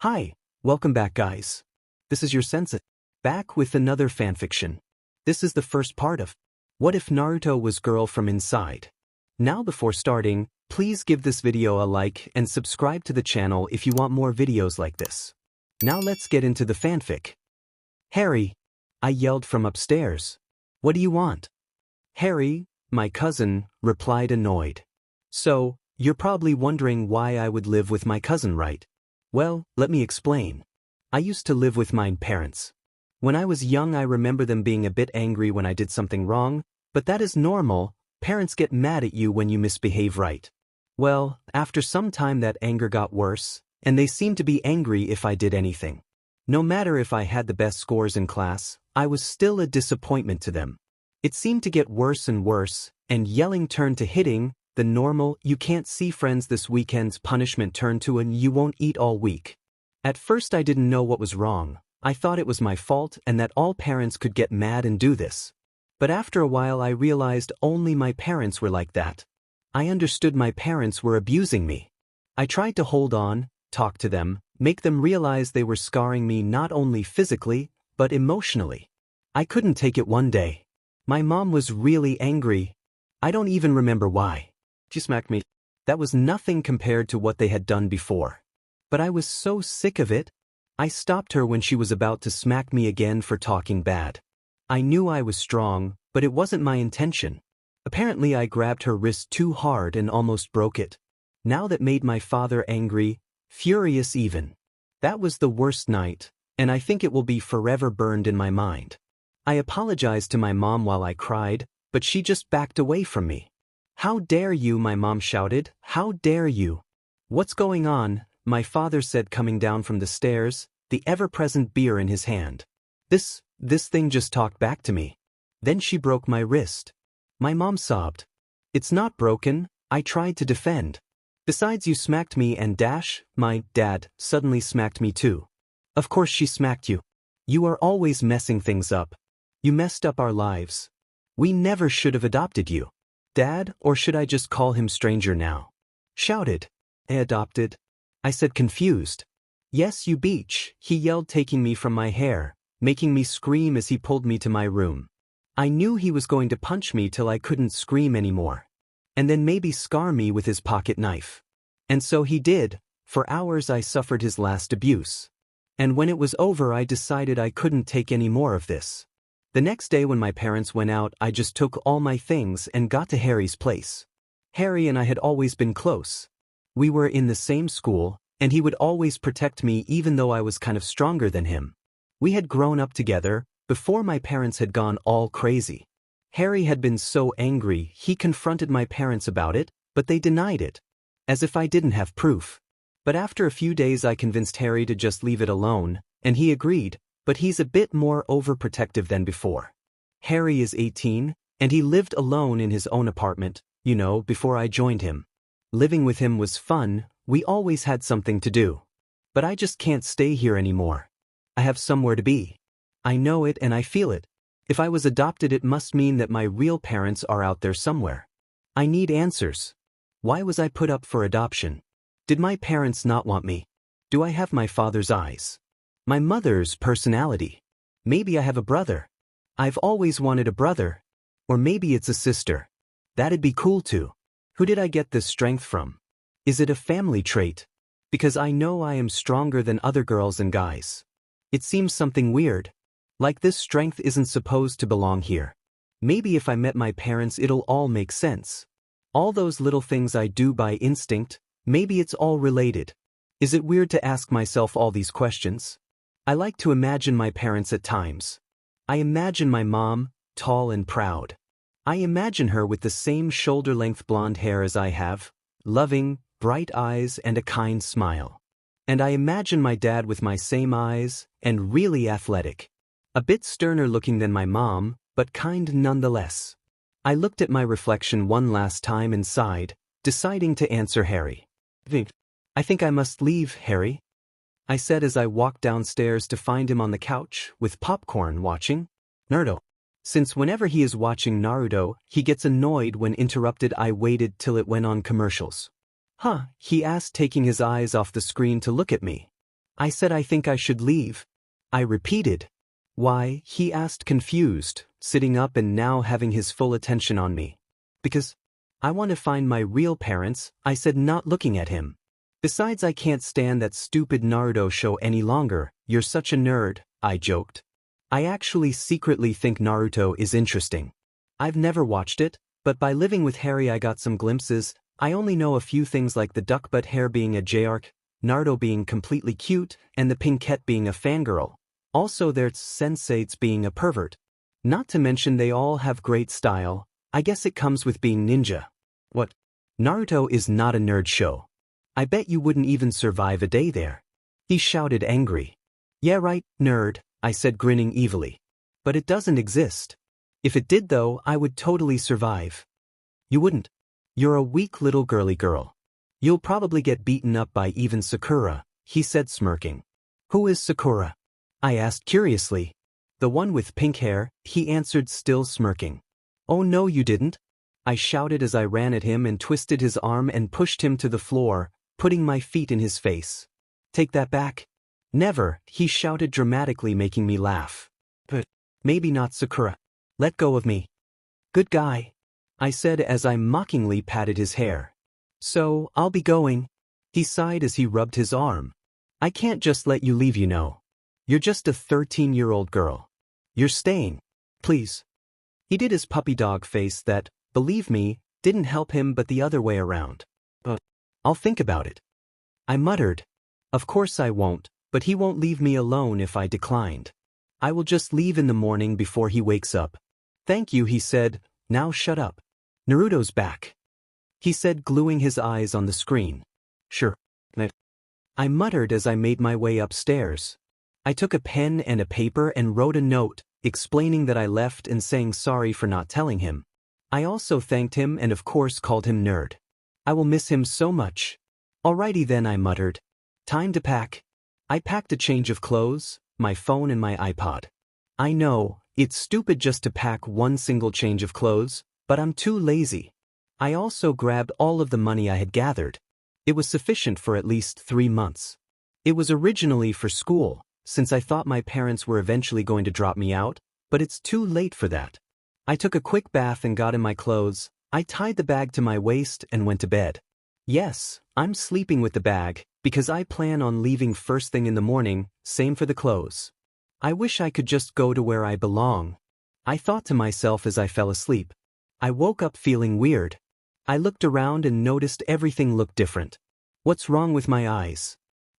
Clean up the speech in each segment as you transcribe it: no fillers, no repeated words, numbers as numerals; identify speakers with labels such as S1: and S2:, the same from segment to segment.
S1: Hi, welcome back guys. This is your sensei, back with another fanfiction. This is the first part of What If Naruto Was Girl from Inside. Now before starting, please give this video a like and subscribe to the channel if you want more videos like this. Now let's get into the fanfic. Harry, I yelled from upstairs. What do you want? Harry, my cousin, replied annoyed. So, you're probably wondering why I would live with my cousin, right? Well, let me explain. I used to live with my parents. When I was young, I remember them being a bit angry when I did something wrong, but that is normal. Parents get mad at you when you misbehave, right? Well, after some time that anger got worse, and they seemed to be angry if I did anything. No matter if I had the best scores in class, I was still a disappointment to them. It seemed to get worse and worse, and yelling turned to hitting. The normal, you can't see friends this weekend's punishment turned to an you won't eat all week. At first I didn't know what was wrong. I thought it was my fault and that all parents could get mad and do this. But after a while I realized only my parents were like that. I understood my parents were abusing me. I tried to hold on, talk to them, make them realize they were scarring me not only physically, but emotionally. I couldn't take it one day. My mom was really angry. I don't even remember why. She smacked me. That was nothing compared to what they had done before. But I was so sick of it. I stopped her when she was about to smack me again for talking bad. I knew I was strong, but it wasn't my intention. Apparently I grabbed her wrist too hard and almost broke it. Now that made my father angry, furious even. That was the worst night, and I think it will be forever burned in my mind. I apologized to my mom while I cried, but she just backed away from me. How dare you, my mom shouted. How dare you? What's going on? My father said coming down from the stairs, the ever-present beer in his hand. This thing just talked back to me. Then she broke my wrist. My mom sobbed. It's not broken, I tried to defend. Besides you smacked me and my dad suddenly smacked me too. Of course she smacked you. You are always messing things up. You messed up our lives. We never should have adopted you. Dad, or should I just call him stranger now? Shouted. Adopted? I said confused. Yes, you beach, he yelled taking me from my hair, making me scream as he pulled me to my room. I knew he was going to punch me till I couldn't scream anymore. And then maybe scar me with his pocket knife. And so he did. For hours I suffered his last abuse. And when it was over I decided I couldn't take any more of this. The next day when my parents went out I just took all my things and got to Harry's place. Harry and I had always been close. We were in the same school, and he would always protect me even though I was kind of stronger than him. We had grown up together, before my parents had gone all crazy. Harry had been so angry he confronted my parents about it, but they denied it. As if I didn't have proof. But after a few days I convinced Harry to just leave it alone, and he agreed. But he's a bit more overprotective than before. Harry is 18, and he lived alone in his own apartment, before I joined him. Living with him was fun, we always had something to do. But I just can't stay here anymore. I have somewhere to be. I know it and I feel it. If I was adopted it must mean that my real parents are out there somewhere. I need answers. Why was I put up for adoption? Did my parents not want me? Do I have my father's eyes? My mother's personality. Maybe I have a brother. I've always wanted a brother. Or maybe it's a sister. That'd be cool too. Who did I get this strength from? Is it a family trait? Because I know I am stronger than other girls and guys. It seems something weird. Like this strength isn't supposed to belong here. Maybe if I met my parents it'll all make sense. All those little things I do by instinct, maybe it's all related. Is it weird to ask myself all these questions? I like to imagine my parents at times. I imagine my mom, tall and proud. I imagine her with the same shoulder-length blonde hair as I have, loving, bright eyes and a kind smile. And I imagine my dad with my same eyes, and really athletic. A bit sterner looking than my mom, but kind nonetheless. I looked at my reflection one last time and sighed, deciding to answer Harry. I think I must leave, Harry. I said as I walked downstairs to find him on the couch with popcorn watching Naruto. Since whenever he is watching Naruto, he gets annoyed when interrupted. I waited till it went on commercials. Huh, he asked taking his eyes off the screen to look at me. I said I think I should leave. I repeated. Why, he asked confused, sitting up and now having his full attention on me. Because I want to find my real parents, I said, not looking at him. Besides, I can't stand that stupid Naruto show any longer. You're such a nerd, I joked. I actually secretly think Naruto is interesting. I've never watched it, but by living with Harry I got some glimpses. I only know a few things like the duck butt hair being a J-arc, Naruto being completely cute, and the Pinkette being a fangirl. Also there's Sensates being a pervert. Not to mention they all have great style. I guess it comes with being ninja. What? Naruto is not a nerd show. I bet you wouldn't even survive a day there. He shouted angry. Yeah right, nerd, I said grinning evilly. But it doesn't exist. If it did though, I would totally survive. You wouldn't. You're a weak little girly girl. You'll probably get beaten up by even Sakura, he said smirking. Who is Sakura? I asked curiously. The one with pink hair, he answered still smirking. Oh no you didn't. I shouted as I ran at him and twisted his arm and pushed him to the floor, putting my feet in his face. Take that back. Never, he shouted dramatically, making me laugh. But maybe not Sakura. Let go of me. Good guy, I said as I mockingly patted his hair. So, I'll be going. He sighed as he rubbed his arm. I can't just let you leave, you know. You're just a 13-year-old girl. You're staying. Please. He did his puppy dog face that, believe me, didn't help him but the other way around. I'll think about it. I muttered. Of course I won't, but he won't leave me alone if I declined. I will just leave in the morning before he wakes up. Thank you, he said. Now shut up. Naruto's back. He said, gluing his eyes on the screen. Sure. I muttered as I made my way upstairs. I took a pen and a paper and wrote a note, explaining that I left and saying sorry for not telling him. I also thanked him and of course called him nerd. I will miss him so much. Alrighty then, I muttered. Time to pack. I packed a change of clothes, my phone and my iPod. I know, it's stupid just to pack one single change of clothes, but I'm too lazy. I also grabbed all of the money I had gathered. It was sufficient for at least 3 months. It was originally for school, since I thought my parents were eventually going to drop me out, but it's too late for that. I took a quick bath and got in my clothes. I tied the bag to my waist and went to bed. Yes, I'm sleeping with the bag, because I plan on leaving first thing in the morning, same for the clothes. I wish I could just go to where I belong. I thought to myself as I fell asleep. I woke up feeling weird. I looked around and noticed everything looked different. What's wrong with my eyes?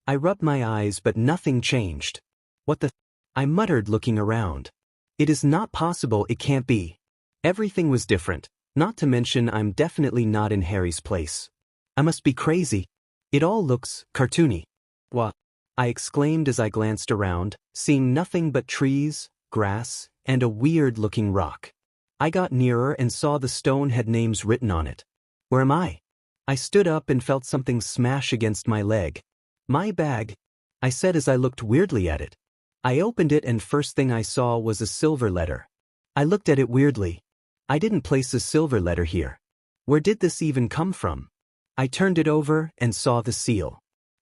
S1: I rubbed my eyes but nothing changed. What the? I muttered looking around. It is not possible, it can't be. Everything was different. Not to mention I'm definitely not in Harry's place. I must be crazy. It all looks cartoony. What? I exclaimed as I glanced around, seeing nothing but trees, grass, and a weird-looking rock. I got nearer and saw the stone had names written on it. Where am I? I stood up and felt something smash against my leg. My bag, I said as I looked weirdly at it. I opened it and first thing I saw was a silver letter. I looked at it weirdly. I didn't place a silver letter here. Where did this even come from? I turned it over and saw the seal.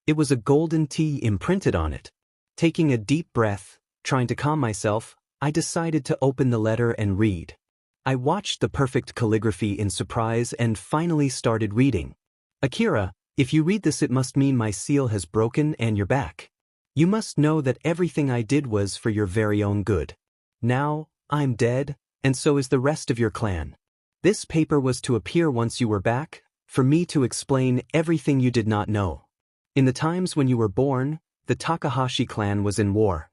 S1: It was a golden T imprinted on it. Taking a deep breath, trying to calm myself, I decided to open the letter and read. I watched the perfect calligraphy in surprise and finally started reading. Akira, if you read this, it must mean my seal has broken and you're back. You must know that everything I did was for your very own good. Now, I'm dead, and so is the rest of your clan. This paper was to appear once you were back, for me to explain everything you did not know. In the times when you were born, the Takahashi clan was in war.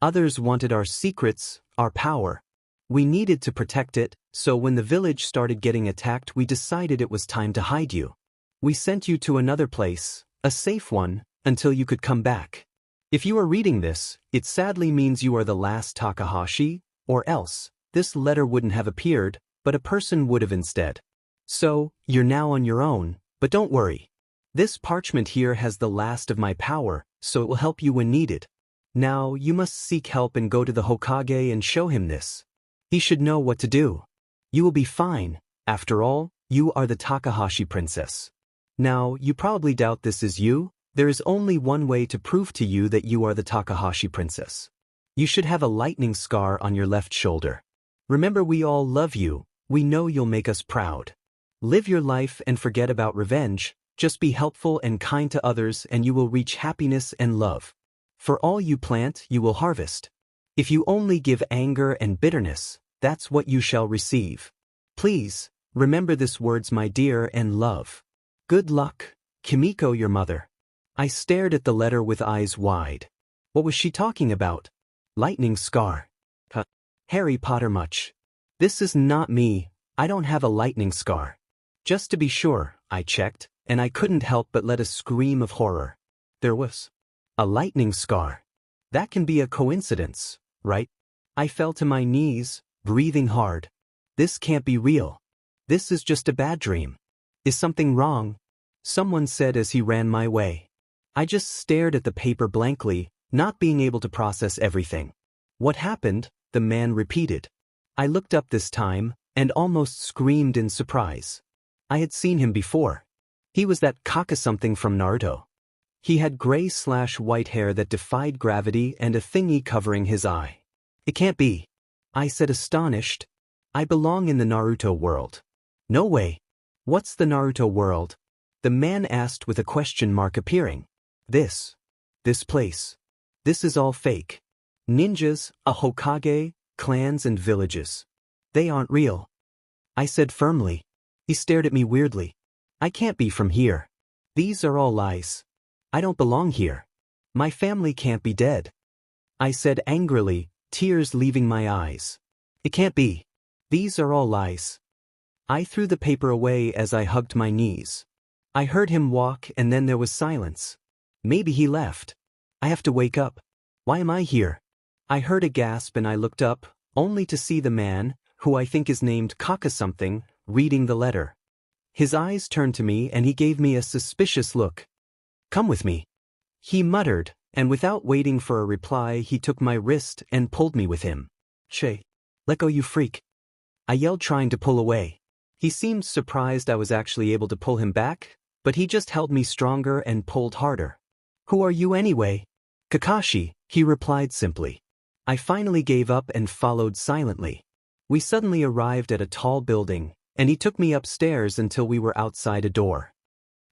S1: Others wanted our secrets, our power. We needed to protect it, so when the village started getting attacked, we decided it was time to hide you. We sent you to another place, a safe one, until you could come back. If you are reading this, it sadly means you are the last Takahashi, or else, this letter wouldn't have appeared, but a person would have instead. So, you're now on your own, but don't worry. This parchment here has the last of my power, so it will help you when needed. Now, you must seek help and go to the Hokage and show him this. He should know what to do. You will be fine. After all, you are the Takahashi princess. Now, you probably doubt this is you. There is only one way to prove to you that you are the Takahashi princess. You should have a lightning scar on your left shoulder. Remember, we all love you. We know you'll make us proud. Live your life and forget about revenge. Just be helpful and kind to others and you will reach happiness and love. For all you plant, you will harvest. If you only give anger and bitterness, that's what you shall receive. Please, remember this words, my dear, and love. Good luck, Kimiko, your mother. I stared at the letter with eyes wide. What was she talking about? Lightning scar. Harry Potter much. This is not me, I don't have a lightning scar. Just to be sure, I checked, and I couldn't help but let a scream of horror. There was a lightning scar. That can be a coincidence, right? I fell to my knees, breathing hard. This can't be real. This is just a bad dream. Is something wrong? Someone said as he ran my way. I just stared at the paper blankly, not being able to process everything. What happened? The man repeated. I looked up this time, and almost screamed in surprise. I had seen him before. He was that Kakashi from Naruto. He had gray/white hair that defied gravity and a thingy covering his eye. It can't be. I said, astonished. I belong in the Naruto world. No way. What's the Naruto world? The man asked with a question mark appearing. This place. This is all fake. Ninjas, a Hokage, clans and villages. They aren't real. I said firmly. He stared at me weirdly. I can't be from here. These are all lies. I don't belong here. My family can't be dead. I said angrily, tears leaving my eyes. It can't be. These are all lies. I threw the paper away as I hugged my knees. I heard him walk and then there was silence. Maybe he left. I have to wake up. Why am I here? I heard a gasp and I looked up, only to see the man, who I think is named Kakashi, reading the letter. His eyes turned to me and he gave me a suspicious look. Come with me, he muttered, and without waiting for a reply he took my wrist and pulled me with him. Che, let go, you freak. I yelled, trying to pull away. He seemed surprised I was actually able to pull him back, but he just held me stronger and pulled harder. Who are you anyway? Kakashi, he replied simply. I finally gave up and followed silently. We suddenly arrived at a tall building, and he took me upstairs until we were outside a door.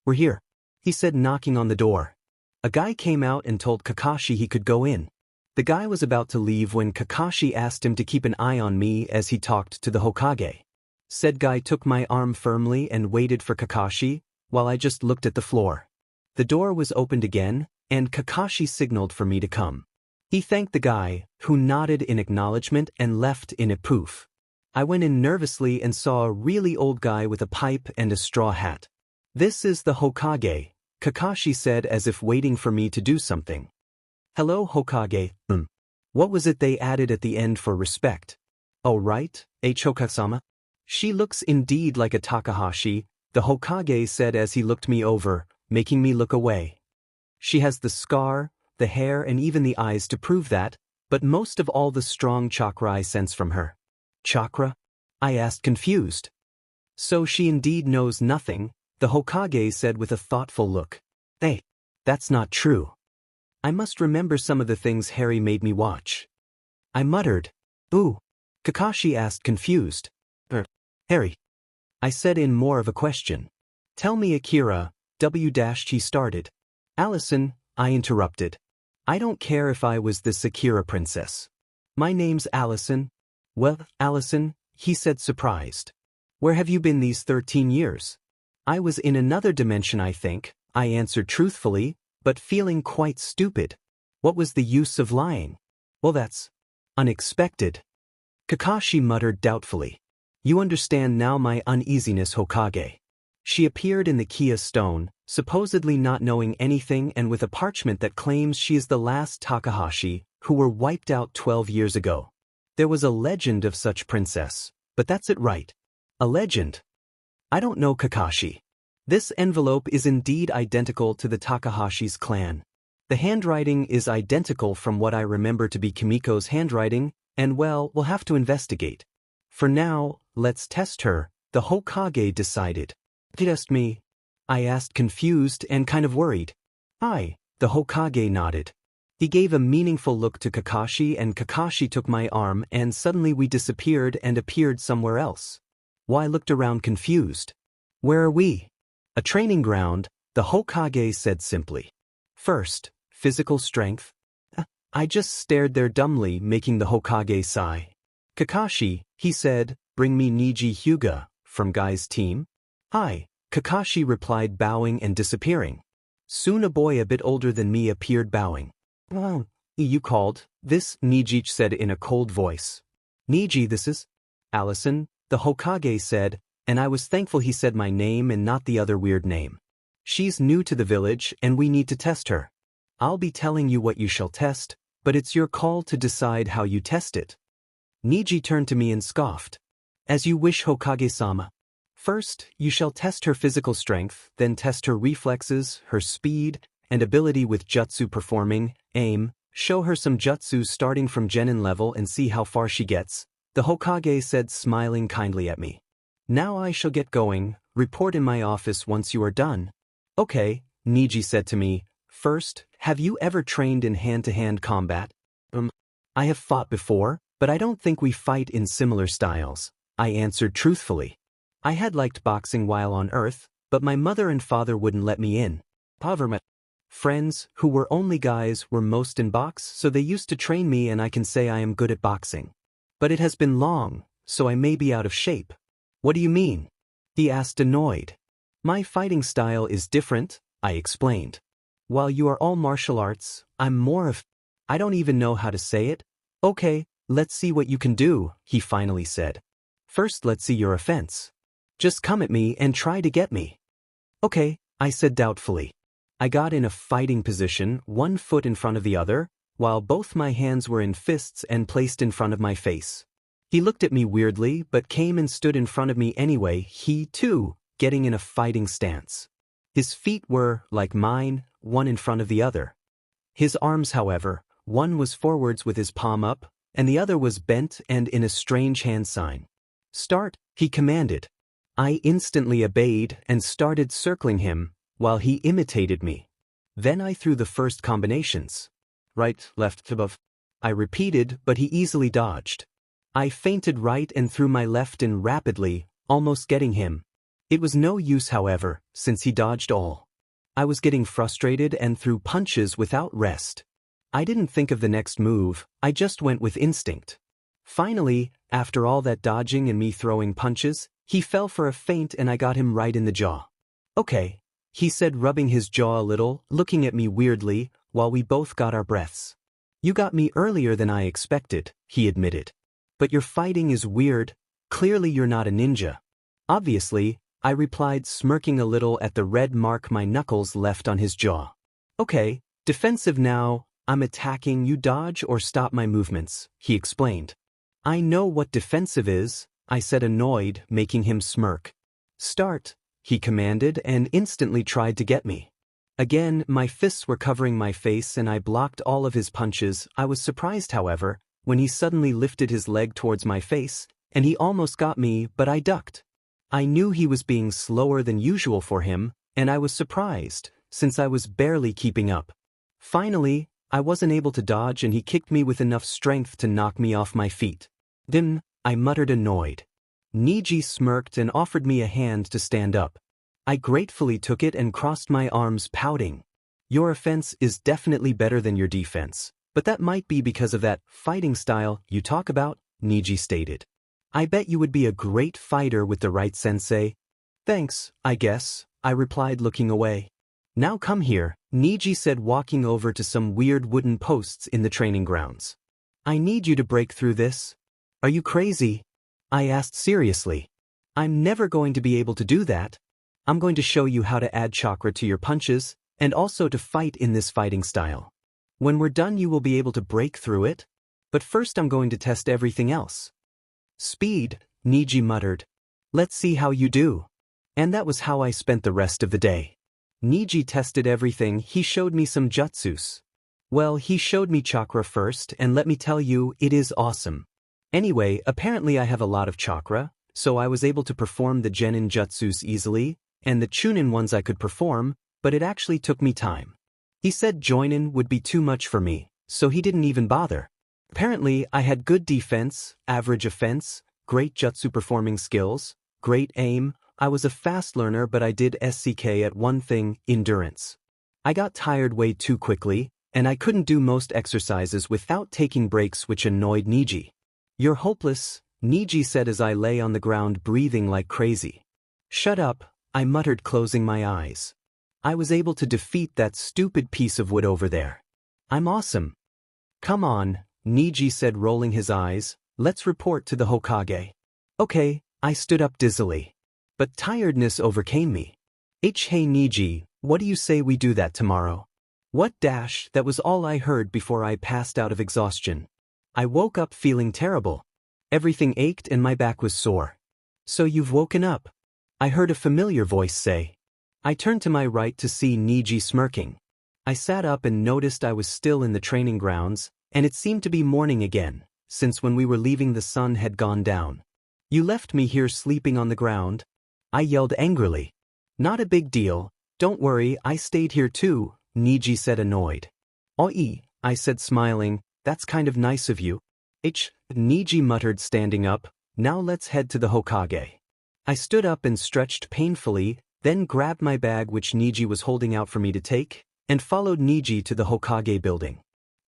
S1: We're here, he said, knocking on the door. A guy came out and told Kakashi he could go in. The guy was about to leave when Kakashi asked him to keep an eye on me as he talked to the Hokage. Said guy took my arm firmly and waited for Kakashi, while I just looked at the floor. The door was opened again, and Kakashi signaled for me to come. He thanked the guy, who nodded in acknowledgement and left in a poof. I went in nervously and saw a really old guy with a pipe and a straw hat. This is the Hokage, Kakashi said as if waiting for me to do something. Hello, Hokage. What was it they added at the end for respect? Oh right, Hokage-sama. She looks indeed like a Takahashi, the Hokage said as he looked me over, making me look away. She has the scar, the hair and even the eyes to prove that, but most of all the strong chakra I sense from her. Chakra? I asked, confused. So she indeed knows nothing, the Hokage said with a thoughtful look. Hey, that's not true. I must remember some of the things Harry made me watch. I muttered. Ooh. Kakashi asked, confused. Harry. I said in more of a question. Tell me, Akira, he started. Alison, I interrupted. I don't care if I was the Sakura princess. My name's Alison. Well, Alison, he said, surprised. Where have you been these 13 years? I was in another dimension, I think, I answered truthfully, but feeling quite stupid. What was the use of lying? Well, that's unexpected. Kakashi muttered doubtfully. You understand now my uneasiness, Hokage. She appeared in the Kia stone, supposedly not knowing anything and with a parchment that claims she is the last Takahashi, who were wiped out 12 years ago. There was a legend of such princess, but that's it, right? A legend? I don't know, Kakashi. This envelope is indeed identical to the Takahashi's clan. The handwriting is identical from what I remember to be Kimiko's handwriting, and well, we'll have to investigate. For now, let's test her, the Hokage decided. Test me? I asked, confused and kind of worried. The Hokage nodded. He gave a meaningful look to Kakashi and Kakashi took my arm and suddenly we disappeared and appeared somewhere else. I looked around confused. Where are we? A training ground, the Hokage said simply. First, physical strength. I just stared there dumbly, making the Hokage sigh. Kakashi, he said, bring me Neji Hyuga, from Guy's team. Kakashi replied, bowing and disappearing. Soon a boy a bit older than me appeared bowing. You called, this, Neji said in a cold voice. Neji, this is Alison, the Hokage said, and I was thankful he said my name and not the other weird name. She's new to the village and we need to test her. I'll be telling you what you shall test, but it's your call to decide how you test it. Neji turned to me and scoffed. As you wish, Hokage-sama. First, you shall test her physical strength, then test her reflexes, her speed, and ability with jutsu performing, aim, show her some jutsu starting from genin level and see how far she gets, the Hokage said, smiling kindly at me. Now I shall get going, report in my office once you are done. Okay, Neji said to me. First, have you ever trained in hand-to-hand combat? I have fought before, but I don't think we fight in similar styles, I answered truthfully. I had liked boxing while on Earth, but my mother and father wouldn't let me in. Friends, who were only guys, were most in box, so they used to train me and I can say I am good at boxing. But it has been long, so I may be out of shape. What do you mean? He asked, annoyed. My fighting style is different, I explained. While you are all martial arts, I'm more of... I don't even know how to say it. Okay, let's see what you can do, he finally said. First, let's see your offense. Just come at me and try to get me. Okay, I said doubtfully. I got in a fighting position, one foot in front of the other, while both my hands were in fists and placed in front of my face. He looked at me weirdly but came and stood in front of me anyway, he too, getting in a fighting stance. His feet were, like mine, one in front of the other. His arms, however, one was forwards with his palm up, and the other was bent and in a strange hand sign. Start, he commanded. I instantly obeyed and started circling him, while he imitated me. Then I threw the first combinations. Right, left, above. I repeated, but he easily dodged. I feinted right and threw my left in rapidly, almost getting him. It was no use, however, since he dodged all. I was getting frustrated and threw punches without rest. I didn't think of the next move, I just went with instinct. Finally, after all that dodging and me throwing punches, he fell for a feint and I got him right in the jaw. Okay, he said, rubbing his jaw a little, looking at me weirdly, while we both got our breaths. You got me earlier than I expected, he admitted. But your fighting is weird, clearly you're not a ninja. Obviously, I replied, smirking a little at the red mark my knuckles left on his jaw. Okay, defensive now, I'm attacking, you dodge or stop my movements, he explained. I know what defensive is, I said, annoyed, making him smirk. Start, he commanded and instantly tried to get me. Again, my fists were covering my face and I blocked all of his punches. I was surprised, however, when he suddenly lifted his leg towards my face, and he almost got me, but I ducked. I knew he was being slower than usual for him, and I was surprised, since I was barely keeping up. Finally, I wasn't able to dodge and he kicked me with enough strength to knock me off my feet. Then, I muttered, annoyed. Neji smirked and offered me a hand to stand up. I gratefully took it and crossed my arms, pouting. Your offense is definitely better than your defense, but that might be because of that fighting style you talk about, Neji stated. I bet you would be a great fighter with the right sensei. Thanks, I guess, I replied, looking away. Now come here, Neji said, walking over to some weird wooden posts in the training grounds. I need you to break through this. Are you crazy? I asked seriously. I'm never going to be able to do that. I'm going to show you how to add chakra to your punches, and also to fight in this fighting style. When we're done you will be able to break through it. But first I'm going to test everything else. Speed, Neji muttered. Let's see how you do. And that was how I spent the rest of the day. Neji tested everything. He showed me some jutsus. Well, he showed me chakra first, and let me tell you, it is awesome. Anyway, apparently I have a lot of chakra, so I was able to perform the genin jutsus easily, and the Chunin ones I could perform, but it actually took me time. He said joinin' would be too much for me, so he didn't even bother. Apparently, I had good defense, average offense, great jutsu performing skills, great aim. I was a fast learner, but I did SCK at one thing, endurance. I got tired way too quickly, and I couldn't do most exercises without taking breaks, which annoyed Neji. You're hopeless, Neji said as I lay on the ground breathing like crazy. Shut up, I muttered, closing my eyes. I was able to defeat that stupid piece of wood over there. I'm awesome. Come on, Neji said, rolling his eyes, let's report to the Hokage. Okay, I stood up dizzily. But tiredness overcame me. Hey Neji, what do you say we do that tomorrow? What dash, that was all I heard before I passed out of exhaustion. I woke up feeling terrible. Everything ached and my back was sore. So you've woken up? I heard a familiar voice say. I turned to my right to see Neji smirking. I sat up and noticed I was still in the training grounds, and it seemed to be morning again, since when we were leaving the sun had gone down. You left me here sleeping on the ground? I yelled angrily. Not a big deal, don't worry, I stayed here too, Neji said, annoyed. Oi, I said, smiling, that's kind of nice of you. Neji muttered, standing up, now let's head to the Hokage. I stood up and stretched painfully, then grabbed my bag which Neji was holding out for me to take, and followed Neji to the Hokage building.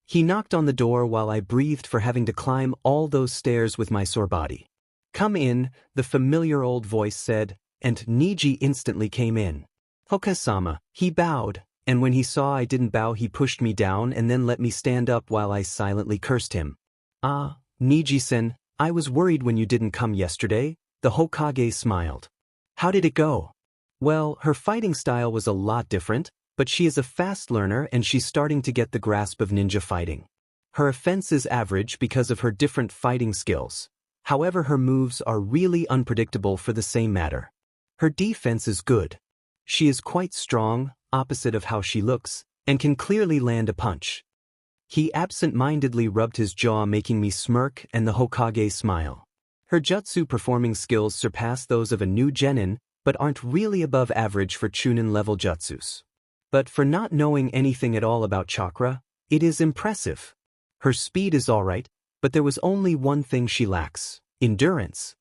S1: He knocked on the door while I breathed for having to climb all those stairs with my sore body. Come in, the familiar old voice said, and Neji instantly came in. Hokage-sama, he bowed, and when he saw I didn't bow he pushed me down and then let me stand up while I silently cursed him. Ah, Neji-sen, I was worried when you didn't come yesterday, the Hokage smiled. How did it go? Well, her fighting style was a lot different, but she is a fast learner and she's starting to get the grasp of ninja fighting. Her offense is average because of her different fighting skills. However, her moves are really unpredictable for the same matter. Her defense is good. She is quite strong, opposite of how she looks, and can clearly land a punch. He absent-mindedly rubbed his jaw, making me smirk and the Hokage smile. Her jutsu performing skills surpass those of a new genin, but aren't really above average for Chunin level jutsus. But for not knowing anything at all about chakra, it is impressive. Her speed is alright, but there was only one thing she lacks: endurance.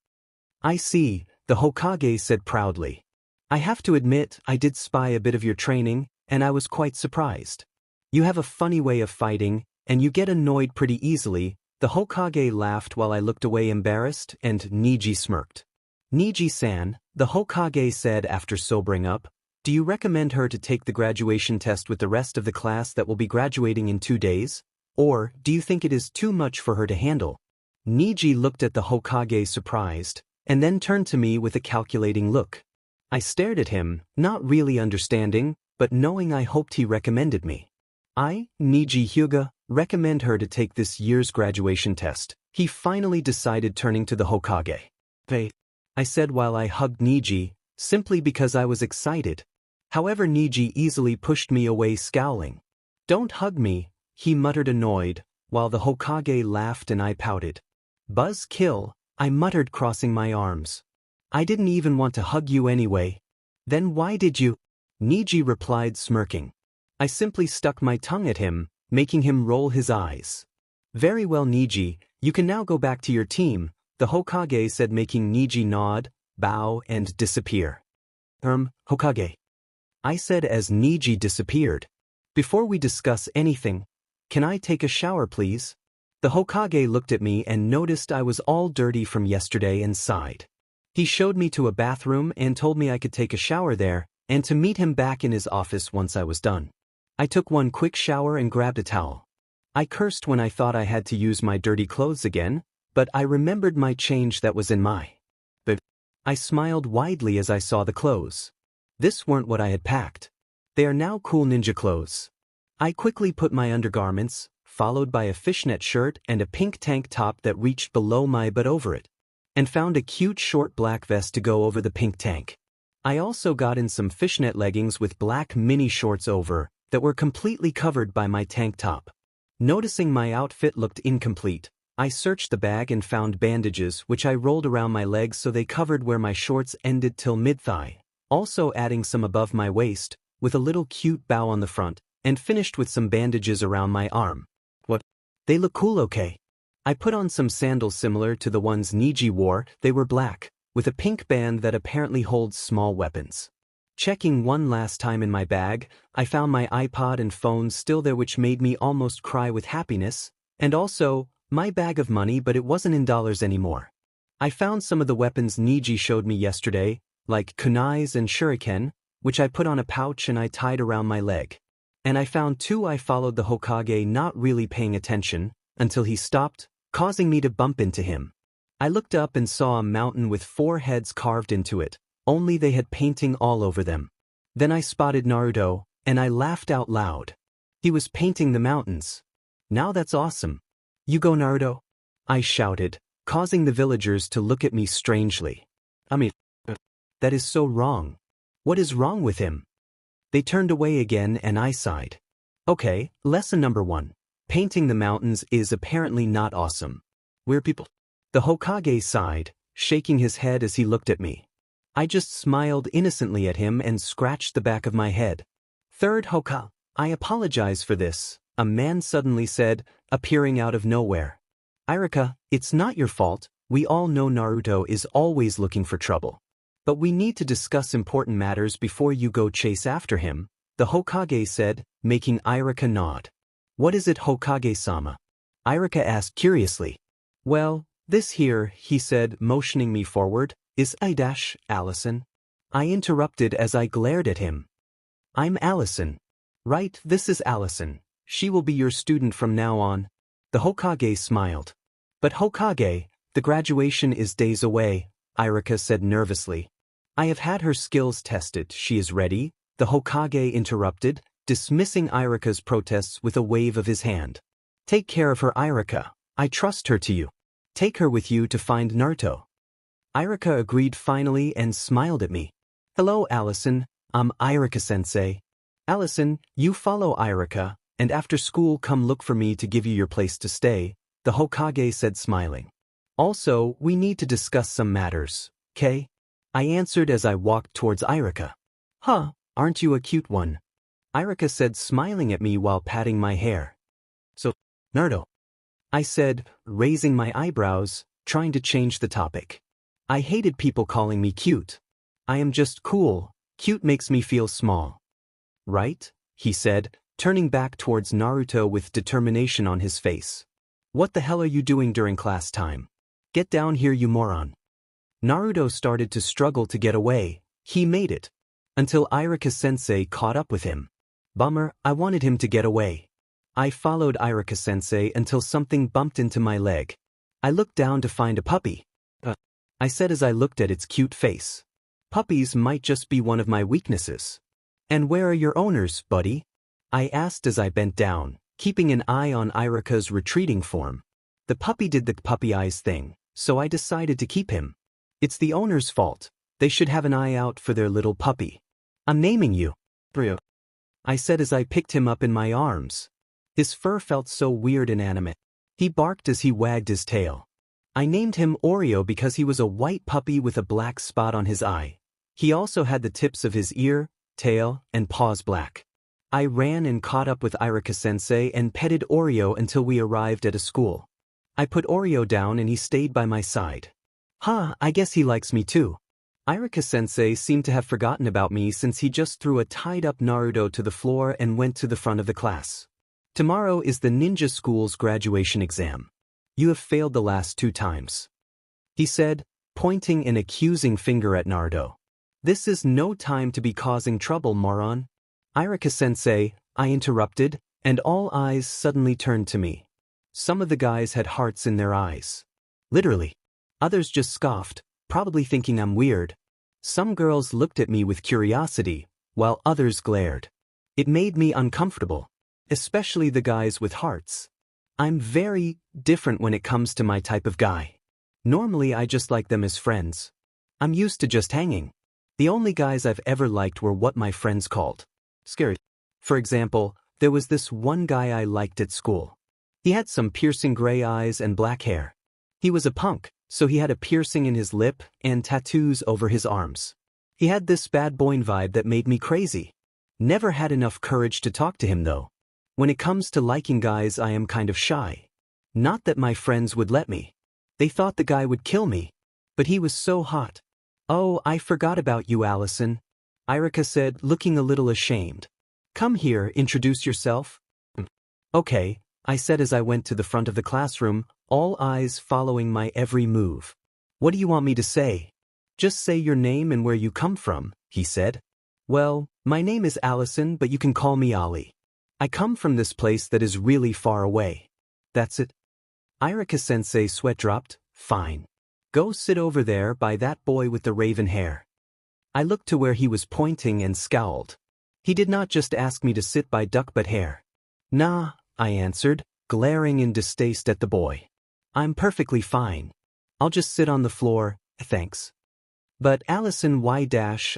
S1: I see, the Hokage said proudly. I have to admit, I did spy a bit of your training, and I was quite surprised. You have a funny way of fighting, and you get annoyed pretty easily. The Hokage laughed while I looked away embarrassed, and Neji smirked. Neji-san, the Hokage said after sobering up, do you recommend her to take the graduation test with the rest of the class that will be graduating in 2 days? Or do you think it is too much for her to handle? Neji looked at the Hokage surprised, and then turned to me with a calculating look. I stared at him, not really understanding, but knowing I hoped he recommended me. Neji Hyuga, recommend her to take this year's graduation test, he finally decided, turning to the Hokage. Hey, I said while I hugged Neji, simply because I was excited. However, Neji easily pushed me away, scowling. Don't hug me, he muttered, annoyed, while the Hokage laughed and I pouted. Buzz kill, I muttered, crossing my arms. I didn't even want to hug you anyway. Then why did you? Neji replied, smirking. I simply stuck my tongue at him, making him roll his eyes. Very well, Neji, you can now go back to your team, the Hokage said, making Neji nod, bow, and disappear. Hokage, I said as Neji disappeared. Before we discuss anything, can I take a shower, please? The Hokage looked at me and noticed I was all dirty from yesterday and sighed. He showed me to a bathroom and told me I could take a shower there, and to meet him back in his office once I was done. I took one quick shower and grabbed a towel. I cursed when I thought I had to use my dirty clothes again, but I remembered my change that was in my bag. I smiled widely as I saw the clothes. This weren't what I had packed. They are now cool ninja clothes. I quickly put my undergarments, followed by a fishnet shirt and a pink tank top that reached below my butt over it, and found a cute short black vest to go over the pink tank. I also got in some fishnet leggings with black mini shorts over, that were completely covered by my tank top. Noticing my outfit looked incomplete, I searched the bag and found bandages which I rolled around my legs so they covered where my shorts ended till mid-thigh, also adding some above my waist, with a little cute bow on the front, and finished with some bandages around my arm. What? They look cool, okay? I put on some sandals similar to the ones Neji wore. They were black, with a pink band that apparently holds small weapons. Checking one last time in my bag, I found my iPod and phone still there, which made me almost cry with happiness, and also, my bag of money, but it wasn't in dollars anymore. I found some of the weapons Neji showed me yesterday, like kunais and shuriken, which I put on a pouch and I tied around my leg. And I found two. I followed the Hokage, not really paying attention, until he stopped, causing me to bump into him. I looked up and saw a mountain with 4 heads carved into it, only they had painting all over them. Then I spotted Naruto, and I laughed out loud. He was painting the mountains. Now that's awesome. You go, Naruto? I shouted, causing the villagers to look at me strangely. That is so wrong. What is wrong with him? They turned away again and I sighed. Okay, lesson number 1. Painting the mountains is apparently not awesome. We're people. The Hokage sighed, shaking his head as he looked at me. I just smiled innocently at him and scratched the back of my head. Third Hokage, I apologize for this, a man suddenly said, appearing out of nowhere. Irika, it's not your fault. We all know Naruto is always looking for trouble. But we need to discuss important matters before you go chase after him, the Hokage said, making Irika nod. What is it, Hokage-sama? Irika asked curiously. Well, this here, he said, motioning me forward, is Alison. I interrupted as I glared at him. I'm Alison. Right, this is Alison. She will be your student from now on. The Hokage smiled. But Hokage, the graduation is days away, Irika said nervously. I have had her skills tested. She is ready, the Hokage interrupted, dismissing Irika's protests with a wave of his hand. Take care of her, Irika. I trust her to you. Take her with you to find Naruto. Irika agreed finally and smiled at me. Hello, Alison. I'm Irika-sensei. Alison, you follow Irika, and after school come look for me to give you your place to stay, the Hokage said smiling. Also, we need to discuss some matters, okay? I answered as I walked towards Irika. Huh, aren't you a cute one? Irika said, smiling at me while patting my hair. So, Naruto, I said, raising my eyebrows, trying to change the topic. I hated people calling me cute. I am just cool. Cute makes me feel small. Right? He said, turning back towards Naruto with determination on his face. What the hell are you doing during class time? Get down here, you moron. Naruto started to struggle to get away. He made it. Until Irika-sensei caught up with him. Bummer, I wanted him to get away. I followed Irika-sensei until something bumped into my leg. I looked down to find a puppy. I said as I looked at its cute face. Puppies might just be one of my weaknesses. And where are your owners, buddy? I asked as I bent down, keeping an eye on Irika's retreating form. The puppy did the puppy eyes thing, so I decided to keep him. It's the owner's fault. They should have an eye out for their little puppy. I'm naming you. Brio. I said as I picked him up in my arms. His fur felt so weird and animate. He barked as he wagged his tail. I named him Oreo because he was a white puppy with a black spot on his eye. He also had the tips of his ear, tail, and paws black. I ran and caught up with Irika-sensei and petted Oreo until we arrived at a school. I put Oreo down and he stayed by my side. I guess he likes me too. Irika-sensei seemed to have forgotten about me since he just threw a tied-up Naruto to the floor and went to the front of the class. Tomorrow is the ninja school's graduation exam. You have failed the last 2 times. He said, pointing an accusing finger at Naruto. This is no time to be causing trouble, moron. Irika-sensei, I interrupted, and all eyes suddenly turned to me. Some of the guys had hearts in their eyes. Literally. Others just scoffed, probably thinking I'm weird. Some girls looked at me with curiosity, while others glared. It made me uncomfortable, especially the guys with hearts. I'm very different when it comes to my type of guy. Normally I just like them as friends. I'm used to just hanging. The only guys I've ever liked were what my friends called scary. For example, there was this one guy I liked at school. He had some piercing gray eyes and black hair. He was a punk, so he had a piercing in his lip and tattoos over his arms. He had this bad boy vibe that made me crazy. Never had enough courage to talk to him though. When it comes to liking guys, I am kind of shy. Not that my friends would let me. They thought the guy would kill me. But he was so hot. Oh, I forgot about you, Alison, Irika said, looking a little ashamed. Come here, introduce yourself. Okay, I said as I went to the front of the classroom, all eyes following my every move. What do you want me to say? Just say your name and where you come from, he said. Well, my name is Alison, but you can call me Ollie. I come from this place that is really far away. That's it. Irika-sensei sweat dropped. Fine. Go sit over there by that boy with the raven hair. I looked to where he was pointing and scowled. He did not just ask me to sit by duckbutt hair. Nah, I answered, glaring in distaste at the boy. I'm perfectly fine. I'll just sit on the floor, thanks. But Alison,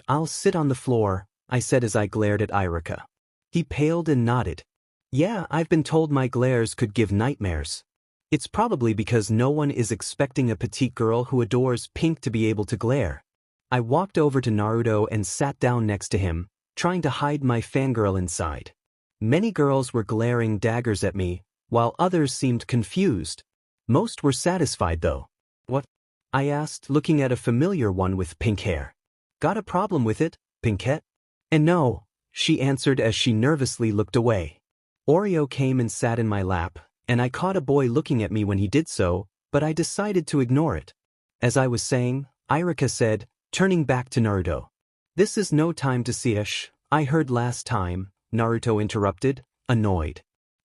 S1: I'll sit on the floor, I said as I glared at Irika. He paled and nodded. Yeah, I've been told my glares could give nightmares. It's probably because no one is expecting a petite girl who adores pink to be able to glare. I walked over to Naruto and sat down next to him, trying to hide my fangirl inside. Many girls were glaring daggers at me, while others seemed confused. Most were satisfied though. What? I asked, looking at a familiar one with pink hair. Got a problem with it, Pinkette? And no, she answered as she nervously looked away. Oreo came and sat in my lap, and I caught a boy looking at me when he did so, but I decided to ignore it. As I was saying, Irika said, turning back to Naruto. This is no time to see us, I heard last time, Naruto interrupted, annoyed.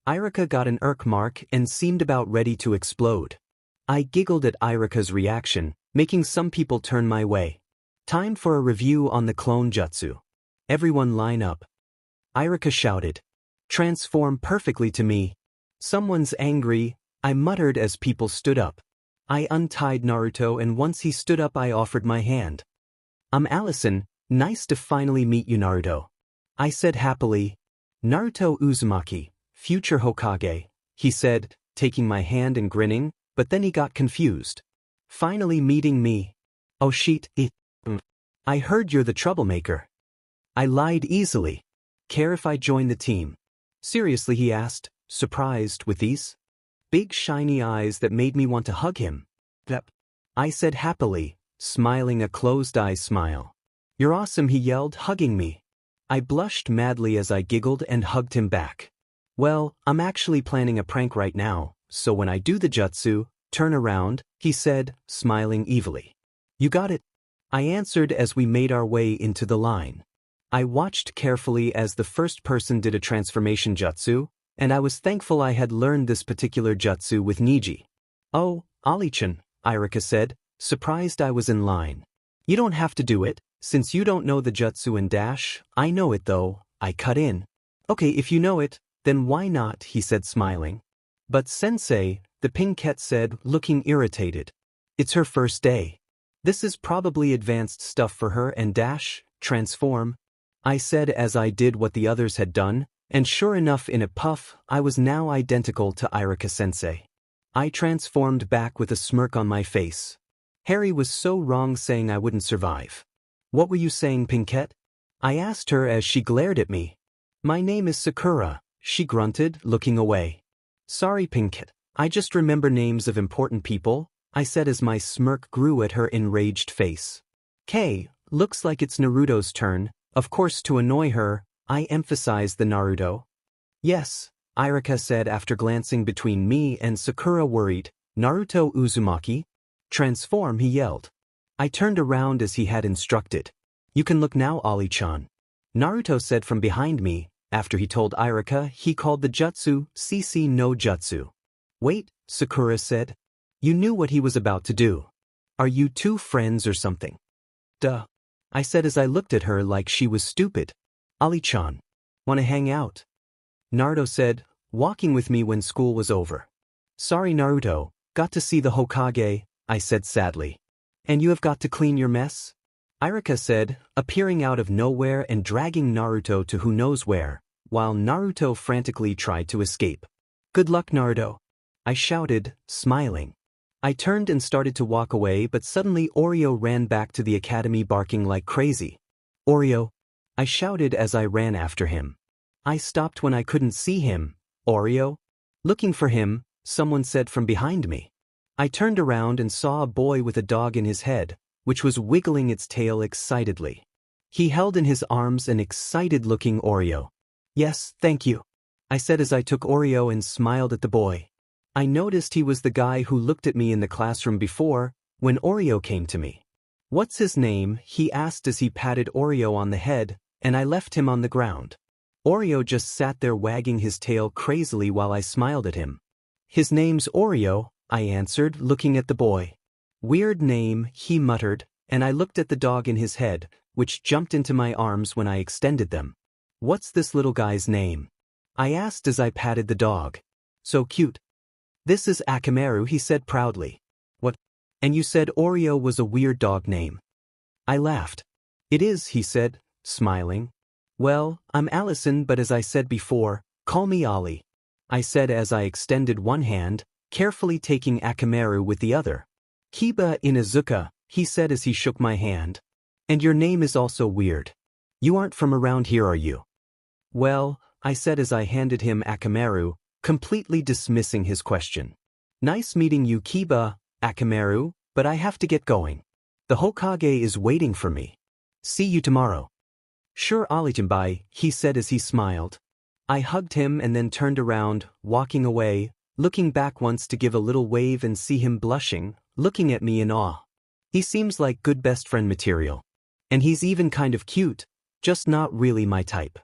S1: Irika got an irk mark and seemed about ready to explode. I giggled at Irika's reaction, making some people turn my way. Time for a review on the clone jutsu. Everyone line up. Irika shouted. Transform perfectly to me. Someone's angry, I muttered as people stood up. I untied Naruto and once he stood up I offered my hand. I'm Alison, nice to finally meet you, Naruto. I said happily. Naruto Uzumaki, future Hokage, he said, taking my hand and grinning, but then he got confused. Finally meeting me. Oh shit, I heard you're the troublemaker. I lied easily. Care if I join the team? Seriously, he asked, surprised with these big shiny eyes that made me want to hug him. Yep. I said happily, smiling a closed-eye smile. You're awesome, he yelled, hugging me. I blushed madly as I giggled and hugged him back. Well, I'm actually planning a prank right now, so when I do the jutsu, turn around, he said, smiling evilly. You got it, I answered as we made our way into the line. I watched carefully as the first person did a transformation jutsu, and I was thankful I had learned this particular jutsu with Neji. Oh, Ollie-chan, Irika said, surprised I was in line. You don't have to do it, since you don't know the jutsu and dash, I know it though, I cut in. Okay, if you know it, then why not, he said smiling. But sensei, the Pinkette said, looking irritated. It's her first day. This is probably advanced stuff for her and dash, transform. I said as I did what the others had done, and sure enough in a puff, I was now identical to Irika-sensei. I transformed back with a smirk on my face. Harry was so wrong saying I wouldn't survive. What were you saying, Pinkette? I asked her as she glared at me. My name is Sakura, she grunted, looking away. Sorry, Pinkette, I just remember names of important people, I said as my smirk grew at her enraged face. K, looks like it's Naruto's turn, of course to annoy her, I emphasized the Naruto. Yes, Irika said after glancing between me and Sakura worried. Naruto Uzumaki? Transform, he yelled. I turned around as he had instructed. You can look now, Ollie-chan. Naruto said from behind me, after he told Irika he called the jutsu CC no Jutsu. Wait, Sakura said. You knew what he was about to do. Are you two friends or something? Duh. I said as I looked at her like she was stupid. Ollie-chan. Wanna hang out? Naruto said, walking with me when school was over. Sorry, Naruto, got to see the Hokage, I said sadly. And you have got to clean your mess? Irika said, appearing out of nowhere and dragging Naruto to who knows where, while Naruto frantically tried to escape. Good luck, Naruto, I shouted, smiling. I turned and started to walk away, but suddenly Oreo ran back to the academy barking like crazy. Oreo, I shouted as I ran after him. I stopped when I couldn't see him. Oreo? Looking for him, someone said from behind me. I turned around and saw a boy with a dog in his head, which was wiggling its tail excitedly. He held in his arms an excited-looking Oreo. Yes, thank you, I said as I took Oreo and smiled at the boy. I noticed he was the guy who looked at me in the classroom before, when Oreo came to me. What's his name? He asked as he patted Oreo on the head, and I left him on the ground. Oreo just sat there wagging his tail crazily while I smiled at him. His name's Oreo, I answered, looking at the boy. Weird name, he muttered, and I looked at the dog in his head, which jumped into my arms when I extended them. What's this little guy's name? I asked as I patted the dog. So cute. This is Akamaru, he said proudly. What? And you said Oreo was a weird dog name. I laughed. It is, he said, smiling. Well, I'm Alison, but as I said before, call me Ollie, I said as I extended one hand, carefully taking Akamaru with the other. Kiba Inazuka, he said as he shook my hand. And your name is also weird. You aren't from around here, are you? Well, I said as I handed him Akamaru, completely dismissing his question. Nice meeting you, Kiba, Akamaru, but I have to get going. The Hokage is waiting for me. See you tomorrow. Sure, Ollie-bye, he said as he smiled. I hugged him and then turned around, walking away, looking back once to give a little wave and see him blushing, looking at me in awe. He seems like good best friend material. And he's even kind of cute, just not really my type.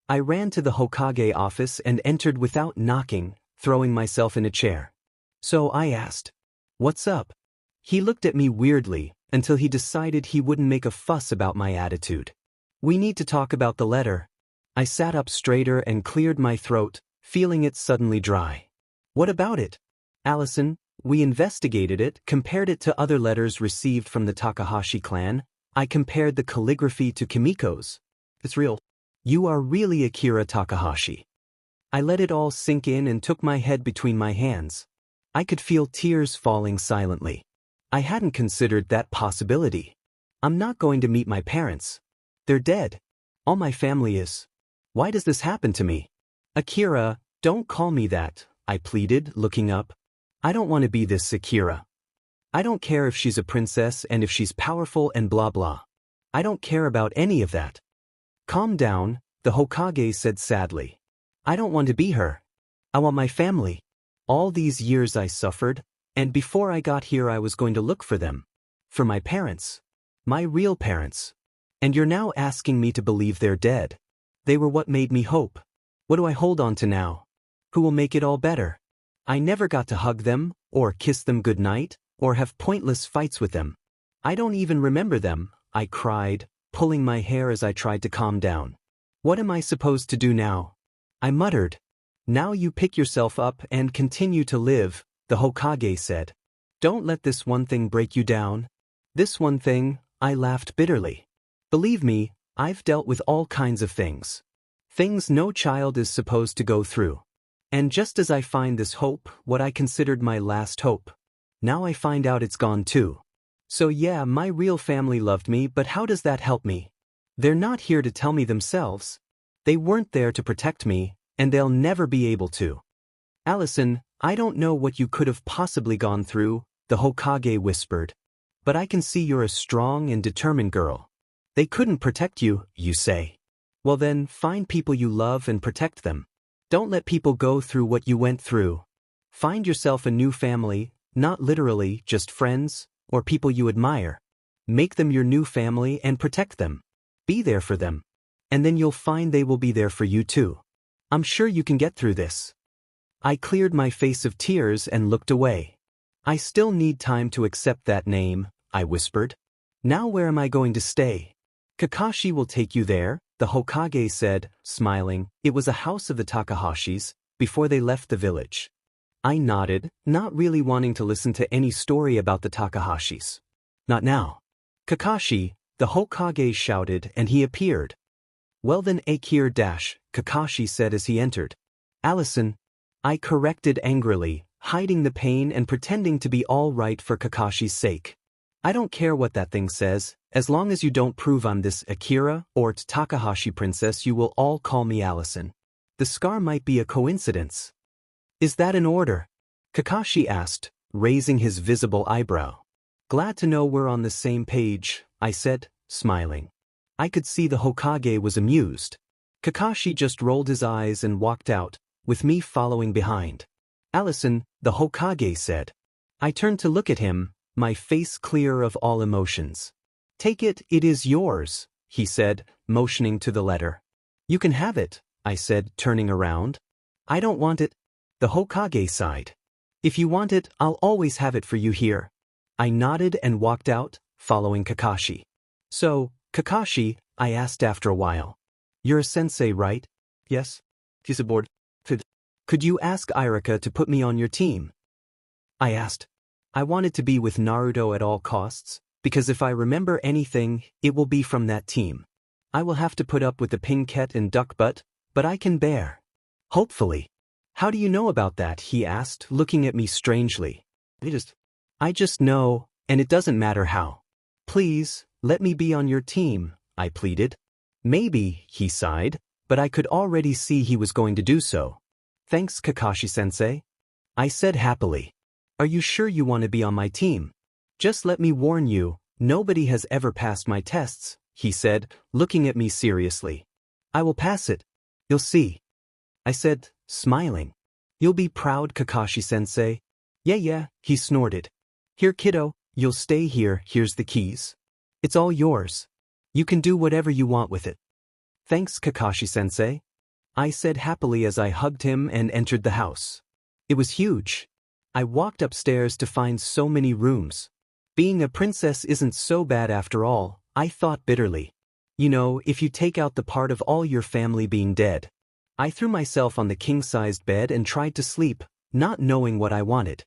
S1: I ran to the Hokage office and entered without knocking, throwing myself in a chair. So I asked, "What's up?" He looked at me weirdly, until he decided he wouldn't make a fuss about my attitude. "We need to talk about the letter." I sat up straighter and cleared my throat, feeling it suddenly dry. "What about it?" "Alison, we investigated it, compared it to other letters received from the Takahashi clan. I compared the calligraphy to Kimiko's. It's real. You are really Akira Takahashi." I let it all sink in and took my head between my hands. I could feel tears falling silently. I hadn't considered that possibility. I'm not going to meet my parents. They're dead. All my family is. Why does this happen to me? "Akira, don't call me that," I pleaded, looking up. "I don't want to be this Akira. I don't care if she's a princess and if she's powerful and blah blah. I don't care about any of that." "Calm down," the Hokage said sadly. "I don't want to be her. I want my family. All these years I suffered, and before I got here I was going to look for them. For my parents. My real parents. And you're now asking me to believe they're dead. They were what made me hope. What do I hold on to now? Who will make it all better? I never got to hug them, or kiss them goodnight, or have pointless fights with them. I don't even remember them," I cried, pulling my hair as I tried to calm down. "What am I supposed to do now?" I muttered. "Now you pick yourself up and continue to live," the Hokage said. "Don't let this one thing break you down." "This one thing," I laughed bitterly. "Believe me, I've dealt with all kinds of things. Things no child is supposed to go through. And just as I find this hope, what I considered my last hope, now I find out it's gone too. So yeah, my real family loved me, but how does that help me? They're not here to tell me themselves. They weren't there to protect me, and they'll never be able to." "Alison, I don't know what you could have possibly gone through," the Hokage whispered. "But I can see you're a strong and determined girl. They couldn't protect you, you say? Well then, find people you love and protect them. Don't let people go through what you went through. Find yourself a new family, not literally, just friends, or people you admire. Make them your new family and protect them. Be there for them. And then you'll find they will be there for you too. I'm sure you can get through this." I cleared my face of tears and looked away. "I still need time to accept that name," I whispered. "Now where am I going to stay?" "Kakashi will take you there," the Hokage said, smiling. It was a house of the Takahashis, before they left the village. I nodded, not really wanting to listen to any story about the Takahashis. "Not now." "Kakashi," the Hokage shouted, and he appeared. "Well then, Akira dash," Kakashi said as he entered. "Alison," I corrected angrily, hiding the pain and pretending to be all right for Kakashi's sake. I don't care what that thing says, as long as you don't prove I'm this Akira or Takahashi princess you will all call me Alison. The scar might be a coincidence. Is that an order? Kakashi asked, raising his visible eyebrow. Glad to know we're on the same page, I said, smiling. I could see the Hokage was amused. Kakashi just rolled his eyes and walked out, with me following behind. Alison, the Hokage said. I turned to look at him, my face clear of all emotions. Take it, it is yours, he said, motioning to the letter. You can have it, I said, turning around. I don't want it. The Hokage sighed. If you want it, I'll always have it for you here. I nodded and walked out, following Kakashi. So, Kakashi, I asked after a while. You're a sensei, right? Yes. He's aboard. Could you ask Irika to put me on your team? I asked. I wanted to be with Naruto at all costs, because if I remember anything, it will be from that team. I will have to put up with the pinkette and duck butt, but I can bear. Hopefully. How do you know about that? He asked, looking at me strangely. I just know, and it doesn't matter how. Please, let me be on your team, I pleaded. Maybe, he sighed, but I could already see he was going to do so. Thanks, Kakashi-sensei. I said happily. Are you sure you want to be on my team? Just let me warn you, nobody has ever passed my tests, he said, looking at me seriously. I will pass it. You'll see. I said, smiling. You'll be proud, Kakashi-sensei. Yeah, he snorted. Here, kiddo, you'll stay here, here's the keys. It's all yours. You can do whatever you want with it. Thanks, Kakashi-sensei. I said happily as I hugged him and entered the house. It was huge. I walked upstairs to find so many rooms. Being a princess isn't so bad after all, I thought bitterly. You know, if you take out the part of all your family being dead. I threw myself on the king-sized bed and tried to sleep, not knowing what I wanted.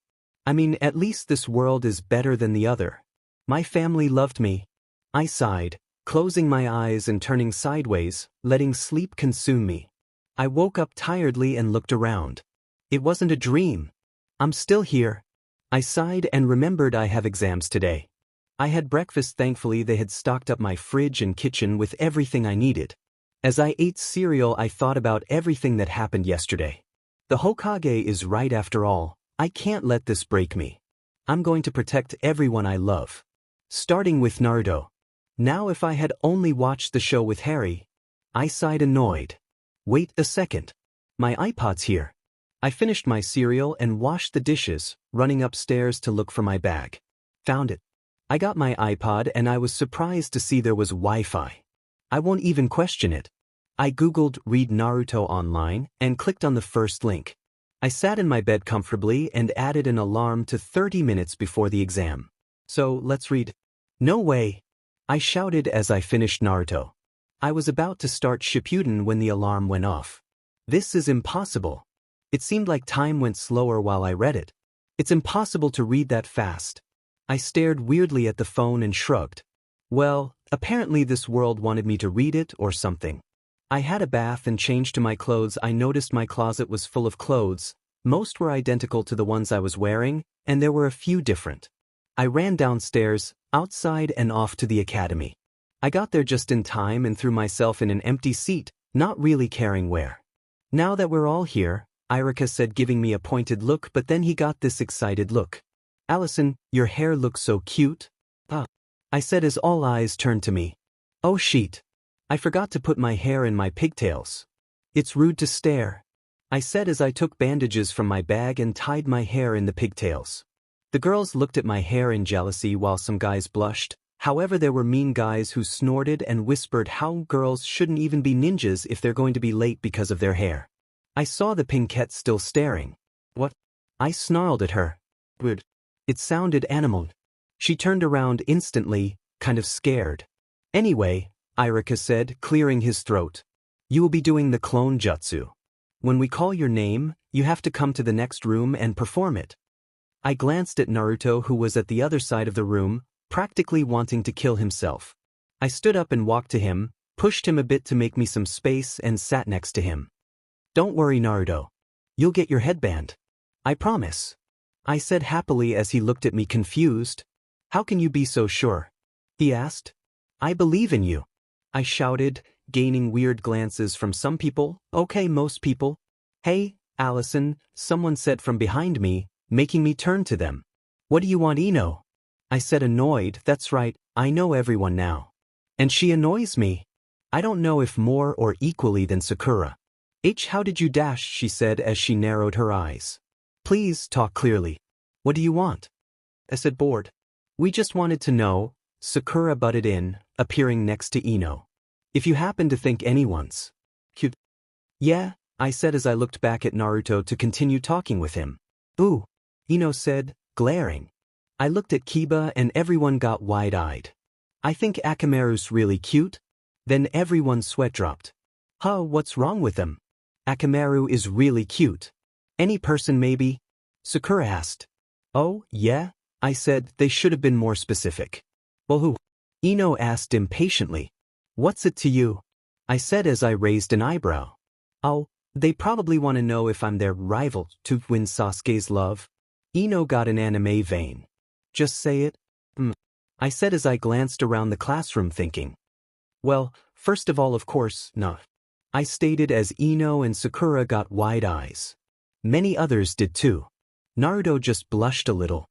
S1: I mean, at least this world is better than the other. My family loved me. I sighed, closing my eyes and turning sideways, letting sleep consume me. I woke up tiredly and looked around. It wasn't a dream. I'm still here. I sighed and remembered I have exams today. I had breakfast. Thankfully they had stocked up my fridge and kitchen with everything I needed. As I ate cereal I thought about everything that happened yesterday. The Hokage is right after all. I can't let this break me. I'm going to protect everyone I love. Starting with Naruto. Now if I had only watched the show with Harry. I sighed annoyed. Wait a second. My iPod's here. I finished my cereal and washed the dishes, running upstairs to look for my bag. Found it. I got my iPod and I was surprised to see there was Wi-Fi. I won't even question it. I googled read Naruto online and clicked on the first link. I sat in my bed comfortably and added an alarm to 30 minutes before the exam. So let's read. No way! I shouted as I finished Naruto. I was about to start Shippuden when the alarm went off. This is impossible. It seemed like time went slower while I read it. It's impossible to read that fast. I stared weirdly at the phone and shrugged. Well, apparently this world wanted me to read it or something. I had a bath and changed to my clothes. I noticed my closet was full of clothes. Most were identical to the ones I was wearing, and there were a few different. I ran downstairs, outside and off to the academy. I got there just in time and threw myself in an empty seat, not really caring where. Now that we're all here, Irika said, giving me a pointed look, but then he got this excited look. Alison, your hair looks so cute. I said as all eyes turned to me. Oh shit. I forgot to put my hair in my pigtails. It's rude to stare. I said as I took bandages from my bag and tied my hair in the pigtails. The girls looked at my hair in jealousy while some guys blushed. However, there were mean guys who snorted and whispered how girls shouldn't even be ninjas if they're going to be late because of their hair. I saw the pinkette still staring. What? I snarled at her. Weird. It sounded animal. She turned around instantly, kind of scared. Anyway, Irika said, clearing his throat. You will be doing the clone jutsu. When we call your name, you have to come to the next room and perform it. I glanced at Naruto, who was at the other side of the room, practically wanting to kill himself. I stood up and walked to him, pushed him a bit to make me some space and sat next to him. Don't worry, Naruto. You'll get your headband. I promise. I said happily as he looked at me confused. How can you be so sure? He asked. I believe in you. I shouted, gaining weird glances from some people, okay, most people. Hey, Alison, someone said from behind me, making me turn to them. What do you want, Ino? I said annoyed, that's right, I know everyone now. And she annoys me. I don't know if more or equally than Sakura. How did you dash, she said as she narrowed her eyes. Please talk clearly. What do you want? I said bored. We just wanted to know, Sakura butted in, appearing next to Ino. If you happen to think anyone's cute. Yeah, I said as I looked back at Naruto to continue talking with him. Ooh, Ino said, glaring. I looked at Kiba and everyone got wide-eyed. I think Akamaru's really cute. Then everyone's sweat dropped. Huh, what's wrong with him? Akamaru is really cute. Any person maybe? Sakura asked. Oh, yeah? I said they should have been more specific. Well, who? Ino asked impatiently. What's it to you? I said as I raised an eyebrow. Oh, they probably want to know if I'm their rival to win Sasuke's love. Ino got an anime vein. Just say it. I said as I glanced around the classroom thinking. Well, first of all, of course, no. I stated as Ino and Sakura got wide eyes. Many others did too. Naruto just blushed a little.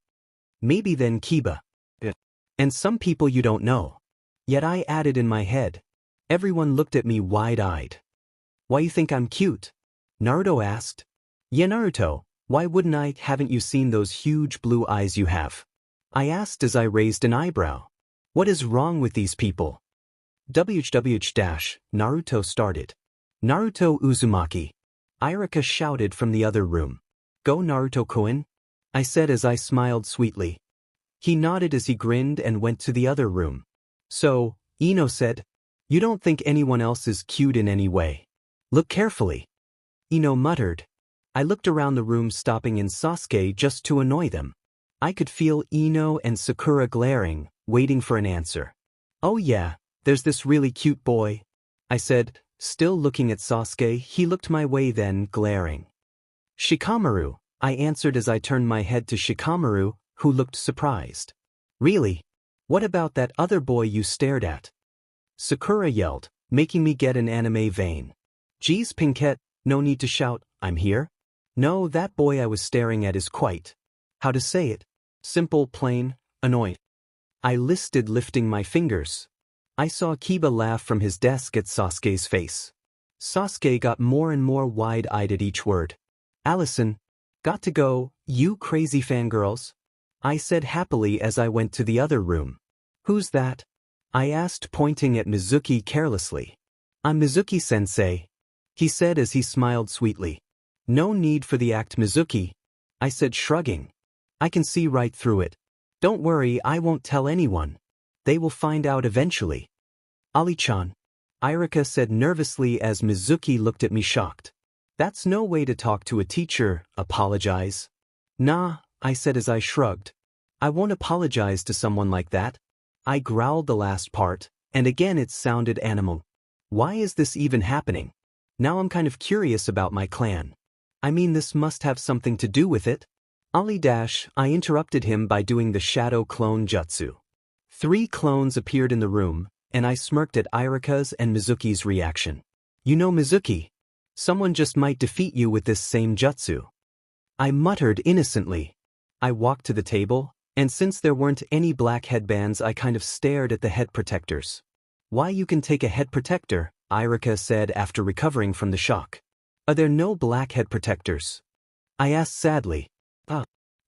S1: Maybe then Kiba. And some people you don't know. Yet I added in my head. Everyone looked at me wide-eyed. Why you think I'm cute? Naruto asked. Yeah, Naruto, why wouldn't I? Haven't you seen those huge blue eyes you have? I asked as I raised an eyebrow. What is wrong with these people? Naruto started. Naruto Uzumaki. Irika shouted from the other room. Go Naruto-kun? I said as I smiled sweetly. He nodded as he grinned and went to the other room. So, Ino said, you don't think anyone else is cute in any way? Look carefully. Ino muttered. I looked around the room stopping in Sasuke just to annoy them. I could feel Ino and Sakura glaring, waiting for an answer. Oh yeah, there's this really cute boy. I said, still looking at Sasuke. He looked my way then, glaring. Shikamaru, I answered as I turned my head to Shikamaru, who looked surprised. Really? What about that other boy you stared at? Sakura yelled, making me get an anime vein. Geez, Pinkette, no need to shout, I'm here. No, that boy I was staring at is quite. How to say it? Simple, plain, annoyed. I listed, lifting my fingers. I saw Kiba laugh from his desk at Sasuke's face. Sasuke got more and more wide-eyed at each word. Alison, got to go, you crazy fangirls? I said happily as I went to the other room. Who's that? I asked, pointing at Mizuki carelessly. I'm Mizuki-sensei, he said as he smiled sweetly. No need for the act, Mizuki, I said, shrugging. I can see right through it. Don't worry, I won't tell anyone. They will find out eventually. Ali-chan, Irika said nervously as Mizuki looked at me shocked. That's no way to talk to a teacher, apologize. Nah, I said as I shrugged. I won't apologize to someone like that. I growled the last part, and again it sounded animal. Why is this even happening? Now I'm kind of curious about my clan. I mean, this must have something to do with it. I interrupted him by doing the shadow clone jutsu. 3 clones appeared in the room, and I smirked at Irika's and Mizuki's reaction. You know, Mizuki, someone just might defeat you with this same jutsu. I muttered innocently. I walked to the table, and since there weren't any black headbands, I kind of stared at the head protectors. Why, you can take a head protector, Irika said after recovering from the shock. Are there no black head protectors? I asked sadly.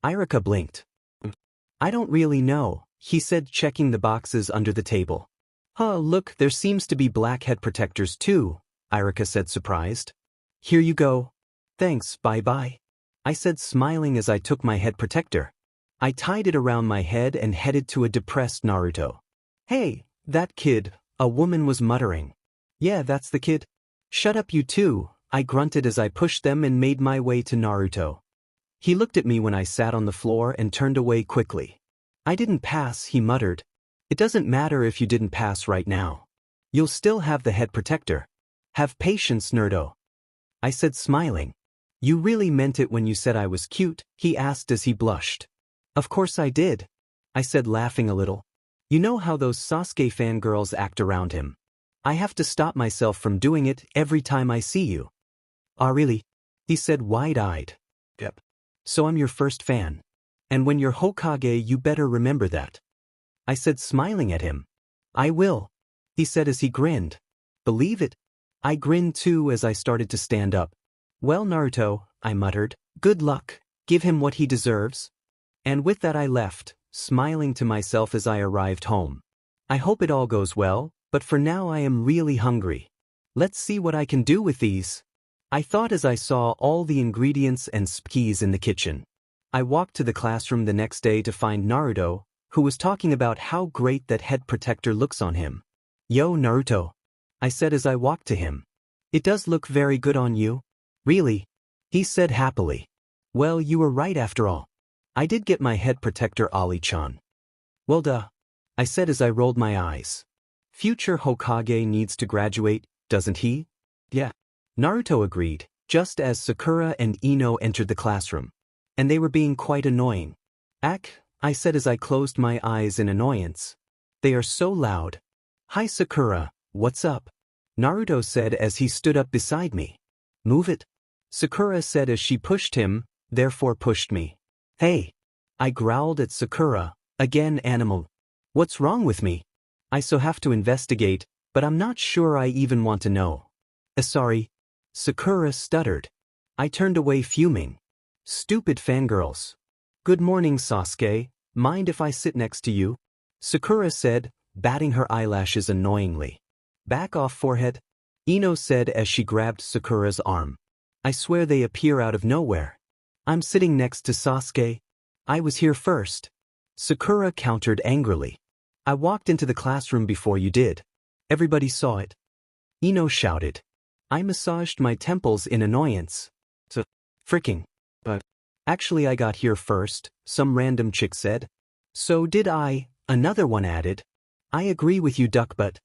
S1: Irika blinked. I don't really know, he said, checking the boxes under the table. Look, there seems to be black head protectors too, Irika said, surprised. Here you go. Thanks, bye-bye. I said, smiling as I took my head protector. I tied it around my head and headed to a depressed Naruto. Hey, that kid, a woman was muttering. Yeah, that's the kid. Shut up, you two, I grunted as I pushed them and made my way to Naruto. He looked at me when I sat on the floor and turned away quickly. I didn't pass, he muttered. It doesn't matter if you didn't pass right now. You'll still have the head protector. Have patience, Nerdo. I said, smiling. You really meant it when you said I was cute, he asked as he blushed. Of course I did. I said, laughing a little. You know how those Sasuke fangirls act around him. I have to stop myself from doing it every time I see you. Ah, really? He said, wide-eyed. Yep. So I'm your first fan. And when you're Hokage, you better remember that. I said, smiling at him. I will. He said as he grinned. Believe it. I grinned too as I started to stand up. Well, Naruto, I muttered, good luck. Give him what he deserves. And with that I left, smiling to myself as I arrived home. I hope it all goes well, but for now I am really hungry. Let's see what I can do with these. I thought as I saw all the ingredients and spices in the kitchen. I walked to the classroom the next day to find Naruto, who was talking about how great that head protector looks on him. Yo, Naruto, I said as I walked to him. It does look very good on you. Really? He said happily. Well, you were right after all. I did get my head protector, Ali-chan. Well, duh, I said as I rolled my eyes. Future Hokage needs to graduate, doesn't he? Yeah. Naruto agreed, just as Sakura and Ino entered the classroom. And they were being quite annoying. I said as I closed my eyes in annoyance. They are so loud. Hi Sakura, what's up? Naruto said as he stood up beside me. Move it. Sakura said as she pushed him, therefore pushed me. Hey. I growled at Sakura, again animal. What's wrong with me? I so have to investigate, but I'm not sure I even want to know. Sorry. Sakura stuttered. I turned away fuming. Stupid fangirls. Good morning, Sasuke. Mind if I sit next to you? Sakura said, batting her eyelashes annoyingly. Back off, forehead. Ino said as she grabbed Sakura's arm. I swear they appear out of nowhere. I'm sitting next to Sasuke. I was here first. Sakura countered angrily. I walked into the classroom before you did. Everybody saw it. Ino shouted. I massaged my temples in annoyance. So, fricking. But actually I got here first, some random chick said. So did I, another one added. I agree with you, duck butt.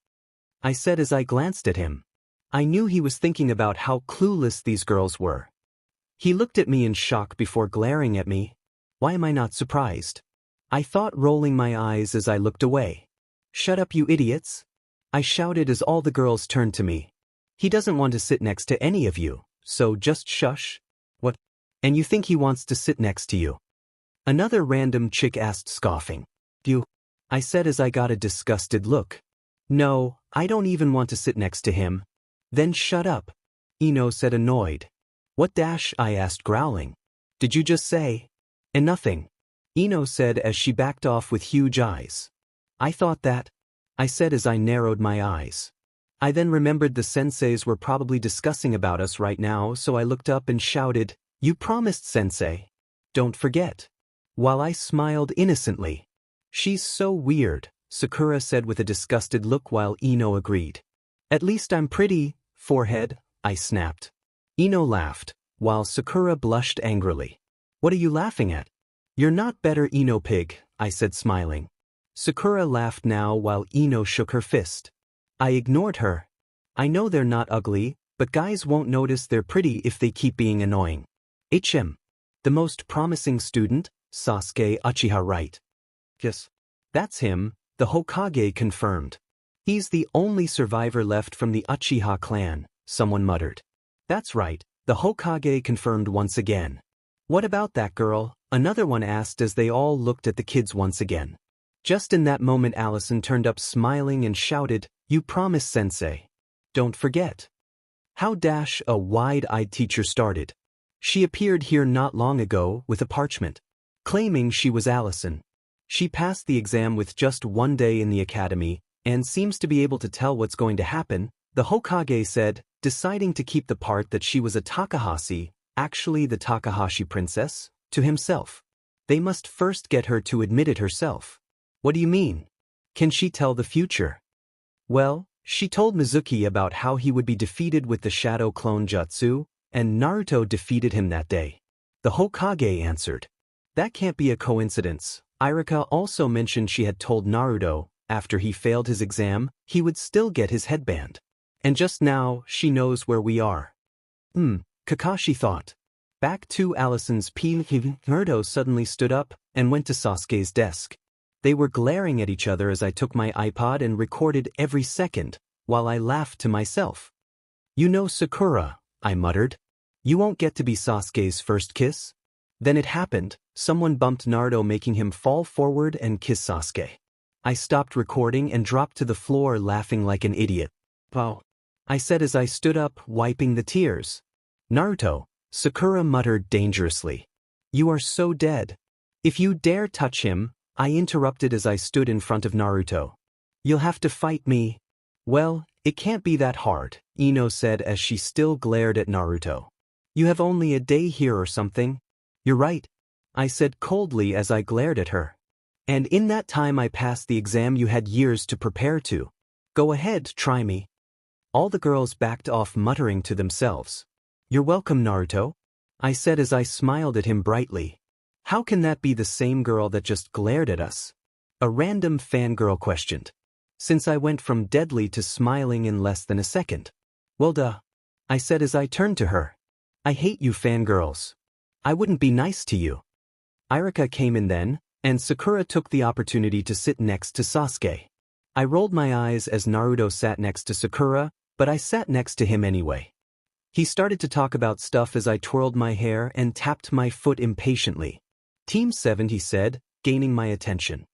S1: I said as I glanced at him. I knew he was thinking about how clueless these girls were. He looked at me in shock before glaring at me. Why am I not surprised? I thought, rolling my eyes as I looked away. Shut up, you idiots. I shouted as all the girls turned to me. He doesn't want to sit next to any of you, so just shush. What? And you think he wants to sit next to you? Another random chick asked, scoffing. You? I said as I got a disgusted look. No, I don't even want to sit next to him. Then shut up. Ino said, annoyed. What dash? I asked, growling. Did you just say? And nothing. Ino said as she backed off with huge eyes. I thought that. I said as I narrowed my eyes. I then remembered the senseis were probably discussing about us right now, so I looked up and shouted, You promised, sensei. Don't forget. While I smiled innocently. She's so weird, Sakura said with a disgusted look while Ino agreed. At least I'm pretty, forehead, I snapped. Ino laughed, while Sakura blushed angrily. What are you laughing at? You're not better, Ino pig, I said smiling. Sakura laughed now while Ino shook her fist. I ignored her. I know they're not ugly, but guys won't notice they're pretty if they keep being annoying. HM. The most promising student, Sasuke Uchiha, right? Yes. That's him, the Hokage confirmed. He's the only survivor left from the Uchiha clan, someone muttered. That's right, the Hokage confirmed once again. What about that girl? Another one asked as they all looked at the kids once again. Just in that moment Alison turned up smiling and shouted, You promised, sensei. Don't forget. How dash a wide-eyed teacher started. She appeared here not long ago with a parchment, claiming she was Alison. She passed the exam with just one day in the academy, and seems to be able to tell what's going to happen, the Hokage said, deciding to keep the part that she was a Takahashi, actually the Takahashi princess, to himself. They must first get her to admit it herself. What do you mean? Can she tell the future? Well, she told Mizuki about how he would be defeated with the Shadow Clone Jutsu, and Naruto defeated him that day. The Hokage answered. That can't be a coincidence. Irika also mentioned she had told Naruto, after he failed his exam, he would still get his headband. And just now, she knows where we are. Kakashi thought. Back to Alison's Naruto suddenly stood up and went to Sasuke's desk. They were glaring at each other as I took my iPod and recorded every second, while I laughed to myself. You know Sakura, I muttered. You won't get to be Sasuke's first kiss? Then it happened, someone bumped Naruto making him fall forward and kiss Sasuke. I stopped recording and dropped to the floor laughing like an idiot. Wow, I said as I stood up, wiping the tears. Naruto, Sakura muttered dangerously. You are so dead. If you dare touch him, I interrupted as I stood in front of Naruto. You'll have to fight me. Well, it can't be that hard, Ino said as she still glared at Naruto. You have only a day here or something. You're right, I said coldly as I glared at her. And in that time I passed the exam you had years to prepare to. Go ahead, try me. All the girls backed off muttering to themselves. You're welcome, Naruto, I said as I smiled at him brightly. How can that be the same girl that just glared at us? A random fangirl questioned. Since I went from deadly to smiling in less than a second. Well duh, I said as I turned to her. I hate you fangirls. I wouldn't be nice to you. Irika came in then, and Sakura took the opportunity to sit next to Sasuke. I rolled my eyes as Naruto sat next to Sakura, but I sat next to him anyway. He started to talk about stuff as I twirled my hair and tapped my foot impatiently. Team 7, he said, gaining my attention.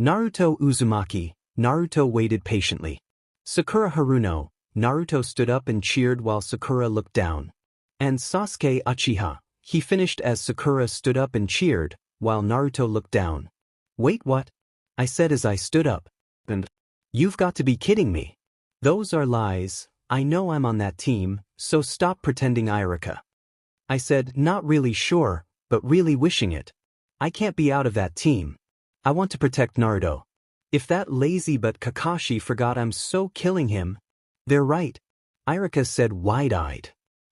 S1: Naruto Uzumaki, Naruto waited patiently. Sakura Haruno, Naruto stood up and cheered while Sakura looked down. And Sasuke Uchiha, he finished as Sakura stood up and cheered, while Naruto looked down. Wait, what? I said as I stood up. And you've got to be kidding me. Those are lies, I know I'm on that team, so stop pretending, Irika. I said, not really sure, but really wishing it. I can't be out of that team. I want to protect Naruto. If that lazy but Kakashi forgot I'm so killing him. They're right, Irika said wide-eyed.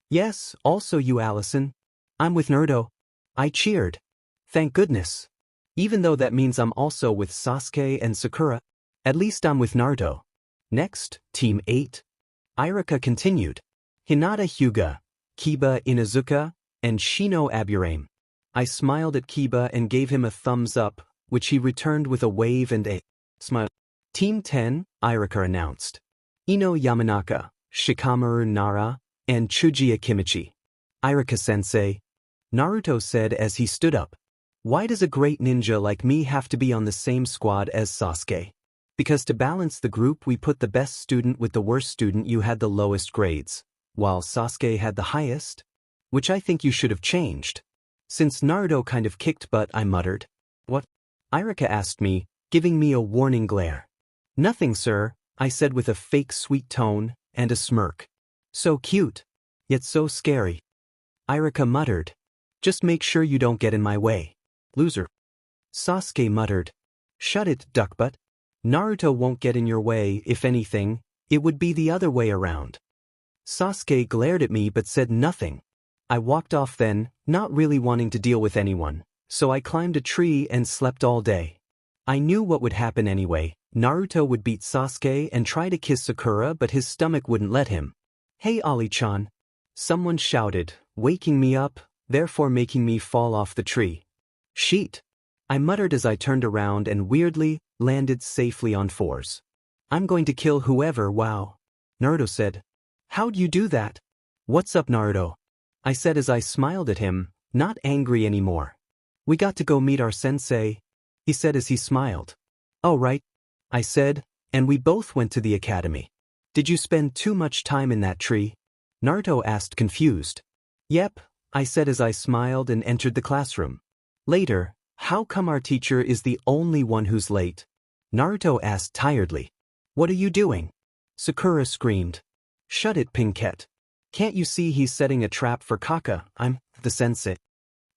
S1: Yes, also you, Alison. I'm with Naruto. I cheered. Thank goodness. Even though that means I'm also with Sasuke and Sakura, at least I'm with Naruto. Next, Team 8. Irika continued. Hinata Hyuga, Kiba Inuzuka, and Shino Aburame. I smiled at Kiba and gave him a thumbs up, which he returned with a wave and a smile. Team 10, Irika announced. Ino Yamanaka, Shikamaru Nara, and Chujiya Kimichi. Irika-sensei, Naruto said as he stood up. Why does a great ninja like me have to be on the same squad as Sasuke? Because to balance the group we put the best student with the worst student. You had the lowest grades, while Sasuke had the highest? Which I think you should have changed. Since Naruto kind of kicked butt, I muttered. What? Irika asked me, giving me a warning glare. Nothing, sir, I said with a fake sweet tone and a smirk. So cute, yet so scary. Irika muttered. Just make sure you don't get in my way. Loser. Sasuke muttered. Shut it, duckbutt. Naruto won't get in your way. If anything, it would be the other way around. Sasuke glared at me but said nothing. I walked off then, not really wanting to deal with anyone, so I climbed a tree and slept all day. I knew what would happen anyway. Naruto would beat Sasuke and try to kiss Sakura, but his stomach wouldn't let him. Hey Ali-chan. Someone shouted, waking me up, therefore making me fall off the tree. Sheet. I muttered as I turned around and weirdly landed safely on fours. I'm going to kill whoever. Wow. Naruto said. How'd you do that? What's up, Naruto? I said as I smiled at him, not angry anymore. We got to go meet our sensei, he said as he smiled. Oh right, I said, and we both went to the academy. Did you spend too much time in that tree? Naruto asked confused. Yep, I said as I smiled and entered the classroom. Later, how come our teacher is the only one who's late? Naruto asked tiredly. What are you doing? Sakura screamed. Shut it, Pinkette. Can't you see he's setting a trap for Kaka? I'm the sensei.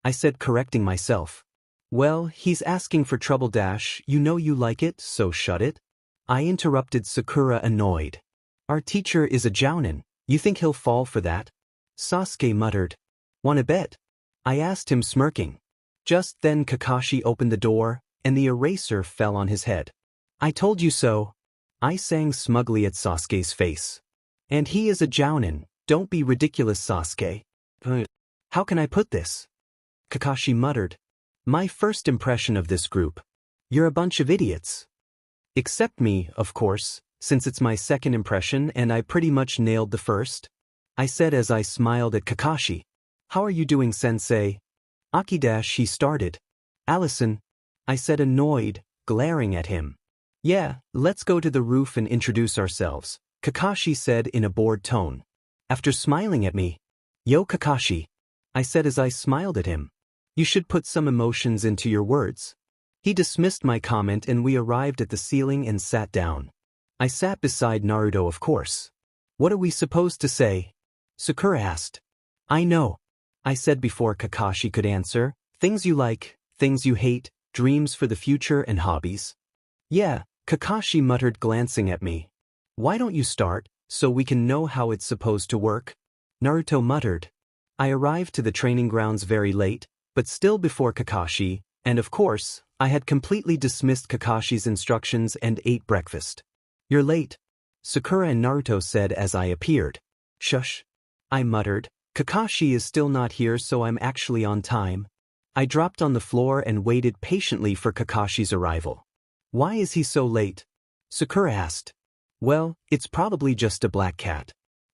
S1: I said, correcting myself. Well, he's asking for trouble dash, you know you like it, so shut it. I interrupted Sakura annoyed. Our teacher is a jounin, you think he'll fall for that? Sasuke muttered. Wanna bet? I asked him smirking. Just then Kakashi opened the door, and the eraser fell on his head. I told you so. I sang smugly at Sasuke's face. And he is a jounin, don't be ridiculous, Sasuke. How can I put this? Kakashi muttered. My first impression of this group. You're a bunch of idiots. Except me, of course, since it's my second impression and I pretty much nailed the first. I said as I smiled at Kakashi. How are you doing, sensei? He started. Alison, I said, annoyed, glaring at him. Yeah, let's go to the roof and introduce ourselves, Kakashi said in a bored tone. After smiling at me. Yo, Kakashi, I said as I smiled at him. You should put some emotions into your words. He dismissed my comment and we arrived at the ceiling and sat down. I sat beside Naruto, of course. What are we supposed to say? Sakura asked. I know. I said before Kakashi could answer. Things you like, things you hate, dreams for the future and hobbies. Yeah, Kakashi muttered, glancing at me. Why don't you start, so we can know how it's supposed to work? Naruto muttered. I arrived to the training grounds very late, but still before Kakashi, and of course, I had completely dismissed Kakashi's instructions and ate breakfast. You're late, Sakura and Naruto said as I appeared. Shush, I muttered. Kakashi is still not here, so I'm actually on time. I dropped on the floor and waited patiently for Kakashi's arrival. Why is he so late? Sakura asked. Well, it's probably just a black cat,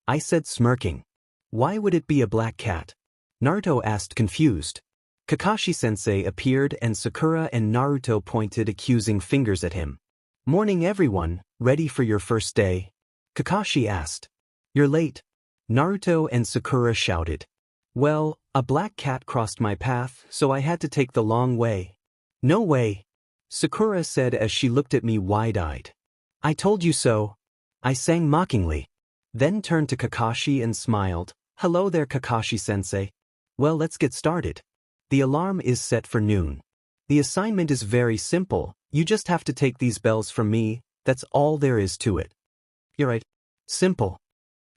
S1: I said, smirking. Why would it be a black cat? Naruto asked, confused. Kakashi-sensei appeared and Sakura and Naruto pointed accusing fingers at him. Morning, everyone, ready for your first day? Kakashi asked. You're late, Naruto and Sakura shouted. Well, a black cat crossed my path, so I had to take the long way. No way, Sakura said as she looked at me wide-eyed. I told you so, I sang mockingly. Then turned to Kakashi and smiled. Hello there, Kakashi-sensei. Well, let's get started. The alarm is set for noon. The assignment is very simple. You just have to take these bells from me. That's all there is to it. You're right. Simple,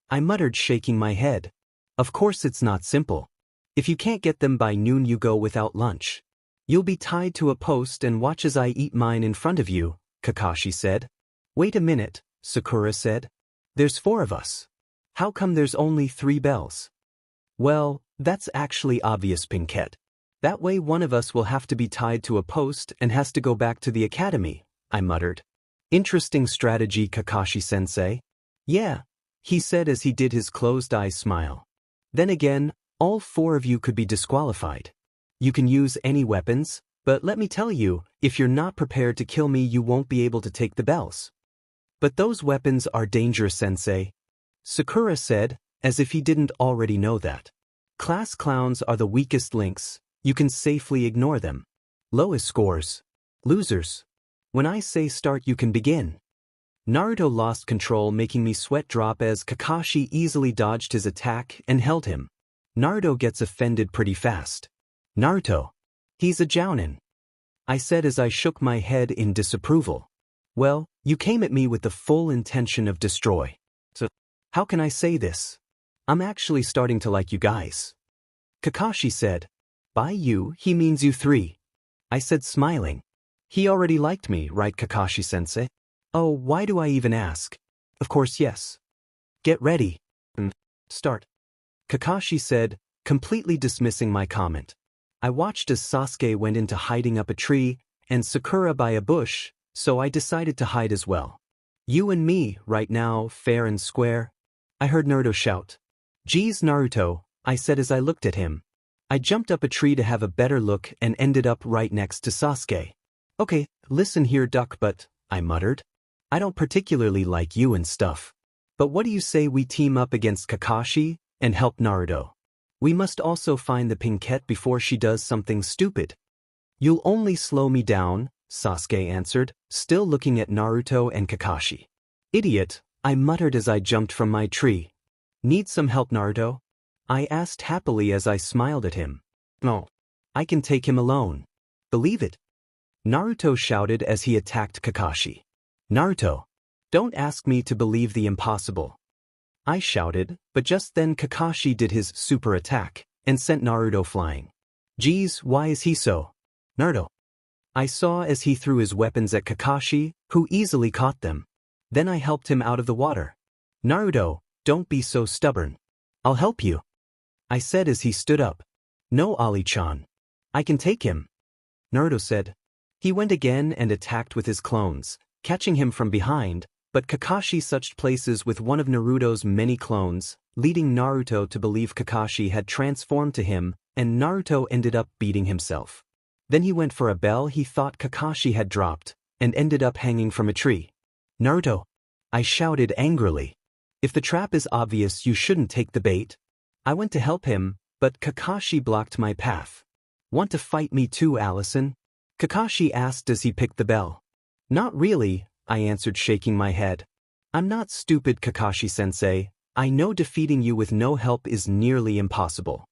S1: I muttered, shaking my head. Of course it's not simple. If you can't get them by noon, you go without lunch. You'll be tied to a post and watch as I eat mine in front of you, Kakashi said. Wait a minute, Sakura said. There's 4 of us. How come there's only 3 bells? Well, that's actually obvious, Pinkette. That way one of us will have to be tied to a post and has to go back to the academy, I muttered. Interesting strategy, Kakashi-sensei. Yeah, he said as he did his closed-eye smile. Then again, all 4 of you could be disqualified. You can use any weapons, but let me tell you, if you're not prepared to kill me, you won't be able to take the bells. But those weapons are dangerous, sensei, Sakura said, as if he didn't already know that. Class clowns are the weakest links. You can safely ignore them. Lowest scores. Losers. When I say start, you can begin. Naruto lost control, making me sweat drop as Kakashi easily dodged his attack and held him. Naruto gets offended pretty fast. Naruto. He's a jounin, I said as I shook my head in disapproval. Well, you came at me with the full intention of destroy. So, how can I say this? I'm actually starting to like you guys. Kakashi said. By you, he means you 3. I said, smiling. He already liked me, right, Kakashi-sensei? Oh, why do I even ask? Of course, yes. Get ready. And start. Kakashi said, completely dismissing my comment. I watched as Sasuke went into hiding up a tree and Sakura by a bush, so I decided to hide as well. You and me, right now, fair and square. I heard Naruto shout. Geez, Naruto, I said as I looked at him. I jumped up a tree to have a better look and ended up right next to Sasuke. Okay, listen here, duck butt, I muttered. I don't particularly like you and stuff. But what do you say we team up against Kakashi and help Naruto? We must also find the Pinkette before she does something stupid. You'll only slow me down, Sasuke answered, still looking at Naruto and Kakashi. Idiot, I muttered as I jumped from my tree. Need some help, Naruto? I asked happily as I smiled at him. No, I can take him alone. Believe it. Naruto shouted as he attacked Kakashi. Naruto, don't ask me to believe the impossible. I shouted, but just then Kakashi did his super attack and sent Naruto flying. Geez, why is he so? Naruto. I saw as he threw his weapons at Kakashi, who easily caught them. Then I helped him out of the water. Naruto, don't be so stubborn. I'll help you, I said as he stood up. No, Ali-chan. I can take him, Naruto said. He went again and attacked with his clones, catching him from behind, but Kakashi switched places with one of Naruto's many clones, leading Naruto to believe Kakashi had transformed to him, and Naruto ended up beating himself. Then he went for a bell he thought Kakashi had dropped, and ended up hanging from a tree. "Naruto!" I shouted angrily. "If the trap is obvious, you shouldn't take the bait." I went to help him, but Kakashi blocked my path. "Want to fight me too, Alison?" Kakashi asked as he picked the bell. "Not really," I answered, shaking my head. "I'm not stupid, Kakashi-sensei. I know defeating you with no help is nearly impossible.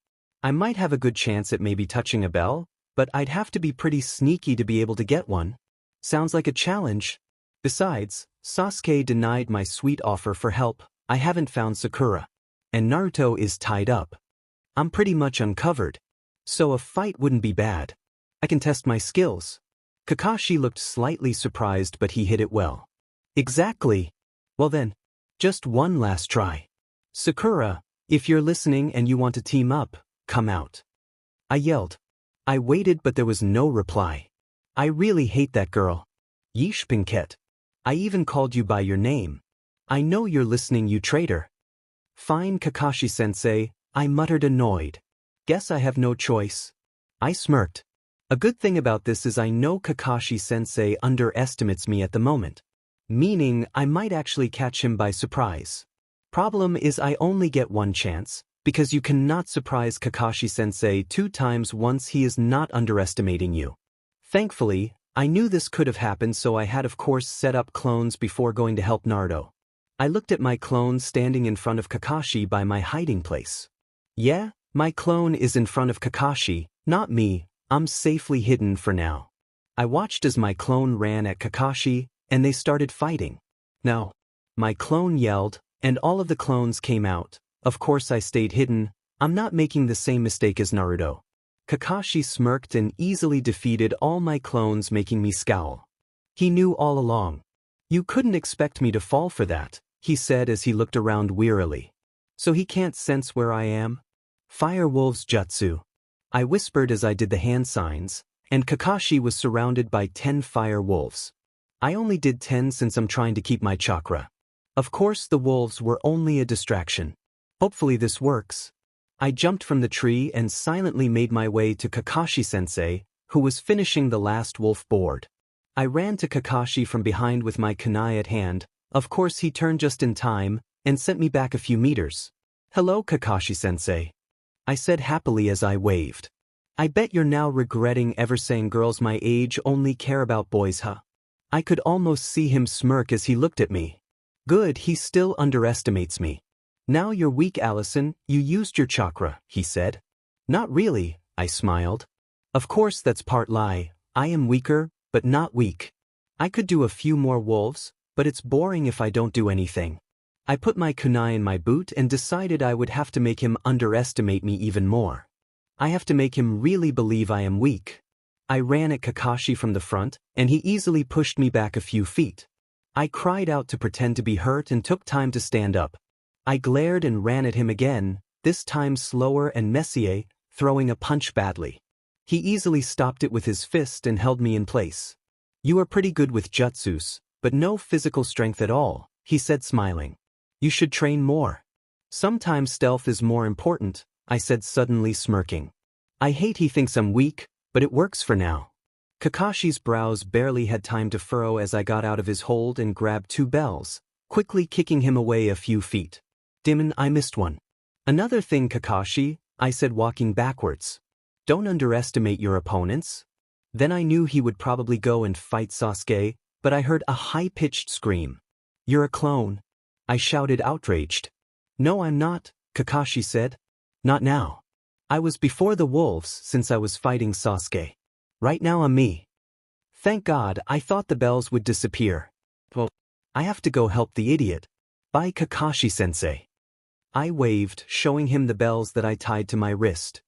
S1: I might have a good chance at maybe touching a bell, but I'd have to be pretty sneaky to be able to get one." Sounds like a challenge. Besides, Sasuke denied my sweet offer for help. I haven't found Sakura. And Naruto is tied up. I'm pretty much uncovered. So a fight wouldn't be bad. I can test my skills. Kakashi looked slightly surprised, but he hit it well. Exactly. Well then, just one last try. Sakura, if you're listening and you want to team up, come out. I yelled. I waited, but there was no reply. I really hate that girl. Yeesh, Pinkett. I even called you by your name. I know you're listening, you traitor. Fine, Kakashi-sensei, I muttered, annoyed. Guess I have no choice. I smirked. A good thing about this is I know Kakashi-sensei underestimates me at the moment. Meaning I might actually catch him by surprise. Problem is I only get one chance, because you cannot surprise Kakashi-sensei 2 times once he is not underestimating you. Thankfully, I knew this could have happened, so I had of course set up clones before going to help Naruto. I looked at my clone standing in front of Kakashi by my hiding place. Yeah, my clone is in front of Kakashi, not me. I'm safely hidden for now. I watched as my clone ran at Kakashi, and they started fighting. No. My clone yelled, and all of the clones came out. Of course I stayed hidden. I'm not making the same mistake as Naruto. Kakashi smirked and easily defeated all my clones, making me scowl. He knew all along. You couldn't expect me to fall for that, he said as he looked around wearily. So he can't sense where I am? Fire Wolves Jutsu. I whispered as I did the hand signs, and Kakashi was surrounded by 10 fire wolves. I only did 10 since I'm trying to keep my chakra. Of course the wolves were only a distraction. Hopefully this works. I jumped from the tree and silently made my way to Kakashi-sensei, who was finishing the last wolf board. I ran to Kakashi from behind with my kunai at hand. Of course he turned just in time and sent me back a few meters. "Hello, Kakashi-sensei," I said happily as I waved. "I bet you're now regretting ever saying girls my age only care about boys, huh?" I could almost see him smirk as he looked at me. Good, he still underestimates me. "Now you're weak, Alison, you used your chakra," he said. "Not really," I smiled. "Of course that's part lie, I am weaker, but not weak. I could do a few more wolves, but it's boring if I don't do anything." I put my kunai in my boot and decided I would have to make him underestimate me even more. I have to make him really believe I am weak. I ran at Kakashi from the front, and he easily pushed me back a few feet. I cried out to pretend to be hurt and took time to stand up. I glared and ran at him again, this time slower and messier, throwing a punch badly. He easily stopped it with his fist and held me in place. "You are pretty good with jutsus, but no physical strength at all," he said, smiling. "You should train more." "Sometimes stealth is more important," I said, suddenly smirking. I hate he thinks I'm weak, but it works for now. Kakashi's brows barely had time to furrow as I got out of his hold and grabbed 2 bells, quickly kicking him away a few feet. "Dimon, I missed one." "Another thing, Kakashi," I said, walking backwards. "Don't underestimate your opponents." Then I knew he would probably go and fight Sasuke, but I heard a high-pitched scream. "You're a clone," I shouted, outraged. "No, I'm not," Kakashi said. "Not now. I was before the wolves since I was fighting Sasuke. Right now I'm me." Thank God, I thought the bells would disappear. Well, I have to go help the idiot. Bye, Kakashi-sensei. I waved, showing him the bells that I tied to my wrist.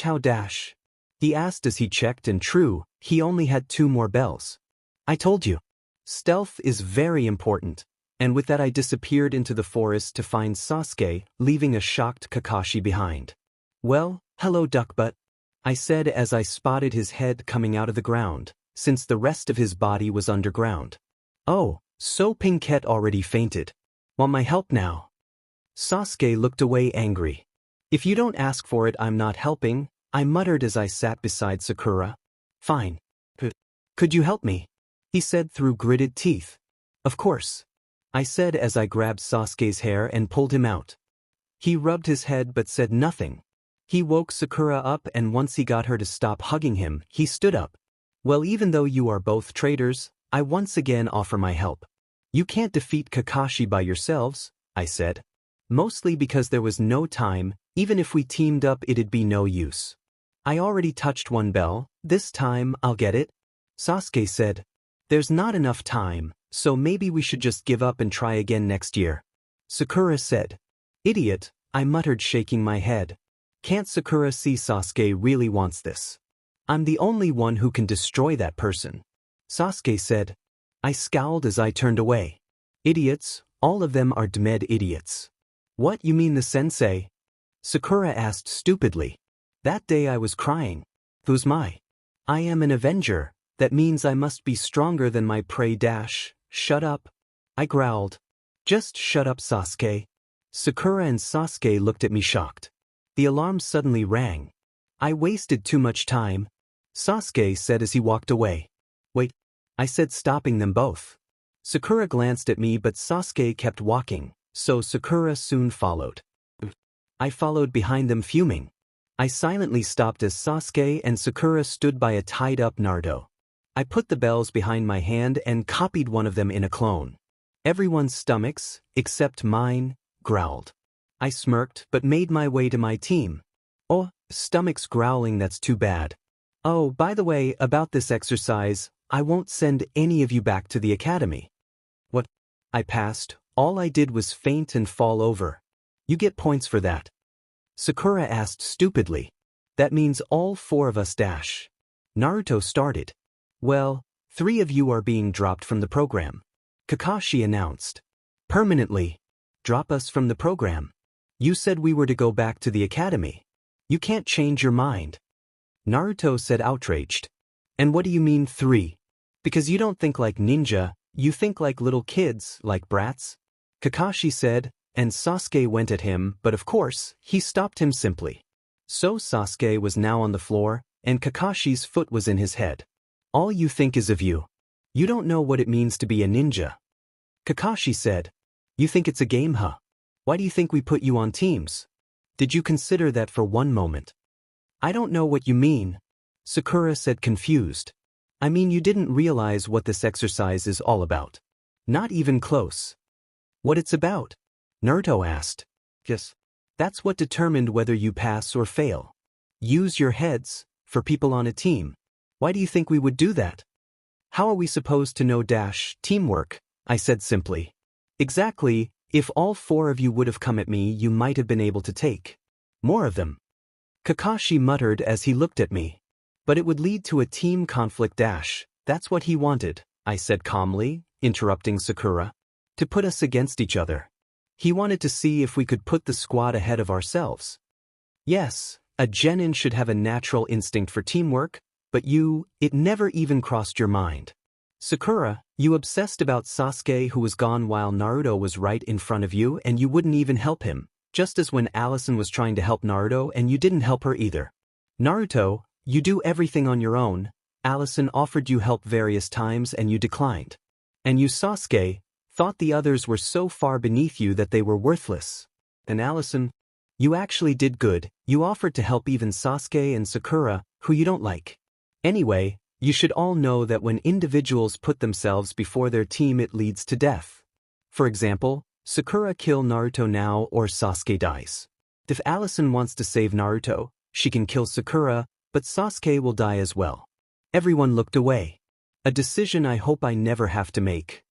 S1: "How dash?" he asked as he checked, and true, he only had 2 more bells. "I told you. Stealth is very important." And with that I disappeared into the forest to find Sasuke, leaving a shocked Kakashi behind. "Well, hello, duckbutt," I said as I spotted his head coming out of the ground. since the rest of his body was underground. Oh, so Pinkett already fainted. Want my help now? Sasuke looked away angry. If you don't ask for it, I'm not helping, I muttered as I sat beside Sakura. Fine. Could you help me? He said through gritted teeth. Of course, I said as I grabbed Sasuke's hair and pulled him out. He rubbed his head but said nothing. He woke Sakura up, and once he got her to stop hugging him, he stood up. Well, even though you are both traitors, I once again offer my help. You can't defeat Kakashi by yourselves, I said. Mostly because there was no time, even if we teamed up it'd be no use. I already touched one bell, this time I'll get it. Sasuke said. There's not enough time, so maybe we should just give up and try again next year. Sakura said. Idiot, I muttered, shaking my head. Can't Sakura see Sasuke really wants this? I'm the only one who can destroy that person. Sasuke said. I scowled as I turned away. Idiots, all of them are demed idiots. What, you mean the sensei? Sakura asked stupidly. That day I was crying. Who's my? I am an avenger, that means I must be stronger than my prey. Shut up. I growled. Just shut up, Sasuke. Sakura and Sasuke looked at me shocked. The alarm suddenly rang. I wasted too much time, Sasuke said as he walked away. Wait, I said, stopping them both. Sakura glanced at me but Sasuke kept walking, so Sakura soon followed. I followed behind them fuming. I silently stopped as Sasuke and Sakura stood by a tied-up Naruto. I put the bells behind my hand and copied one of them in a clone. Everyone's stomachs, except mine, growled. I smirked but made my way to my team. Oh, stomachs growling, that's too bad. Oh, by the way, about this exercise, I won't send any of you back to the academy. What? I passed, all I did was faint and fall over. You get points for that. Sakura asked stupidly. That means all 4 of us . Naruto started. Well, 3 of you are being dropped from the program. Kakashi announced. Permanently. Drop us from the program. You said we were to go back to the academy. You can't change your mind. Naruto said, outraged. And what do you mean 3? Because you don't think like ninja, you think like little kids, like brats? Kakashi said, and Sasuke went at him, but of course, he stopped him simply. So Sasuke was now on the floor, and Kakashi's foot was in his head. All you think is of you. You don't know what it means to be a ninja. Kakashi said. You think it's a game, huh? Why do you think we put you on teams? Did you consider that for one moment? I don't know what you mean, Sakura said, confused. I mean, you didn't realize what this exercise is all about. Not even close. What it's about? Naruto asked. Yes. That's what determined whether you pass or fail. Use your heads, for people on a team. Why do you think we would do that? How are we supposed to know teamwork? I said simply. Exactly, if all 4 of you would have come at me, you might have been able to take more of them. Kakashi muttered as he looked at me. But it would lead to a team conflict. That's what he wanted, I said calmly, interrupting Sakura. To put us against each other. He wanted to see if we could put the squad ahead of ourselves. Yes, a genin should have a natural instinct for teamwork, but it never even crossed your mind. Sakura, you obsessed about Sasuke who was gone while Naruto was right in front of you and you wouldn't even help him, just as when Alison was trying to help Naruto and you didn't help her either. Naruto, you do everything on your own. Alison offered you help various times and you declined. And you, Sasuke, thought the others were so far beneath you that they were worthless. And Alison, you actually did good, you offered to help even Sasuke and Sakura, who you don't like. Anyway, you should all know that when individuals put themselves before their team it leads to death. For example, Sakura kill Naruto now or Sasuke dies. If Alison wants to save Naruto, she can kill Sakura, but Sasuke will die as well. Everyone looked away. A decision I hope I never have to make.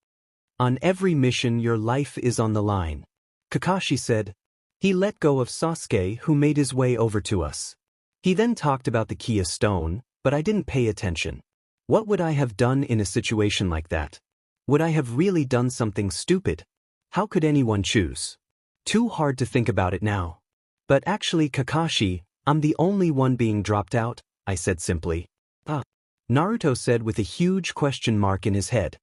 S1: On every mission your life is on the line. Kakashi said. He let go of Sasuke who made his way over to us. He then talked about the Kia stone, but I didn't pay attention. What would I have done in a situation like that? Would I have really done something stupid? How could anyone choose? Too hard to think about it now. But actually, Kakashi, I'm the only one being dropped out, I said simply. Naruto said with a huge question mark in his head.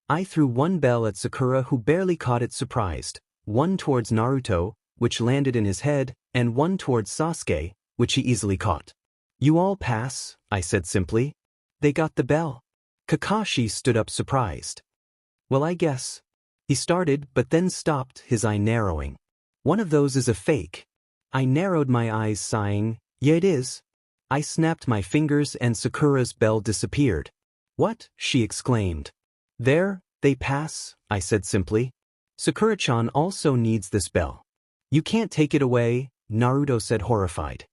S1: I threw one bell at Sakura, who barely caught it, surprised, one towards Naruto, which landed in his head, and one towards Sasuke, which he easily caught. You all pass, I said simply. They got the bell. Kakashi stood up surprised. Well, I guess. He started but then stopped, his eye narrowing. One of those is a fake. I narrowed my eyes, sighing. Yeah, it is. I snapped my fingers and Sakura's bell disappeared. What? She exclaimed. There, they pass, I said simply. Sakura-chan also needs this bell. You can't take it away, Naruto said, horrified.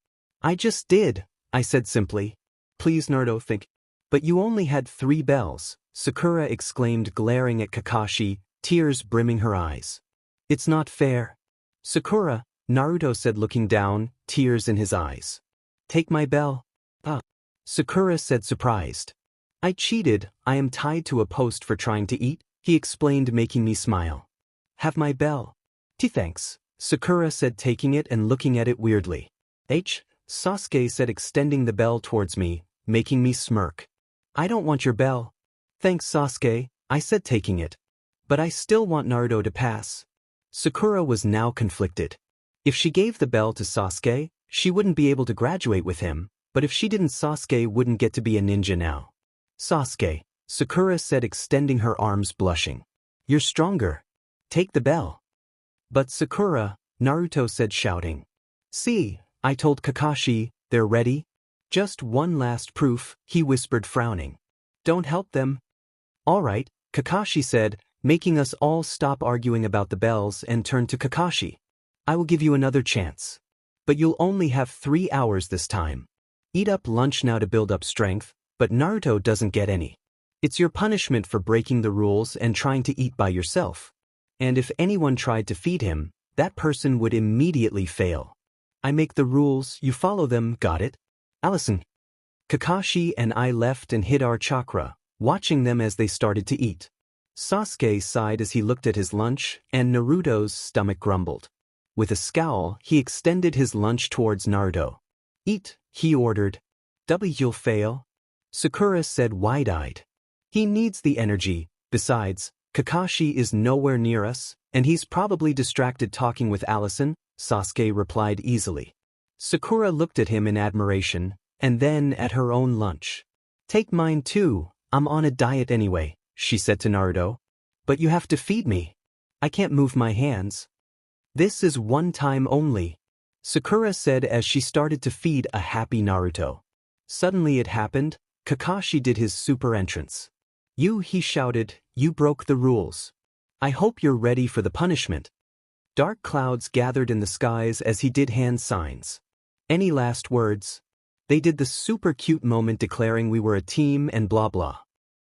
S1: I just did, I said simply. Please, Naruto, think. But you only had 3 bells, Sakura exclaimed, glaring at Kakashi, tears brimming her eyes. It's not fair. Sakura, Naruto said, looking down, tears in his eyes. Take my bell. Sakura said, surprised. I cheated, I am tied to a post for trying to eat, he explained, making me smile. Have my bell. Thanks, Sakura said, taking it and looking at it weirdly. Sasuke said, extending the bell towards me, making me smirk. I don't want your bell. Thanks, Sasuke, I said, taking it. But I still want Naruto to pass. Sakura was now conflicted. If she gave the bell to Sasuke, she wouldn't be able to graduate with him, but if she didn't, Sasuke wouldn't get to be a ninja now. Sasuke, Sakura said, extending her arms, blushing. You're stronger. Take the bell. But Sakura, Naruto said, shouting. See, I told Kakashi, they're ready. Just one last proof, he whispered, frowning. Don't help them. All right, Kakashi said, making us all stop arguing about the bells and turn to Kakashi. I will give you another chance. But you'll only have 3 hours this time. Eat up lunch now to build up strength, but Naruto doesn't get any. It's your punishment for breaking the rules and trying to eat by yourself. And if anyone tried to feed him, that person would immediately fail. I make the rules, you follow them, got it? Alison. Kakashi and I left and hid our chakra, watching them as they started to eat. Sasuke sighed as he looked at his lunch, and Naruto's stomach grumbled. With a scowl, he extended his lunch towards Naruto. Eat, he ordered. You'll fail. Sakura said, wide-eyed. He needs the energy. Besides, Kakashi is nowhere near us, and he's probably distracted talking with Alison, Sasuke replied easily. Sakura looked at him in admiration, and then at her own lunch. Take mine too, I'm on a diet anyway, she said to Naruto. But you have to feed me. I can't move my hands. This is one time only, Sakura said as she started to feed a happy Naruto. Suddenly it happened, Kakashi did his super entrance. He shouted, you broke the rules. I hope you're ready for the punishment. Dark clouds gathered in the skies as he did hand signs. Any last words? They did the super cute moment declaring we were a team and blah blah.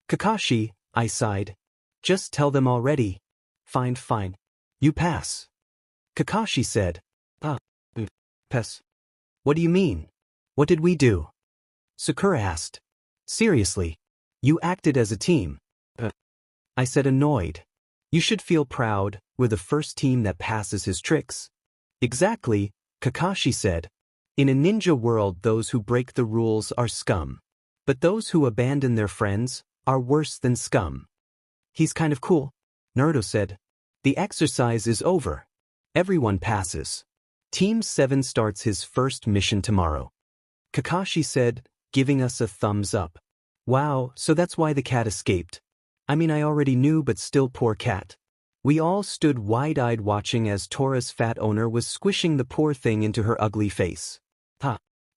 S1: Kakashi, I sighed. Just tell them already. Fine. You pass. Kakashi said. Pass. What do you mean? What did we do? Sakura asked. Seriously. You acted as a team. I said, annoyed. You should feel proud, we're the first team that passes his tricks. Exactly, Kakashi said. In a ninja world, those who break the rules are scum. But those who abandon their friends are worse than scum. He's kind of cool, Naruto said. The exercise is over. Everyone passes. Team 7 starts his first mission tomorrow. Kakashi said, giving us a thumbs up. Wow, so that's why the cat escaped. I mean, I already knew, but still, poor cat. We all stood wide-eyed watching as Tora's fat owner was squishing the poor thing into her ugly face.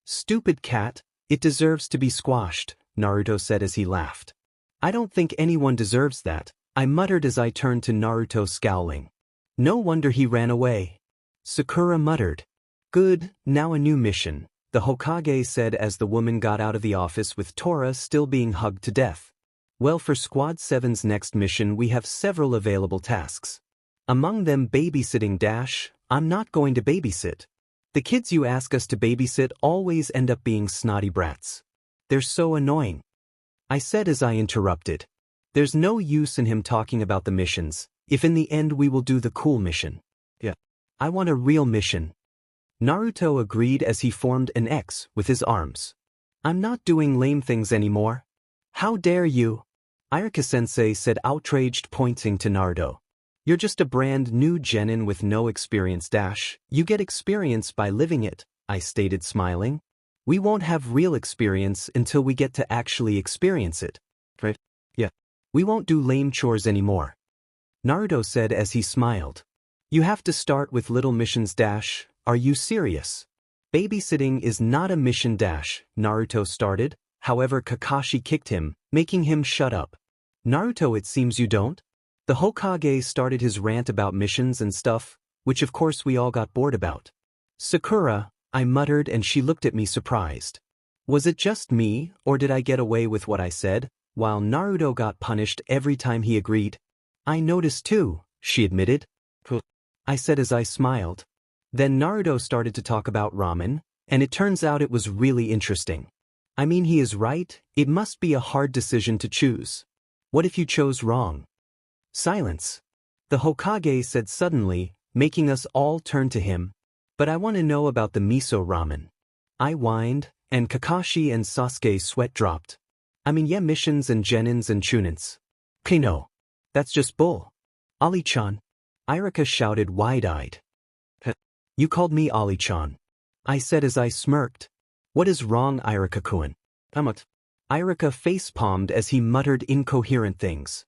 S1: Stupid cat, it deserves to be squashed, Naruto said as he laughed. I don't think anyone deserves that, I muttered as I turned to Naruto, scowling. No wonder he ran away. Sakura muttered. Good, now a new mission, the Hokage said as the woman got out of the office with Tora still being hugged to death. Well, for Squad 7's next mission we have several available tasks. Among them babysitting dash, I'm not going to babysit. The kids you ask us to babysit always end up being snotty brats. They're so annoying. I said as I interrupted. There's no use in him talking about the missions, if in the end we will do the cool mission. Yeah. I want a real mission. Naruto agreed as he formed an X with his arms. I'm not doing lame things anymore. How dare you? Iruka-sensei said, outraged, pointing to Naruto. You're just a brand new genin with no experience. You get experience by living it, I stated, smiling. We won't have real experience until we get to actually experience it. Right? Yeah. We won't do lame chores anymore. Naruto said as he smiled. You have to start with little missions. Are you serious? Babysitting is not a mission. Naruto started, however Kakashi kicked him, making him shut up. Naruto, it seems you don't? The Hokage started his rant about missions and stuff, which of course we all got bored about. Sakura, I muttered, and she looked at me surprised. Was it just me, or did I get away with what I said, while Naruto got punished every time he agreed? I noticed too, she admitted. I said as I smiled. Then Naruto started to talk about ramen, and it turns out it was really interesting. I mean, he is right, it must be a hard decision to choose. What if you chose wrong? Silence. The Hokage said suddenly, making us all turn to him. But I want to know about the miso ramen. I whined, and Kakashi and Sasuke sweat dropped. I mean, yeah, missions and genins and chunins. Okay, no. That's just bull. Ali-chan. Iruka shouted wide-eyed. You called me Ali-chan. I said as I smirked. What is wrong, Iruka-kun? Iruka face-palmed as he muttered incoherent things.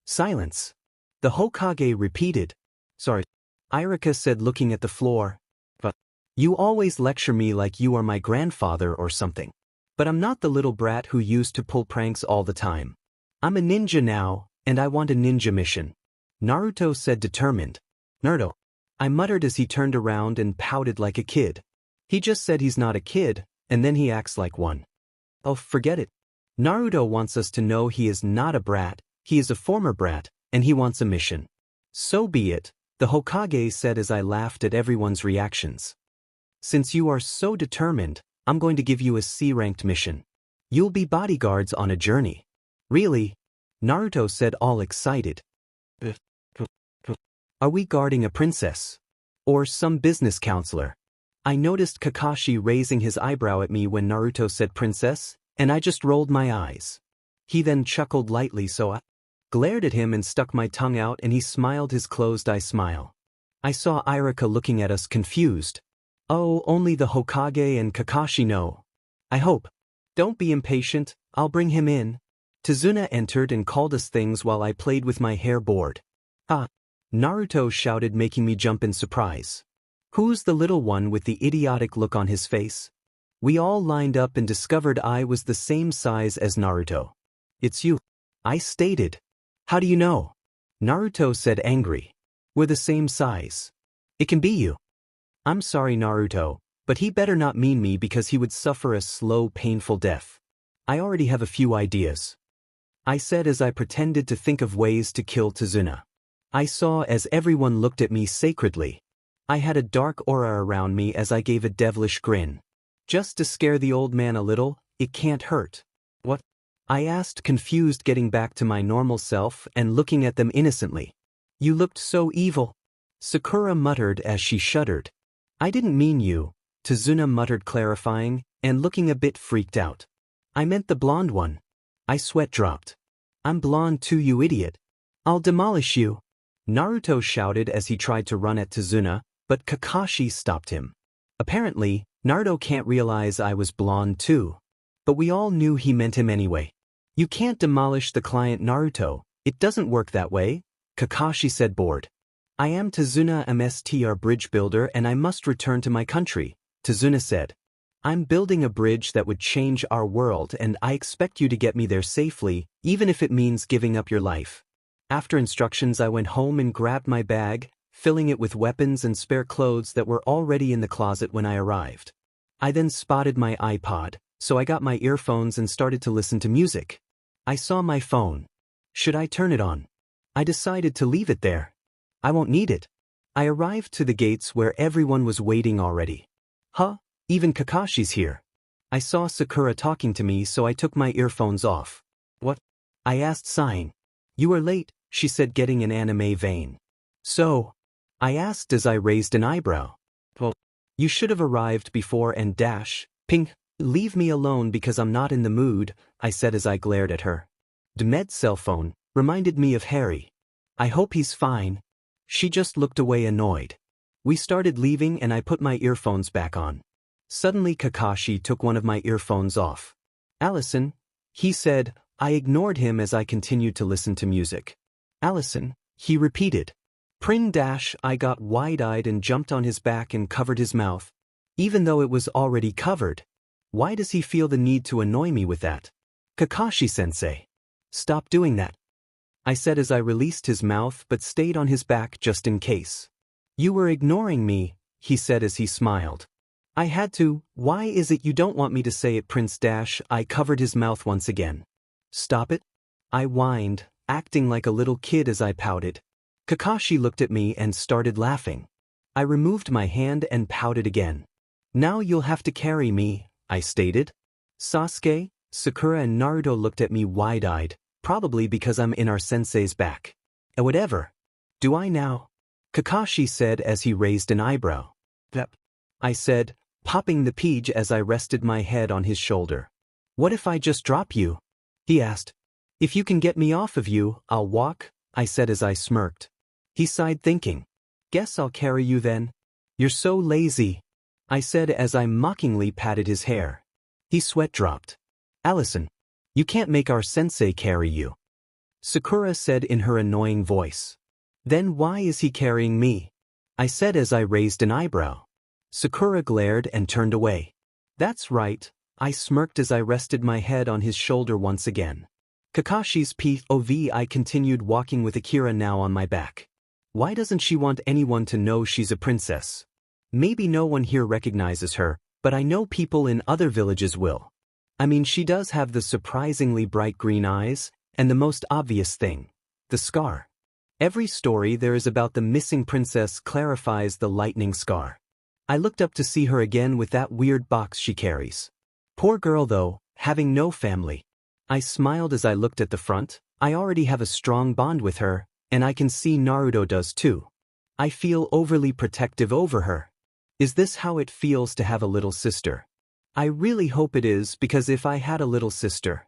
S1: Silence. The Hokage repeated. Sorry. Iruka said, looking at the floor. But you always lecture me like you are my grandfather or something. But I'm not the little brat who used to pull pranks all the time. I'm a ninja now, and I want a ninja mission. Naruto said, determined. Naruto. I muttered as he turned around and pouted like a kid. He just said he's not a kid, and then he acts like one. Oh, forget it. Naruto wants us to know he is not a brat, he is a former brat, and he wants a mission. So be it, the Hokage said as I laughed at everyone's reactions. Since you are so determined, I'm going to give you a C-ranked mission. You'll be bodyguards on a journey. Really? Naruto said, all excited. Are we guarding a princess? Or some business counselor? I noticed Kakashi raising his eyebrow at me when Naruto said princess, and I just rolled my eyes. He then chuckled lightly, so I glared at him and stuck my tongue out, and he smiled his closed-eye smile. I saw Iruka looking at us confused. Oh, only the Hokage and Kakashi know. I hope. Don't be impatient, I'll bring him in. Tazuna entered and called us things while I played with my hair board. Ah! Naruto shouted, making me jump in surprise. Who's the little one with the idiotic look on his face? We all lined up and discovered I was the same size as Naruto. It's you, I stated. How do you know? Naruto said, angry. We're the same size. It can be you. I'm sorry, Naruto, but he better not mean me because he would suffer a slow, painful death. I already have a few ideas. I said as I pretended to think of ways to kill Tazuna. I saw as everyone looked at me sacredly. I had a dark aura around me as I gave a devilish grin. Just to scare the old man a little, it can't hurt. What? I asked, confused, getting back to my normal self and looking at them innocently. You looked so evil. Sakura muttered as she shuddered. I didn't mean you, Tazuna muttered, clarifying, and looking a bit freaked out. I meant the blonde one. I sweat dropped. I'm blonde too, you idiot. I'll demolish you. Naruto shouted as he tried to run at Tazuna, but Kakashi stopped him. Apparently, Naruto can't realize I was blonde too. But we all knew he meant him anyway. You can't demolish the client, Naruto. It doesn't work that way, Kakashi said, bored. I am Tazuna Mstr bridge builder and I must return to my country, Tazuna said. I'm building a bridge that would change our world and I expect you to get me there safely, even if it means giving up your life. After instructions, I went home and grabbed my bag, filling it with weapons and spare clothes that were already in the closet when I arrived. I then spotted my iPod, so I got my earphones and started to listen to music. I saw my phone. Should I turn it on? I decided to leave it there. I won't need it. I arrived to the gates where everyone was waiting already. Huh? Even Kakashi's here. I saw Sakura talking to me, so I took my earphones off. What? I asked, sighing. You are late, she said, getting an anime vein. So? I asked as I raised an eyebrow. Well, you should have arrived before and ping, Leave me alone because I'm not in the mood, I said as I glared at her. Demed's cell phone reminded me of Harry. I hope he's fine. She just looked away annoyed. We started leaving and I put my earphones back on. Suddenly Kakashi took one of my earphones off. Alison, he said. I ignored him as I continued to listen to music. Alison, he repeated. I got wide-eyed and jumped on his back and covered his mouth. Even though it was already covered. Why does he feel the need to annoy me with that? Kakashi-sensei. Stop doing that. I said as I released his mouth but stayed on his back just in case. You were ignoring me, he said as he smiled. I had to. Why is it you don't want me to say it, Prince? I covered his mouth once again. Stop it? I whined, acting like a little kid as I pouted. Kakashi looked at me and started laughing. I removed my hand and pouted again. Now you'll have to carry me, I stated. Sasuke, Sakura and Naruto looked at me wide-eyed, probably because I'm in our sensei's back. Whatever. Do I now? Kakashi said as he raised an eyebrow. Yep. I said, popping the page as I rested my head on his shoulder. What if I just drop you? He asked. If you can get me off of you, I'll walk, I said as I smirked. He sighed thinking. Guess I'll carry you then. You're so lazy, I said as I mockingly patted his hair. He sweat dropped. Alison, you can't make our sensei carry you, Sakura said in her annoying voice. Then why is he carrying me? I said as I raised an eyebrow. Sakura glared and turned away. That's right, I smirked as I rested my head on his shoulder once again. Kakashi's POV. I continued walking with Akira now on my back. Why doesn't she want anyone to know she's a princess? Maybe no one here recognizes her, but I know people in other villages will. I mean, she does have the surprisingly bright green eyes, and the most obvious thing, the scar. Every story there is about the missing princess clarifies the lightning scar. I looked up to see her again with that weird box she carries. Poor girl though, having no family. I smiled as I looked at the front. I already have a strong bond with her, and I can see Naruto does too. I feel overly protective over her. Is this how it feels to have a little sister? I really hope it is, because if I had a little sister,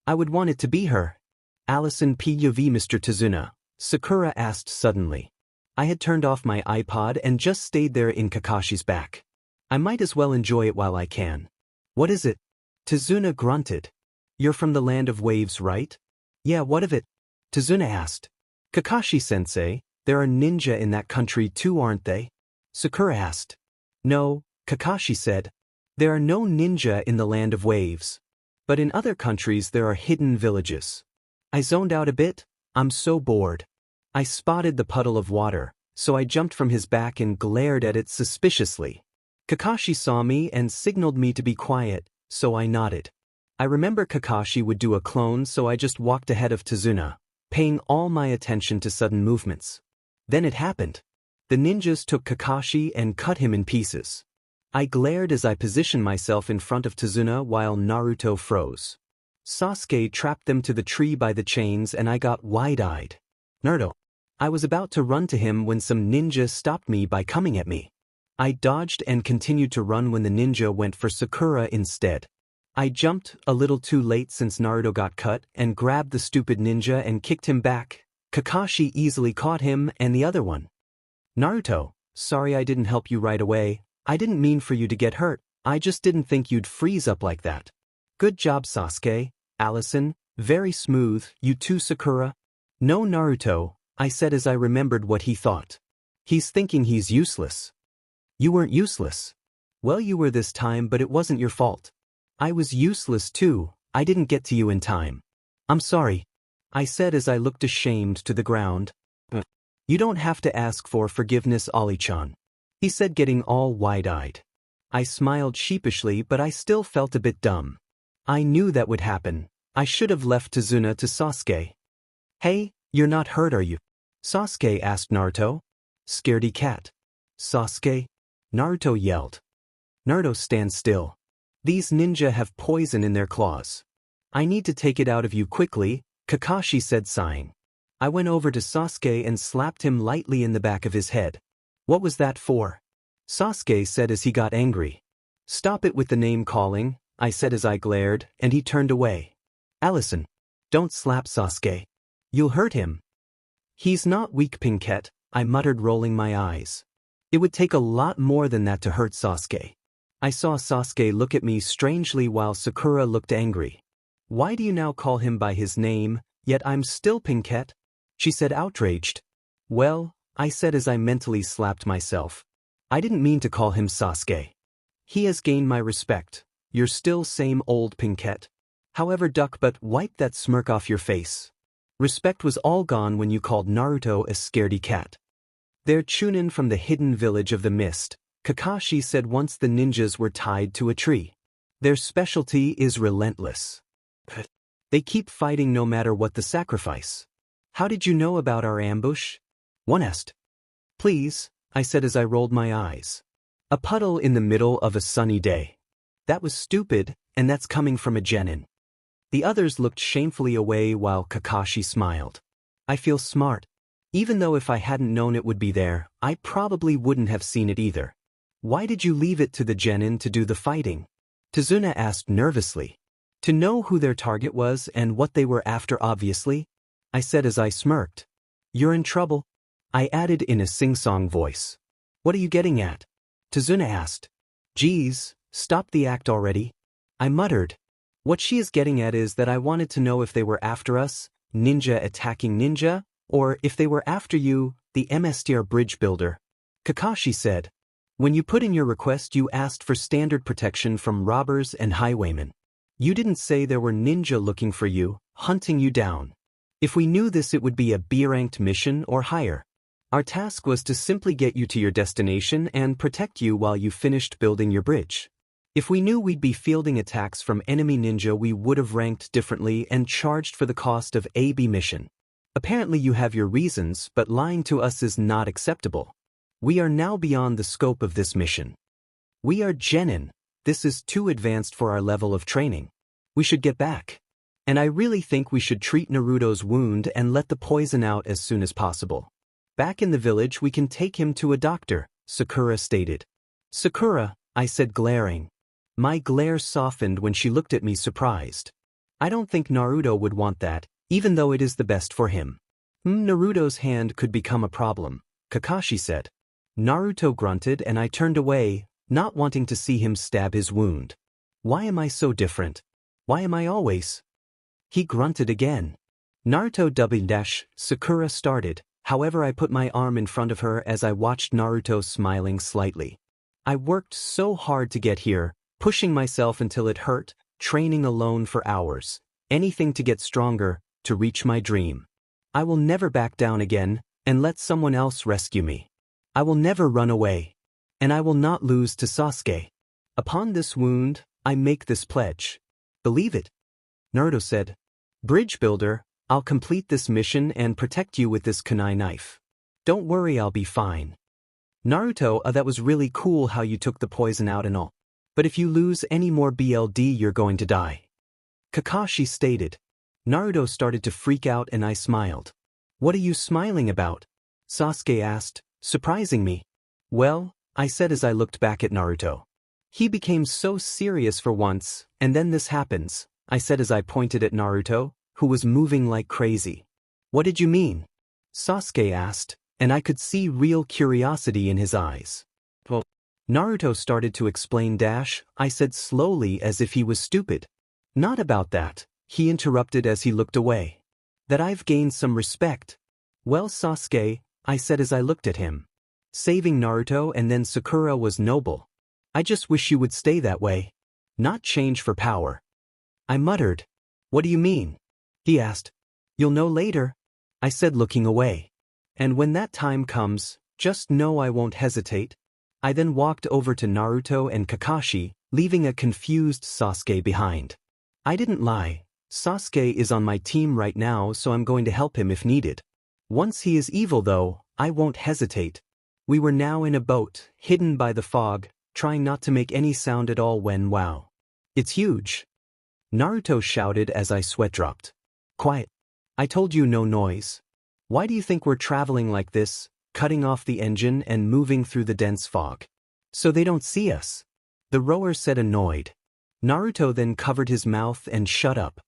S1: I would want it to be her. Alison POV. Mr. Tazuna, Sakura asked suddenly. I had turned off my iPod and just stayed there in Kakashi's back. I might as well enjoy it while I can. What is it? Tazuna grunted. You're from the land of waves, right? Yeah, what of it? Tazuna asked. Kakashi-sensei, there are ninja in that country too, aren't they? Sakura asked. No, Kakashi said. There are no ninja in the land of waves. But in other countries there are hidden villages. I zoned out a bit. I'm so bored. I spotted the puddle of water, so I jumped from his back and glared at it suspiciously. Kakashi saw me and signaled me to be quiet, so I nodded. I remember Kakashi would do a clone, so I just walked ahead of Tazuna, paying all my attention to sudden movements. Then it happened. The ninjas took Kakashi and cut him in pieces. I glared as I positioned myself in front of Tazuna while Naruto froze. Sasuke trapped them to the tree by the chains and I got wide-eyed. Naruto. I was about to run to him when some ninja stopped me by coming at me. I dodged and continued to run when the ninja went for Sakura instead. I jumped, a little too late since Naruto got cut, and grabbed the stupid ninja and kicked him back. Kakashi easily caught him and the other one. Naruto, sorry I didn't help you right away. I didn't mean for you to get hurt. I just didn't think you'd freeze up like that. Good job, Sasuke. Alison, very smooth. You too, Sakura. No, Naruto, I said as I remembered what he thought. He's thinking he's useless. You weren't useless. Well, you were this time, but it wasn't your fault. I was useless too. I didn't get to you in time. I'm sorry, I said as I looked ashamed to the ground. You don't have to ask for forgiveness, Ollie-chan, he said, getting all wide-eyed. I smiled sheepishly, but I still felt a bit dumb. I knew that would happen. I should have left Tazuna to Sasuke. Hey, you're not hurt, are you? Sasuke asked Naruto. Scaredy cat. Sasuke? Naruto yelled. Naruto, stand still. These ninja have poison in their claws. I need to take it out of you quickly, Kakashi said, sighing. I went over to Sasuke and slapped him lightly in the back of his head. What was that for? Sasuke said as he got angry. Stop it with the name calling, I said as I glared, and he turned away. Alison, don't slap Sasuke. You'll hurt him. He's not weak, Pinkett, I muttered, rolling my eyes. It would take a lot more than that to hurt Sasuke. I saw Sasuke look at me strangely while Sakura looked angry. Why do you now call him by his name, yet I'm still Pinkett? She said, outraged. Well, I said as I mentally slapped myself. I didn't mean to call him Sasuke. He has gained my respect. You're still same old Pinkett. However, duck, but wipe that smirk off your face. Respect was all gone when you called Naruto a scaredy cat. They're Chunin from the hidden village of the mist. Kakashi said once the ninjas were tied to a tree. Their specialty is relentless. They keep fighting no matter what the sacrifice. How did you know about our ambush? One asked. Please, I said as I rolled my eyes. A puddle in the middle of a sunny day. That was stupid, and that's coming from a genin. The others looked shamefully away while Kakashi smiled. I feel smart. Even though if I hadn't known it would be there, I probably wouldn't have seen it either. Why did you leave it to the genin to do the fighting? Tazuna asked nervously. To know who their target was and what they were after, obviously, I said as I smirked. You're in trouble, I added in a sing-song voice. What are you getting at? Tazuna asked. Geez, stop the act already. I muttered. What she is getting at is that I wanted to know if they were after us, ninja attacking ninja, or if they were after you, the MSTR bridge builder. Kakashi said. When you put in your request, you asked for standard protection from robbers and highwaymen. You didn't say there were ninja looking for you, hunting you down. If we knew this, it would be a B-ranked mission or higher. Our task was to simply get you to your destination and protect you while you finished building your bridge. If we knew we'd be fielding attacks from enemy ninja, we would have ranked differently and charged for the cost of a B mission. Apparently you have your reasons, but lying to us is not acceptable. We are now beyond the scope of this mission. We are genin. This is too advanced for our level of training. We should get back. And I really think we should treat Naruto's wound and let the poison out as soon as possible. Back in the village we can take him to a doctor, Sakura stated. Sakura, I said, glaring. My glare softened when she looked at me surprised. I don't think Naruto would want that, even though it is the best for him. Naruto's hand could become a problem, Kakashi said. Naruto grunted and I turned away, not wanting to see him stab his wound. Why am I so different? Why am I always? He grunted again. Naruto Sakura started, however I put my arm in front of her as I watched Naruto smiling slightly. I worked so hard to get here, pushing myself until it hurt, training alone for hours, anything to get stronger, to reach my dream. I will never back down again, and let someone else rescue me. I will never run away. And I will not lose to Sasuke. Upon this wound, I make this pledge. Believe it. Naruto said. Bridge builder, I'll complete this mission and protect you with this kunai knife. Don't worry, I'll be fine. Naruto, that was really cool how you took the poison out and all. But if you lose any more BLD, you're going to die. Kakashi stated. Naruto started to freak out and I smiled. What are you smiling about? Sasuke asked, surprising me. Well, I said as I looked back at Naruto. He became so serious for once, and then this happens, I said as I pointed at Naruto, who was moving like crazy. What did you mean? Sasuke asked, and I could see real curiosity in his eyes. Well, Naruto started to explain. I said slowly as if he was stupid. Not about that, he interrupted as he looked away. That I've gained some respect. Well, Sasuke, I said as I looked at him. Saving Naruto and then Sakura was noble. I just wish you would stay that way. Not change for power. I muttered. What do you mean? He asked. You'll know later, I said looking away. And when that time comes, just know I won't hesitate. I then walked over to Naruto and Kakashi, leaving a confused Sasuke behind. I didn't lie. Sasuke is on my team right now, so I'm going to help him if needed. Once he is evil though, I won't hesitate. We were now in a boat, hidden by the fog, trying not to make any sound at all when wow. It's huge. Naruto shouted as I sweat dropped. Quiet. I told you no noise. Why do you think we're traveling like this, cutting off the engine and moving through the dense fog? So they don't see us. The rower said, annoyed. Naruto then covered his mouth and shut up.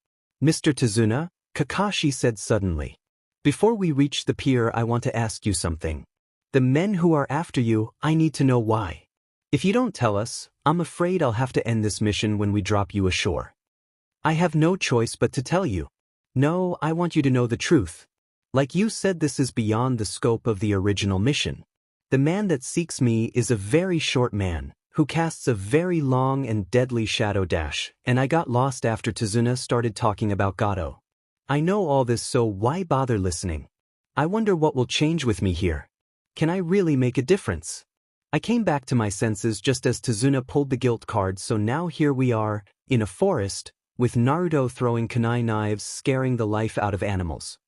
S1: Mr. Tazuna, Kakashi said suddenly. Before we reach the pier, I want to ask you something. The men who are after you, I need to know why. If you don't tell us, I'm afraid I'll have to end this mission when we drop you ashore. I have no choice but to tell you. No, I want you to know the truth. Like you said, this is beyond the scope of the original mission. The man that seeks me is a very short man, who casts a very long and deadly shadow dash, and I got lost after Tazuna started talking about Gato. I know all this, so why bother listening? I wonder what will change with me here. Can I really make a difference? I came back to my senses just as Tazuna pulled the guilt card, so now here we are, in a forest, with Naruto throwing kunai knives scaring the life out of animals.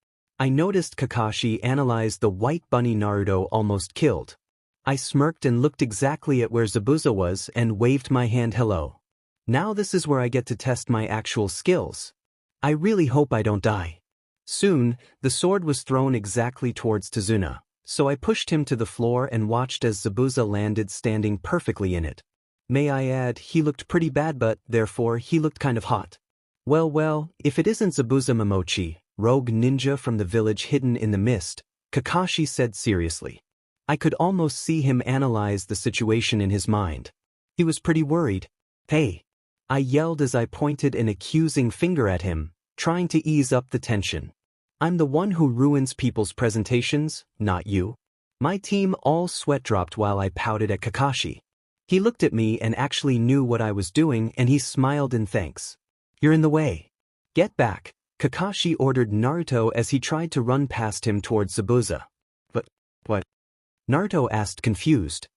S1: I noticed Kakashi analyzed the white bunny Naruto almost killed. I smirked and looked exactly at where Zabuza was and waved my hand hello. Now this is where I get to test my actual skills. I really hope I don't die. Soon, the sword was thrown exactly towards Tazuna, so I pushed him to the floor and watched as Zabuza landed standing perfectly in it. May I add, he looked pretty bad, but therefore he looked kind of hot. Well, if it isn't Zabuza Momochi, rogue ninja from the village hidden in the mist, Kakashi said seriously. I could almost see him analyze the situation in his mind. He was pretty worried. Hey! I yelled as I pointed an accusing finger at him, trying to ease up the tension. I'm the one who ruins people's presentations, not you. My team all sweat dropped while I pouted at Kakashi. He looked at me and actually knew what I was doing, and he smiled in thanks. You're in the way. Get back, Kakashi ordered Naruto as he tried to run past him towards Zabuza. But, what? Naruto asked, confused.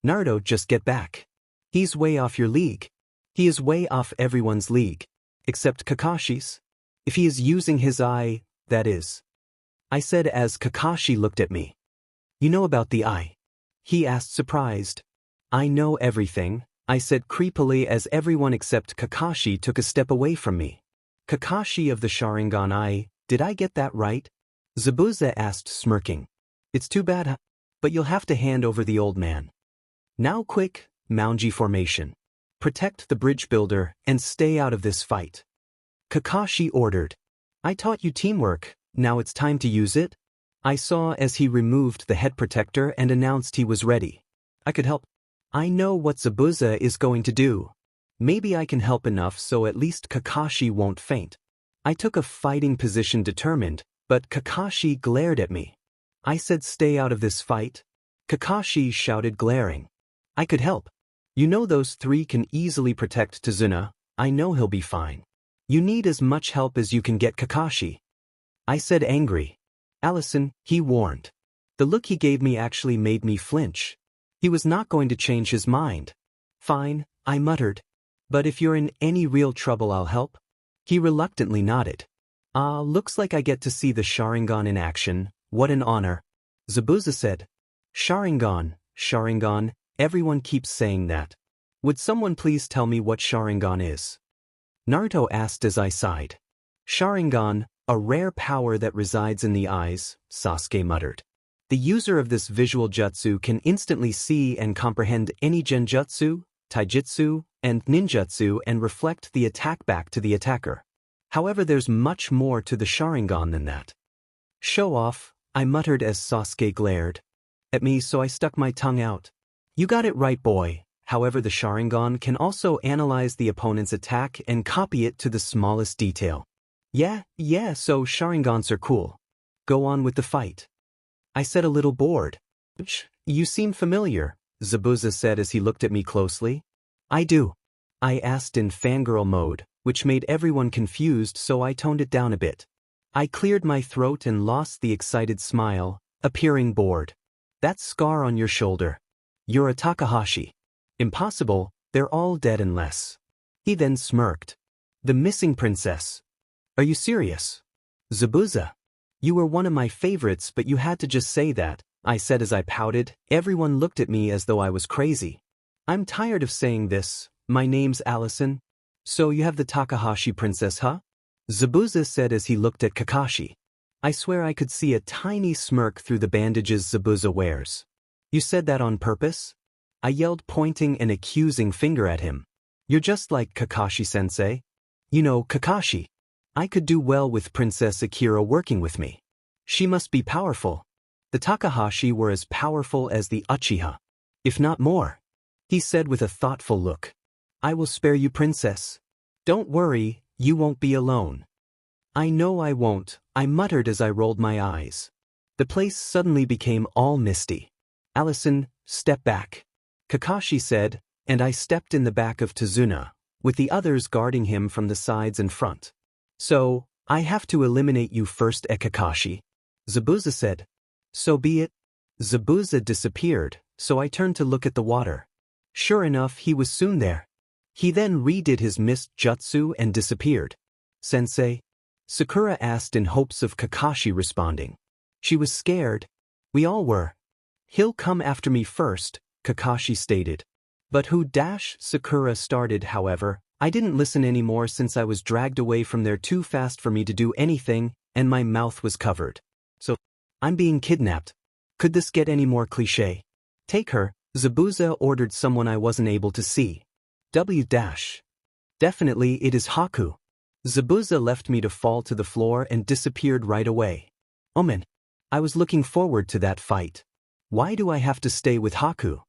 S1: Naruto, just get back. He's way off your league. He is way off everyone's league. Except Kakashi's. If he is using his eye, that is. I said as Kakashi looked at me. You know about the eye? He asked, surprised. I know everything, I said creepily as everyone except Kakashi took a step away from me. Kakashi of the Sharingan eye, did I get that right? Zabuza asked, smirking. It's too bad, huh? But you'll have to hand over the old man. Now quick, Mounji formation. Protect the bridge builder and stay out of this fight. Kakashi ordered. I taught you teamwork, now it's time to use it? I saw as he removed the head protector and announced he was ready. I could help. I know what Zabuza is going to do. Maybe I can help enough so at least Kakashi won't faint. I took a fighting position determined, but Kakashi glared at me. I said stay out of this fight. Kakashi shouted glaring. I could help. You know those three can easily protect Tazuna, I know he'll be fine. You need as much help as you can get, Kakashi. I said angry. Alison, he warned. The look he gave me actually made me flinch. He was not going to change his mind. Fine, I muttered. But if you're in any real trouble, I'll help. He reluctantly nodded. Looks like I get to see the Sharingan in action. What an honor. Zabuza said. Sharingan, everyone keeps saying that. Would someone please tell me what Sharingan is? Naruto asked as I sighed. Sharingan, a rare power that resides in the eyes, Sasuke muttered. The user of this visual jutsu can instantly see and comprehend any genjutsu, taijutsu, and ninjutsu and reflect the attack back to the attacker. However, there's much more to the Sharingan than that. Show off, I muttered as Sasuke glared at me, so I stuck my tongue out. You got it right, boy. However, the Sharingan can also analyze the opponent's attack and copy it to the smallest detail. Yeah, so Sharingans are cool. Go on with the fight. I said, a little bored. You seem familiar, Zabuza said as he looked at me closely. I do. I asked in fangirl mode, which made everyone confused, so I toned it down a bit. I cleared my throat and lost the excited smile, appearing bored. That scar on your shoulder. You're a Takahashi. Impossible, they're all dead unless. He then smirked. The missing princess. Are you serious? Zabuza. You were one of my favorites, but you had to just say that, I said as I pouted. Everyone looked at me as though I was crazy. I'm tired of saying this. My name's Alison. So you have the Takahashi princess, huh? Zabuza said as he looked at Kakashi. I swear I could see a tiny smirk through the bandages Zabuza wears. You said that on purpose? I yelled, pointing an accusing finger at him. You're just like Kakashi-sensei. You know, Kakashi. I could do well with Princess Akira working with me. She must be powerful. The Takahashi were as powerful as the Uchiha, if not more. He said with a thoughtful look. I will spare you, princess. Don't worry, you won't be alone. I know I won't, I muttered as I rolled my eyes. The place suddenly became all misty. Alison, step back. Kakashi said, and I stepped in the back of Tazuna, with the others guarding him from the sides and front. So, I have to eliminate you first, Kakashi. Zabuza said. So be it. Zabuza disappeared, so I turned to look at the water. Sure enough, he was soon there. He then redid his mist jutsu and disappeared. Sensei? Sakura asked in hopes of Kakashi responding. She was scared. We all were. He'll come after me first, Kakashi stated. But who? Sakura started, however. I didn't listen anymore since I was dragged away from there too fast for me to do anything, and my mouth was covered. So, I'm being kidnapped. Could this get any more cliché? Take her, Zabuza ordered someone I wasn't able to see. Definitely it is Haku. Zabuza left me to fall to the floor and disappeared right away. Omen. I was looking forward to that fight. Why do I have to stay with Haku?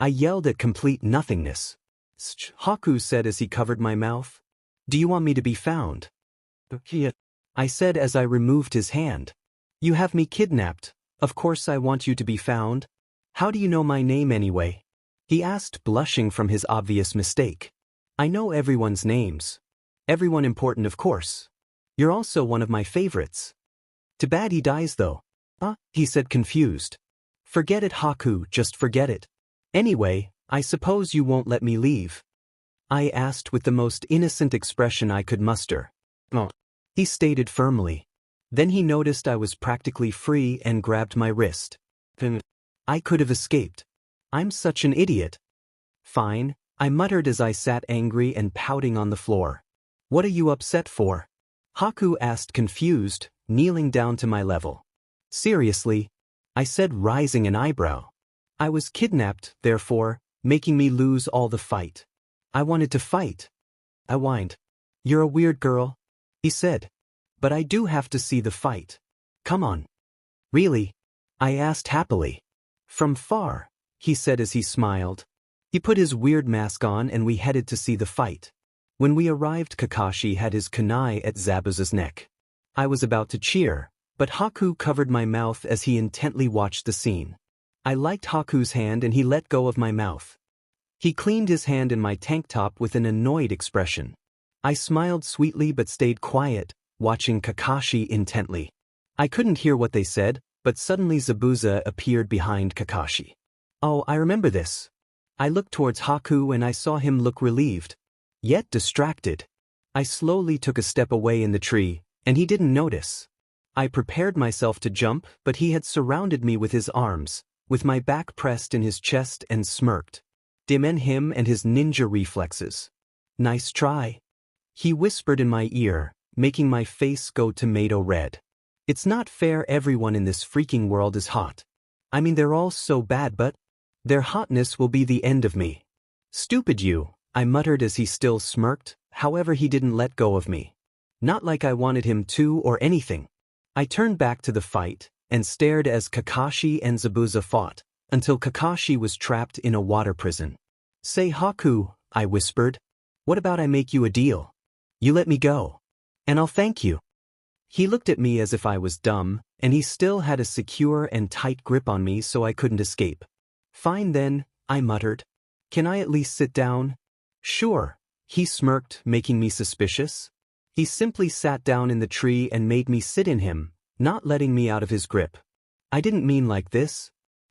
S1: I yelled at complete nothingness. Haku said as he covered my mouth. Do you want me to be found? I said as I removed his hand. You have me kidnapped. Of course I want you to be found. How do you know my name anyway? He asked, blushing from his obvious mistake. I know everyone's names. Everyone important, of course. You're also one of my favorites. Too bad he dies though. He said, confused. Forget it, Haku, just forget it. Anyway, I suppose you won't let me leave? I asked with the most innocent expression I could muster. No. He stated firmly. Then he noticed I was practically free and grabbed my wrist. I could have escaped. I'm such an idiot. Fine, I muttered as I sat angry and pouting on the floor. What are you upset for? Haku asked, confused, kneeling down to my level. Seriously? I said, raising an eyebrow. I was kidnapped, therefore, making me lose all the fight. I wanted to fight. I whined. You're a weird girl, he said. But I do have to see the fight. Come on. Really? I asked happily. From far, he said as he smiled. He put his weird mask on and we headed to see the fight. When we arrived, Kakashi had his kunai at Zabuza's neck. I was about to cheer, but Haku covered my mouth as he intently watched the scene. I liked Haku's hand and he let go of my mouth. He cleaned his hand in my tank top with an annoyed expression. I smiled sweetly but stayed quiet, watching Kakashi intently. I couldn't hear what they said, but suddenly Zabuza appeared behind Kakashi. Oh, I remember this. I looked towards Haku and I saw him look relieved, yet distracted. I slowly took a step away in the tree, and he didn't notice. I prepared myself to jump, but he had surrounded me with his arms, with my back pressed in his chest and smirked. Damn him and his ninja reflexes. Nice try. He whispered in my ear, making my face go tomato red. It's not fair, everyone in this freaking world is hot. I mean, they're all so bad, but their hotness will be the end of me. Stupid you, I muttered as he still smirked, however he didn't let go of me. Not like I wanted him to or anything. I turned back to the fight, and stared as Kakashi and Zabuza fought, until Kakashi was trapped in a water prison. Say Haku, I whispered. What about I make you a deal? You let me go. And I'll thank you. He looked at me as if I was dumb, and he still had a secure and tight grip on me so I couldn't escape. Fine then, I muttered. Can I at least sit down? Sure, he smirked, making me suspicious. He simply sat down in the tree and made me sit in him, not letting me out of his grip. I didn't mean like this,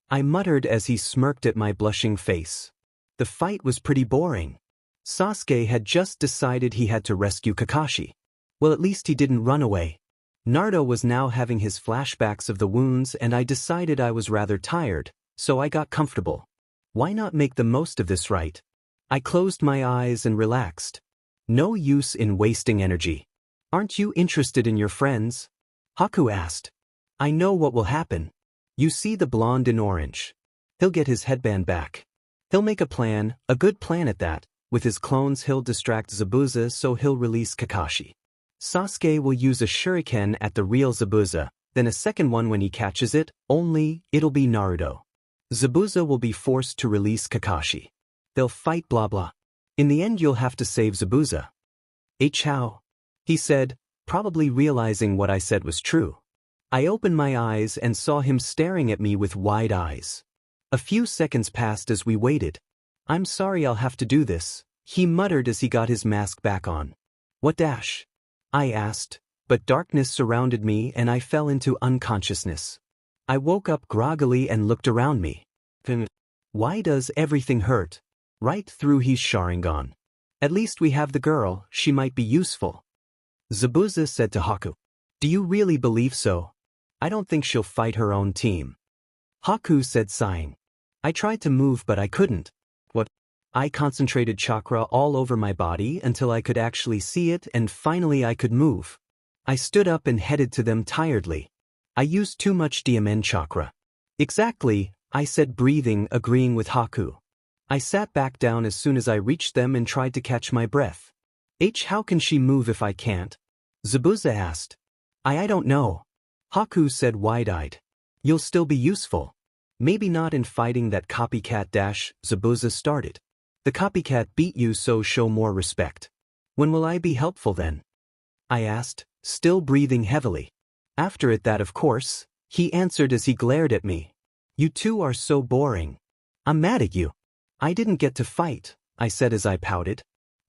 S1: I muttered as he smirked at my blushing face. The fight was pretty boring. Sasuke had just decided he had to rescue Kakashi. Well, at least he didn't run away. Naruto was now having his flashbacks of the wounds and I decided I was rather tired, so I got comfortable. Why not make the most of this, right? I closed my eyes and relaxed. No use in wasting energy. Aren't you interested in your friends? Haku asked. I know what will happen. You see the blonde in orange. He'll get his headband back. He'll make a plan, a good plan at that, With his clones he'll distract Zabuza so he'll release Kakashi. Sasuke will use a shuriken at the real Zabuza, then a second one when he catches it, only it'll be Naruto. Zabuza will be forced to release Kakashi. They'll fight blah blah. In the end you'll have to save Zabuza. How? He said, probably realizing what I said was true. I opened my eyes and saw him staring at me with wide eyes. A few seconds passed as we waited. I'm sorry I'll have to do this, he muttered as he got his mask back on. What dash? I asked, but darkness surrounded me and I fell into unconsciousness. I woke up groggily and looked around me. Why does everything hurt? Right through his Sharingan. At least we have the girl, she might be useful. Zabuza said to Haku. Do you really believe so? I don't think she'll fight her own team. Haku said sighing. I tried to move but I couldn't. What? I concentrated chakra all over my body until I could actually see it and finally I could move. I stood up and headed to them tiredly. I used too much DMN chakra. Exactly, I said breathing, agreeing with Haku. I sat back down as soon as I reached them and tried to catch my breath. How can she move if I can't? Zabuza asked. I don't know. Haku said wide-eyed. You'll still be useful. Maybe not in fighting that copycat dash, Zabuza started. The copycat beat you so show more respect. When will I be helpful then? I asked, still breathing heavily. After it that of course, he answered as he glared at me. You two are so boring. I'm mad at you. I didn't get to fight, I said as I pouted.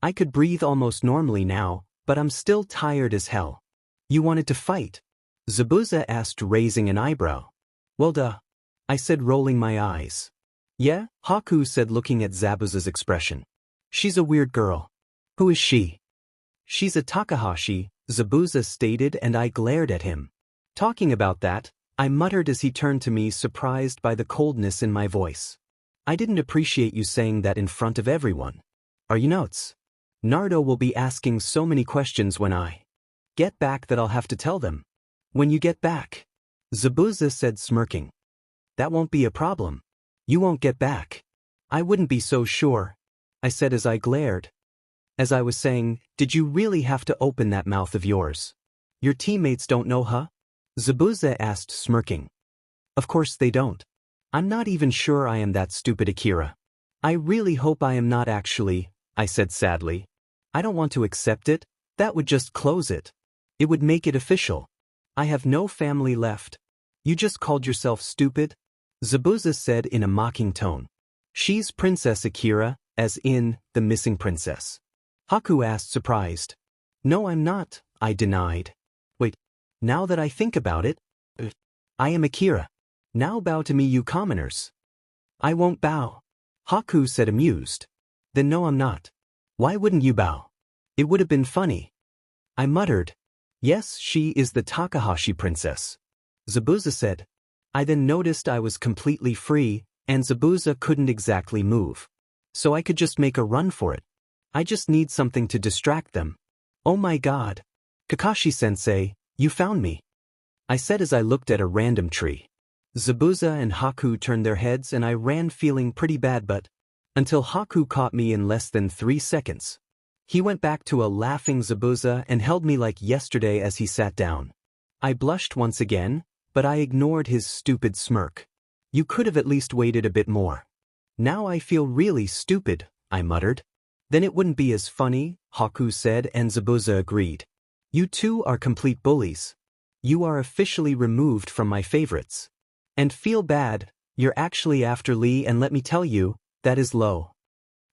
S1: I could breathe almost normally now, but I'm still tired as hell. You wanted to fight? Zabuza asked, raising an eyebrow. Well duh. I said, rolling my eyes. Yeah, Haku said, looking at Zabuza's expression. She's a weird girl. Who is she? She's a Takahashi, Zabuza stated, and I glared at him. Talking about that, I muttered as he turned to me, surprised by the coldness in my voice. I didn't appreciate you saying that in front of everyone. Are you nuts? Naruto will be asking so many questions when I get back that I'll have to tell them. When you get back? Zabuza said, smirking. That won't be a problem. You won't get back. I wouldn't be so sure, I said as I glared. As I was saying, did you really have to open that mouth of yours? Your teammates don't know, huh? Zabuza asked, smirking. Of course they don't. I'm not even sure I am that stupid, Akira. I really hope I am not actually, I said sadly. I don't want to accept it, that would just close it. It would make it official. I have no family left. You just called yourself stupid? Zabuza said in a mocking tone. She's Princess Akira, as in, the missing princess. Haku asked, surprised. No, I'm not, I denied. Wait, now that I think about it, I am Akira. Now bow to me, you commoners. I won't bow. Haku said, amused. Then no, I'm not. Why wouldn't you bow? It would have been funny. I muttered. Yes, she is the Takahashi princess. Zabuza said. I then noticed I was completely free, and Zabuza couldn't exactly move. So I could just make a run for it. I just need something to distract them. Oh my god. Kakashi-sensei, you found me. I said as I looked at a random tree. Zabuza and Haku turned their heads and I ran feeling pretty bad, but until Haku caught me in less than 3 seconds. He went back to a laughing Zabuza and held me like yesterday as he sat down. I blushed once again, but I ignored his stupid smirk. You could have at least waited a bit more. Now I feel really stupid, I muttered. Then it wouldn't be as funny, Haku said, and Zabuza agreed. You two are complete bullies. You are officially removed from my favorites. And feel bad, you're actually after Lee, and let me tell you, that is low.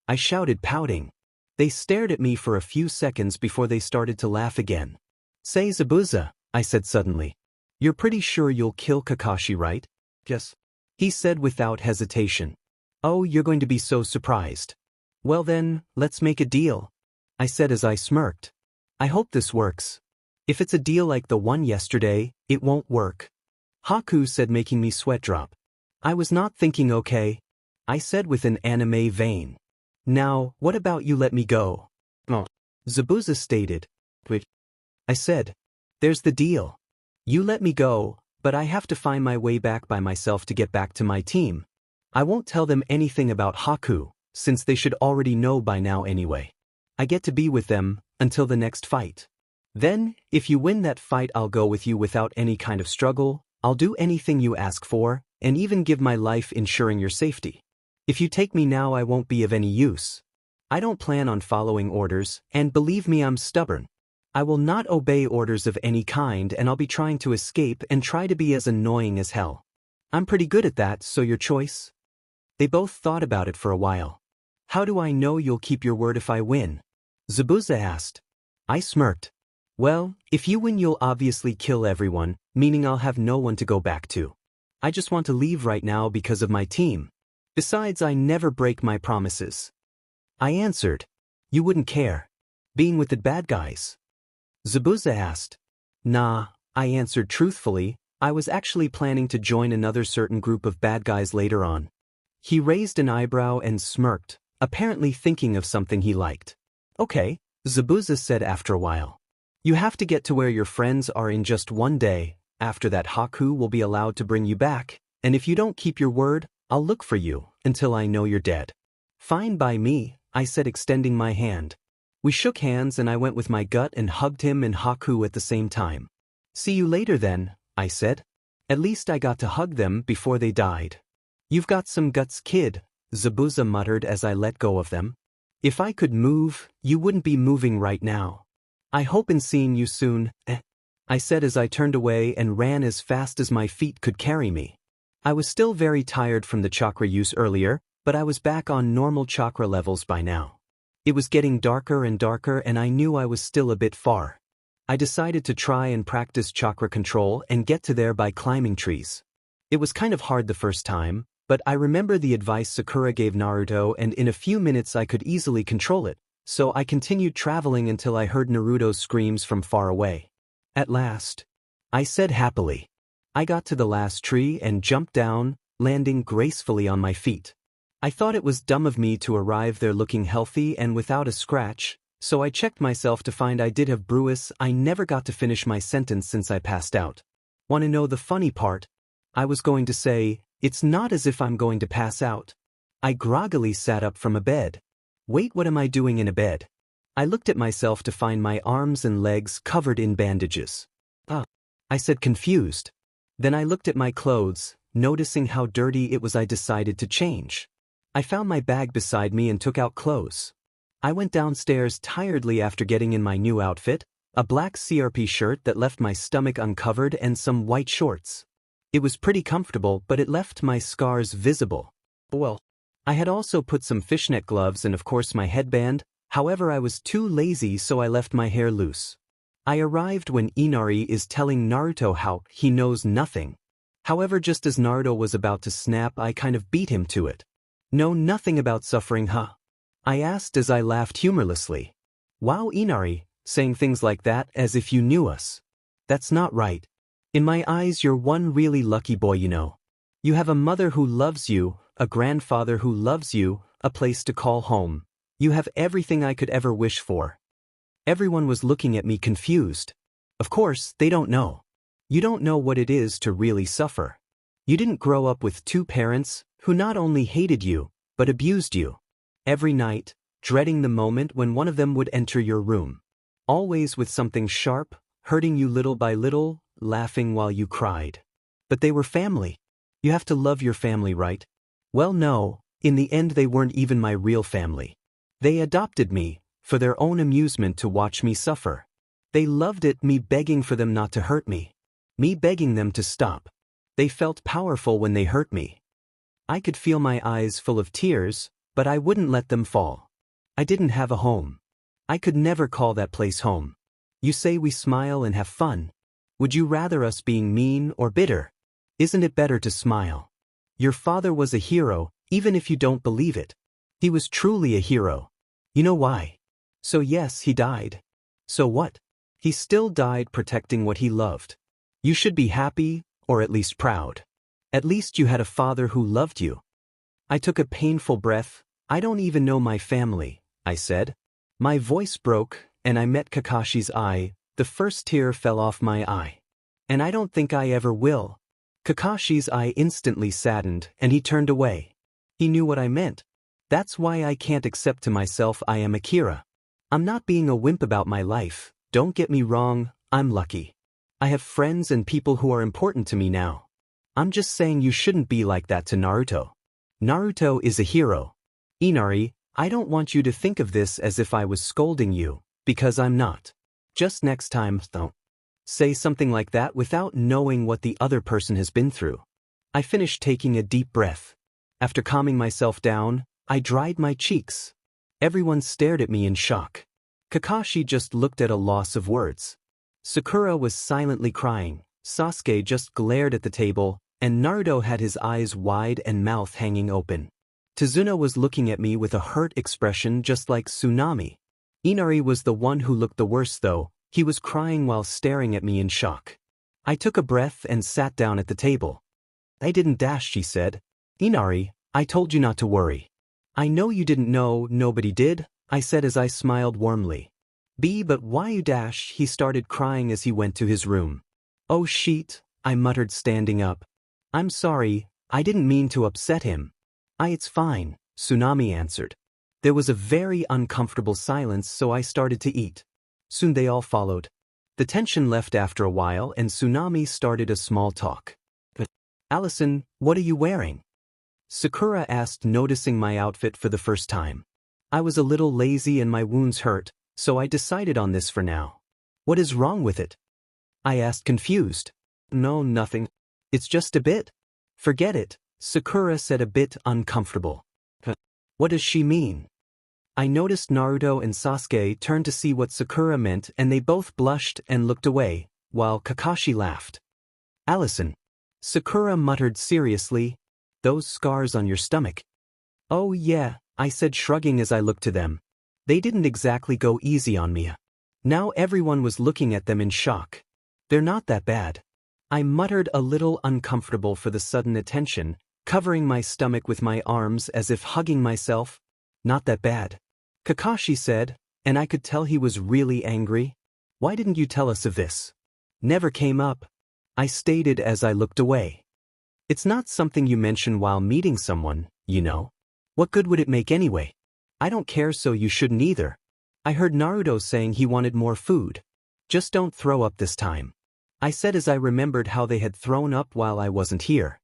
S1: I shouted, pouting. They stared at me for a few seconds before they started to laugh again. Say, Zabuza, I said suddenly. You're pretty sure you'll kill Kakashi, right? Yes. He said without hesitation. Oh, you're going to be so surprised. Well then, let's make a deal, I said as I smirked. I hope this works. If it's a deal like the one yesterday, it won't work. Haku said, making me sweat drop. I was not thinking okay, I said with an anime vein. Now, what about you let me go? Oh. Zabuza stated. Wait. I said. There's the deal. You let me go, but I have to find my way back by myself to get back to my team. I won't tell them anything about Haku, since they should already know by now anyway. I get to be with them until the next fight. Then, if you win that fight, I'll go with you without any kind of struggle. I'll do anything you ask for, and even give my life ensuring your safety. If you take me now, I won't be of any use. I don't plan on following orders, and believe me, I'm stubborn. I will not obey orders of any kind, and I'll be trying to escape and try to be as annoying as hell. I'm pretty good at that, so your choice? They both thought about it for a while. How do I know you'll keep your word if I win? Zabuza asked. I smirked. Well, if you win, you'll obviously kill everyone, meaning I'll have no one to go back to. I just want to leave right now because of my team. Besides, I never break my promises. I answered. You wouldn't care. Being with the bad guys? Zabuza asked. Nah, I answered truthfully. I was actually planning to join another certain group of bad guys later on. He raised an eyebrow and smirked, apparently thinking of something he liked. Okay, Zabuza said after a while. You have to get to where your friends are in just one day. After that, Haku will be allowed to bring you back, and if you don't keep your word, I'll look for you until I know you're dead. Fine by me, I said, extending my hand. We shook hands and I went with my gut and hugged him and Haku at the same time. See you later then, I said. At least I got to hug them before they died. You've got some guts, kid, Zabuza muttered as I let go of them. If I could move, you wouldn't be moving right now. I hope in seeing you soon, I said as I turned away and ran as fast as my feet could carry me. I was still very tired from the chakra use earlier, but I was back on normal chakra levels by now. It was getting darker and darker and I knew I was still a bit far. I decided to try and practice chakra control and get to there by climbing trees. It was kind of hard the first time, but I remember the advice Sakura gave Naruto and in a few minutes I could easily control it, so I continued traveling until I heard Naruto's screams from far away. At last, I said happily. I got to the last tree and jumped down, landing gracefully on my feet. I thought it was dumb of me to arrive there looking healthy and without a scratch, so I checked myself to find I did have bruise. I never got to finish my sentence since I passed out. Want to know the funny part? I was going to say, it's not as if I'm going to pass out. I groggily sat up from a bed. Wait, what am I doing in a bed? I looked at myself to find my arms and legs covered in bandages. I said, confused. Then I looked at my clothes, noticing how dirty it was. I decided to change. I found my bag beside me and took out clothes. I went downstairs tiredly after getting in my new outfit, a black CRP shirt that left my stomach uncovered and some white shorts. It was pretty comfortable, but it left my scars visible. Well, I had also put some fishnet gloves and of course my headband. However, I was too lazy, so I left my hair loose. I arrived when Inari is telling Naruto how he knows nothing. However, just as Naruto was about to snap, I kind of beat him to it. Know nothing about suffering, huh? I asked as I laughed humorlessly. Wow, Inari, saying things like that as if you knew us. That's not right. In my eyes, you're one really lucky boy, you know. You have a mother who loves you, a grandfather who loves you, a place to call home. You have everything I could ever wish for. Everyone was looking at me confused. Of course, they don't know. You don't know what it is to really suffer. You didn't grow up with two parents who not only hated you, but abused you. Every night, dreading the moment when one of them would enter your room. Always with something sharp, hurting you little by little, laughing while you cried. But they were family. You have to love your family, right? Well, no, in the end they weren't even my real family. They adopted me, for their own amusement to watch me suffer. They loved it, me begging for them not to hurt me. Me begging them to stop. They felt powerful when they hurt me. I could feel my eyes full of tears, but I wouldn't let them fall. I didn't have a home. I could never call that place home. You say we smile and have fun. Would you rather us being mean or bitter? Isn't it better to smile? Your father was a hero, even if you don't believe it. He was truly a hero. You know why? So yes, he died. So what? He still died protecting what he loved. You should be happy, or at least proud. At least you had a father who loved you. I took a painful breath. I don't even know my family, I said. My voice broke, and I met Kakashi's eye. The first tear fell off my eye. And I don't think I ever will. Kakashi's eye instantly saddened, and he turned away. He knew what I meant. That's why I can't accept to myself I am Akira. I'm not being a wimp about my life, don't get me wrong, I'm lucky. I have friends and people who are important to me now. I'm just saying you shouldn't be like that to Naruto. Naruto is a hero. Inari, I don't want you to think of this as if I was scolding you, because I'm not. Just next time, don't say something like that without knowing what the other person has been through. I finished taking a deep breath. After calming myself down, I dried my cheeks. Everyone stared at me in shock. Kakashi just looked at a loss of words. Sakura was silently crying, Sasuke just glared at the table, and Naruto had his eyes wide and mouth hanging open. Tazuna was looking at me with a hurt expression just like Tsunami. Inari was the one who looked the worst though, he was crying while staring at me in shock. I took a breath and sat down at the table. I didn't dash, she said. Inari, I told you not to worry. I know you didn't know, nobody did, I said as I smiled warmly. But why you dash? He started crying as he went to his room. Oh shit, I muttered standing up. I'm sorry, I didn't mean to upset him. It's fine, Tsunami answered. There was a very uncomfortable silence, so I started to eat. Soon they all followed. The tension left after a while and Tsunami started a small talk. Alison, what are you wearing? Sakura asked, noticing my outfit for the first time. I was a little lazy and my wounds hurt, so I decided on this for now. What is wrong with it? I asked, confused. No, nothing. It's just a bit. Forget it, Sakura said, a bit uncomfortable. What does she mean? I noticed Naruto and Sasuke turned to see what Sakura meant and they both blushed and looked away, while Kakashi laughed. Alison. Sakura muttered seriously. Those scars on your stomach. Oh yeah, I said, shrugging as I looked to them. They didn't exactly go easy on me. Now everyone was looking at them in shock. They're not that bad. I muttered, a little uncomfortable for the sudden attention, covering my stomach with my arms as if hugging myself. Not that bad. Kakashi said, and I could tell he was really angry. Why didn't you tell us of this? Never came up. I stated as I looked away. It's not something you mention while meeting someone, you know. What good would it make anyway? I don't care, so you shouldn't either. I heard Naruto saying he wanted more food. Just don't throw up this time. I said as I remembered how they had thrown up while I wasn't here.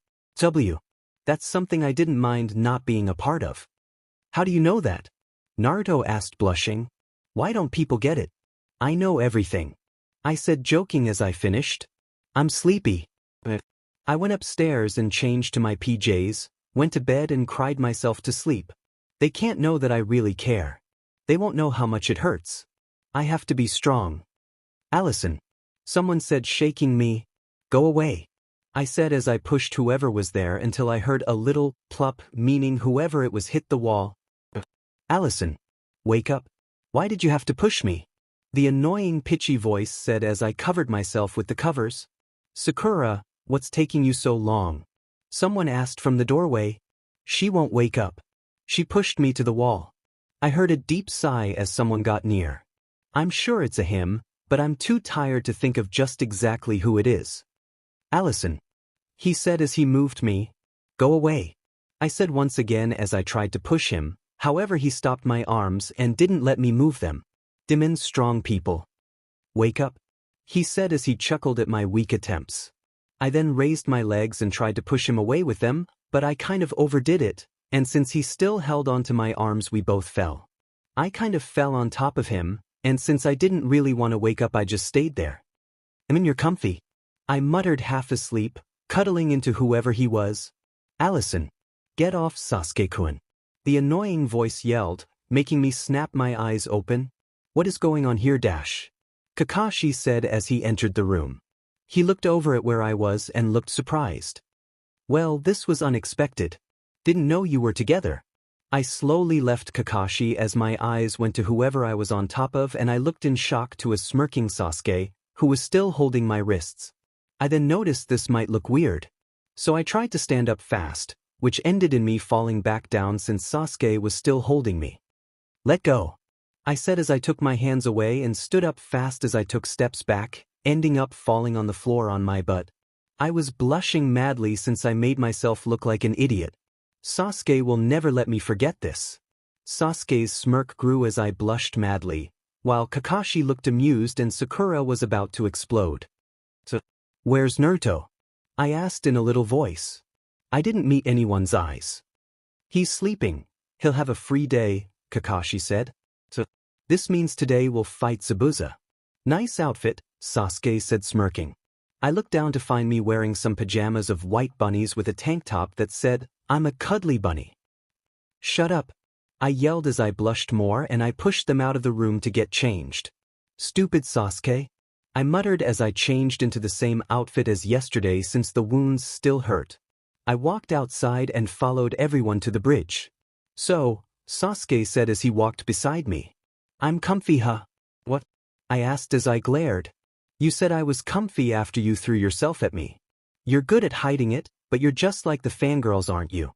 S1: That's something I didn't mind not being a part of. How do you know that? Naruto asked, blushing. Why don't people get it? I know everything. I said, joking as I finished. I'm sleepy. I went upstairs and changed to my PJs, went to bed and cried myself to sleep. They can't know that I really care. They won't know how much it hurts. I have to be strong. Alison. Someone said, shaking me. Go away. I said as I pushed whoever was there until I heard a little plop, meaning whoever it was hit the wall. Alison. Wake up. Why did you have to push me? The annoying pitchy voice said as I covered myself with the covers. Sakura, what's taking you so long? Someone asked from the doorway. She won't wake up. She pushed me to the wall. I heard a deep sigh as someone got near. I'm sure it's a him, but I'm too tired to think of just exactly who it is. Alison. He said as he moved me. Go away. I said once again as I tried to push him, however he stopped my arms and didn't let me move them. Demon's strong people. Wake up. He said as he chuckled at my weak attempts. I then raised my legs and tried to push him away with them, but I kind of overdid it, and since he still held onto my arms we both fell. I kind of fell on top of him, and since I didn't really want to wake up I just stayed there. I mean, you're comfy. I muttered, half asleep, cuddling into whoever he was. Alison. Get off, Sasuke-kun. The annoying voice yelled, making me snap my eyes open. What is going on here? Kakashi said as he entered the room. He looked over at where I was and looked surprised. Well, this was unexpected. Didn't know you were together. I slowly left Kakashi as my eyes went to whoever I was on top of, and I looked in shock to a smirking Sasuke, who was still holding my wrists. I then noticed this might look weird. So I tried to stand up fast, which ended in me falling back down since Sasuke was still holding me. Let go. I said as I took my hands away and stood up fast as I took steps back, ending up falling on the floor on my butt. I was blushing madly since I made myself look like an idiot. Sasuke will never let me forget this. Sasuke's smirk grew as I blushed madly, while Kakashi looked amused and Sakura was about to explode. So, where's Naruto? I asked in a little voice. I didn't meet anyone's eyes. He's sleeping. He'll have a free day, Kakashi said. So, this means today we'll fight Zabuza. Nice outfit, Sasuke said smirking. I looked down to find me wearing some pajamas of white bunnies with a tank top that said, I'm a cuddly bunny. Shut up. I yelled as I blushed more and I pushed them out of the room to get changed. Stupid Sasuke. I muttered as I changed into the same outfit as yesterday since the wounds still hurt. I walked outside and followed everyone to the bridge. So, Sasuke said as he walked beside me. I'm comfy, huh? What? I asked as I glared. You said I was comfy after you threw yourself at me. You're good at hiding it, but you're just like the fangirls, aren't you?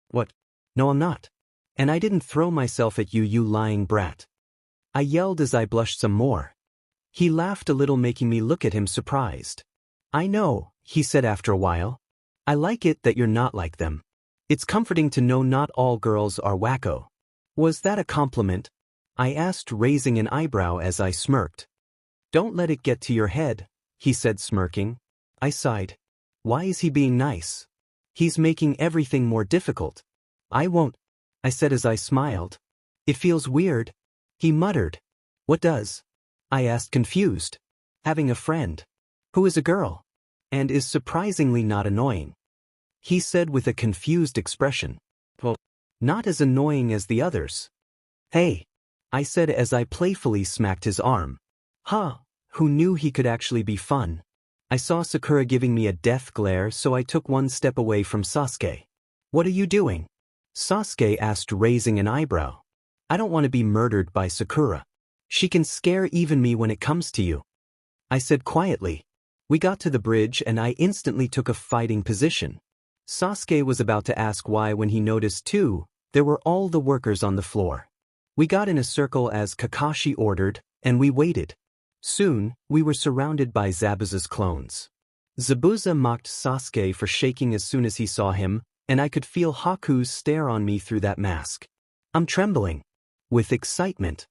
S1: What? No, I'm not. And I didn't throw myself at you, you lying brat. I yelled as I blushed some more. He laughed a little, making me look at him surprised. I know, he said after a while. I like it that you're not like them. It's comforting to know not all girls are wacko. Was that a compliment? I asked, raising an eyebrow as I smirked. Don't let it get to your head, he said smirking. I sighed. Why is he being nice? He's making everything more difficult. I won't, I said as I smiled. It feels weird, he muttered. What does? I asked, confused. Having a friend. Who is a girl. And is surprisingly not annoying. He said with a confused expression. Well, not as annoying as the others. Hey, I said as I playfully smacked his arm. Huh, who knew he could actually be fun? I saw Sakura giving me a death glare, so I took one step away from Sasuke. What are you doing? Sasuke asked, raising an eyebrow. I don't want to be murdered by Sakura. She can scare even me when it comes to you. I said quietly. We got to the bridge and I instantly took a fighting position. Sasuke was about to ask why when he noticed too, there were all the workers on the floor. We got in a circle as Kakashi ordered, and we waited. Soon, we were surrounded by Zabuza's clones. Zabuza mocked Sasuke for shaking as soon as he saw him, and I could feel Haku's stare on me through that mask. I'm trembling. With excitement.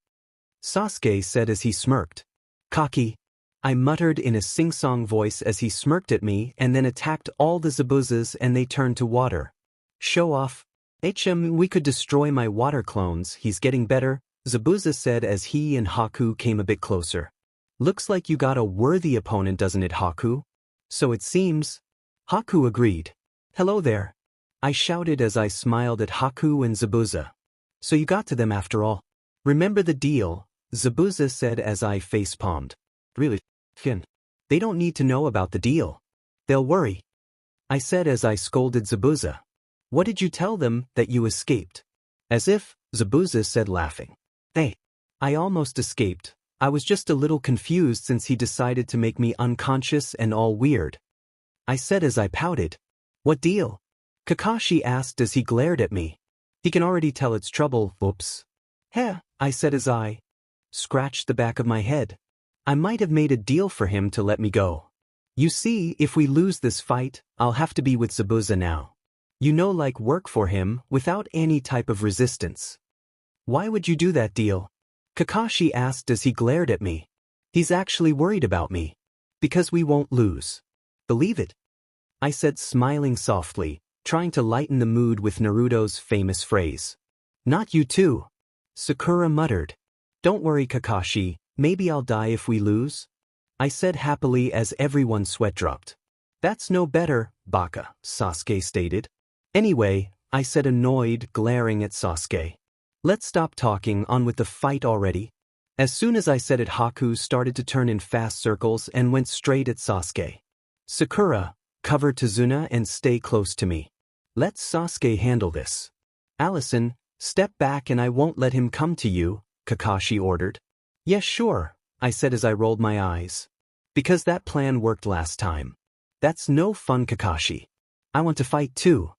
S1: Sasuke said as he smirked. Cocky. I muttered in a sing-song voice as he smirked at me and then attacked all the Zabuzas and they turned to water. Show off. We could destroy my water clones, he's getting better, Zabuza said as he and Haku came a bit closer. Looks like you got a worthy opponent, doesn't it, Haku? So it seems. Haku agreed. Hello there. I shouted as I smiled at Haku and Zabuza. So you got to them after all. Remember the deal, Zabuza said as I face-palmed. Really, Finn. They don't need to know about the deal. They'll worry. I said as I scolded Zabuza. What did you tell them, that you escaped? As if, Zabuza said laughing. Hey. I almost escaped. I was just a little confused since he decided to make me unconscious and all weird. I said as I pouted. What deal? Kakashi asked as he glared at me. He can already tell it's trouble, whoops. Heh, I said as I scratched the back of my head. I might have made a deal for him to let me go. You see, if we lose this fight, I'll have to be with Zabuza now. You know, like work for him, without any type of resistance. Why would you do that deal? Kakashi asked as he glared at me. He's actually worried about me. Because we won't lose. Believe it. I said, smiling softly, trying to lighten the mood with Naruto's famous phrase. Not you too. Sakura muttered. Don't worry, Kakashi, maybe I'll die if we lose. I said happily as everyone's sweat dropped. That's no better, Baka, Sasuke stated. Anyway, I said, annoyed, glaring at Sasuke. Let's stop talking, on with the fight already. As soon as I said it, Haku started to turn in fast circles and went straight at Sasuke. Sakura, cover Tazuna and stay close to me. Let Sasuke handle this. Alison, step back and I won't let him come to you, Kakashi ordered. Yes, sure, I said as I rolled my eyes. Because that plan worked last time. That's no fun, Kakashi. I want to fight too.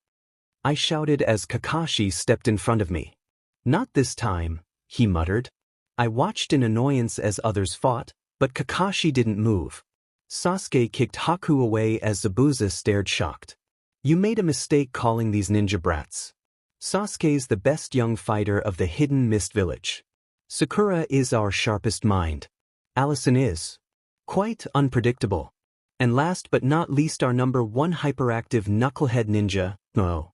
S1: I shouted as Kakashi stepped in front of me. Not this time, he muttered. I watched in annoyance as others fought, but Kakashi didn't move. Sasuke kicked Haku away as Zabuza stared shocked. You made a mistake calling these ninja brats. Sasuke's the best young fighter of the hidden mist village. Sakura is our sharpest mind. Alison is quite unpredictable. And last but not least, our number one hyperactive knucklehead ninja. No.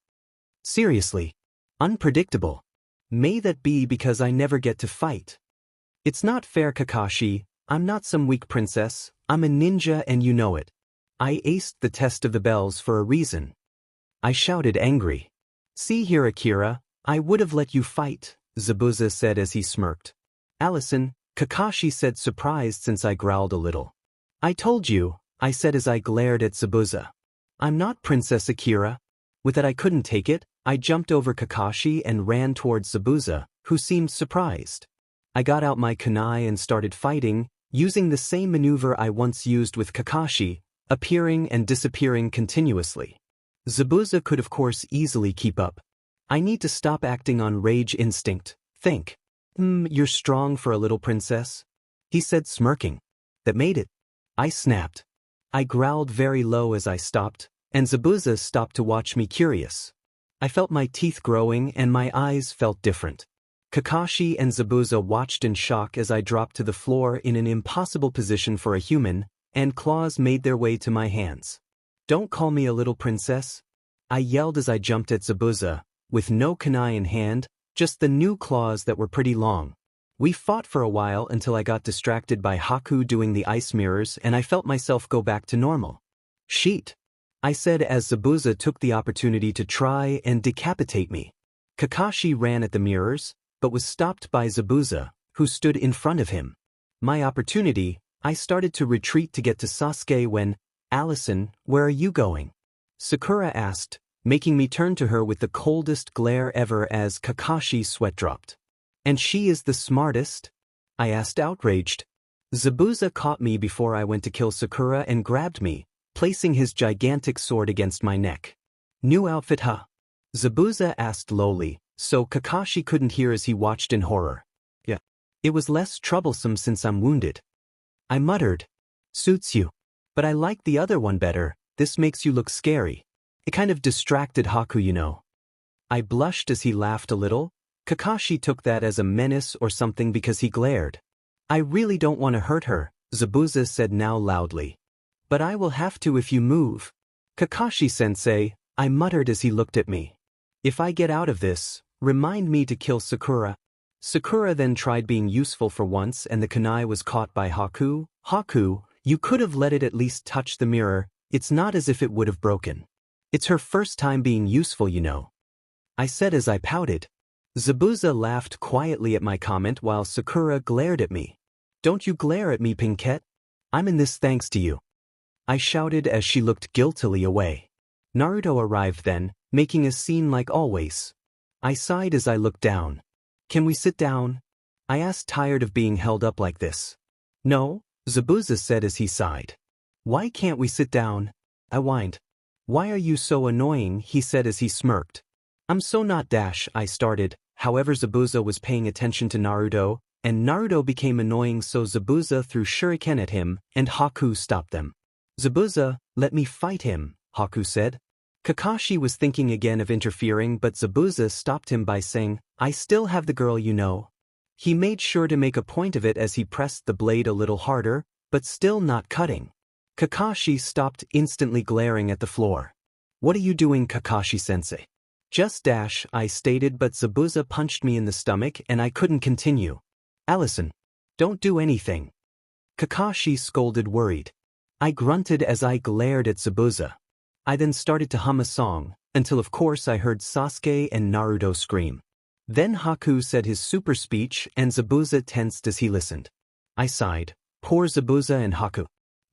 S1: Seriously. Unpredictable. May that be because I never get to fight. It's not fair, Kakashi. I'm not some weak princess. I'm a ninja and you know it. I aced the test of the bells for a reason. I shouted, angry. See here, Akira, I would have let you fight, Zabuza said as he smirked. Alison, Kakashi said, surprised since I growled a little. I told you, I said as I glared at Zabuza. I'm not Princess Akira. With that I couldn't take it, I jumped over Kakashi and ran towards Zabuza, who seemed surprised. I got out my kunai and started fighting, using the same maneuver I once used with Kakashi, appearing and disappearing continuously. Zabuza could of course easily keep up. I need to stop acting on rage instinct. Think. You're strong for a little princess, he said, smirking. That made it. I snapped. I growled very low as I stopped, and Zabuza stopped to watch me, curious. I felt my teeth growing and my eyes felt different. Kakashi and Zabuza watched in shock as I dropped to the floor in an impossible position for a human, and claws made their way to my hands. Don't call me a little princess, I yelled as I jumped at Zabuza, with no kunai in hand, just the new claws that were pretty long. We fought for a while until I got distracted by Haku doing the ice mirrors and I felt myself go back to normal. Sheet, I said as Zabuza took the opportunity to try and decapitate me. Kakashi ran at the mirrors, but was stopped by Zabuza, who stood in front of him. My opportunity, I started to retreat to get to Sasuke when, Alison, where are you going? Sakura asked, making me turn to her with the coldest glare ever as Kakashi's sweat dropped. And she is the smartest? I asked, outraged. Zabuza caught me before I went to kill Sakura and grabbed me, placing his gigantic sword against my neck. New outfit, huh? Zabuza asked lowly, so Kakashi couldn't hear as he watched in horror. Yeah. It was less troublesome since I'm wounded. I muttered. Suits you. But I like the other one better, this makes you look scary. It kind of distracted Haku, you know. I blushed as he laughed a little. Kakashi took that as a menace or something because he glared. I really don't want to hurt her, Zabuza said now loudly. But I will have to if you move. Kakashi-sensei, I muttered as he looked at me. If I get out of this, remind me to kill Sakura. Sakura then tried being useful for once and the kunai was caught by Haku. Haku, you could have let it at least touch the mirror, it's not as if it would have broken. It's her first time being useful, you know. I said as I pouted. Zabuza laughed quietly at my comment while Sakura glared at me. Don't you glare at me, Pinkette. I'm in this thanks to you. I shouted as she looked guiltily away. Naruto arrived then, making a scene like always. I sighed as I looked down. Can we sit down? I asked, tired of being held up like this. No, Zabuza said as he sighed. Why can't we sit down? I whined. Why are you so annoying? He said as he smirked. I'm so not dash, I started. However, Zabuza was paying attention to Naruto, and Naruto became annoying, so Zabuza threw shuriken at him, and Haku stopped them. Zabuza, let me fight him, Haku said. Kakashi was thinking again of interfering, but Zabuza stopped him by saying, I still have the girl, you know. He made sure to make a point of it as he pressed the blade a little harder, but still not cutting. Kakashi stopped, instantly glaring at the floor. What are you doing, Kakashi-sensei? Just dash, I stated, but Zabuza punched me in the stomach and I couldn't continue. Alison, don't do anything. Kakashi scolded, worried. I grunted as I glared at Zabuza. I then started to hum a song, until of course I heard Sasuke and Naruto scream. Then Haku said his super speech and Zabuza tensed as he listened. I sighed. Poor Zabuza and Haku.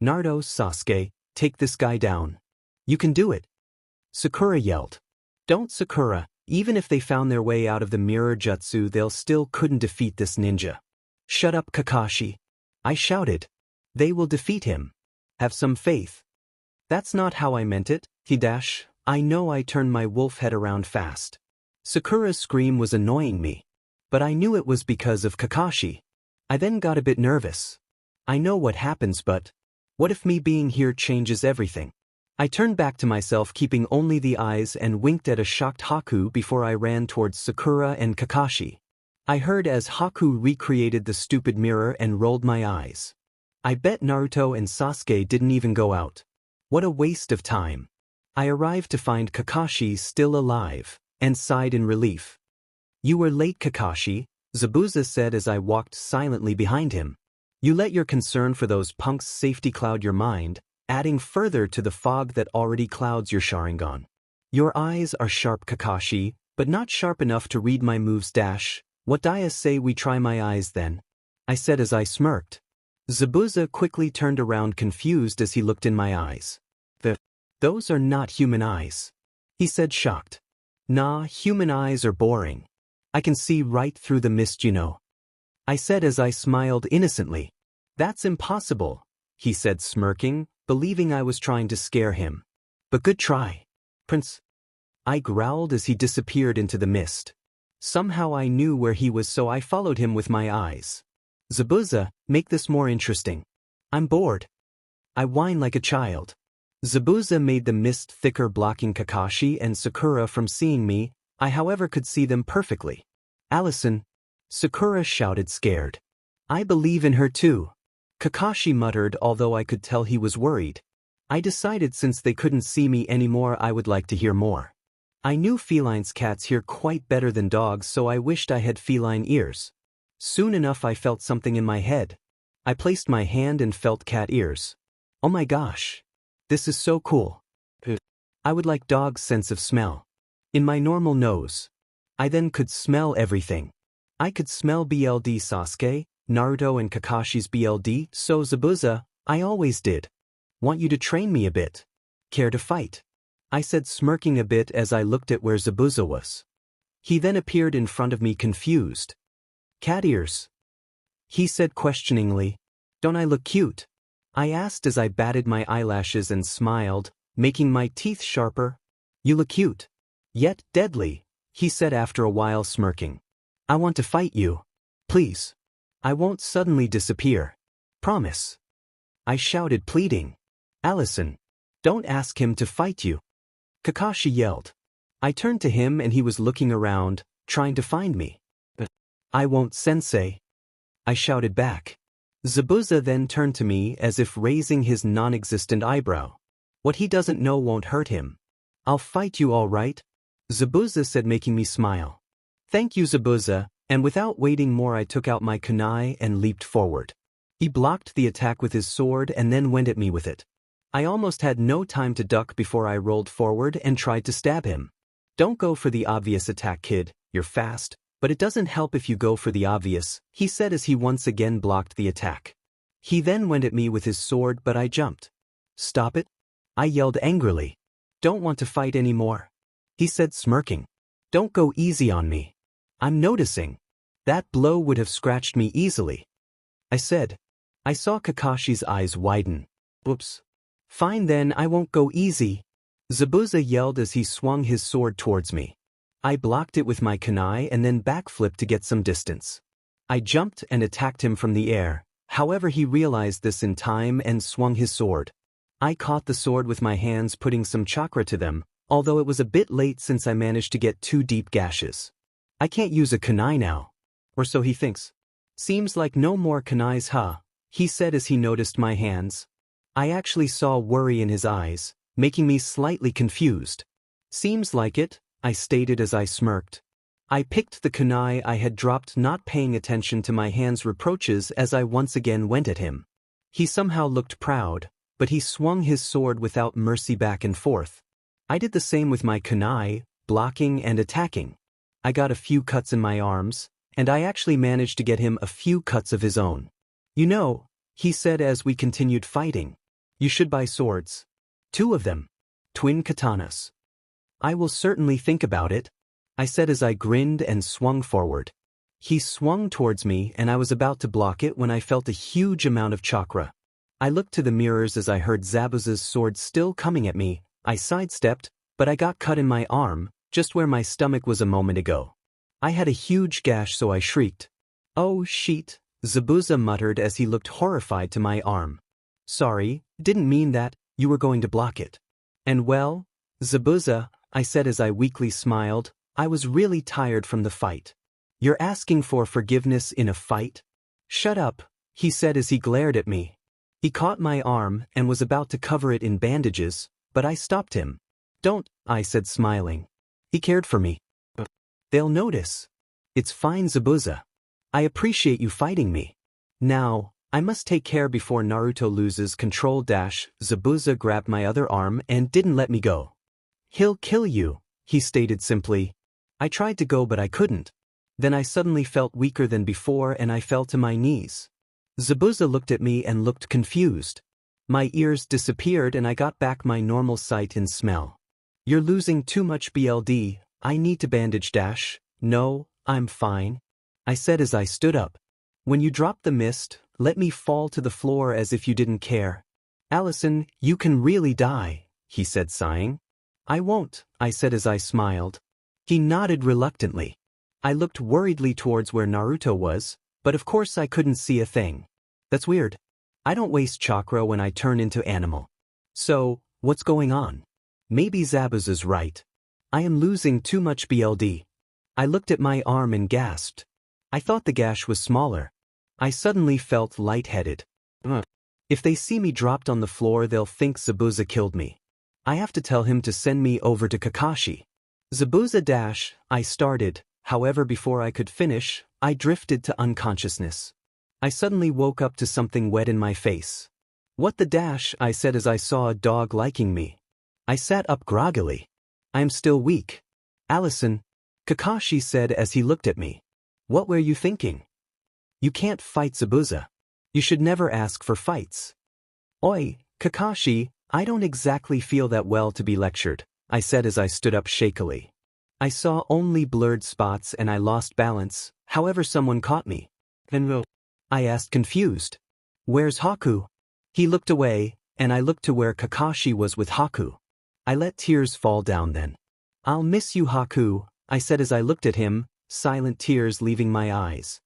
S1: Naruto, Sasuke, take this guy down. You can do it. Sakura yelled. Don't, Sakura, even if they found their way out of the mirror jutsu they'll still couldn't defeat this ninja. Shut up, Kakashi. I shouted. They will defeat him. Have some faith. That's not how I meant it, he dash. I know. I turned my wolf head around fast. Sakura's scream was annoying me. But I knew it was because of Kakashi. I then got a bit nervous. I know what happens, but what if me being here changes everything? I turned back to myself, keeping only the eyes, and winked at a shocked Haku before I ran towards Sakura and Kakashi. I heard as Haku recreated the stupid mirror and rolled my eyes. I bet Naruto and Sasuke didn't even go out. What a waste of time. I arrived to find Kakashi still alive, and sighed in relief. "You were late, Kakashi," Zabuza said as I walked silently behind him. "You let your concern for those punks' safety cloud your mind, adding further to the fog that already clouds your Sharingan. Your eyes are sharp, Kakashi, but not sharp enough to read my moves. What do you say we try my eyes then?" I said as I smirked. Zabuza quickly turned around confused as he looked in my eyes. Those are not human eyes," he said shocked. "Nah, human eyes are boring. I can see right through the mist, you know," I said as I smiled innocently. "That's impossible," he said smirking, believing I was trying to scare him. "But good try, Prince," I growled as he disappeared into the mist. Somehow I knew where he was, so I followed him with my eyes. "Zabuza, make this more interesting. I'm bored," I whine like a child. Zabuza made the mist thicker, blocking Kakashi and Sakura from seeing me. I however could see them perfectly. "Alison," Sakura shouted scared. "I believe in her too," Kakashi muttered, although I could tell he was worried. I decided since they couldn't see me anymore I would like to hear more. I knew feline cats hear quite better than dogs, so I wished I had feline ears. Soon enough I felt something in my head. I placed my hand and felt cat ears. Oh my gosh. This is so cool. I would like dog's sense of smell. In my normal nose. I then could smell everything. I could smell BLD Sasuke, Naruto and Kakashi's BLD, so Zabuza, I always did. Want you to train me a bit. Care to fight? I said, smirking a bit as I looked at where Zabuza was. He then appeared in front of me confused. "Cat ears?" he said questioningly. "Don't I look cute?" I asked as I batted my eyelashes and smiled, making my teeth sharper. "You look cute. Yet deadly," he said after a while, smirking. "I want to fight you. Please. I won't suddenly disappear. Promise." I shouted, pleading. "Alison, don't ask him to fight you," Kakashi yelled. I turned to him and he was looking around, trying to find me. "I won't, sensei," I shouted back. Zabuza then turned to me as if raising his non-existent eyebrow. "What he doesn't know won't hurt him. I'll fight you, all right," Zabuza said, making me smile. "Thank you, Zabuza," and without waiting more I took out my kunai and leaped forward. He blocked the attack with his sword and then went at me with it. I almost had no time to duck before I rolled forward and tried to stab him. "Don't go for the obvious attack, kid, you're fast. But it doesn't help if you go for the obvious," he said as he once again blocked the attack. He then went at me with his sword, but I jumped. "Stop it," I yelled angrily. "Don't want to fight anymore," he said smirking. "Don't go easy on me. I'm noticing. That blow would have scratched me easily," I said. I saw Kakashi's eyes widen. "Oops. Fine then, I won't go easy," Zabuza yelled as he swung his sword towards me. I blocked it with my kunai and then backflipped to get some distance. I jumped and attacked him from the air, however he realized this in time and swung his sword. I caught the sword with my hands, putting some chakra to them, although it was a bit late since I managed to get 2 deep gashes. I can't use a kunai now. Or so he thinks. "Seems like no more kunais, huh?" he said as he noticed my hands. I actually saw worry in his eyes, making me slightly confused. "Seems like it," I stated as I smirked. I picked the kunai I had dropped, not paying attention to my hands' reproaches as I once again went at him. He somehow looked proud, but he swung his sword without mercy back and forth. I did the same with my kunai, blocking and attacking. I got a few cuts in my arms, and I actually managed to get him a few cuts of his own. "You know," he said as we continued fighting, "you should buy swords. 2 of them. Twin katanas." "I will certainly think about it," I said as I grinned and swung forward. He swung towards me and I was about to block it when I felt a huge amount of chakra. I looked to the mirrors as I heard Zabuza's sword still coming at me. I sidestepped, but I got cut in my arm, just where my stomach was a moment ago. I had a huge gash, so I shrieked. "Oh shit," Zabuza muttered as he looked horrified to my arm. "Sorry, didn't mean that, you were going to block it." And well, Zabuza, I said as I weakly smiled, I was really tired from the fight. You're asking for forgiveness in a fight? Shut up, he said as he glared at me. He caught my arm and was about to cover it in bandages, but I stopped him. Don't, I said smiling. He cared for me. They'll notice. It's fine, Zabuza. I appreciate you fighting me. Now, I must take care before Naruto loses control. Zabuza grabbed my other arm and didn't let me go. He'll kill you, he stated simply. I tried to go but I couldn't. Then I suddenly felt weaker than before and I fell to my knees. Zabuza looked at me and looked confused. My ears disappeared and I got back my normal sight and smell. You're losing too much BLD, I need to bandage. No, I'm fine, I said as I stood up. When you drop the mist, let me fall to the floor as if you didn't care. Alison, you can really die, he said sighing. I won't, I said as I smiled. He nodded reluctantly. I looked worriedly towards where Naruto was, but of course I couldn't see a thing. That's weird. I don't waste chakra when I turn into animal. So, what's going on? Maybe Zabuza's right. I am losing too much BLD. I looked at my arm and gasped. I thought the gash was smaller. I suddenly felt lightheaded. If they see me dropped on the floor they'll think Zabuza killed me. I have to tell him to send me over to Kakashi. Zabuza I started, however before I could finish, I drifted to unconsciousness. I suddenly woke up to something wet in my face. What the I said as I saw a dog liking me. I sat up groggily. I am still weak. Alison, Kakashi said as he looked at me. What were you thinking? You can't fight Zabuza. You should never ask for fights. Oi, Kakashi, I don't exactly feel that well to be lectured, I said as I stood up shakily. I saw only blurred spots and I lost balance, however someone caught me. And I asked confused. Where's Haku? He looked away, and I looked to where Kakashi was with Haku. I let tears fall down then. I'll miss you, Haku, I said as I looked at him, silent tears leaving my eyes.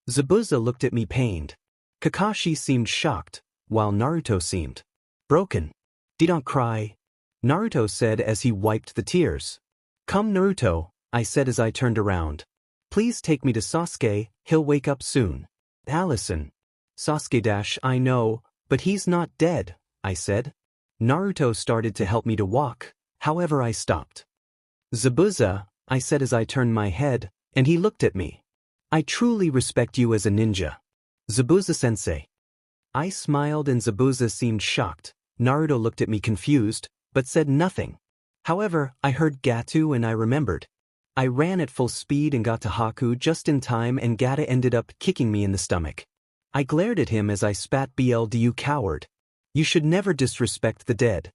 S1: Zabuza looked at me pained. Kakashi seemed shocked, while Naruto seemed broken. Don't cry, Naruto said as he wiped the tears. Come Naruto, I said as I turned around. Please take me to Sasuke, he'll wake up soon. Alison. Sasuke I know, but he's not dead, I said. Naruto started to help me to walk, however I stopped. Zabuza, I said as I turned my head, and he looked at me. I truly respect you as a ninja. Zabuza-sensei. I smiled and Zabuza seemed shocked. Naruto looked at me confused, but said nothing. However, I heard Gatu and I remembered. I ran at full speed and got to Haku just in time and Gata ended up kicking me in the stomach. I glared at him as I spat BLD, you coward. You should never disrespect the dead,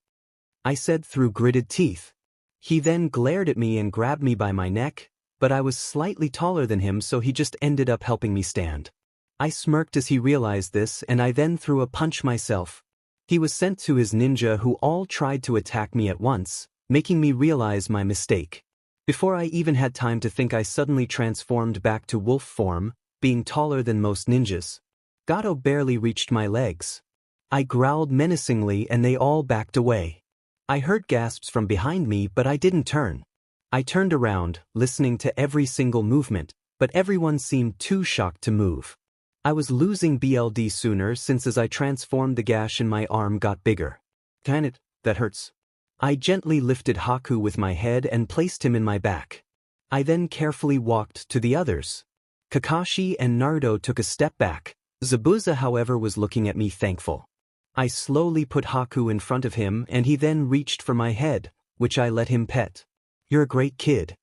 S1: I said through gritted teeth. He then glared at me and grabbed me by my neck, but I was slightly taller than him so he just ended up helping me stand. I smirked as he realized this and I then threw a punch myself. He was sent to his ninja who all tried to attack me at once, making me realize my mistake. Before I even had time to think I suddenly transformed back to wolf form, being taller than most ninjas. Gato barely reached my legs. I growled menacingly and they all backed away. I heard gasps from behind me but I didn't turn. I turned around, listening to every single movement, but everyone seemed too shocked to move. I was losing BLD sooner since as I transformed the gash in my arm got bigger. Damn it, that hurts. I gently lifted Haku with my head and placed him in my back. I then carefully walked to the others. Kakashi and Naruto took a step back. Zabuza however was looking at me thankful. I slowly put Haku in front of him and he then reached for my head, which I let him pet. You're a great kid.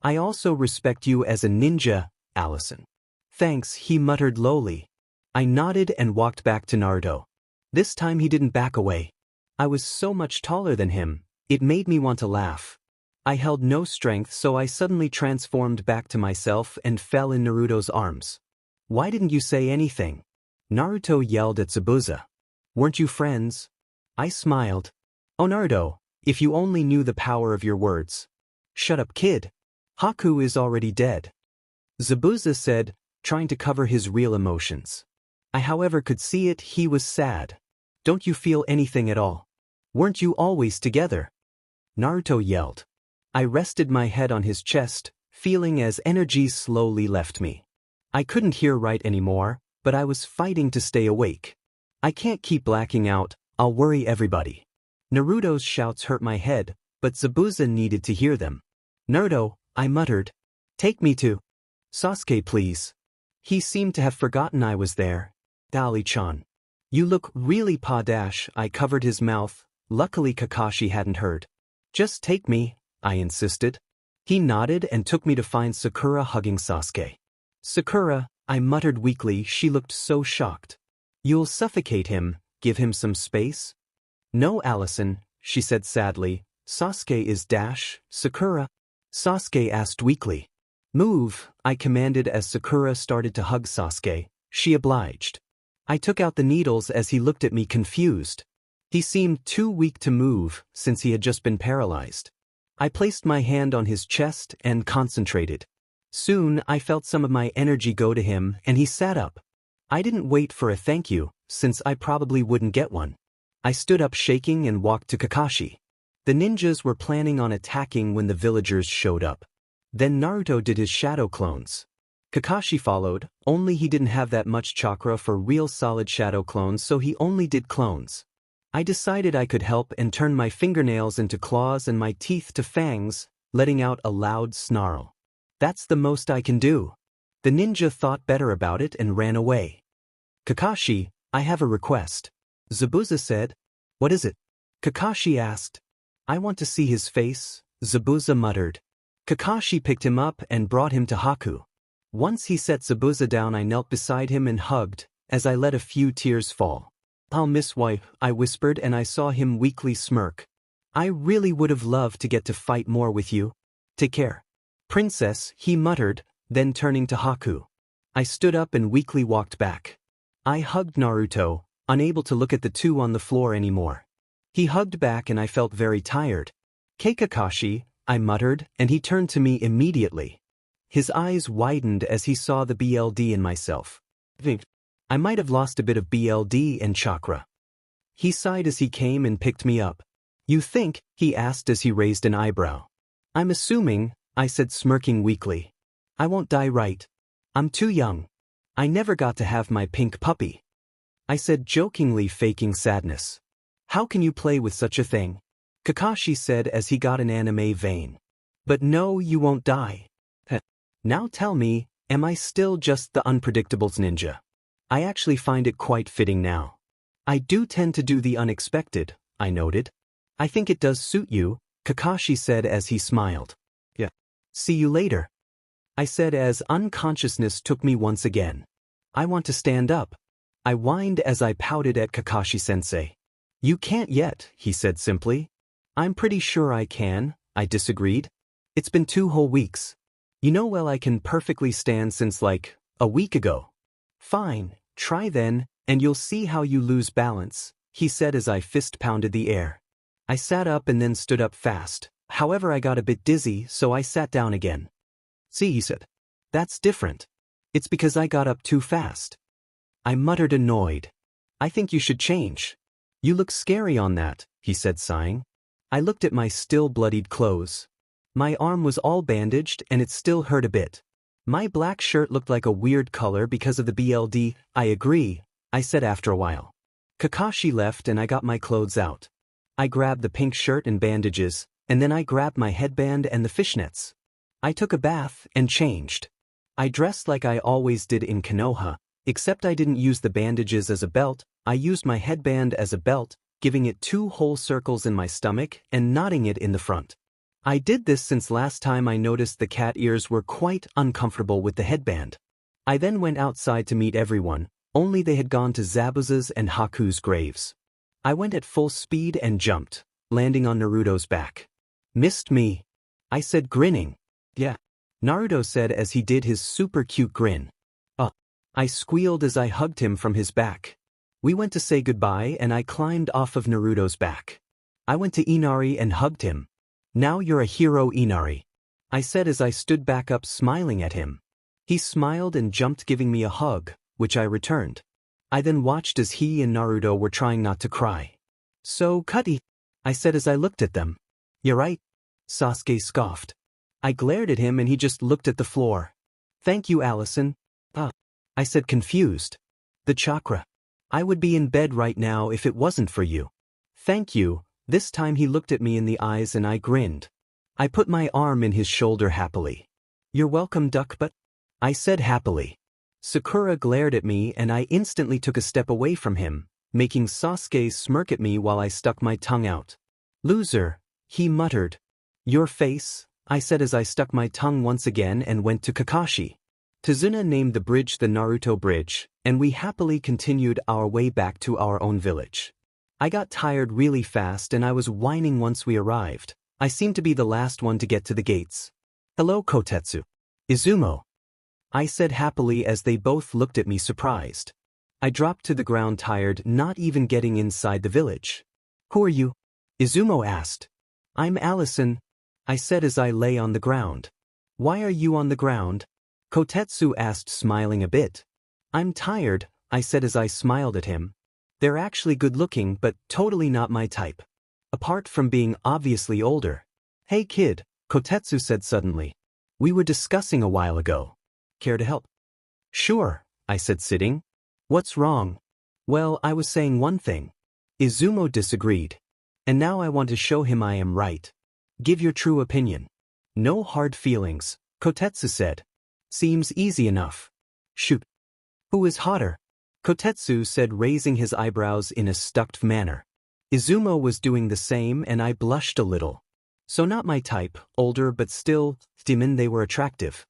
S1: I also respect you as a ninja, Alison. Thanks, he muttered lowly. I nodded and walked back to Naruto. This time he didn't back away. I was so much taller than him, it made me want to laugh. I held no strength so I suddenly transformed back to myself and fell in Naruto's arms. Why didn't you say anything? Naruto yelled at Zabuza. Weren't you friends? I smiled. Oh Naruto, if you only knew the power of your words. Shut up kid. Haku is already dead. Zabuza said, trying to cover his real emotions. I however could see it, he was sad. Don't you feel anything at all? Weren't you always together? Naruto yelled. I rested my head on his chest, feeling as energy slowly left me. I couldn't hear right anymore, but I was fighting to stay awake. I can't keep blacking out, I'll worry everybody. Naruto's shouts hurt my head, but Zabuza needed to hear them. Naruto, I muttered. Take me to Sasuke, please. He seemed to have forgotten I was there. Dali-chan. You look really pa-dash. I covered his mouth. Luckily Kakashi hadn't heard. Just take me, I insisted. He nodded and took me to find Sakura hugging Sasuke. Sakura, I muttered weakly, she looked so shocked. You'll suffocate him, give him some space? No, Alison, she said sadly. Sasuke is dash, Sakura. Sasuke asked weakly. Move, I commanded as Sakura started to hug Sasuke. She obliged. I took out the needles as he looked at me confused. He seemed too weak to move, since he had just been paralyzed. I placed my hand on his chest and concentrated. Soon I felt some of my energy go to him and he sat up. I didn't wait for a thank you, since I probably wouldn't get one. I stood up shaking and walked to Kakashi. The ninjas were planning on attacking when the villagers showed up. Then Naruto did his shadow clones. Kakashi followed, only he didn't have that much chakra for real solid shadow clones, so he only did clones. I decided I could help and turned my fingernails into claws and my teeth to fangs, letting out a loud snarl. That's the most I can do. The ninja thought better about it and ran away. Kakashi, I have a request. Zabuza said. What is it? Kakashi asked. I want to see his face, Zabuza muttered. Kakashi picked him up and brought him to Haku. Once he set Zabuza down, I knelt beside him and hugged, as I let a few tears fall. I'll miss wife, I whispered, and I saw him weakly smirk. I really would have loved to get to fight more with you. Take care. Princess, he muttered, then turning to Haku. I stood up and weakly walked back. I hugged Naruto, unable to look at the two on the floor anymore. He hugged back and I felt very tired. Kakashi, I muttered, and he turned to me immediately. His eyes widened as he saw the BLD in myself. I might have lost a bit of BLD and chakra. He sighed as he came and picked me up. You think? He asked as he raised an eyebrow. I'm assuming, I said smirking weakly. I won't die right. I'm too young. I never got to have my pink puppy. I said jokingly, faking sadness. How can you play with such a thing? Kakashi said as he got an anime vein. But no, you won't die. Now tell me, am I still just the unpredictables ninja? I actually find it quite fitting now. I do tend to do the unexpected, I noted. I think it does suit you, Kakashi said as he smiled. Yeah. See you later. I said as unconsciousness took me once again. I want to stand up. I whined as I pouted at Kakashi-sensei. You can't yet, he said simply. I'm pretty sure I can, I disagreed. It's been 2 whole weeks. You know well I can perfectly stand since like, a week ago. Fine, try then, and you'll see how you lose balance, he said as I fist-pounded the air. I sat up and then stood up fast. However, I got a bit dizzy, so I sat down again. See, he said. That's different. It's because I got up too fast. I muttered, annoyed. I think you should change. You look scary on that, he said, sighing. I looked at my still bloodied clothes. My arm was all bandaged and it still hurt a bit. My black shirt looked like a weird color because of the BLD. I agree, I said after a while. Kakashi left and I got my clothes out. I grabbed the pink shirt and bandages, and then I grabbed my headband and the fishnets. I took a bath and changed. I dressed like I always did in Konoha, except I didn't use the bandages as a belt. I used my headband as a belt, giving it 2 whole circles in my stomach and knotting it in the front. I did this since last time I noticed the cat ears were quite uncomfortable with the headband. I then went outside to meet everyone, only they had gone to Zabuza's and Haku's graves. I went at full speed and jumped, landing on Naruto's back. Missed me? I said, grinning. Yeah. Naruto said as he did his super cute grin. I squealed as I hugged him from his back. We went to say goodbye and I climbed off of Naruto's back. I went to Inari and hugged him. Now you're a hero, Inari, I said as I stood back up smiling at him. He smiled and jumped, giving me a hug, which I returned. I then watched as he and Naruto were trying not to cry. So, Cuddy, I said as I looked at them. "You're right," Sasuke scoffed. I glared at him and he just looked at the floor. "Thank you, Alison." I said confused. "The chakra. I would be in bed right now if it wasn't for you." "Thank you." This time he looked at me in the eyes and I grinned. I put my arm in his shoulder happily. "You're welcome, duck butt," I said happily. Sakura glared at me and I instantly took a step away from him, making Sasuke smirk at me while I stuck my tongue out. "Loser," he muttered. "Your face," I said as I stuck my tongue once again and went to Kakashi. Tazuna named the bridge the Naruto Bridge, and we happily continued our way back to our own village. I got tired really fast and I was whining once we arrived. I seemed to be the last one to get to the gates. "Hello, Kotetsu." "Izumo," I said happily as they both looked at me surprised. I dropped to the ground tired, not even getting inside the village. "Who are you?" Izumo asked. "I'm Alison," I said as I lay on the ground. "Why are you on the ground?" Kotetsu asked, smiling a bit. "I'm tired," I said as I smiled at him. "They're actually good-looking but totally not my type. Apart from being obviously older." "Hey kid," Kotetsu said suddenly. "We were discussing a while ago. Care to help?" "Sure," I said sitting. "What's wrong?" "Well, I was saying one thing." Izumo disagreed. "And now I want to show him I am right. Give your true opinion." "No hard feelings," Kotetsu said. "Seems easy enough." "Shoot." "Who is hotter?" Kotetsu said, raising his eyebrows in a stuck manner. Izumo was doing the same and I blushed a little. So not my type, older but still, demon they were attractive.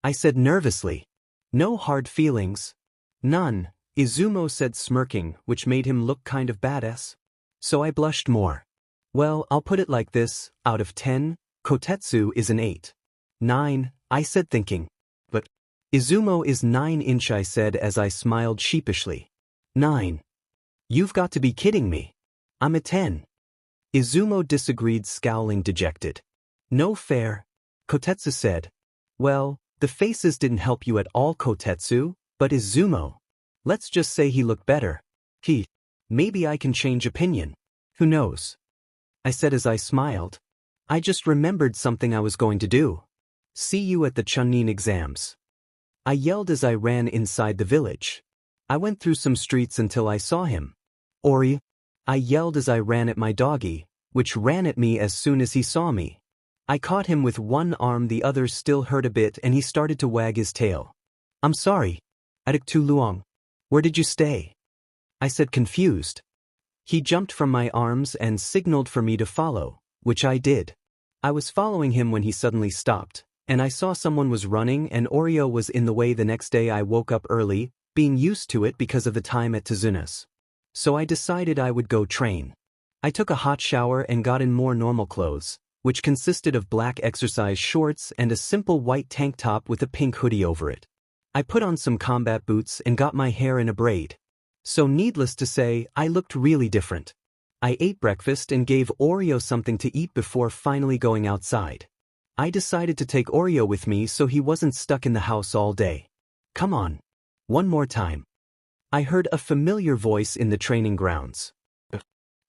S1: I said nervously. "No hard feelings." "None," Izumo said smirking, which made him look kind of badass. So I blushed more. "Well, I'll put it like this, out of 10, Kotetsu is an 8. 9, I said thinking. "But Izumo is 9-inch," I said as I smiled sheepishly. 9. You've got to be kidding me. I'm a 10. Izumo disagreed, scowling dejected. "No fair," Kotetsu said. "Well, the faces didn't help you at all, Kotetsu, but Izumo. Let's just say he looked better. Maybe I can change opinion. Who knows?" I said as I smiled. "I just remembered something I was going to do. See you at the Chunin exams." I yelled as I ran inside the village. I went through some streets until I saw him. "Ori," I yelled as I ran at my doggy, which ran at me as soon as he saw me. I caught him with one arm, the other still hurt a bit, and he started to wag his tail. "I'm sorry. Adik tu luong. Where did you stay?" I said confused. He jumped from my arms and signaled for me to follow, which I did. I was following him when he suddenly stopped, and I saw someone was running and Oreo was in the way. The next day I woke up early, being used to it because of the time at Tazuna's. So I decided I would go train. I took a hot shower and got in more normal clothes, which consisted of black exercise shorts and a simple white tank top with a pink hoodie over it. I put on some combat boots and got my hair in a braid. So needless to say, I looked really different. I ate breakfast and gave Oreo something to eat before finally going outside. I decided to take Oreo with me so he wasn't stuck in the house all day. "Come on. One more time." I heard a familiar voice in the training grounds.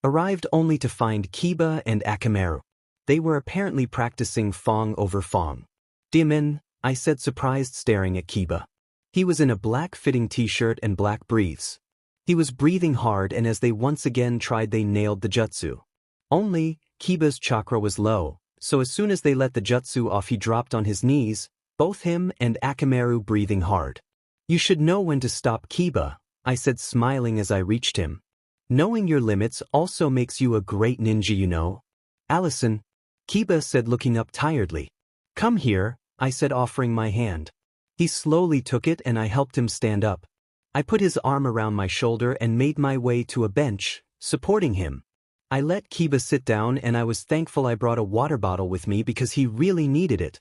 S1: Arrived only to find Kiba and Akamaru. They were apparently practicing Fong over Fong. "Diamin," I said, surprised, staring at Kiba. He was in a black fitting t-shirt and black briefs. He was breathing hard, and as they once again tried, they nailed the jutsu. Only, Kiba's chakra was low, so as soon as they let the jutsu off he dropped on his knees, both him and Akamaru breathing hard. "You should know when to stop, Kiba," I said, smiling as I reached him. "Knowing your limits also makes you a great ninja, you know." "Alison," Kiba said, looking up tiredly. "Come here," I said, offering my hand. He slowly took it and I helped him stand up. I put his arm around my shoulder and made my way to a bench, supporting him. I let Kiba sit down and I was thankful I brought a water bottle with me because he really needed it.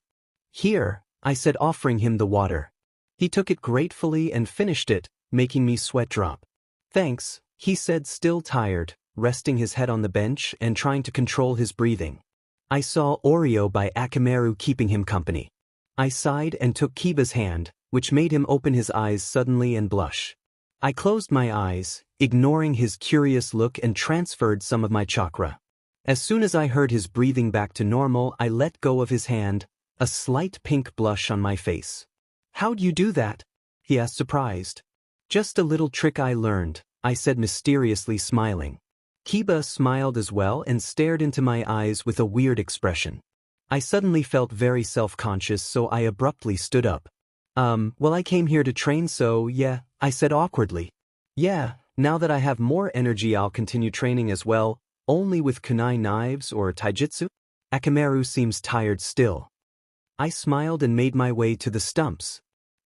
S1: "Here," I said, offering him the water. He took it gratefully and finished it, making me sweat drop. "Thanks," he said, still tired, resting his head on the bench and trying to control his breathing. I saw Oreo by Akamaru keeping him company. I sighed and took Kiba's hand, which made him open his eyes suddenly and blush. I closed my eyes, ignoring his curious look, and transferred some of my chakra. As soon as I heard his breathing back to normal, I let go of his hand, a slight pink blush on my face. "How'd you do that?" he asked, surprised. "Just a little trick I learned," I said, mysteriously smiling. Kiba smiled as well and stared into my eyes with a weird expression. I suddenly felt very self-conscious, so I abruptly stood up. Well, I came here to train, so yeah," I said awkwardly. "Yeah, now that I have more energy I'll continue training as well, only with kunai knives or taijutsu." Akamaru seems tired still. I smiled and made my way to the stumps.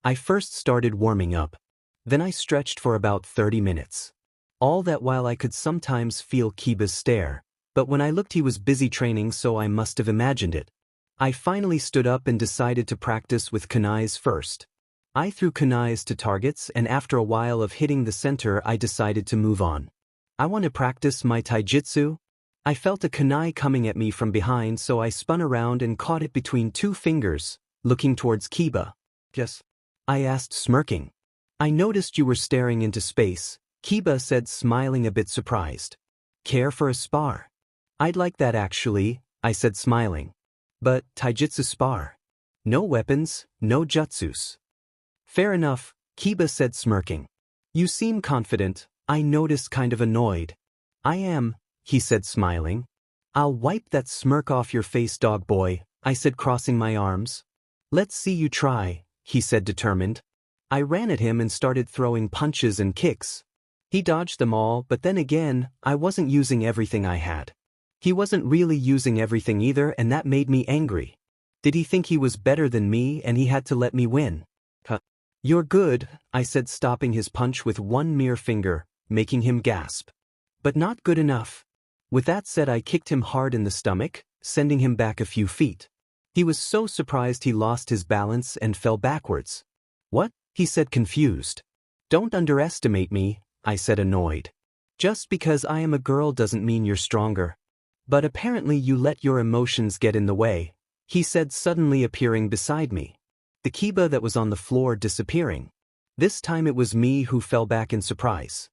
S1: I first started warming up. Then I stretched for about 30 minutes. All that while I could sometimes feel Kiba's stare, but when I looked he was busy training, so I must have imagined it. I finally stood up and decided to practice with kunais first. I threw kunais to targets, and after a while of hitting the center I decided to move on. I want to practice my taijutsu. I felt a kunai coming at me from behind, so I spun around and caught it between 2 fingers, looking towards Kiba. "Yes?" I asked, smirking. "I noticed you were staring into space," Kiba said, smiling a bit surprised. "Care for a spar?" "I'd like that actually," I said, smiling. "But taijutsu spar? No weapons, no jutsus." "Fair enough," Kiba said, smirking. "You seem confident," I noticed, kind of annoyed. "I am," he said, smiling. "I'll wipe that smirk off your face, dog boy," I said, crossing my arms. "Let's see you try," he said, determined. I ran at him and started throwing punches and kicks. He dodged them all, but then again, I wasn't using everything I had. He wasn't really using everything either, and that made me angry. Did he think he was better than me and he had to let me win? "Huh. You're good," I said, stopping his punch with one mere finger, making him gasp. "But not good enough." With that said, I kicked him hard in the stomach, sending him back a few feet. He was so surprised he lost his balance and fell backwards. "What?" he said, confused. "Don't underestimate me," I said, annoyed. "Just because I am a girl doesn't mean you're stronger. But apparently you let your emotions get in the way," he said, suddenly appearing beside me. The Kiba that was on the floor disappearing. This time it was me who fell back in surprise.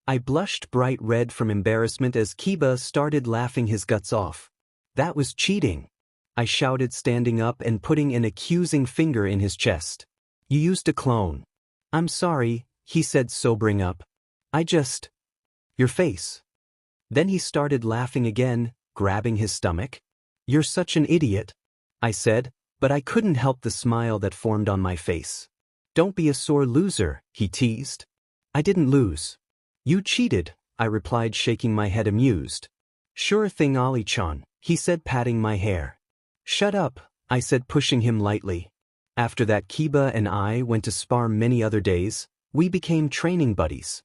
S1: I blushed bright red from embarrassment as Kiba started laughing his guts off. "That was cheating," I shouted, standing up and putting an accusing finger in his chest. "You used a clone." "I'm sorry," he said, sobering up. Your face." Then he started laughing again, grabbing his stomach. "You're such an idiot," I said, but I couldn't help the smile that formed on my face. "Don't be a sore loser," he teased. "I didn't lose." "You cheated," I replied, shaking my head, amused. "Sure thing, Ali-chan," he said, patting my hair. "Shut up," I said, pushing him lightly. After that, Kiba and I went to spar many other days. We became training buddies.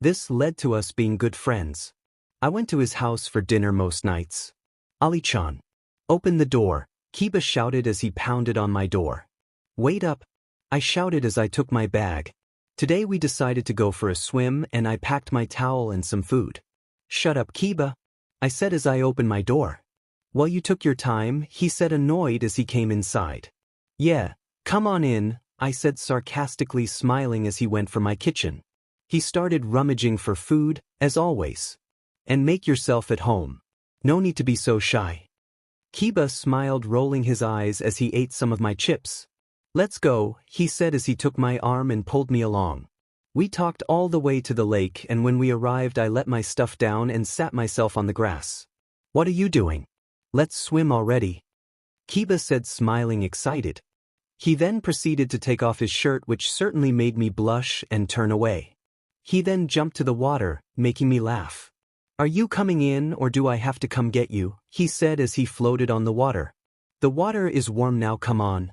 S1: This led to us being good friends. I went to his house for dinner most nights. "Ali-chan, open the door," Kiba shouted as he pounded on my door. "Wait up," I shouted as I took my bag. "Today we decided to go for a swim and I packed my towel and some food." "Shut up, Kiba," I said as I opened my door. "Well, you took your time," he said, annoyed as he came inside. "Yeah, come on in," I said, sarcastically, smiling as he went for my kitchen. He started rummaging for food, as always. "And make yourself at home. No need to be so shy." Kiba smiled, rolling his eyes as he ate some of my chips. "Let's go," he said as he took my arm and pulled me along. We talked all the way to the lake, and when we arrived I let my stuff down and sat myself on the grass. "What are you doing?" "Let's swim already," Kiba said, smiling, excited. He then proceeded to take off his shirt, which certainly made me blush and turn away. He then jumped to the water, making me laugh. "Are you coming in or do I have to come get you?" he said as he floated on the water. "The water is warm now, come on."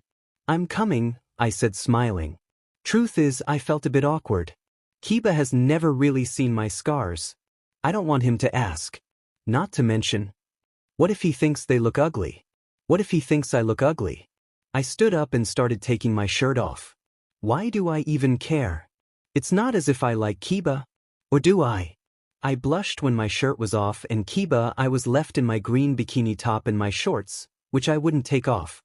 S1: "I'm coming," I said, smiling. Truth is, I felt a bit awkward. Kiba has never really seen my scars. I don't want him to ask. Not to mention, what if he thinks they look ugly? What if he thinks I look ugly? I stood up and started taking my shirt off. Why do I even care? It's not as if I like Kiba. Or do I? I blushed when my shirt was off, and Kiba, I was left in my green bikini top and my shorts, which I wouldn't take off.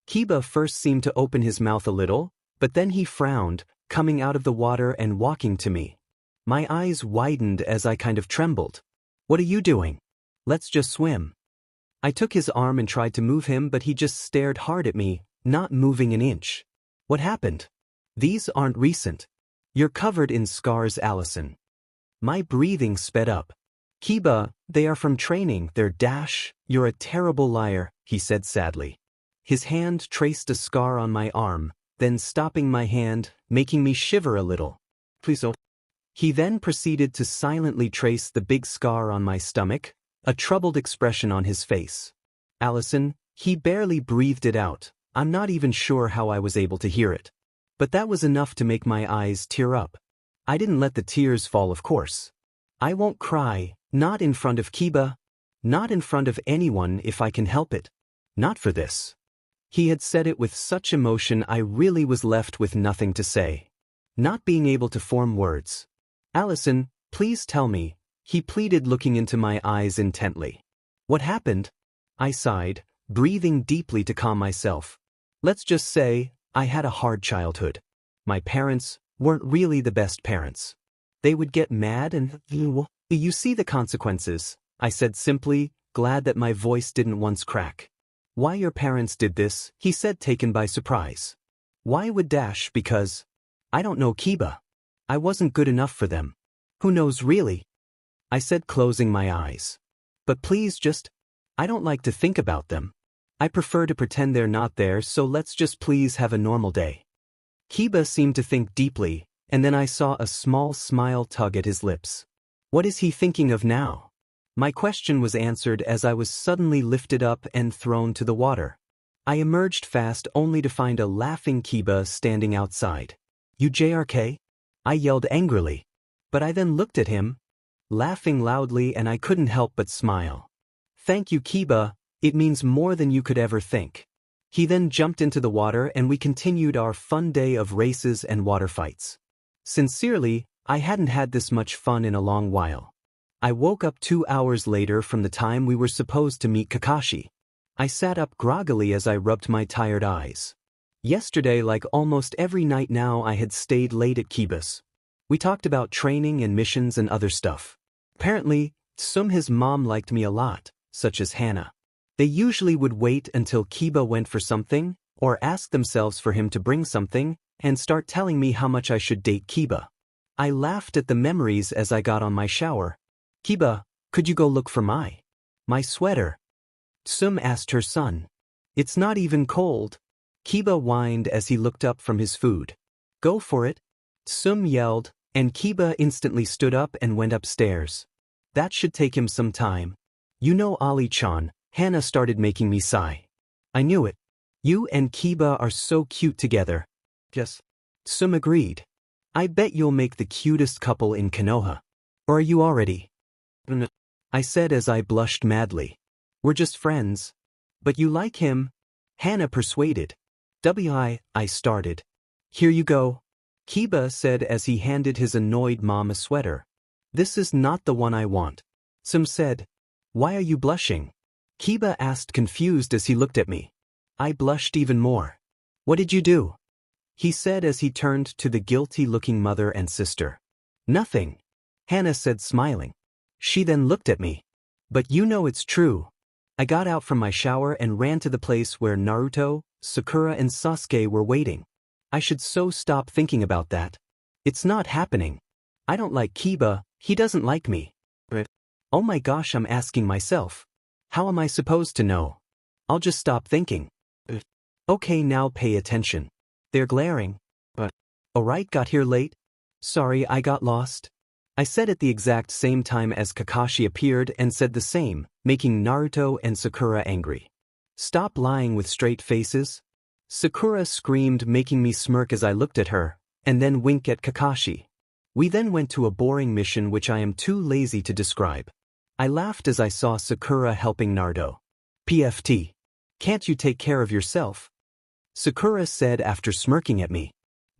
S1: Kiba first seemed to open his mouth a little, but then he frowned, coming out of the water and walking to me. My eyes widened as I kind of trembled. "What are you doing?" Let's just swim. I took his arm and tried to move him, but he just stared hard at me, not moving an inch. What happened? These aren't recent. You're covered in scars, Alison. My breathing sped up. Kiba, they are from training, they're dash. You're a terrible liar, he said sadly. His hand traced a scar on my arm, then stopping my hand, making me shiver a little. Please don't. He then proceeded to silently trace the big scar on my stomach, a troubled expression on his face. Alison, he barely breathed it out. I'm not even sure how I was able to hear it. But that was enough to make my eyes tear up. I didn't let the tears fall, of course. I won't cry, not in front of Kiba, not in front of anyone if I can help it. Not for this. He had said it with such emotion I really was left with nothing to say. Not being able to form words. Alison, please tell me, he pleaded, looking into my eyes intently. What happened? I sighed, breathing deeply to calm myself. Let's just say, I had a hard childhood. My parents weren't really the best parents. They would get mad and you see the consequences, I said simply, glad that my voice didn't once crack. Why your parents did this, he said, taken by surprise. Why would dash? Because I don't know, Kiba. I wasn't good enough for them. Who knows really? I said, closing my eyes. But please just, I don't like to think about them. I prefer to pretend they're not there, so let's just please have a normal day. Kiba seemed to think deeply, and then I saw a small smile tug at his lips. What is he thinking of now? My question was answered as I was suddenly lifted up and thrown to the water. I emerged fast only to find a laughing Kiba standing outside. You JRK? I yelled angrily. But I then looked at him, laughing loudly, and I couldn't help but smile. Thank you, Kiba, it means more than you could ever think. He then jumped into the water and we continued our fun day of races and water fights. Sincerely, I hadn't had this much fun in a long while. I woke up 2 hours later from the time we were supposed to meet Kakashi. I sat up groggily as I rubbed my tired eyes. Yesterday, like almost every night now, I had stayed late at Kiba's. We talked about training and missions and other stuff. Apparently, his mom liked me a lot, such as Hannah. They usually would wait until Kiba went for something, or ask themselves for him to bring something, and start telling me how much I should date Kiba. I laughed at the memories as I got on my shower. Kiba, could you go look for my sweater? Sum asked her son. It's not even cold. Kiba whined as he looked up from his food. Go for it. Sum yelled, and Kiba instantly stood up and went upstairs. That should take him some time. You know, Ali-chan, Hannah started making me sigh. I knew it. You and Kiba are so cute together. Yes. Sum agreed. I bet you'll make the cutest couple in Konoha. Or are you already? I said as I blushed madly. We're just friends. But you like him? Hannah persuaded. I started. Here you go. Kiba said as he handed his annoyed mom a sweater. This is not the one I want. Sum said. Why are you blushing? Kiba asked, confused as he looked at me. I blushed even more. What did you do? He said as he turned to the guilty-looking mother and sister. Nothing. Hannah said, smiling. She then looked at me. But you know it's true. I got out from my shower and ran to the place where Naruto, Sakura and Sasuke were waiting. I should so stop thinking about that. It's not happening. I don't like Kiba, he doesn't like me. But oh my gosh, I'm asking myself. How am I supposed to know? I'll just stop thinking. Okay, now pay attention. They're glaring. But alright, got here late? Sorry, I got lost. I said at the exact same time as Kakashi appeared and said the same, making Naruto and Sakura angry. Stop lying with straight faces. Sakura screamed, making me smirk as I looked at her, and then wink at Kakashi. We then went to a boring mission which I am too lazy to describe. I laughed as I saw Sakura helping Naruto. PFT. Can't you take care of yourself? Sakura said after smirking at me.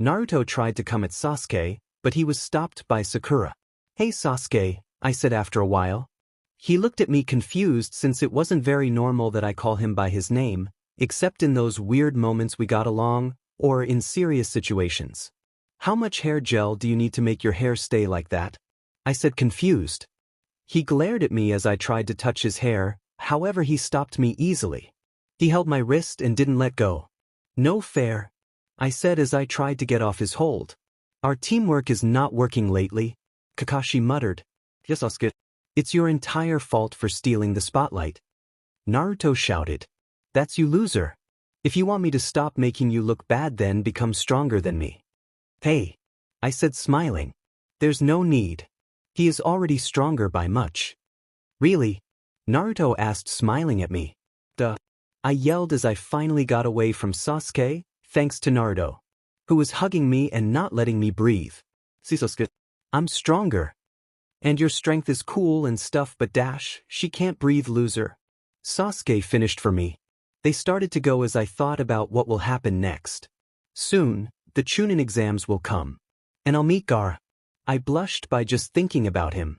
S1: Naruto tried to come at Sasuke, but he was stopped by Sakura. Hey Sasuke, I said after a while. He looked at me confused since it wasn't very normal that I call him by his name, except in those weird moments we got along, or in serious situations. How much hair gel do you need to make your hair stay like that? I said, confused. He glared at me as I tried to touch his hair, however he stopped me easily. He held my wrist and didn't let go. No fair, I said as I tried to get off his hold. Our teamwork is not working lately, Kakashi muttered. Yes, Sasuke. It's your entire fault for stealing the spotlight. Naruto shouted. That's you, loser. If you want me to stop making you look bad, then become stronger than me. Hey, I said, smiling. There's no need. He is already stronger by much. Really? Naruto asked, smiling at me. Duh. I yelled as I finally got away from Sasuke, thanks to Naruto, who was hugging me and not letting me breathe. See, Sasuke, I'm stronger. And your strength is cool and stuff, but she can't breathe, loser. Sasuke finished for me. They started to go as I thought about what will happen next. Soon, the Chunin exams will come. And I'll meet Gaara. I blushed by just thinking about him.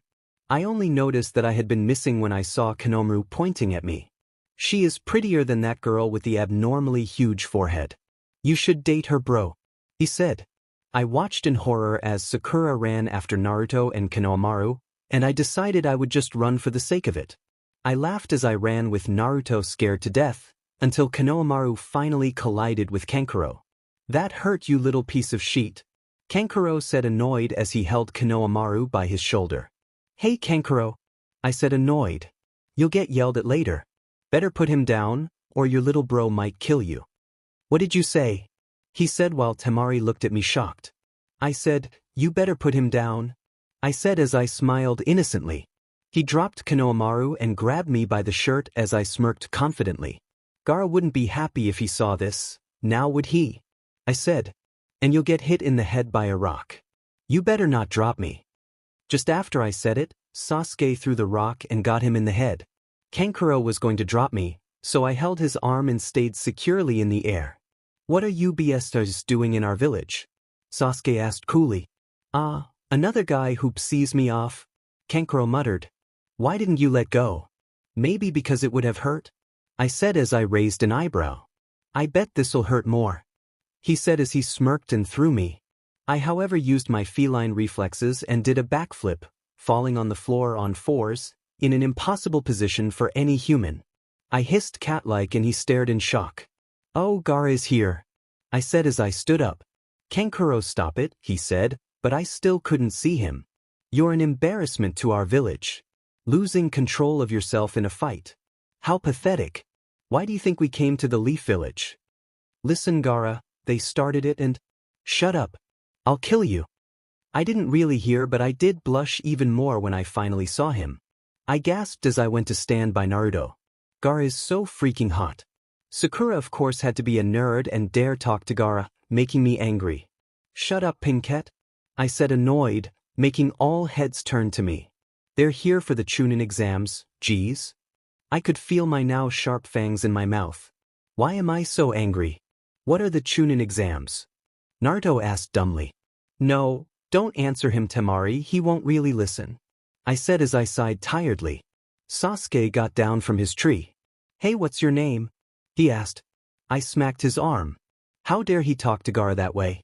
S1: I only noticed that I had been missing when I saw Konoha pointing at me. She is prettier than that girl with the abnormally huge forehead. You should date her, bro, he said. I watched in horror as Sakura ran after Naruto and Konoha, and I decided I would just run for the sake of it. I laughed as I ran with Naruto scared to death, until Konoha finally collided with Kankuro. That hurt, you little piece of shit, Kankuro said, annoyed as he held Konoha by his shoulder. Hey Kankuro, I said, annoyed. You'll get yelled at later. Better put him down, or your little bro might kill you. What did you say? He said while Temari looked at me shocked. I said, you better put him down, I said as I smiled innocently. He dropped Konoha and grabbed me by the shirt as I smirked confidently. Gaara wouldn't be happy if he saw this, now would he? I said. And you'll get hit in the head by a rock. You better not drop me. Just after I said it, Sasuke threw the rock and got him in the head. Kankuro was going to drop me, so I held his arm and stayed securely in the air. What are you BSTers doing in our village? Sasuke asked coolly. Another guy who sees me off, Kankuro muttered. Why didn't you let go? Maybe because it would have hurt? I said as I raised an eyebrow. I bet this'll hurt more, he said as he smirked and threw me. I however used my feline reflexes and did a backflip, falling on the floor on fours, in an impossible position for any human. I hissed cat-like and he stared in shock. Oh, Gaara is here, I said as I stood up. Kankuro, stop it, he said, but I still couldn't see him. You're an embarrassment to our village. Losing control of yourself in a fight. How pathetic. Why do you think we came to the Leaf Village? Listen, Gaara, they started it and… Shut up. I'll kill you. I didn't really hear, but I did blush even more when I finally saw him. I gasped as I went to stand by Naruto. Gaara is so freaking hot. Sakura of course had to be a nerd and dare talk to Gaara, making me angry. Shut up, Pinkette, I said, annoyed, making all heads turn to me. They're here for the Chunin exams, geez. I could feel my now sharp fangs in my mouth. Why am I so angry? What are the Chunin exams? Naruto asked dumbly. No, don't answer him, Temari, he won't really listen, I said as I sighed tiredly. Sasuke got down from his tree. Hey, what's your name? He asked. I smacked his arm. How dare he talk to Gaara that way?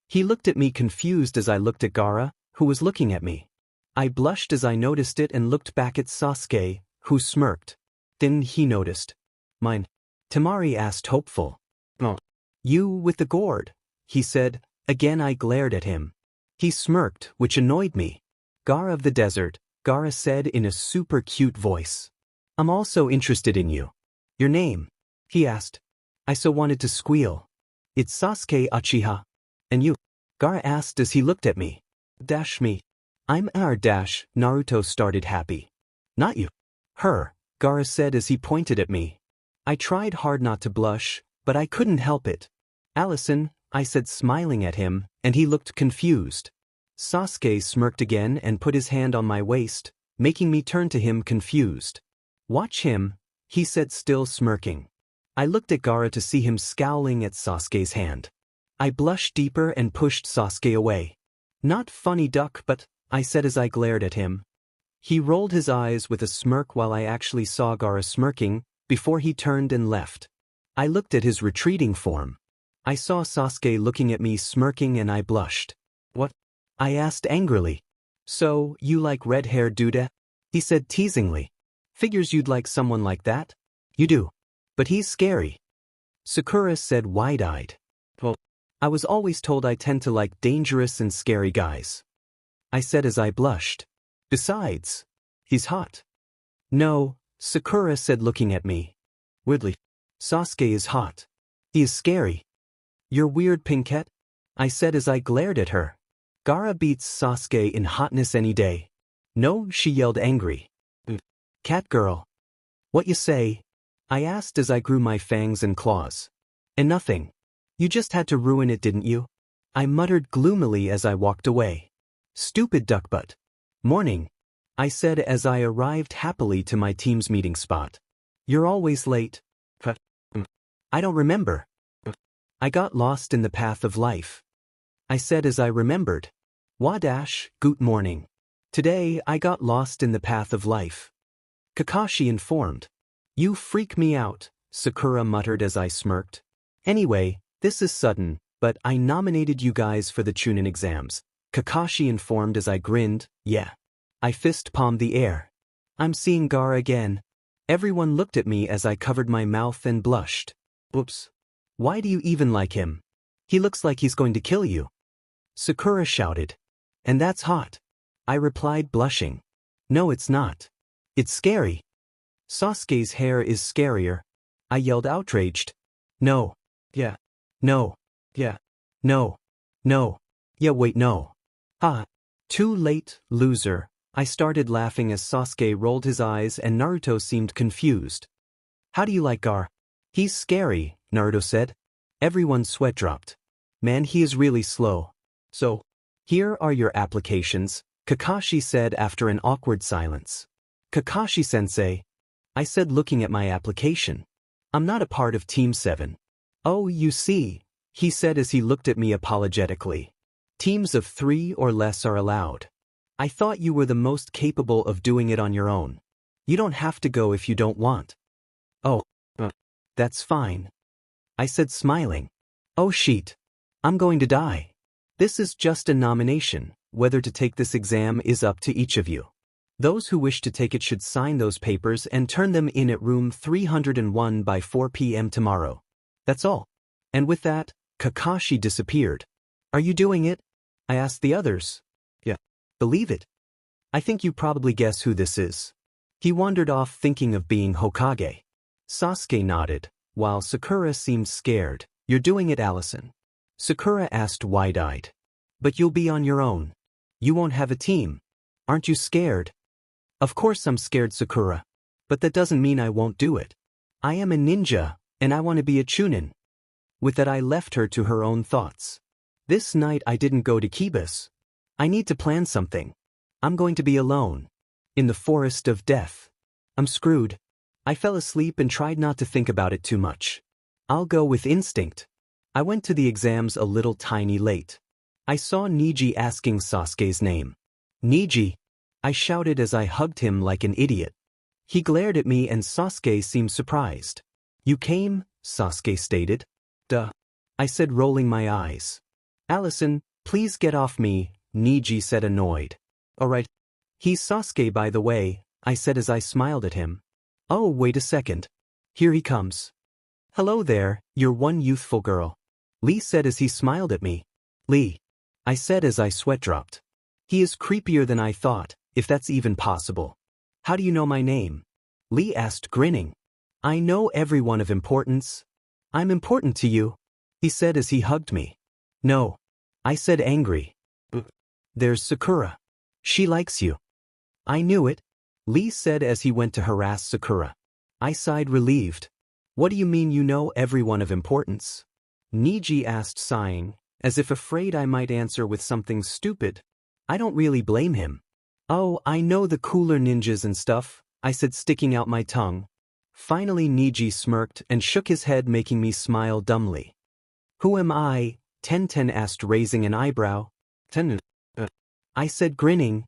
S1: He looked at me confused as I looked at Gaara, who was looking at me. I blushed as I noticed it and looked back at Sasuke, who smirked. Then he noticed. Mine? Temari asked hopeful. Oh. You with the gourd, he said. Again I glared at him. He smirked, which annoyed me. Gaara of the desert, Gaara said in a super cute voice. I'm also interested in you. Your name? He asked. I so wanted to squeal. It's Sasuke Uchiha. And you? Gaara asked as he looked at me. Me. I'm Naruto started happy. Not you. Her, Gaara said as he pointed at me. I tried hard not to blush, but I couldn't help it. Alison, I said, smiling at him, and he looked confused. Sasuke smirked again and put his hand on my waist, making me turn to him confused. Watch him, he said, still smirking. I looked at Gaara to see him scowling at Sasuke's hand. I blushed deeper and pushed Sasuke away. Not funny, duck, but, I said as I glared at him. He rolled his eyes with a smirk while I actually saw Gaara smirking, before he turned and left. I looked at his retreating form. I saw Sasuke looking at me smirking and I blushed. What? I asked angrily. So, you like red-haired dude? he said teasingly. Figures you'd like someone like that? You do. But he's scary. Sakura said wide-eyed. Well, I was always told I tend to like dangerous and scary guys. I said as I blushed. Besides, he's hot. No, Sakura said looking at me. Weirdly, Sasuke is hot. He is scary. You're weird, Pinkette, I said as I glared at her. Gaara beats Sasuke in hotness any day. No, she yelled angry. Cat girl. What you say? I asked as I grew my fangs and claws. And nothing. You just had to ruin it, didn't you? I muttered gloomily as I walked away. Stupid duckbutt. Morning, I said as I arrived happily to my team's meeting spot. You're always late. I don't remember. I got lost in the path of life. I said as I remembered. Wadash, good morning. Today I got lost in the path of life. Kakashi informed. You freak me out, Sakura muttered as I smirked. Anyway, this is sudden, but I nominated you guys for the Chunin exams, Kakashi informed as I grinned. Yeah. I fist-palmed the air. I'm seeing Gaara again. Everyone looked at me as I covered my mouth and blushed. Oops. Why do you even like him? He looks like he's going to kill you. Sakura shouted. And that's hot. I replied blushing. No, it's not. It's scary. Sasuke's hair is scarier. I yelled outraged. No. Yeah. No. Yeah. No. No. Yeah, wait, no. Ha. Too late, loser. I started laughing as Sasuke rolled his eyes and Naruto seemed confused. How do you like Gaara? He's scary, Naruto said. Everyone's sweat dropped. Man, he is really slow. So, here are your applications, Kakashi said after an awkward silence. Kakashi-sensei, I said looking at my application. I'm not a part of Team 7. Oh, you see, he said as he looked at me apologetically. Teams of 3 or less are allowed. I thought you were the most capable of doing it on your own. You don't have to go if you don't want. Oh, that's fine. I said smiling. Oh shit. I'm going to die. This is just a nomination. Whether to take this exam is up to each of you. Those who wish to take it should sign those papers and turn them in at room 301 by 4 p.m. tomorrow. That's all. And with that, Kakashi disappeared. Are you doing it? I asked the others. Yeah. Believe it. I think you probably guess who this is. He wandered off thinking of being Hokage. Sasuke nodded, while Sakura seemed scared. You're doing it, Alison. Sakura asked wide-eyed. But you'll be on your own. You won't have a team. Aren't you scared? Of course I'm scared, Sakura. But that doesn't mean I won't do it. I am a ninja, and I want to be a Chunin. With that I left her to her own thoughts. This night I didn't go to Kibas. I need to plan something. I'm going to be alone. In the forest of death. I'm screwed. I fell asleep and tried not to think about it too much. I'll go with instinct. I went to the exams a little tiny late. I saw Neji asking Sasuke's name. Neji, I shouted as I hugged him like an idiot. He glared at me and Sasuke seemed surprised. You came, Sasuke stated. Duh. I said rolling my eyes. Alison, please get off me, Neji said annoyed. Alright. He's Sasuke by the way, I said as I smiled at him. Oh, wait a second. Here he comes. Hello there, you're one youthful girl. Lee said as he smiled at me. Lee. I said as I sweat dropped. He is creepier than I thought, if that's even possible. How do you know my name? Lee asked grinning. I know everyone of importance. I'm important to you, he said as he hugged me. No. I said angry. There's Sakura. She likes you. I knew it, Lee said as he went to harass Sakura. I sighed relieved. What do you mean you know everyone of importance? Neji asked sighing, as if afraid I might answer with something stupid. I don't really blame him. Oh, I know the cooler ninjas and stuff, I said sticking out my tongue. Finally Neji smirked and shook his head making me smile dumbly. Who am I? Tenten asked raising an eyebrow. I said grinning.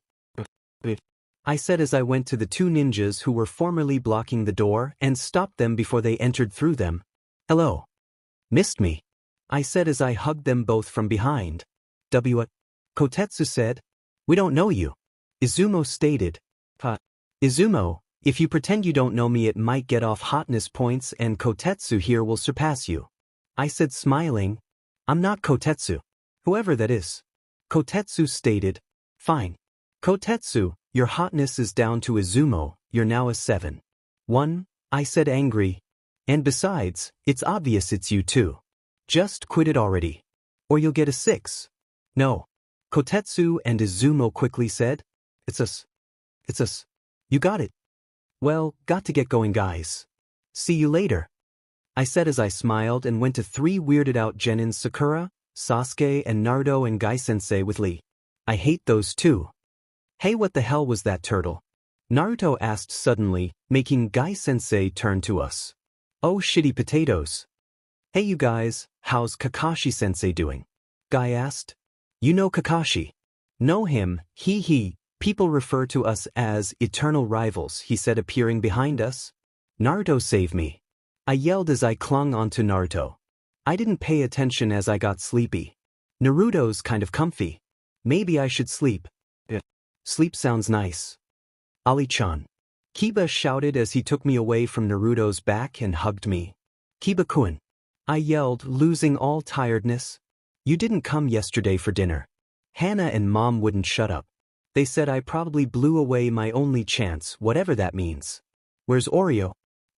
S1: I said as I went to the two ninjas who were formerly blocking the door and stopped them before they entered through them. Hello. Missed me? I said as I hugged them both from behind. What? Kotetsu said. We don't know you. Izumo stated. Izumo, if you pretend you don't know me it might get off hotness points and Kotetsu here will surpass you. I said smiling. I'm not Kotetsu. Whoever that is. Kotetsu stated. Fine. Kotetsu, your hotness is down to Izumo, you're now a 7. 1, I said angry. And besides, it's obvious it's you too. Just quit it already. Or you'll get a 6. No. Kotetsu and Izumo quickly said. It's us. It's us. You got it. Well, got to get going guys. See you later. I said as I smiled and went to 3 weirded out genins Sakura, Sasuke and Naruto and Gai-sensei with Lee. I hate those too. Hey, what the hell was that turtle? Naruto asked suddenly, making Gai-sensei turn to us. Oh shitty potatoes. Hey you guys, how's Kakashi-sensei doing? Gai asked. You know Kakashi. Know him, he. People refer to us as eternal rivals, he said appearing behind us. Naruto save me. I yelled as I clung onto Naruto. I didn't pay attention as I got sleepy. Naruto's kind of comfy. Maybe I should sleep. Sleep sounds nice. Ali-chan. Kiba shouted as he took me away from Naruto's back and hugged me. Kiba-kun. I yelled, losing all tiredness. You didn't come yesterday for dinner. Hana and Mom wouldn't shut up. They said I probably blew away my only chance, whatever that means. Where's Oreo?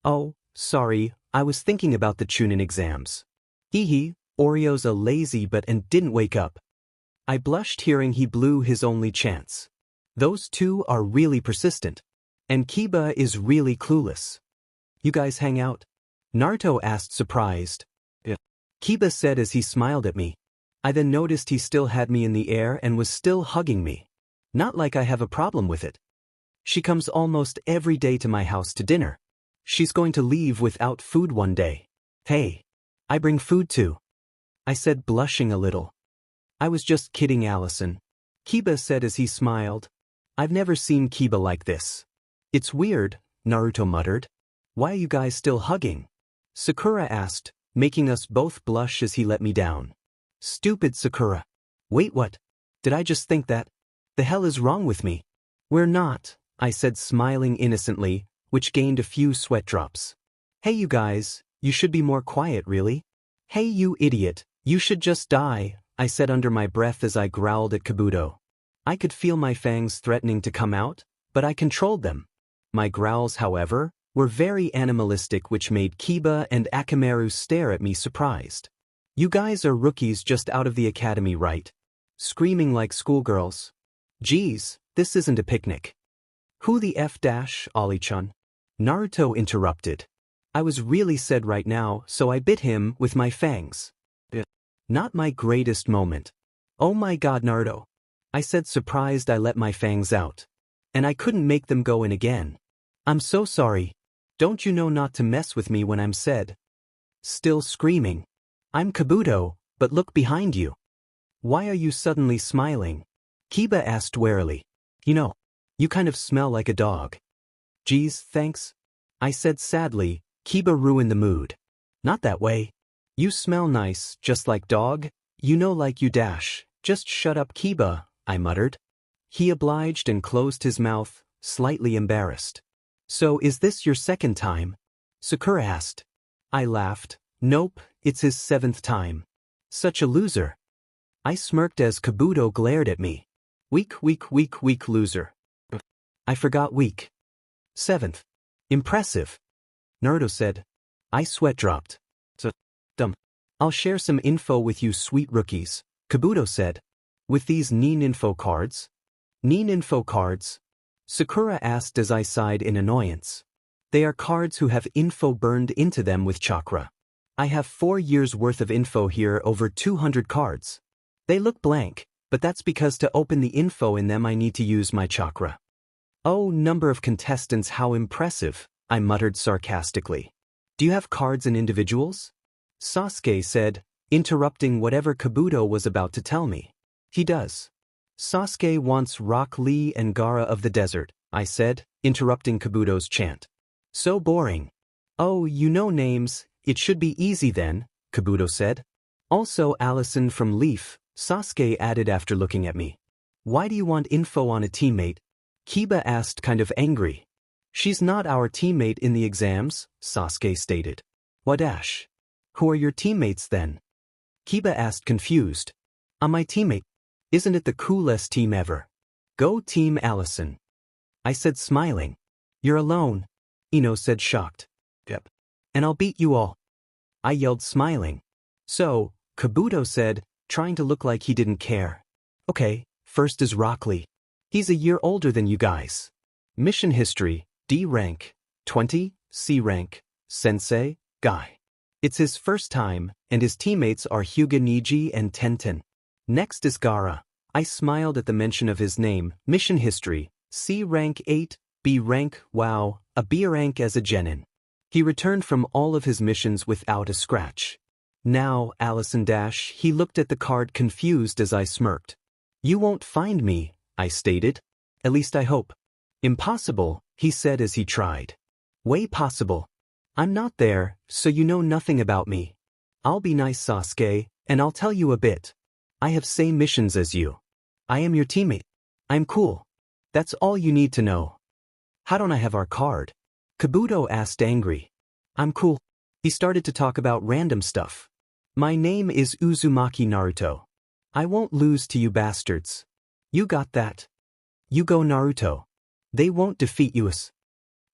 S1: Oh, sorry, I was thinking about the Chunin exams. Hee, Oreo's a lazy but and didn't wake up. I blushed hearing he blew his only chance. Those two are really persistent. And Kiba is really clueless. You guys hang out? Naruto asked surprised. Yeah. Kiba said as he smiled at me. I then noticed he still had me in the air and was still hugging me. Not like I have a problem with it. She comes almost every day to my house to dinner. She's going to leave without food one day. Hey. I bring food too. I said blushing a little. I was just kidding Alison. Kiba said as he smiled. I've never seen Kiba like this. It's weird, Naruto muttered. Why are you guys still hugging? Sakura asked, making us both blush as he let me down. Stupid Sakura. Wait, what? Did I just think that? The hell is wrong with me? We're not, I said smiling innocently, which gained a few sweat drops. Hey you guys, you should be more quiet really. Hey you idiot, you should just die, I said under my breath as I growled at Kabuto. I could feel my fangs threatening to come out, but I controlled them. My growls, however, were very animalistic which made Kiba and Akamaru stare at me surprised. You guys are rookies just out of the academy, right? Screaming like schoolgirls. Geez, this isn't a picnic. Who the F dash, Ali-chan? Naruto interrupted. I was really sad right now, so I bit him with my fangs. Not my greatest moment. Oh my god Naruto. I said surprised I let my fangs out. And I couldn't make them go in again. I'm so sorry. Don't you know not to mess with me when I'm sad? Still screaming. I'm Kabuto, but look behind you. Why are you suddenly smiling? Kiba asked warily. You know, you kind of smell like a dog. Geez, thanks. I said sadly. Kiba ruined the mood. Not that way. You smell nice, just like dog. You know like you dash. Just shut up Kiba, I muttered. He obliged and closed his mouth, slightly embarrassed. So is this your second time? Sakura asked. I laughed. Nope, it's his 7th time. Such a loser. I smirked as Kabuto glared at me. Weak loser. I forgot weak. 7th. Impressive. Naruto said. I sweat dropped. So dumb. I'll share some info with you sweet rookies, Kabuto said. With these Nin info cards? Nin info cards? Sakura asked as I sighed in annoyance. They are cards who have info burned into them with chakra. I have 4 years worth of info here, over 200 cards. They look blank, but that's because to open the info in them I need to use my chakra. Oh, number of contestants, how impressive, I muttered sarcastically. Do you have cards and individuals? Sasuke said, interrupting whatever Kabuto was about to tell me. He does. Sasuke wants Rock Lee and Gaara of the desert, I said, interrupting Kabuto's chant. So boring. Oh, you know names, it should be easy then, Kabuto said. Also Alison from Leaf, Sasuke added after looking at me. Why do you want info on a teammate? Kiba asked kind of angry. She's not our teammate in the exams, Sasuke stated. What dash? Who are your teammates then? Kiba asked confused. I'm my teammate. Isn't it the coolest team ever? Go Team Alison. I said smiling. You're alone, Ino said shocked. Yep. And I'll beat you all. I yelled smiling. So, Kabuto said, trying to look like he didn't care. Okay, first is Rock Lee. He's a year older than you guys. Mission history, D rank, 20, C rank, Sensei, Guy. It's his first time, and his teammates are Hyuga Neji and Tenten. Next is Gaara. I smiled at the mention of his name. Mission history, C rank 8, B rank, wow, a B rank as a genin. He returned from all of his missions without a scratch. Now, Alison dash, he looked at the card confused as I smirked. You won't find me, I stated. At least I hope. Impossible, he said as he tried. Way possible. I'm not there, so you know nothing about me. I'll be nice, Sasuke, and I'll tell you a bit. I have same missions as you. I am your teammate. I'm cool. That's all you need to know. How don't I have our card? Kabuto asked angry. I'm cool. He started to talk about random stuff. My name is Uzumaki Naruto. I won't lose to you bastards. You got that? You go Naruto. They won't defeat you.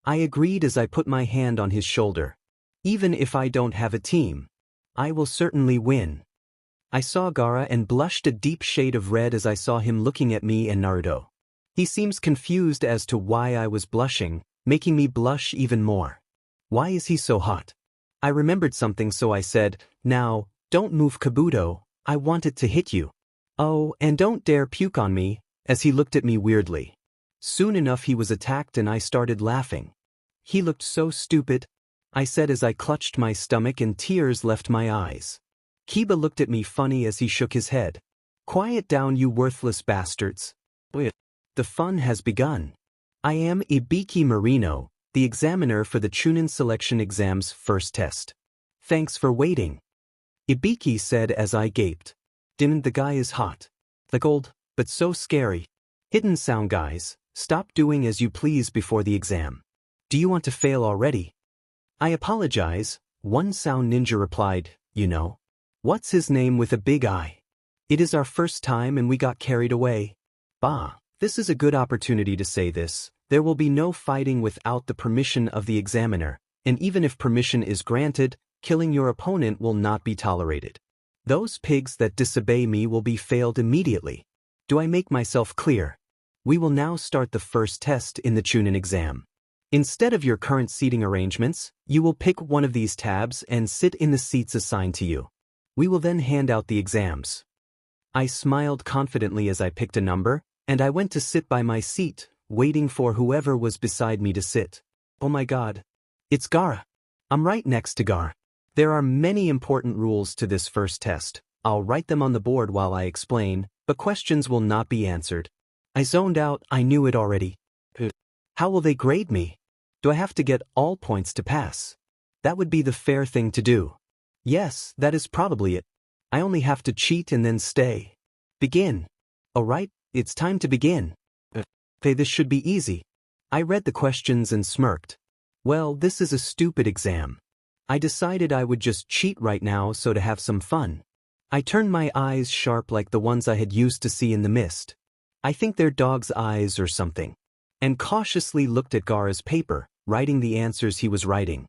S1: I agreed as I put my hand on his shoulder. Even if I don't have a team, I will certainly win. I saw Gaara and blushed a deep shade of red as I saw him looking at me and Naruto. He seems confused as to why I was blushing, making me blush even more. Why is he so hot? I remembered something, so I said, now, don't move, Kabuto, I wanted to hit you. Oh, and don't dare puke on me, as he looked at me weirdly. Soon enough he was attacked and I started laughing. He looked so stupid, I said as I clutched my stomach and tears left my eyes. Kiba looked at me funny as he shook his head. Quiet down, you worthless bastards. The fun has begun. I am Ibiki Marino, the examiner for the Chunin selection exam's first test. Thanks for waiting. Ibiki said as I gaped. The guy is hot. Like old, but so scary. Hidden sound, guys, stop doing as you please before the exam. Do you want to fail already? I apologize, one sound ninja replied, you know. What's his name with a big eye? It is our first time and we got carried away. Bah, this is a good opportunity to say this. There will be no fighting without the permission of the examiner, and even if permission is granted, killing your opponent will not be tolerated. Those pigs that disobey me will be failed immediately. Do I make myself clear? We will now start the first test in the Chunin exam. Instead of your current seating arrangements, you will pick one of these tabs and sit in the seats assigned to you. We will then hand out the exams. I smiled confidently as I picked a number, and I went to sit by my seat, waiting for whoever was beside me to sit. Oh my god. It's Gaara. I'm right next to Gaara. There are many important rules to this first test. I'll write them on the board while I explain, but questions will not be answered. I zoned out, I knew it already. How will they grade me? Do I have to get all points to pass? That would be the fair thing to do. Yes, that is probably it. I only have to cheat and then stay. Begin. Alright, it's time to begin. This should be easy. I read the questions and smirked. Well, this is a stupid exam. I decided I would just cheat right now so to have some fun. I turned my eyes sharp like the ones I had used to see in the mist. I think they're dog's eyes or something. And cautiously looked at Gaara's paper, writing the answers he was writing.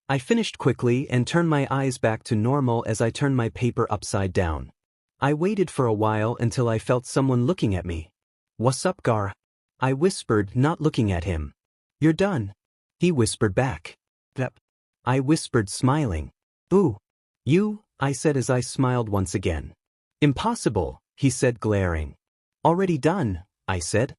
S1: I finished quickly and turned my eyes back to normal as I turned my paper upside down. I waited for a while until I felt someone looking at me. What's up, Gaara? I whispered, not looking at him. You're done. He whispered back. Yep. I whispered, smiling. Ooh. You, I said as I smiled once again. Impossible, he said, glaring. Already done, I said.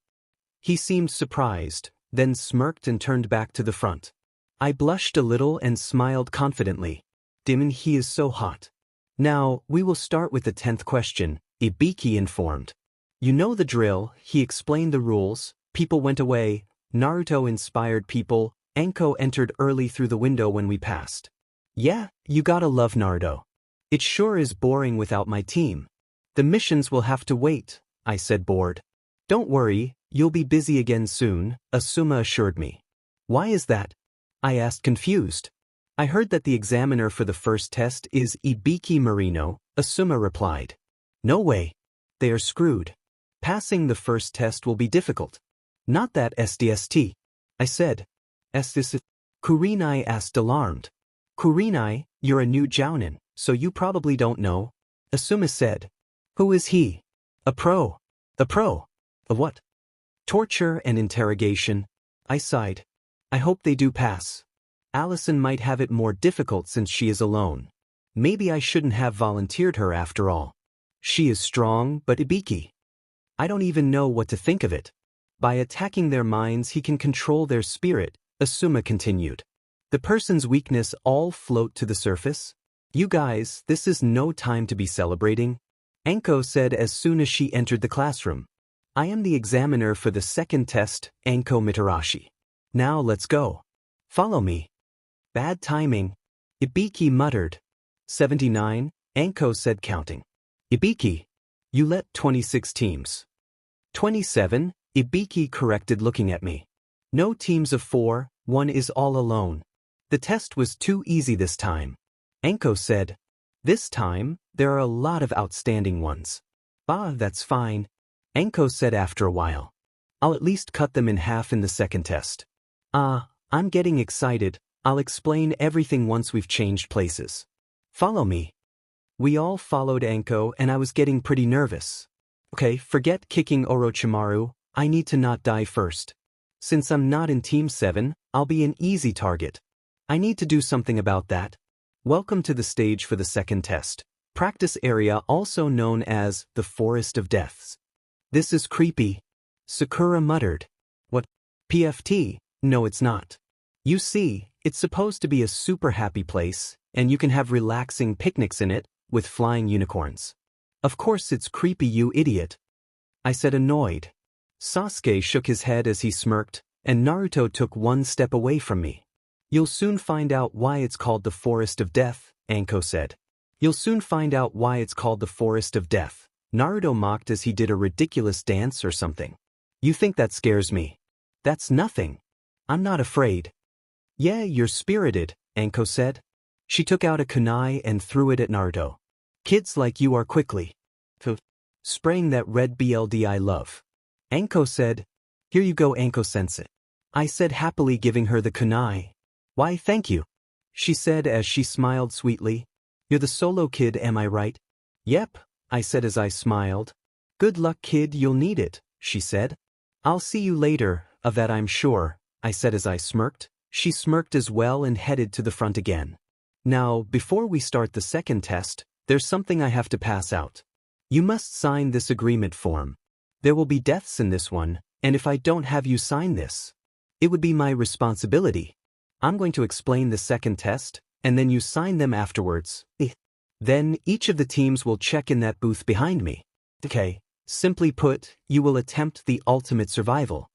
S1: He seemed surprised, then smirked and turned back to the front. I blushed a little and smiled confidently. He is so hot. Now, we will start with the 10th question, Ibiki informed. You know the drill, he explained the rules, people went away, Naruto inspired people, Anko entered early through the window when we passed. Yeah, you gotta love Naruto. It sure is boring without my team. The missions will have to wait, I said bored. Don't worry, you'll be busy again soon, Asuma assured me. Why is that? I asked confused. I heard that the examiner for the first test is Ibiki Marino, Asuma replied. No way. They are screwed. Passing the first test will be difficult. Not that SDST. I said. SDST. Kurinai asked alarmed. Kurinai, you're a new jounin, so you probably don't know. Asuma said. Who is he? A pro. A pro. Of what? Torture and interrogation. I sighed. I hope they do pass. Alison might have it more difficult since she is alone. Maybe I shouldn't have volunteered her after all. She is strong, but Ibiki. I don't even know what to think of it. By attacking their minds he can control their spirit, Asuma continued. The person's weakness all float to the surface? You guys, this is no time to be celebrating. Anko said as soon as she entered the classroom. I am the examiner for the second test, Anko Mitarashi. Now let's go. Follow me. Bad timing. Ibiki muttered. 79, Anko said counting. Ibiki. You let 26 teams. 27, Ibiki corrected looking at me. No teams of 4, one is all alone. The test was too easy this time. Anko said. This time, there are a lot of outstanding ones. Ah, that's fine. Anko said after a while. I'll at least cut them in half in the second test. I'm getting excited. I'll explain everything once we've changed places. Follow me. We all followed Anko and I was getting pretty nervous. Okay, forget kicking Orochimaru, I need to not die first. Since I'm not in Team 7, I'll be an easy target. I need to do something about that. Welcome to the stage for the second test. Practice area also known as the Forest of Deaths. This is creepy. Sakura muttered. What? PFT? No, it's not. You see, it's supposed to be a super happy place, and you can have relaxing picnics in it, with flying unicorns. Of course it's creepy, you idiot. I said annoyed. Sasuke shook his head as he smirked, and Naruto took one step away from me. You'll soon find out why it's called the Forest of Death, Anko said. You'll soon find out why it's called the Forest of Death. Naruto mocked as he did a ridiculous dance or something. You think that scares me? That's nothing. I'm not afraid. Yeah, you're spirited, Anko said. She took out a kunai and threw it at Naruto. Kids like you are quickly spraying that red BLD I love. Anko said, Here you go, Anko-sensei. I said happily, giving her the kunai. Why, thank you, she said as she smiled sweetly. You're the solo kid, am I right? Yep, I said as I smiled. Good luck, kid, you'll need it, she said. I'll see you later, of that I'm sure, I said as I smirked. She smirked as well and headed to the front again. Now, before we start the second test, there's something I have to pass out. You must sign this agreement form. There will be deaths in this one, and if I don't have you sign this, it would be my responsibility. I'm going to explain the second test, and then you sign them afterwards. Then each of the teams will check in that booth behind me. Okay, simply put, you will attempt the ultimate survival.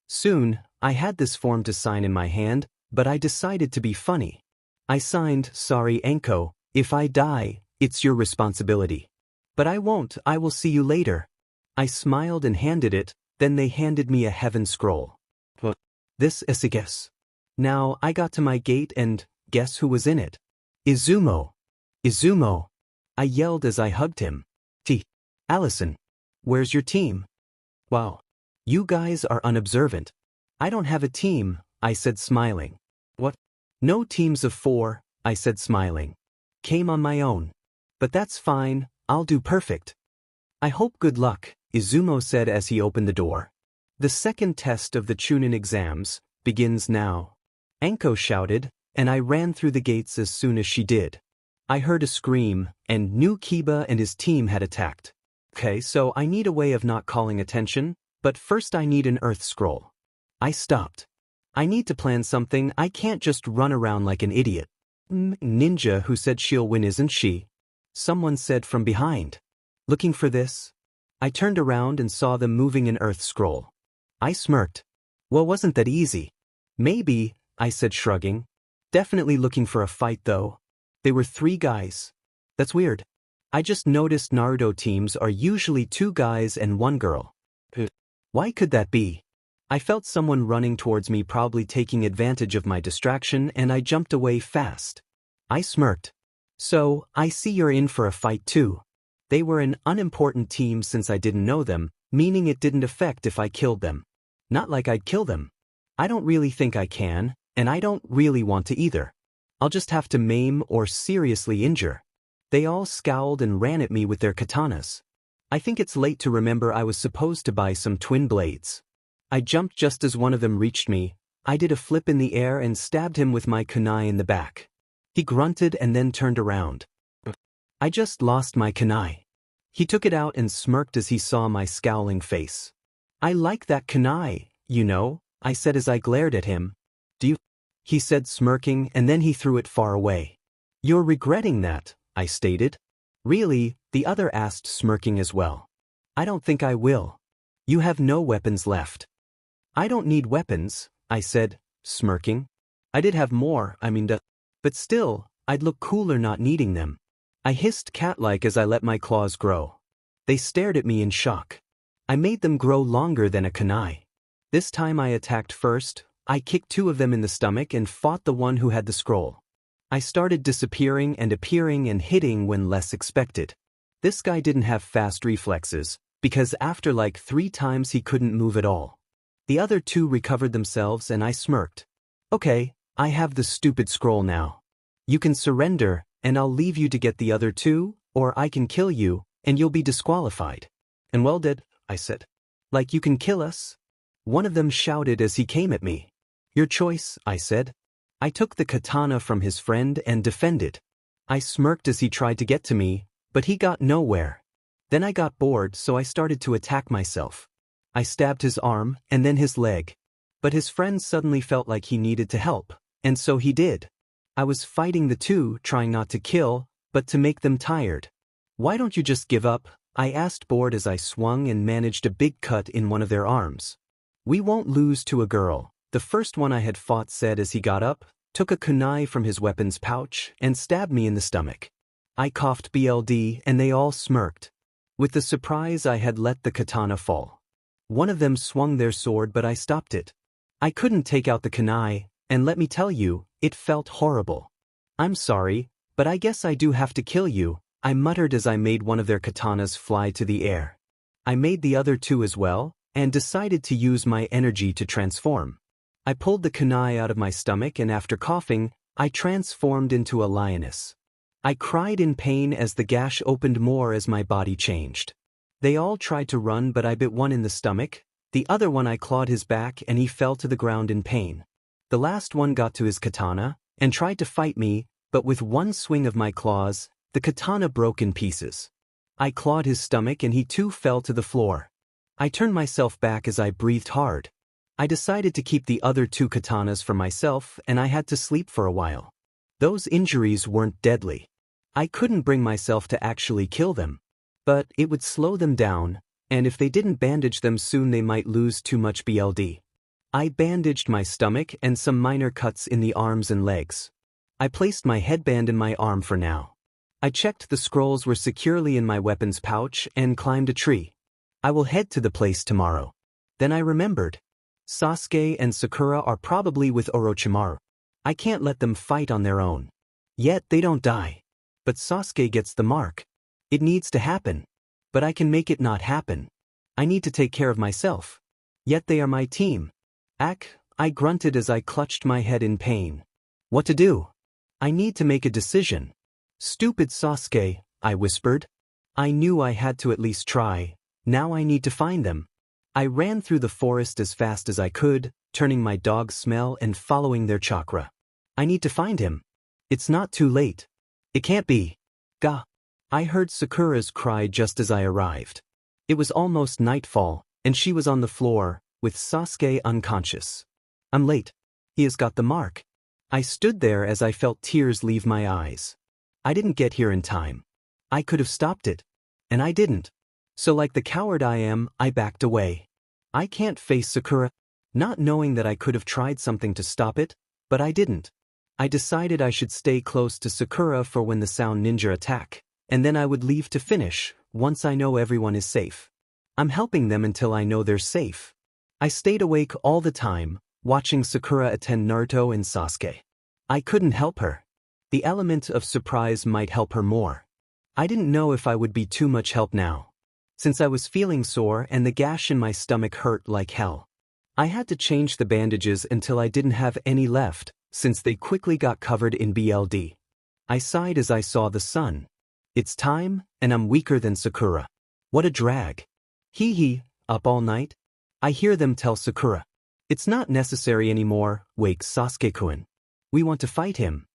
S1: Soon, I had this form to sign in my hand, but I decided to be funny. I signed, sorry Anko, if I die, it's your responsibility. But I won't, I will see you later. I smiled and handed it, then they handed me a heaven scroll. What? This is a guess. Now I got to my gate and, guess who was in it? Izumo. Izumo. I yelled as I hugged him. Alison. Where's your team? Wow. You guys are unobservant. I don't have a team, I said smiling. What? No teams of 4, I said smiling. Came on my own. But that's fine, I'll do perfect. I hope good luck, Izumo said as he opened the door. The second test of the Chunin exams begins now. Anko shouted, and I ran through the gates as soon as she did. I heard a scream, and knew Kiba and his team had attacked. Okay, so I need a way of not calling attention, but first I need an earth scroll. I stopped. I need to plan something, I can't just run around like an idiot. Ninja who said she'll win, isn't she? Someone said from behind. Looking for this? I turned around and saw them moving an earth scroll. I smirked. Well, wasn't that easy? Maybe, I said shrugging. Definitely looking for a fight though. They were 3 guys. That's weird. I just noticed Naruto teams are usually 2 guys and 1 girl. Why could that be? I felt someone running towards me, probably taking advantage of my distraction, and I jumped away fast. I smirked. So, I see you're in for a fight too. They were an unimportant team since I didn't know them, meaning it didn't affect if I killed them. Not like I'd kill them. I don't really think I can, and I don't really want to either. I'll just have to maim or seriously injure. They all scowled and ran at me with their katanas. I think it's late to remember I was supposed to buy some twin blades. I jumped just as one of them reached me. I did a flip in the air and stabbed him with my kunai in the back. He grunted and then turned around. I just lost my kunai. He took it out and smirked as he saw my scowling face. I like that kunai, you know, I said as I glared at him. Do you? He said, smirking, and then he threw it far away. You're regretting that, I stated. Really? The other asked, smirking as well. I don't think I will. You have no weapons left. I don't need weapons, I said, smirking. I did have more, but still, I'd look cooler not needing them. I hissed cat-like as I let my claws grow. They stared at me in shock. I made them grow longer than a kunai. This time I attacked first. I kicked two of them in the stomach and fought the one who had the scroll. I started disappearing and appearing and hitting when less expected. This guy didn't have fast reflexes, because after like 3 times he couldn't move at all. The other two recovered themselves and I smirked. Okay, I have the stupid scroll now. You can surrender, and I'll leave you to get the other two, or I can kill you, and you'll be disqualified. And well dead, I said. Like you can kill us? One of them shouted as he came at me. Your choice, I said. I took the katana from his friend and defended. I smirked as he tried to get to me, but he got nowhere. Then I got bored, so I started to attack myself. I stabbed his arm, and then his leg. But his friend suddenly felt like he needed to help, and so he did. I was fighting the two, trying not to kill, but to make them tired. Why don't you just give up? I asked, bored as I swung and managed a big cut in one of their arms. We won't lose to a girl, the first one I had fought said as he got up, took a kunai from his weapons pouch, and stabbed me in the stomach. I coughed BLD and they all smirked. With the surprise I had let the katana fall. One of them swung their sword, but I stopped it. I couldn't take out the kunai, and let me tell you, it felt horrible. I'm sorry, but I guess I do have to kill you, I muttered as I made one of their katanas fly to the air. I made the other two as well, and decided to use my energy to transform. I pulled the kunai out of my stomach and after coughing, I transformed into a lioness. I cried in pain as the gash opened more as my body changed. They all tried to run, but I bit one in the stomach. The other one I clawed his back and he fell to the ground in pain. The last one got to his katana and tried to fight me, but with one swing of my claws, the katana broke in pieces. I clawed his stomach and he too fell to the floor. I turned myself back as I breathed hard. I decided to keep the other two katanas for myself and I had to sleep for a while. Those injuries weren't deadly. I couldn't bring myself to actually kill them. But it would slow them down, and if they didn't bandage them soon they might lose too much BLD. I bandaged my stomach and some minor cuts in the arms and legs. I placed my headband in my arm for now. I checked the scrolls were securely in my weapons pouch and climbed a tree. I will head to the place tomorrow. Then I remembered. Sasuke and Sakura are probably with Orochimaru. I can't let them fight on their own. Yet they don't die. But Sasuke gets the mark. It needs to happen. But I can make it not happen. I need to take care of myself. Yet they are my team. I grunted as I clutched my head in pain. What to do? I need to make a decision. Stupid Sasuke, I whispered. I knew I had to at least try. Now I need to find them. I ran through the forest as fast as I could, turning my dog's smell and following their chakra. I need to find him. It's not too late. It can't be. Gah. I heard Sakura's cry just as I arrived. It was almost nightfall, and she was on the floor, with Sasuke unconscious. I'm late. He has got the mark. I stood there as I felt tears leave my eyes. I didn't get here in time. I could have stopped it. And I didn't. So like the coward I am, I backed away. I can't face Sakura, not knowing that I could have tried something to stop it, but I didn't. I decided I should stay close to Sakura for when the Sound Ninja attack, and then I would leave to finish, once I know everyone is safe. I'm helping them until I know they're safe. I stayed awake all the time, watching Sakura attend Naruto and Sasuke. I couldn't help her. The element of surprise might help her more. I didn't know if I would be too much help now, since I was feeling sore and the gash in my stomach hurt like hell. I had to change the bandages until I didn't have any left, since they quickly got covered in blood. I sighed as I saw the sun. It's time, and I'm weaker than Sakura. What a drag. Hee hee, up all night? I hear them tell Sakura. It's not necessary anymore, wakes Sasuke-kun. We want to fight him.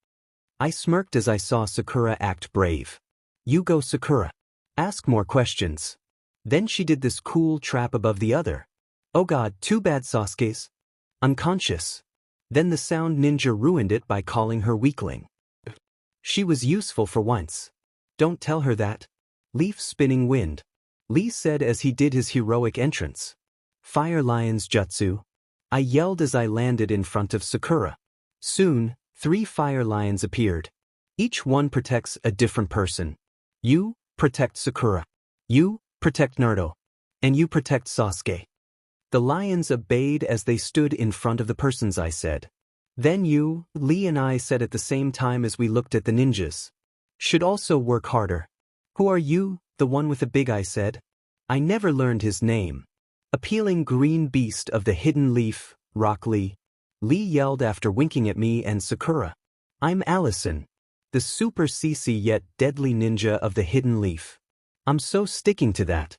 S1: I smirked as I saw Sakura act brave. You go, Sakura. Ask more questions. Then she did this cool trap above the other. Oh god, too bad Sasuke's unconscious. Then the sound ninja ruined it by calling her weakling. She was useful for once. Don't tell her that. Leaf spinning wind. Lee said as he did his heroic entrance. Fire Lion's jutsu. I yelled as I landed in front of Sakura. Soon, 3 fire lions appeared. Each one protects a different person. You protect Sakura. You protect Naruto. And you protect Sasuke. The lions obeyed as they stood in front of the persons I said. Then you, Lee and I said at the same time as we looked at the ninjas. Should also work harder. Who are you, the one with the big eye said? I never learned his name. Appealing green beast of the hidden leaf, Rock Lee. Lee yelled after winking at me and Sakura. I'm Alison. The super CC yet deadly ninja of the hidden leaf. I'm so sticking to that.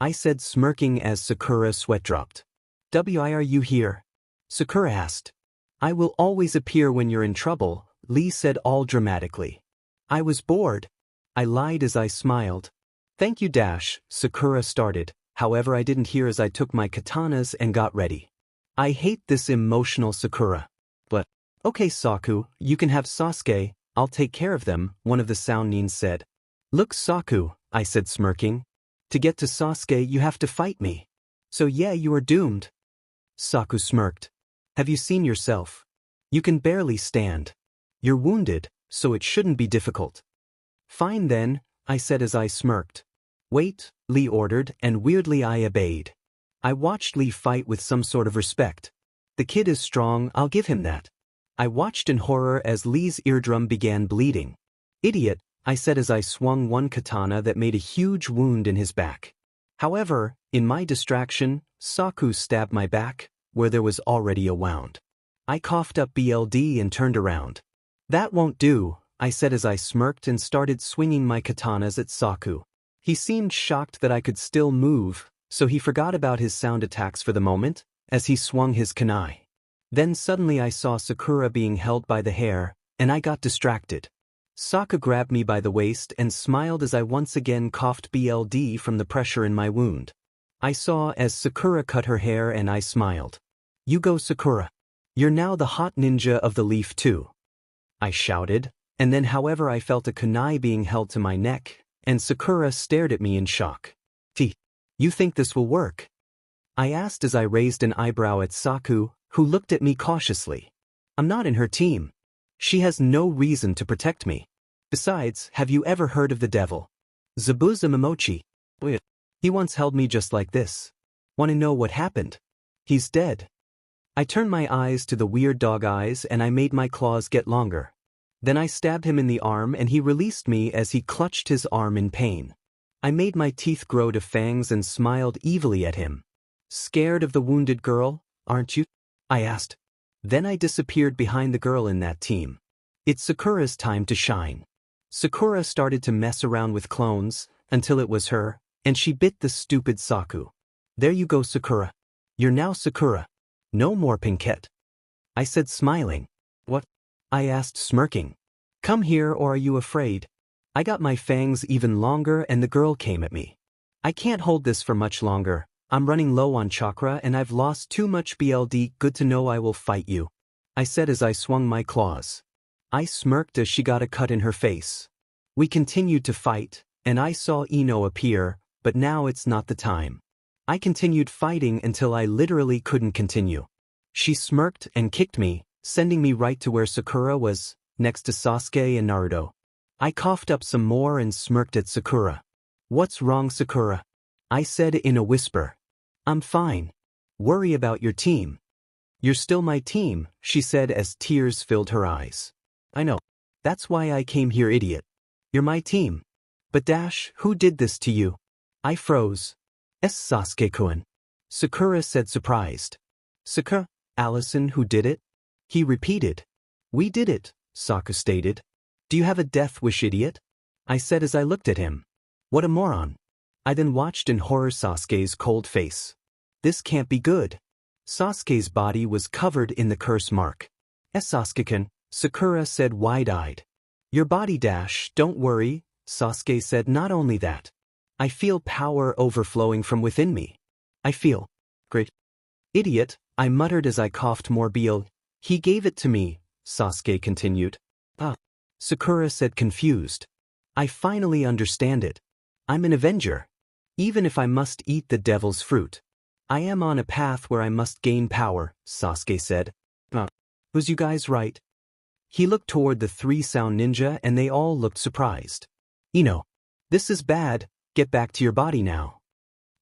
S1: I said smirking as Sakura sweat dropped. Why are you here? Sakura asked. I will always appear when you're in trouble, Lee said all dramatically. I was bored. I lied as I smiled. Thank you dash, Sakura started, however I didn't hear as I took my katanas and got ready. I hate this emotional Sakura. But, okay Saku, you can have Sasuke, I'll take care of them, one of the Soundnines said. Look Saku, I said smirking. To get to Sasuke you have to fight me. So yeah, you are doomed. Saku smirked. Have you seen yourself? You can barely stand. You're wounded, so it shouldn't be difficult. Fine then, I said as I smirked. Wait, Lee ordered, and weirdly I obeyed. I watched Lee fight with some sort of respect. The kid is strong, I'll give him that. I watched in horror as Lee's eardrum began bleeding. Idiot, I said as I swung one katana that made a huge wound in his back. However, in my distraction, Saku stabbed my back, where there was already a wound. I coughed up blood and turned around. That won't do, I said as I smirked and started swinging my katanas at Saku. He seemed shocked that I could still move, so he forgot about his sound attacks for the moment, as he swung his kunai. Then suddenly I saw Sakura being held by the hair, and I got distracted. Saku grabbed me by the waist and smiled as I once again coughed blood from the pressure in my wound. I saw as Sakura cut her hair and I smiled. You go Sakura. You're now the hot ninja of the leaf too. I shouted, and then however I felt a kunai being held to my neck, and Sakura stared at me in shock. You think this will work? I asked as I raised an eyebrow at Saku, who looked at me cautiously. I'm not in her team. She has no reason to protect me. Besides, have you ever heard of the devil? Zabuza Momochi. He once held me just like this. Want to know what happened? He's dead. I turned my eyes to the weird dog eyes and I made my claws get longer. Then I stabbed him in the arm and he released me as he clutched his arm in pain. I made my teeth grow to fangs and smiled evilly at him. Scared of the wounded girl, aren't you? I asked. Then I disappeared behind the girl in that team. It's Sakura's time to shine. Sakura started to mess around with clones, until it was her, and she bit the stupid Saku. There you go Sakura. You're now Sakura. No more Pinkette. I said smiling. What? I asked smirking. Come here or are you afraid? I got my fangs even longer and the girl came at me. I can't hold this for much longer. I'm running low on chakra and I've lost too much blood. Good to know I will fight you. I said as I swung my claws. I smirked as she got a cut in her face. We continued to fight, and I saw Ino appear, but now it's not the time. I continued fighting until I literally couldn't continue. She smirked and kicked me, sending me right to where Sakura was, next to Sasuke and Naruto. I coughed up some more and smirked at Sakura. What's wrong Sakura? I said in a whisper. I'm fine. Worry about your team. You're still my team, she said as tears filled her eyes. I know. That's why I came here, idiot. You're my team. But who did this to you? I froze. Sasuke-kun. Sakura said surprised. Sakura? Alison, who did it? He repeated. We did it, Sakura stated. Do you have a death wish, idiot? I said as I looked at him. What a moron. I then watched in horror Sasuke's cold face. This can't be good. Sasuke's body was covered in the curse mark. Sasuke-kun, Sakura said wide-eyed. Your body don't worry, Sasuke said. Not only that. I feel power overflowing from within me. I feel great. Idiot, I muttered as I coughed more bile. He gave it to me, Sasuke continued. Sakura said confused. I finally understand it. I'm an avenger. Even if I must eat the devil's fruit. I am on a path where I must gain power, Sasuke said. Was you guys right? He looked toward the 3 sound ninja and they all looked surprised. Ino. This is bad, get back to your body now.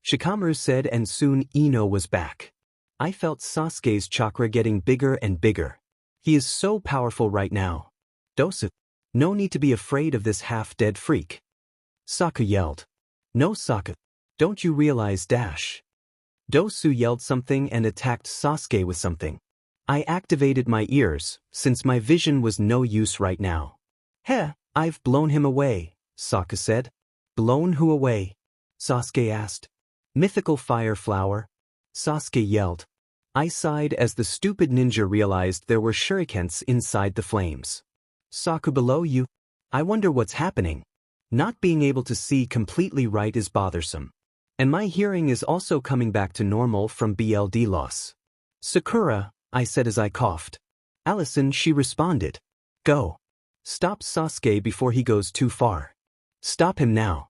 S1: Shikamaru said and soon Ino was back. I felt Sasuke's chakra getting bigger and bigger. He is so powerful right now. Dosu. No need to be afraid of this half-dead freak. Sakura yelled. No, Sakura. Don't you realize Dosu yelled something and attacked Sasuke with something. I activated my ears, since my vision was no use right now. Heh, I've blown him away, Sakura said. Blown who away? Sasuke asked. Mythical fire flower. Sasuke yelled. I sighed as the stupid ninja realized there were shurikens inside the flames. Sakura, below you? I wonder what's happening. Not being able to see completely right is bothersome. And my hearing is also coming back to normal from BLD loss. Sakura, I said as I coughed. Alison, she responded. Go. Stop Sasuke before he goes too far. Stop him now.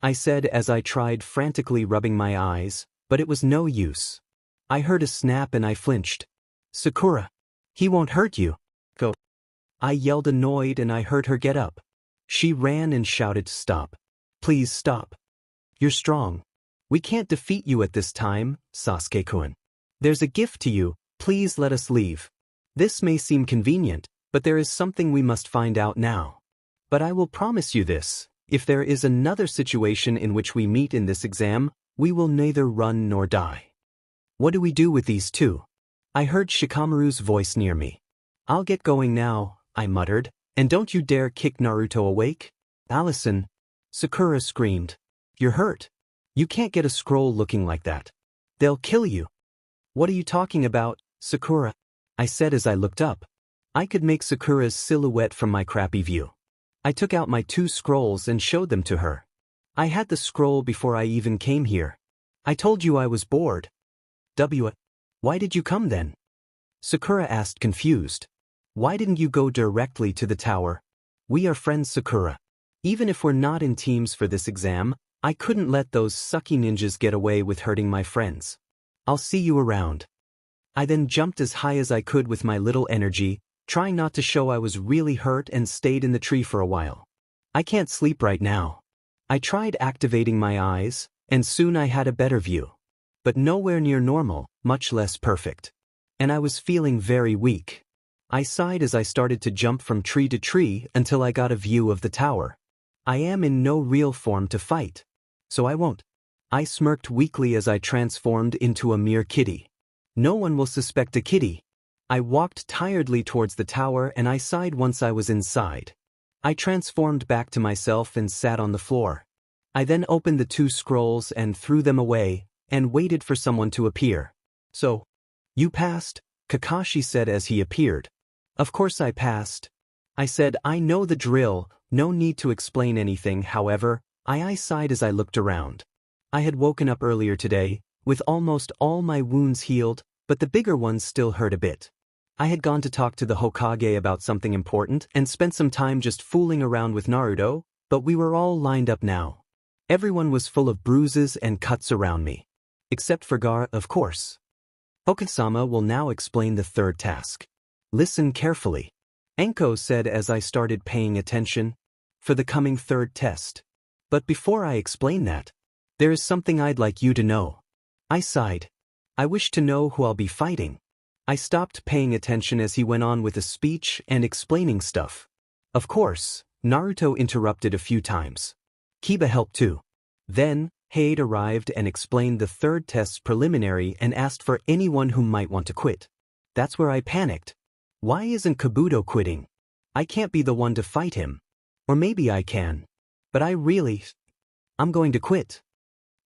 S1: I said as I tried frantically rubbing my eyes, but it was no use. I heard a snap and I flinched. Sakura. He won't hurt you. Go. I yelled annoyed and I heard her get up. She ran and shouted stop. Please stop. You're strong. We can't defeat you at this time, Sasuke-kun. There's a gift to you, please let us leave. This may seem convenient, but there is something we must find out now. But I will promise you this, if there is another situation in which we meet in this exam, we will neither run nor die. What do we do with these two? I heard Shikamaru's voice near me. I'll get going now, I muttered, and don't you dare kick Naruto awake. Alison. Sakura screamed. You're hurt. You can't get a scroll looking like that. They'll kill you. What are you talking about, Sakura? I said as I looked up. I could make Sakura's silhouette from my crappy view. I took out my 2 scrolls and showed them to her. I had the scroll before I even came here. I told you I was bored. Why did you come then? Sakura asked confused. Why didn't you go directly to the tower? We are friends, Sakura. Even if we're not in teams for this exam, I couldn't let those sucky ninjas get away with hurting my friends. I'll see you around. I then jumped as high as I could with my little energy, trying not to show I was really hurt and stayed in the tree for a while. I can't sleep right now. I tried activating my eyes, and soon I had a better view. But nowhere near normal, much less perfect. And I was feeling very weak. I sighed as I started to jump from tree to tree until I got a view of the tower. I am in no real form to fight. So I won't. I smirked weakly as I transformed into a mere kitty. No one will suspect a kitty. I walked tiredly towards the tower and I sighed once I was inside. I transformed back to myself and sat on the floor. I then opened the 2 scrolls and threw them away, and waited for someone to appear. So, you passed? Kakashi said as he appeared. Of course I passed. I said I know the drill, no need to explain anything. However, I sighed as I looked around. I had woken up earlier today, with almost all my wounds healed, but the bigger ones still hurt a bit. I had gone to talk to the Hokage about something important and spent some time just fooling around with Naruto, but we were all lined up now. Everyone was full of bruises and cuts around me. Except for Gaara, of course. Hokage-sama will now explain the 3rd task. Listen carefully. Enko said as I started paying attention. For the coming 3rd test. But before I explain that, there is something I'd like you to know. I sighed. I wish to know who I'll be fighting. I stopped paying attention as he went on with a speech and explaining stuff. Of course, Naruto interrupted a few times. Kiba helped too. Then, Hade arrived and explained the third test's preliminary and asked for anyone who might want to quit. That's where I panicked. Why isn't Kabuto quitting? I can't be the one to fight him. Or maybe I can. But I'm going to quit.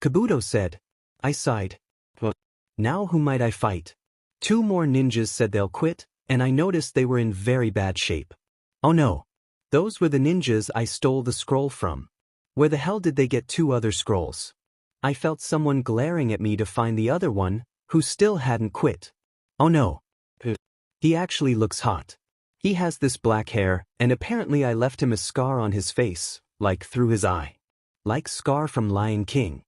S1: Kabuto said. I sighed. Well, now who might I fight? 2 more ninjas said they'll quit, and I noticed they were in very bad shape. Oh no. Those were the ninjas I stole the scroll from. Where the hell did they get 2 other scrolls? I felt someone glaring at me to find the other one, who still hadn't quit. Oh no. He actually looks hot. He has this black hair, and apparently I left him a scar on his face, like through his eye. Like Scar from Lion King.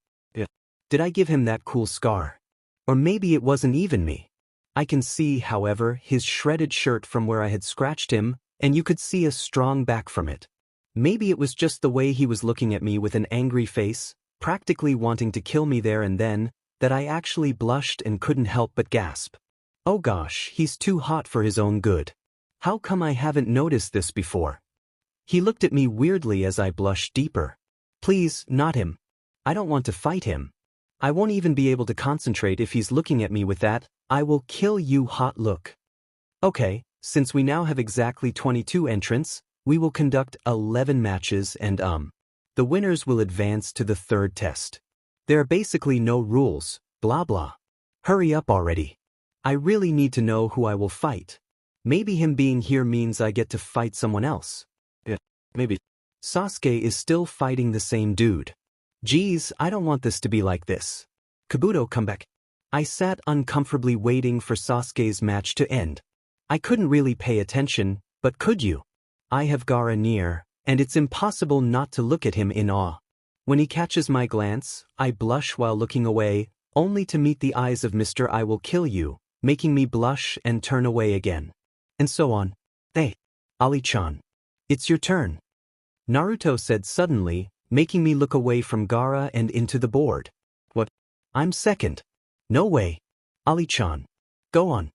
S1: Did I give him that cool scar? Or maybe it wasn't even me. I can see, however, his shredded shirt from where I had scratched him, and you could see a strong back from it. Maybe it was just the way he was looking at me with an angry face, practically wanting to kill me there and then, that I actually blushed and couldn't help but gasp. Oh gosh, he's too hot for his own good. How come I haven't noticed this before? He looked at me weirdly as I blushed deeper. Please, not him. I don't want to fight him. I won't even be able to concentrate if he's looking at me with that "I will kill you" hot look. Okay, since we now have exactly 22 entrants, we will conduct 11 matches and the winners will advance to the third test. There are basically no rules, blah blah. Hurry up already. I really need to know who I will fight. Maybe him being here means I get to fight someone else. Maybe. Sasuke is still fighting the same dude. Geez, I don't want this to be like this. Kabuto, come back. I sat uncomfortably waiting for Sasuke's match to end. I couldn't really pay attention, but could you? I have Gaara near, and it's impossible not to look at him in awe. When he catches my glance, I blush while looking away, only to meet the eyes of Mr. I will kill you, making me blush and turn away again. And so on. Hey, Ali-chan. It's your turn. Naruto said suddenly, making me look away from Gaara and into the board. What? I'm second. No way. Ali-chan. Go on.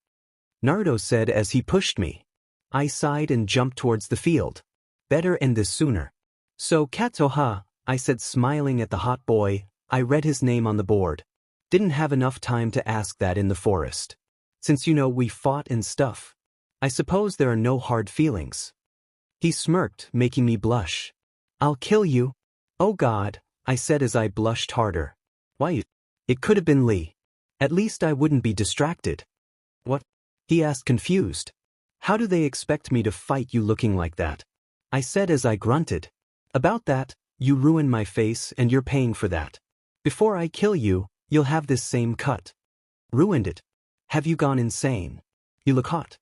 S1: Naruto said as he pushed me. I sighed and jumped towards the field. Better end this sooner. So Katoha, I said smiling at the hot boy. I read his name on the board. Didn't have enough time to ask that in the forest. Since we fought and stuff. I suppose there are no hard feelings. He smirked, making me blush. I'll kill you. Oh God, I said as I blushed harder. Why? It could have been Lee. At least I wouldn't be distracted. What? He asked confused. How do they expect me to fight you looking like that? I said as I grunted. About that, you ruined my face and you're paying for that. Before I kill you, you'll have this same cut. Ruined it. Have you gone insane? You look hot.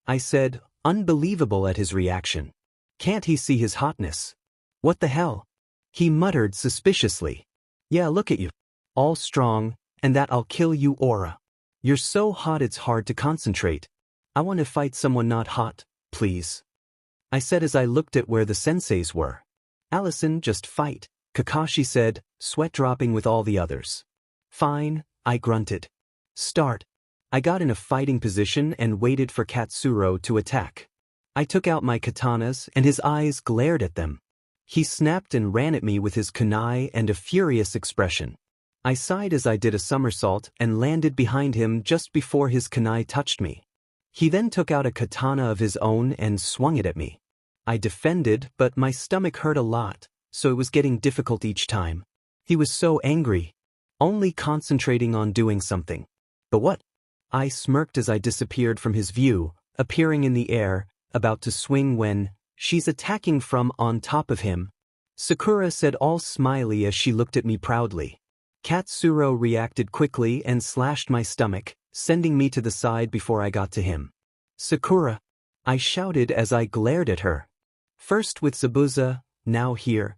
S1: I said, unbelievable at his reaction. Can't he see his hotness? What the hell? He muttered suspiciously. Yeah, look at you. All strong, and that "I'll kill you" aura. You're so hot it's hard to concentrate. I want to fight someone not hot, please. I said as I looked at where the senseis were. Alison, just fight, Kakashi said, sweat dropping with all the others. Fine, I grunted. Start. I got in a fighting position and waited for Katsuro to attack. I took out my katanas and his eyes glared at them. He snapped and ran at me with his kunai and a furious expression. I sighed as I did a somersault and landed behind him just before his kunai touched me. He then took out a katana of his own and swung it at me. I defended, but my stomach hurt a lot, so it was getting difficult each time. He was so angry, only concentrating on doing something. But what? I smirked as I disappeared from his view, appearing in the air, about to swing when she's attacking from on top of him. Sakura said, all smiley as she looked at me proudly. Katsuro reacted quickly and slashed my stomach, sending me to the side before I got to him. Sakura, I shouted as I glared at her. First with Zabuza, now here.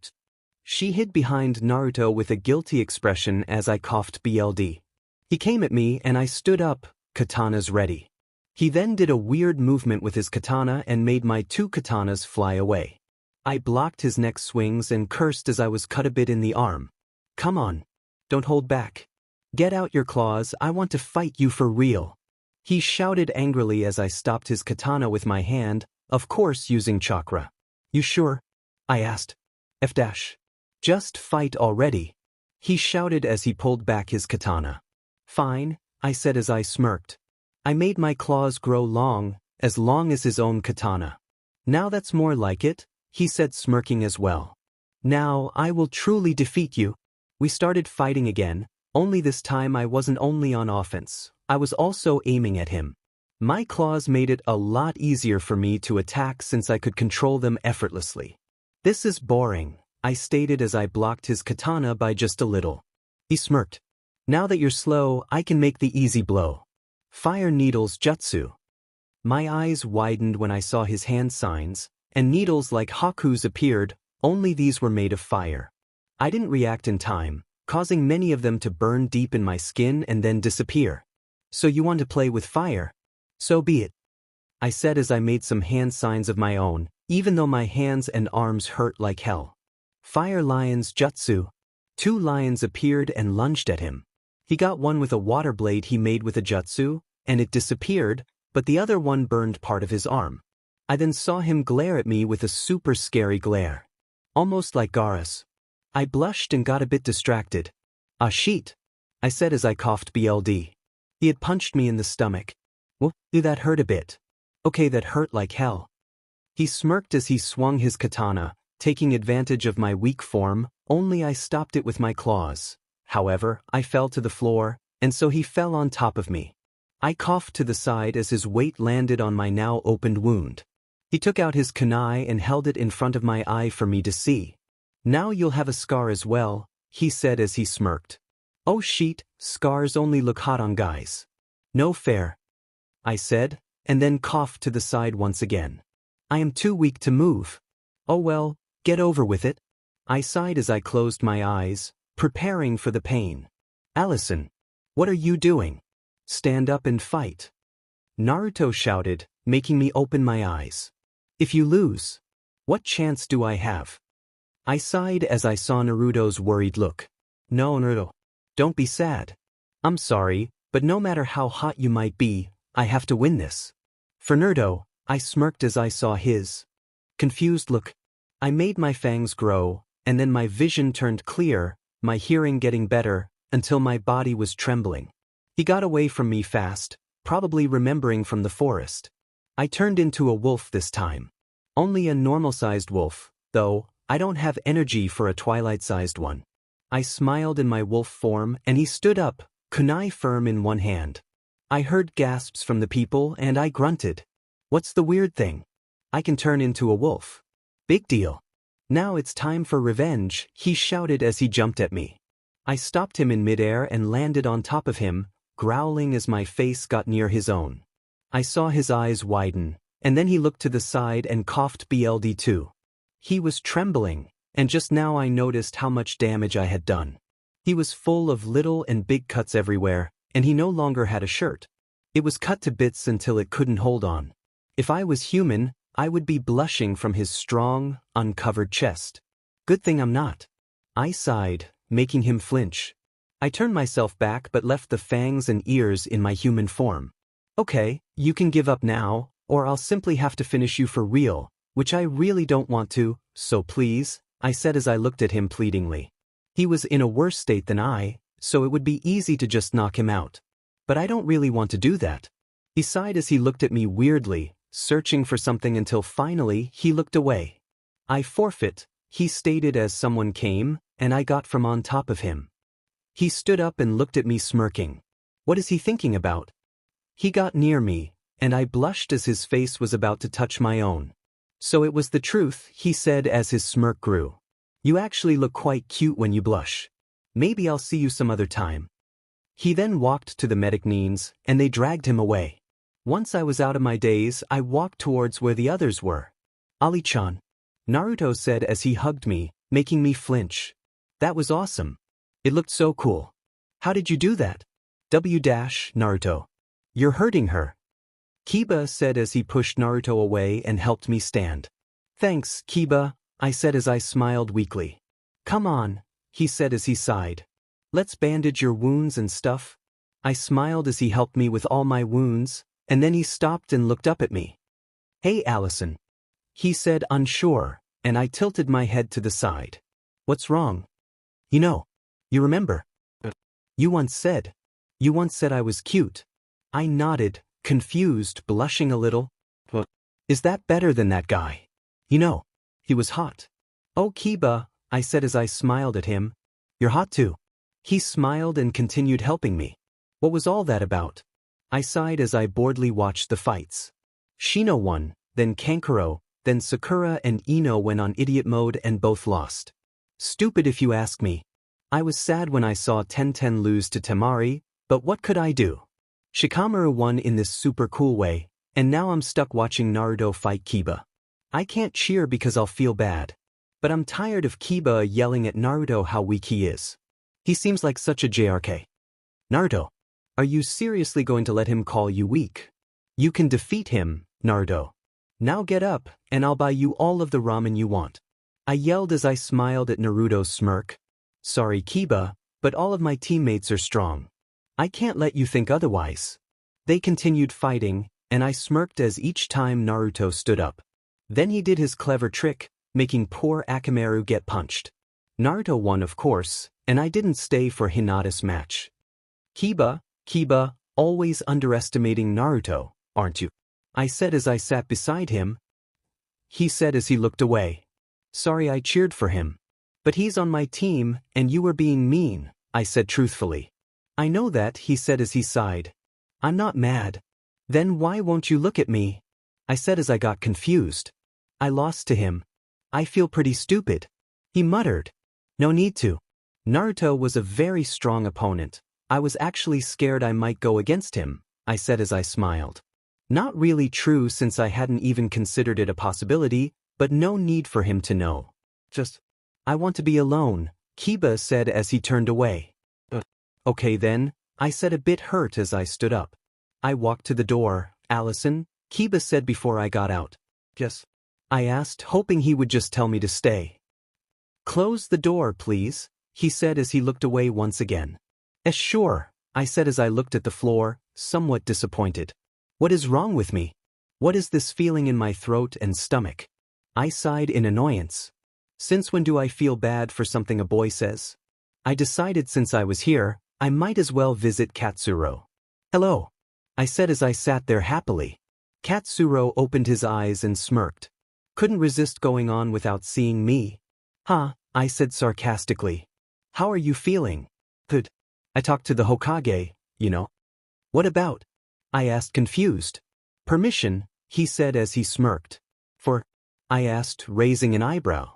S1: She hid behind Naruto with a guilty expression as I coughed BLD. He came at me and I stood up, katanas ready. He then did a weird movement with his katana and made my 2 katanas fly away. I blocked his next swings and cursed as I was cut a bit in the arm. Come on. Don't hold back. Get out your claws, I want to fight you for real. He shouted angrily as I stopped his katana with my hand, of course using chakra. You sure? I asked. F-. Just fight already. He shouted as he pulled back his katana. Fine, I said as I smirked. I made my claws grow long as his own katana. Now that's more like it, he said smirking as well. Now I will truly defeat you. We started fighting again, only this time I wasn't only on offense, I was also aiming at him. My claws made it a lot easier for me to attack since I could control them effortlessly. This is boring, I stated as I blocked his katana by just a little. He smirked. Now that you're slow, I can make the easy blow. Fire needles jutsu. My eyes widened when I saw his hand signs, and needles like Haku's appeared, only these were made of fire. I didn't react in time, causing many of them to burn deep in my skin and then disappear. So you want to play with fire? So be it. I said as I made some hand signs of my own, even though my hands and arms hurt like hell. Fire Lion's jutsu. 2 lions appeared and lunged at him. He got one with a water blade he made with a jutsu, and it disappeared, but the other one burned part of his arm. I then saw him glare at me with a super scary glare. Almost like Garas. I blushed and got a bit distracted. Ah shit, I said as I coughed BLD. He had punched me in the stomach. Well, that hurt a bit. Okay, that hurt like hell. He smirked as he swung his katana, taking advantage of my weak form, only I stopped it with my claws. However, I fell to the floor, and so he fell on top of me. I coughed to the side as his weight landed on my now opened wound. He took out his kunai and held it in front of my eye for me to see. Now you'll have a scar as well, he said as he smirked. Oh shit, scars only look hot on guys. No fair, I said, and then coughed to the side once again. I am too weak to move. Oh well, get over with it. I sighed as I closed my eyes, preparing for the pain. Alison, what are you doing? Stand up and fight. Naruto shouted, making me open my eyes. If you lose, what chance do I have? I sighed as I saw Naruto's worried look. No, Naruto. Don't be sad. I'm sorry, but no matter how hot you might be, I have to win this. For Naruto, I smirked as I saw his confused look. I made my fangs grow, and then my vision turned clear, my hearing getting better, until my body was trembling. He got away from me fast, probably remembering from the forest. I turned into a wolf this time. Only a normal-sized wolf, though, I don't have energy for a twilight-sized one. I smiled in my wolf form and he stood up, kunai firm in one hand. I heard gasps from the people and I grunted. What's the weird thing? I can turn into a wolf. Big deal. Now it's time for revenge, he shouted as he jumped at me. I stopped him in midair and landed on top of him, growling as my face got near his own. I saw his eyes widen, and then he looked to the side and coughed BLD too. He was trembling, and just now I noticed how much damage I had done. He was full of little and big cuts everywhere, and he no longer had a shirt. It was cut to bits until it couldn't hold on. If I was human, I would be blushing from his strong, uncovered chest. Good thing I'm not. I sighed, making him flinch. I turned myself back but left the fangs and ears in my human form. Okay, you can give up now, or I'll simply have to finish you for real, which I really don't want to, so please, I said as I looked at him pleadingly. He was in a worse state than I, so it would be easy to just knock him out. But I don't really want to do that. He sighed as he looked at me weirdly, searching for something until finally he looked away. I forfeit, he stated as someone came, and I got from on top of him. He stood up and looked at me smirking. What is he thinking about? He got near me, and I blushed as his face was about to touch my own. So it was the truth, he said as his smirk grew. You actually look quite cute when you blush. Maybe I'll see you some other time. He then walked to the mezzanines, and they dragged him away. Once I was out of my daze, I walked towards where the others were. Ali-chan, Naruto said as he hugged me, making me flinch. That was awesome. It looked so cool. How did you do that? Naruto. You're hurting her. Kiba said as he pushed Naruto away and helped me stand. Thanks, Kiba, I said as I smiled weakly. Come on, he said as he sighed. Let's bandage your wounds and stuff. I smiled as he helped me with all my wounds, and then he stopped and looked up at me. Hey Alison. He said unsure, and I tilted my head to the side. What's wrong? You remember? You once said I was cute. I nodded, confused, blushing a little. Is that better than that guy? He was hot. Oh Kiba, I said as I smiled at him. You're hot too. He smiled and continued helping me. What was all that about? I sighed as I boredly watched the fights. Shino won, then Kankuro, then Sakura and Ino went on idiot mode and both lost. Stupid if you ask me. I was sad when I saw Tenten lose to Temari, but what could I do? Shikamaru won in this super cool way, and now I'm stuck watching Naruto fight Kiba. I can't cheer because I'll feel bad. But I'm tired of Kiba yelling at Naruto how weak he is. He seems like such a JRK. Naruto, are you seriously going to let him call you weak? You can defeat him, Naruto. Now get up, and I'll buy you all of the ramen you want. I yelled as I smiled at Naruto's smirk. Sorry Kiba, but all of my teammates are strong. I can't let you think otherwise. They continued fighting, and I smirked as each time Naruto stood up. Then he did his clever trick, making poor Akamaru get punched. Naruto won of course, and I didn't stay for Hinata's match. Kiba, always underestimating Naruto, aren't you? I said as I sat beside him. He said as he looked away. Sorry I cheered for him. But he's on my team, and you were being mean, I said truthfully. I know that, he said as he sighed. I'm not mad. Then why won't you look at me? I said as I got confused. I lost to him. I feel pretty stupid. He muttered. No need to. Naruto was a very strong opponent. I was actually scared I might go against him, I said as I smiled. Not really true since I hadn't even considered it a possibility, but no need for him to know. I want to be alone, Kiba said as he turned away. Okay then, I said a bit hurt as I stood up. I walked to the door. Alison, Kiba said before I got out. Yes. I asked, hoping he would just tell me to stay. Close the door, please, he said as he looked away once again. Sure, I said as I looked at the floor, somewhat disappointed. What is wrong with me? What is this feeling in my throat and stomach? I sighed in annoyance. Since when do I feel bad for something a boy says? I decided since I was here, I might as well visit Katsuro. Hello, I said as I sat there happily. Katsuro opened his eyes and smirked. Couldn't resist going on without seeing me. Huh, I said sarcastically. How are you feeling? Good. I talked to the Hokage, What about? I asked confused. Permission, he said as he smirked. I asked, raising an eyebrow.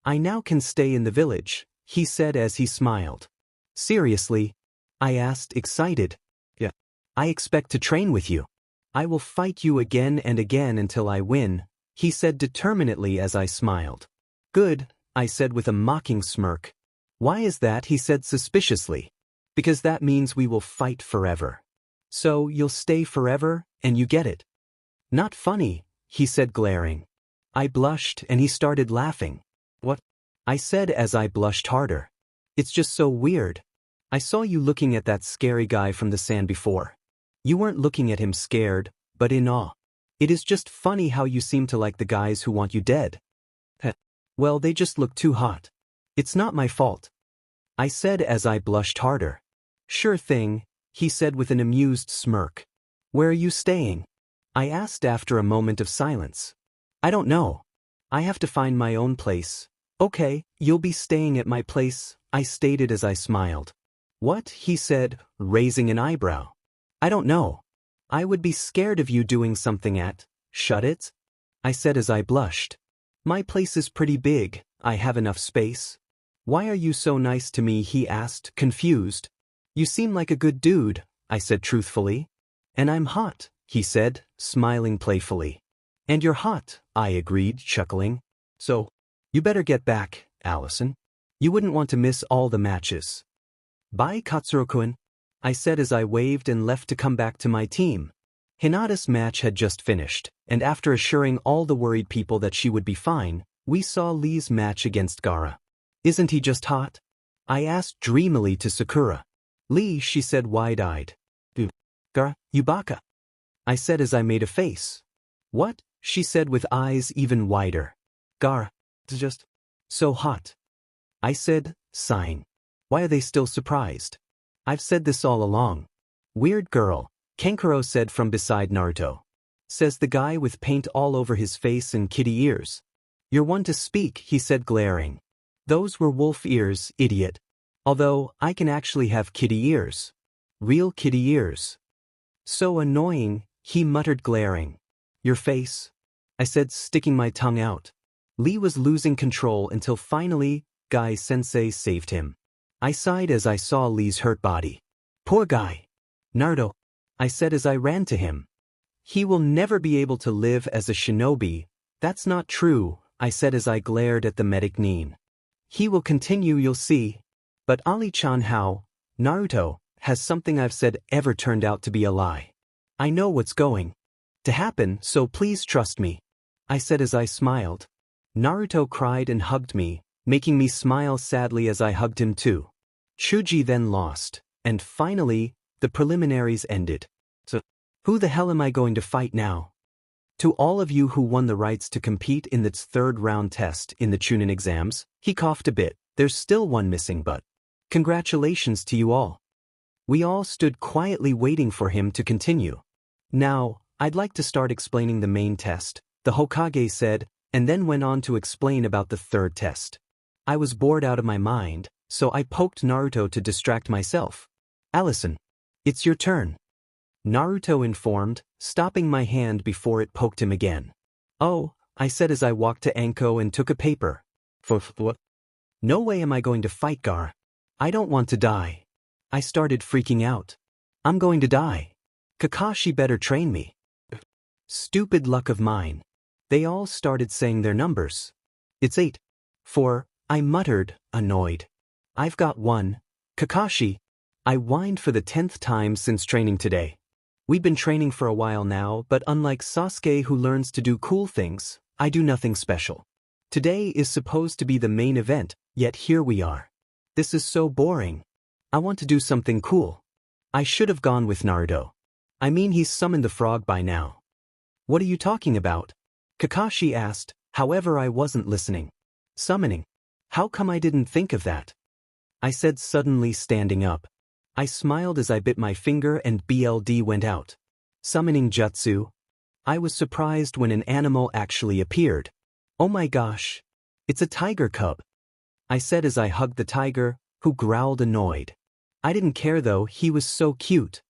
S1: I now can stay in the village, he said as he smiled. Seriously? I asked, excited. Yeah. I expect to train with you. I will fight you again and again until I win, he said determinedly as I smiled. Good, I said with a mocking smirk. Why is that? He said suspiciously. Because that means we will fight forever. So you'll stay forever, and you get it. Not funny, he said glaring. I blushed and he started laughing. What? I said as I blushed harder. It's just so weird. I saw you looking at that scary guy from the sand before. You weren't looking at him scared, but in awe. It is just funny how you seem to like the guys who want you dead. Well, they just look too hot. It's not my fault. I said as I blushed harder. Sure thing, he said with an amused smirk. Where are you staying? I asked after a moment of silence. I don't know. I have to find my own place. Okay, you'll be staying at my place, I stated as I smiled. What? He said, raising an eyebrow. I don't know. I would be scared of you doing something at Shut It? I said as I blushed. My place is pretty big, I have enough space. Why are you so nice to me? He asked, confused. You seem like a good dude, I said truthfully. And I'm hot, he said, smiling playfully. And you're hot, I agreed, chuckling. So, you better get back, Alison. You wouldn't want to miss all the matches. Bye, Katsuro-kun, I said as I waved and left to come back to my team. Hinata's match had just finished, and after assuring all the worried people that she would be fine, we saw Lee's match against Gaara. Isn't he just hot? I asked dreamily to Sakura. Lee, she said wide-eyed. Gara, you baka. I said as I made a face. What? She said with eyes even wider. Gara, it's just so hot. I said, sighing. Why are they still surprised? I've said this all along. Weird girl, Kankuro said from beside Naruto. Says the guy with paint all over his face and kitty ears. You're one to speak, he said glaring. Those were wolf ears, idiot. Although, I can actually have kitty ears. Real kitty ears. So annoying, he muttered glaring. Your face? I said sticking my tongue out. Lee was losing control until finally, Guy-sensei saved him. I sighed as I saw Lee's hurt body. Poor guy. Naruto, I said as I ran to him. He will never be able to live as a shinobi. That's not true, I said as I glared at the medic Nin. He will continue, you'll see. But Ali-chan, how, Naruto, has something I've said ever turned out to be a lie? I know what's going to happen, so please trust me, I said as I smiled. Naruto cried and hugged me, making me smile sadly as I hugged him too. Chuji then lost, and finally, the preliminaries ended. So, who the hell am I going to fight now? To all of you who won the rights to compete in its third round test in the Chunin exams, he coughed a bit, there's still one missing but. Congratulations to you all. We all stood quietly waiting for him to continue. Now, I'd like to start explaining the main test, the Hokage said, and then went on to explain about the third test. I was bored out of my mind, so I poked Naruto to distract myself. Alison, it's your turn. Naruto informed, stopping my hand before it poked him again. Oh, I said as I walked to Anko and took a paper. For what? No way am I going to fight Gar. I don't want to die. I started freaking out. I'm going to die. Kakashi better train me. Stupid luck of mine. They all started saying their numbers. It's 8. 4, I muttered, annoyed. I've got 1. Kakashi. I whined for the 10th time since training today. We've been training for a while now, but unlike Sasuke who learns to do cool things, I do nothing special. Today is supposed to be the main event, yet here we are. This is so boring. I want to do something cool. I should have gone with Naruto. I mean, he's summoned the frog by now. What are you talking about? Kakashi asked, however I wasn't listening. Summoning? How come I didn't think of that? I said suddenly standing up. I smiled as I bit my finger and BLD went out. Summoning jutsu? I was surprised when an animal actually appeared. Oh my gosh. It's a tiger cub. I said as I hugged the tiger, who growled annoyed. I didn't care though, he was so cute.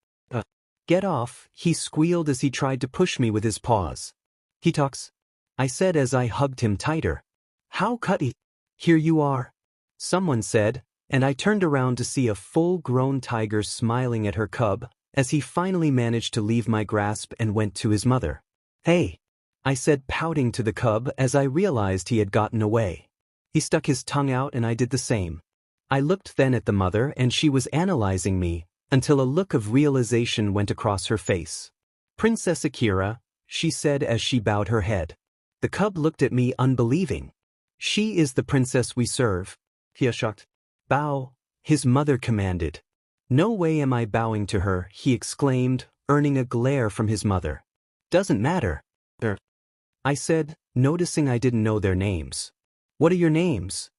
S1: Get off, he squealed as he tried to push me with his paws. He talks. I said as I hugged him tighter. How cutty. Here you are. Someone said, and I turned around to see a full-grown tiger smiling at her cub, as he finally managed to leave my grasp and went to his mother. Hey, I said pouting to the cub as I realized he had gotten away. He stuck his tongue out and I did the same. I looked then at the mother and she was analyzing me, until a look of realization went across her face. Princess Akira, she said as she bowed her head. The cub looked at me unbelieving. She is the princess we serve. He shocked. Bow, his mother commanded. No way am I bowing to her, he exclaimed, earning a glare from his mother. Doesn't matter. I said, noticing I didn't know their names. What are your names?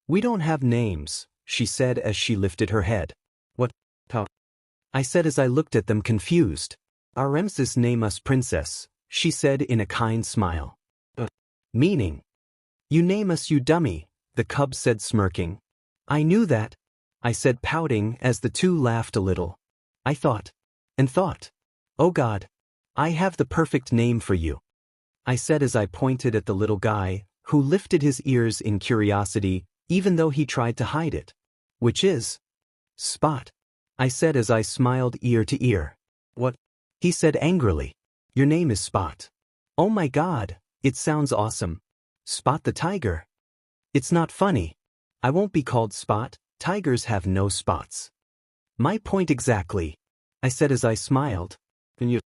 S1: We don't have names, she said as she lifted her head. What? How? I said as I looked at them confused. Our empress name us princess, she said in a kind smile. Meaning? You name us you dummy, the cub said smirking. I knew that, I said pouting as the two laughed a little. I thought. And thought. Oh God. I have the perfect name for you. I said as I pointed at the little guy, who lifted his ears in curiosity, even though he tried to hide it. Which is? Spot. I said as I smiled ear to ear. What? He said angrily. Your name is Spot. Oh my God, it sounds awesome. Spot the tiger. It's not funny. I won't be called Spot, tigers have no spots. My point exactly, I said as I smiled. You're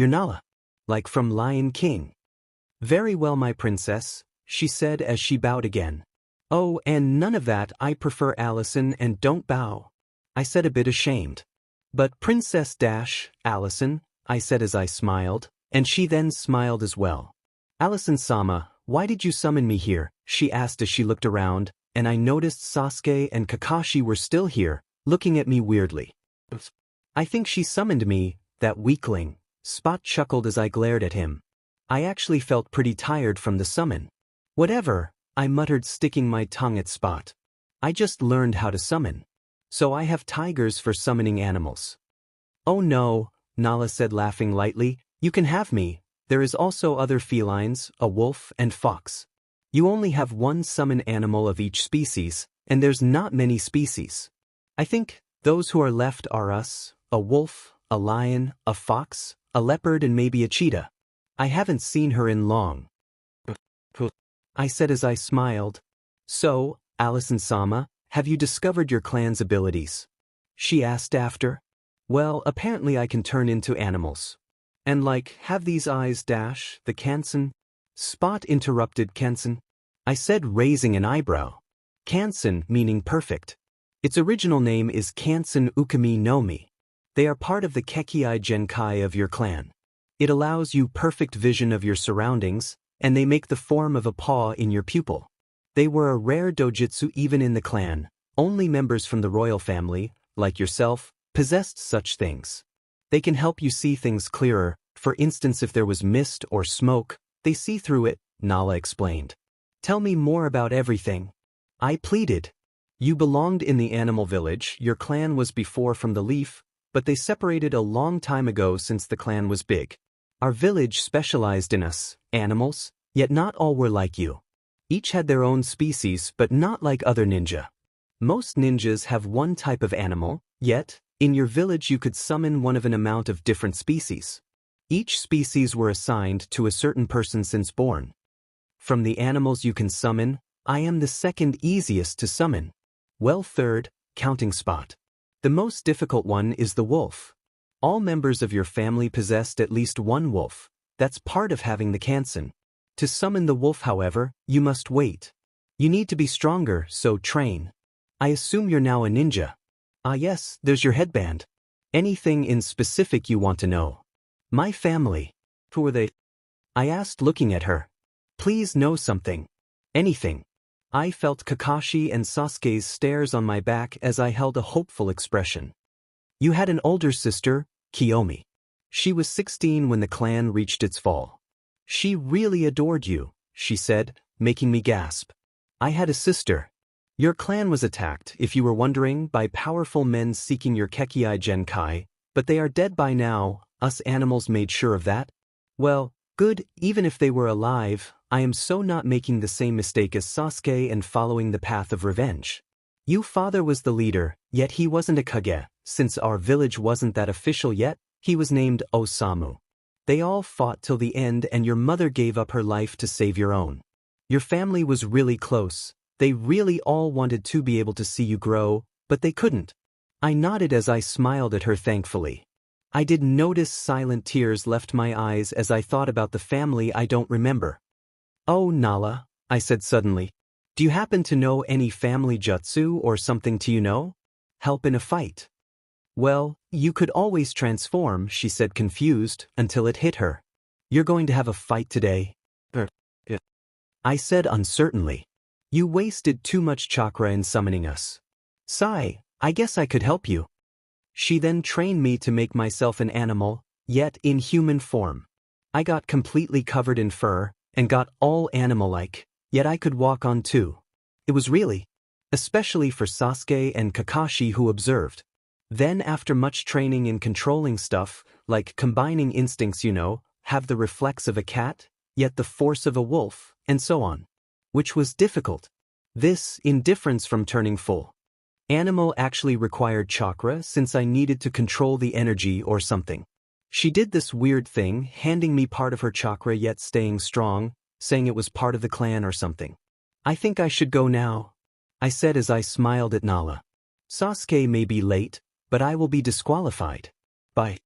S1: Nala. Like from Lion King. Very well my princess, she said as she bowed again. Oh, and none of that, I prefer Alison and don't bow. I said a bit ashamed. But Princess Alison, I said as I smiled, and she then smiled as well. Alison-sama, why did you summon me here? She asked as she looked around, and I noticed Sasuke and Kakashi were still here, looking at me weirdly. I think she summoned me, that weakling. Spot chuckled as I glared at him. I actually felt pretty tired from the summon. Whatever, I muttered, sticking my tongue at Spot. I just learned how to summon. So I have tigers for summoning animals. Oh no, Nala said, laughing lightly, you can have me. There is also other felines, a wolf and fox. You only have one summon animal of each species, and there's not many species. I think those who are left are us, a wolf, a lion, a fox, a leopard and maybe a cheetah. I haven't seen her in long. I said as I smiled. So, Alison-sama, have you discovered your clan's abilities? She asked after. Well, apparently I can turn into animals. And have these eyes the Kansen? Spot interrupted. Kansen? I said, raising an eyebrow. Kansen meaning perfect. Its original name is Kansen Ukami no Mi. They are part of the Kekii Genkai of your clan. It allows you perfect vision of your surroundings, and they make the form of a paw in your pupil. They were a rare dojutsu even in the clan. Only members from the royal family, like yourself, possessed such things. They can help you see things clearer. For instance, if there was mist or smoke, they see through it, Nala explained. Tell me more about everything. I pleaded. You belonged in the animal village. Your clan was before from the leaf, but they separated a long time ago since the clan was big. Our village specialized in us, animals, yet not all were like you. Each had their own species, but not like other ninja. Most ninjas have one type of animal, yet, in your village you could summon one of an amount of different species. Each species were assigned to a certain person since born. From the animals you can summon, I am the second easiest to summon. Well, third, counting Spot. The most difficult one is the wolf. All members of your family possessed at least one wolf. That's part of having the Kansen. To summon the wolf, however, you must wait. You need to be stronger, so train. I assume you're now a ninja. Ah yes, there's your headband. Anything in specific you want to know? My family. Who are they? I asked, looking at her. Please know something. Anything. I felt Kakashi and Sasuke's stares on my back as I held a hopeful expression. You had an older sister, Kiyomi. She was 16 when the clan reached its fall. She really adored you, she said, making me gasp. I had a sister. Your clan was attacked, if you were wondering, by powerful men seeking your Kekii Genkai, but they are dead by now. Us animals made sure of that. Well, good, even if they were alive, I am so not making the same mistake as Sasuke and following the path of revenge. Your father was the leader, yet he wasn't a Kage. Since our village wasn't that official yet, he was named Osamu. They all fought till the end and your mother gave up her life to save your own. Your family was really close. They really all wanted to be able to see you grow, but they couldn't. I nodded as I smiled at her thankfully. I did notice silent tears left my eyes as I thought about the family I don't remember. Oh, Nala, I said suddenly. Do you happen to know any family jutsu or something help in a fight? Well, you could always transform, she said confused, until it hit her. You're going to have a fight today? I said uncertainly. You wasted too much chakra in summoning us. Sigh, I guess I could help you. She then trained me to make myself an animal, yet in human form. I got completely covered in fur, and got all animal-like, yet I could walk on too. It was really, especially for Sasuke and Kakashi who observed. Then after much training in controlling stuff, like combining instincts have the reflex of a cat, yet the force of a wolf, and so on. Which was difficult. This, in difference from turning full animal, actually required chakra since I needed to control the energy or something. She did this weird thing, handing me part of her chakra yet staying strong, saying it was part of the clan or something. I think I should go now, I said as I smiled at Nala. Sasuke may be late, but I will be disqualified. Bye.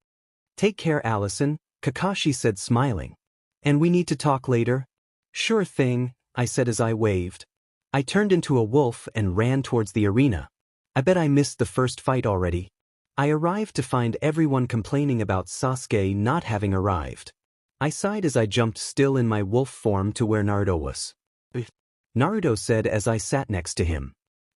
S1: Take care, Alison, Kakashi said smiling. And we need to talk later? Sure thing, I said as I waved. I turned into a wolf and ran towards the arena. I bet I missed the first fight already. I arrived to find everyone complaining about Sasuke not having arrived. I sighed as I jumped still in my wolf form to where Naruto was. Naruto said as I sat next to him.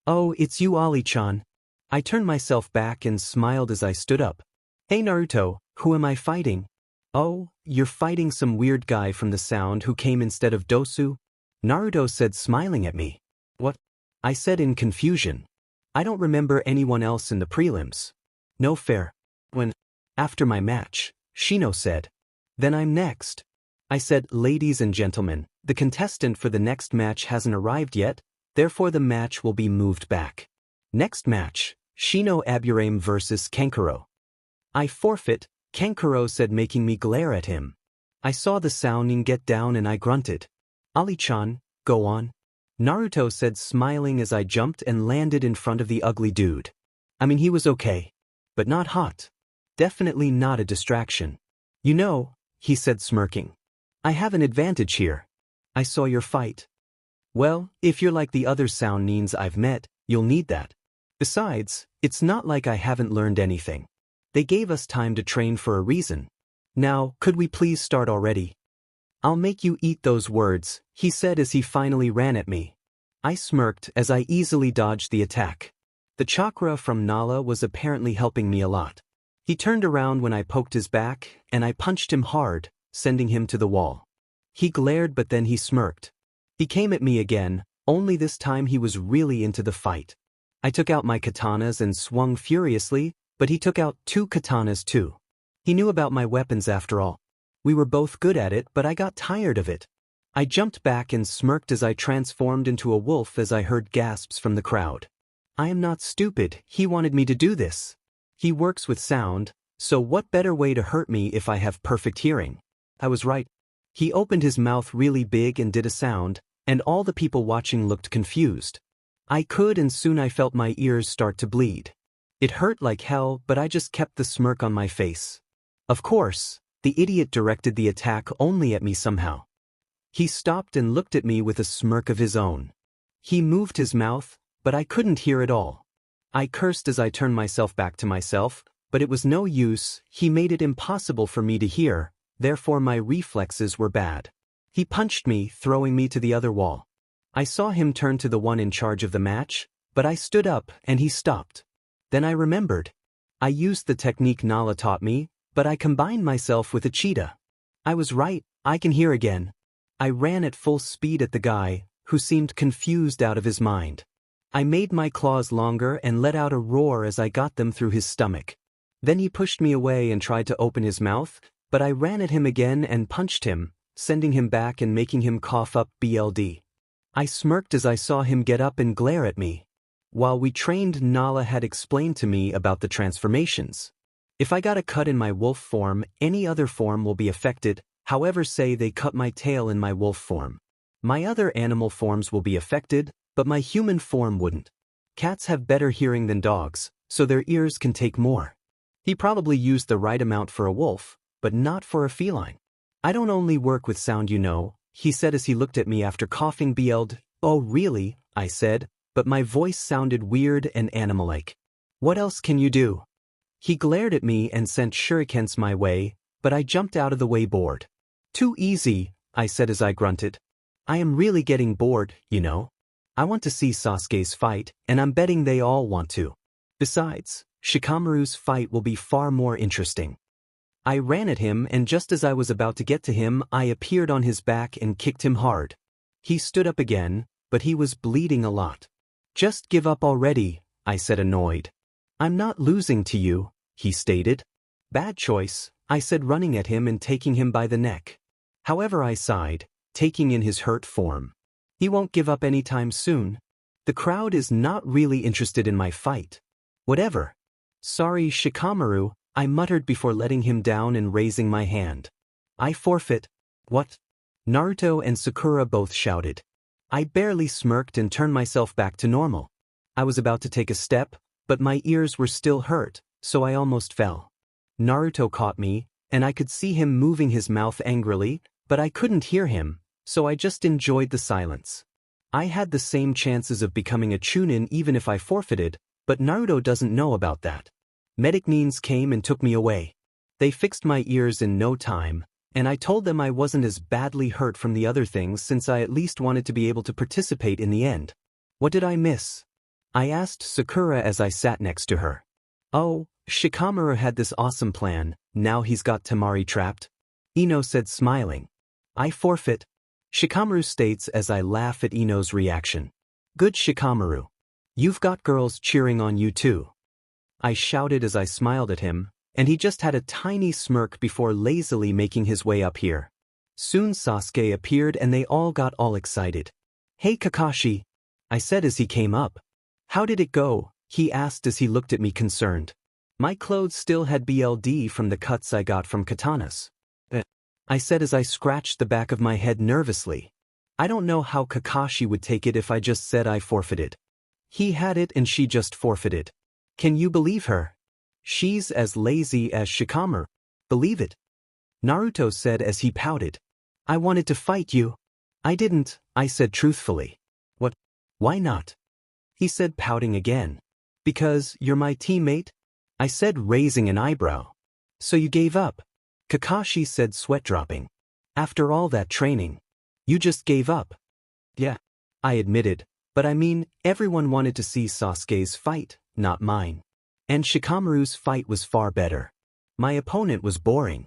S1: "Oh, it's you, Ali-chan." I turned myself back and smiled as I stood up. "Hey Naruto, who am I fighting?" "Oh, you're fighting some weird guy from the sound who came instead of Dosu?" Naruto said, smiling at me. "What?" I said in confusion. "I don't remember anyone else in the prelims." "No fair." After my match, Shino said. "Then I'm next." I said, "Ladies and gentlemen, the contestant for the next match hasn't arrived yet, therefore the match will be moved back. Next match, Shino Aburame vs. Kankuro." "I forfeit," Kankuro said, making me glare at him. I saw the Sannin get down and I grunted. "Ali-chan, go on." Naruto said, smiling as I jumped and landed in front of the ugly dude. I mean, he was okay. But not hot. Definitely not a distraction. "You know," he said, smirking, "I have an advantage here. I saw your fight." "Well, if you're like the other Sannins I've met, you'll need that. Besides, it's not like I haven't learned anything. They gave us time to train for a reason. Now, could we please start already?" "I'll make you eat those words," he said as he finally ran at me. I smirked as I easily dodged the attack. The chakra from Nala was apparently helping me a lot. He turned around when I poked his back, and I punched him hard, sending him to the wall. He glared, but then he smirked. He came at me again, only this time he was really into the fight. I took out my katanas and swung furiously, but he took out 2 katanas too. He knew about my weapons after all. We were both good at it, but I got tired of it. I jumped back and smirked as I transformed into a wolf as I heard gasps from the crowd. I am not stupid, he wanted me to do this. He works with sound, so what better way to hurt me if I have perfect hearing? I was right. He opened his mouth really big and did a sound, and all the people watching looked confused. I could, and soon I felt my ears start to bleed. It hurt like hell, but I just kept the smirk on my face. Of course, the idiot directed the attack only at me somehow. He stopped and looked at me with a smirk of his own. He moved his mouth, but I couldn't hear it all. I cursed as I turned myself back to myself, but it was no use, he made it impossible for me to hear, therefore my reflexes were bad. He punched me, throwing me to the other wall. I saw him turn to the one in charge of the match, but I stood up and he stopped. Then I remembered. I used the technique Nala taught me, but I combined myself with a cheetah. I was right, I can hear again. I ran at full speed at the guy, who seemed confused out of his mind. I made my claws longer and let out a roar as I got them through his stomach. Then he pushed me away and tried to open his mouth, but I ran at him again and punched him, sending him back and making him cough up BLD. I smirked as I saw him get up and glare at me. While we trained, Nala had explained to me about the transformations. If I got a cut in my wolf form, any other form will be affected, however say they cut my tail in my wolf form. My other animal forms will be affected, but my human form wouldn't. Cats have better hearing than dogs, so their ears can take more. He probably used the right amount for a wolf, but not for a feline. I don't only work with sound, you know, he said as he looked at me after coughing BL'd. Oh really, I said, but my voice sounded weird and animal-like. What else can you do? He glared at me and sent shurikens my way, but I jumped out of the way bored. Too easy, I said as I grunted. I am really getting bored, you know. I want to see Sasuke's fight, and I'm betting they all want to. Besides, Shikamaru's fight will be far more interesting. I ran at him, and just as I was about to get to him, I appeared on his back and kicked him hard. He stood up again, but he was bleeding a lot. Just give up already, I said, annoyed. I'm not losing to you, he stated. Bad choice, I said, running at him and taking him by the neck. However, I sighed, taking in his hurt form. He won't give up anytime soon. The crowd is not really interested in my fight. Whatever. Sorry, Shikamaru, I muttered before letting him down and raising my hand. I forfeit. What? Naruto and Sakura both shouted. I barely smirked and turned myself back to normal. I was about to take a step, but my ears were still hurt, so I almost fell. Naruto caught me, and I could see him moving his mouth angrily, but I couldn't hear him, so I just enjoyed the silence. I had the same chances of becoming a Chunin even if I forfeited, but Naruto doesn't know about that. Medic Neens came and took me away. They fixed my ears in no time, and I told them I wasn't as badly hurt from the other things since I at least wanted to be able to participate in the end. What did I miss? I asked Sakura as I sat next to her. Oh, Shikamaru had this awesome plan, now he's got Temari trapped. Ino said smiling. I forfeit. Shikamaru states as I laugh at Ino's reaction. Good Shikamaru. You've got girls cheering on you too. I shouted as I smiled at him, and he just had a tiny smirk before lazily making his way up here. Soon Sasuke appeared and they all got all excited. Hey Kakashi, I said as he came up. How did it go? He asked as he looked at me concerned. My clothes still had BLD from the cuts I got from katanas. I said as I scratched the back of my head nervously. I don't know how Kakashi would take it if I just said I forfeited. He had it and she just forfeited. Can you believe her? She's as lazy as Shikamaru. Believe it. Naruto said as he pouted. I wanted to fight you. I didn't, I said truthfully. What? Why not? He said pouting again. Because you're my teammate? I said raising an eyebrow. So you gave up? Kakashi said sweat dropping. After all that training, you just gave up. Yeah, I admitted, but I mean, everyone wanted to see Sasuke's fight, not mine. And Shikamaru's fight was far better. My opponent was boring.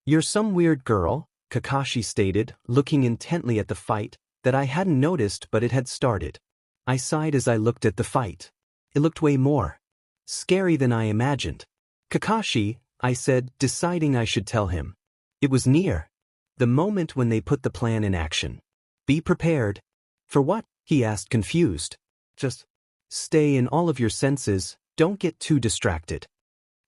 S1: You're some weird girl, Kakashi stated, looking intently at the fight, that I hadn't noticed but it had started. I sighed as I looked at the fight. It looked way more scary than I imagined. Kakashi, I said, deciding I should tell him. It was near. The moment when they put the plan in action. Be prepared. For what? He asked confused. Just stay in all of your senses, don't get too distracted.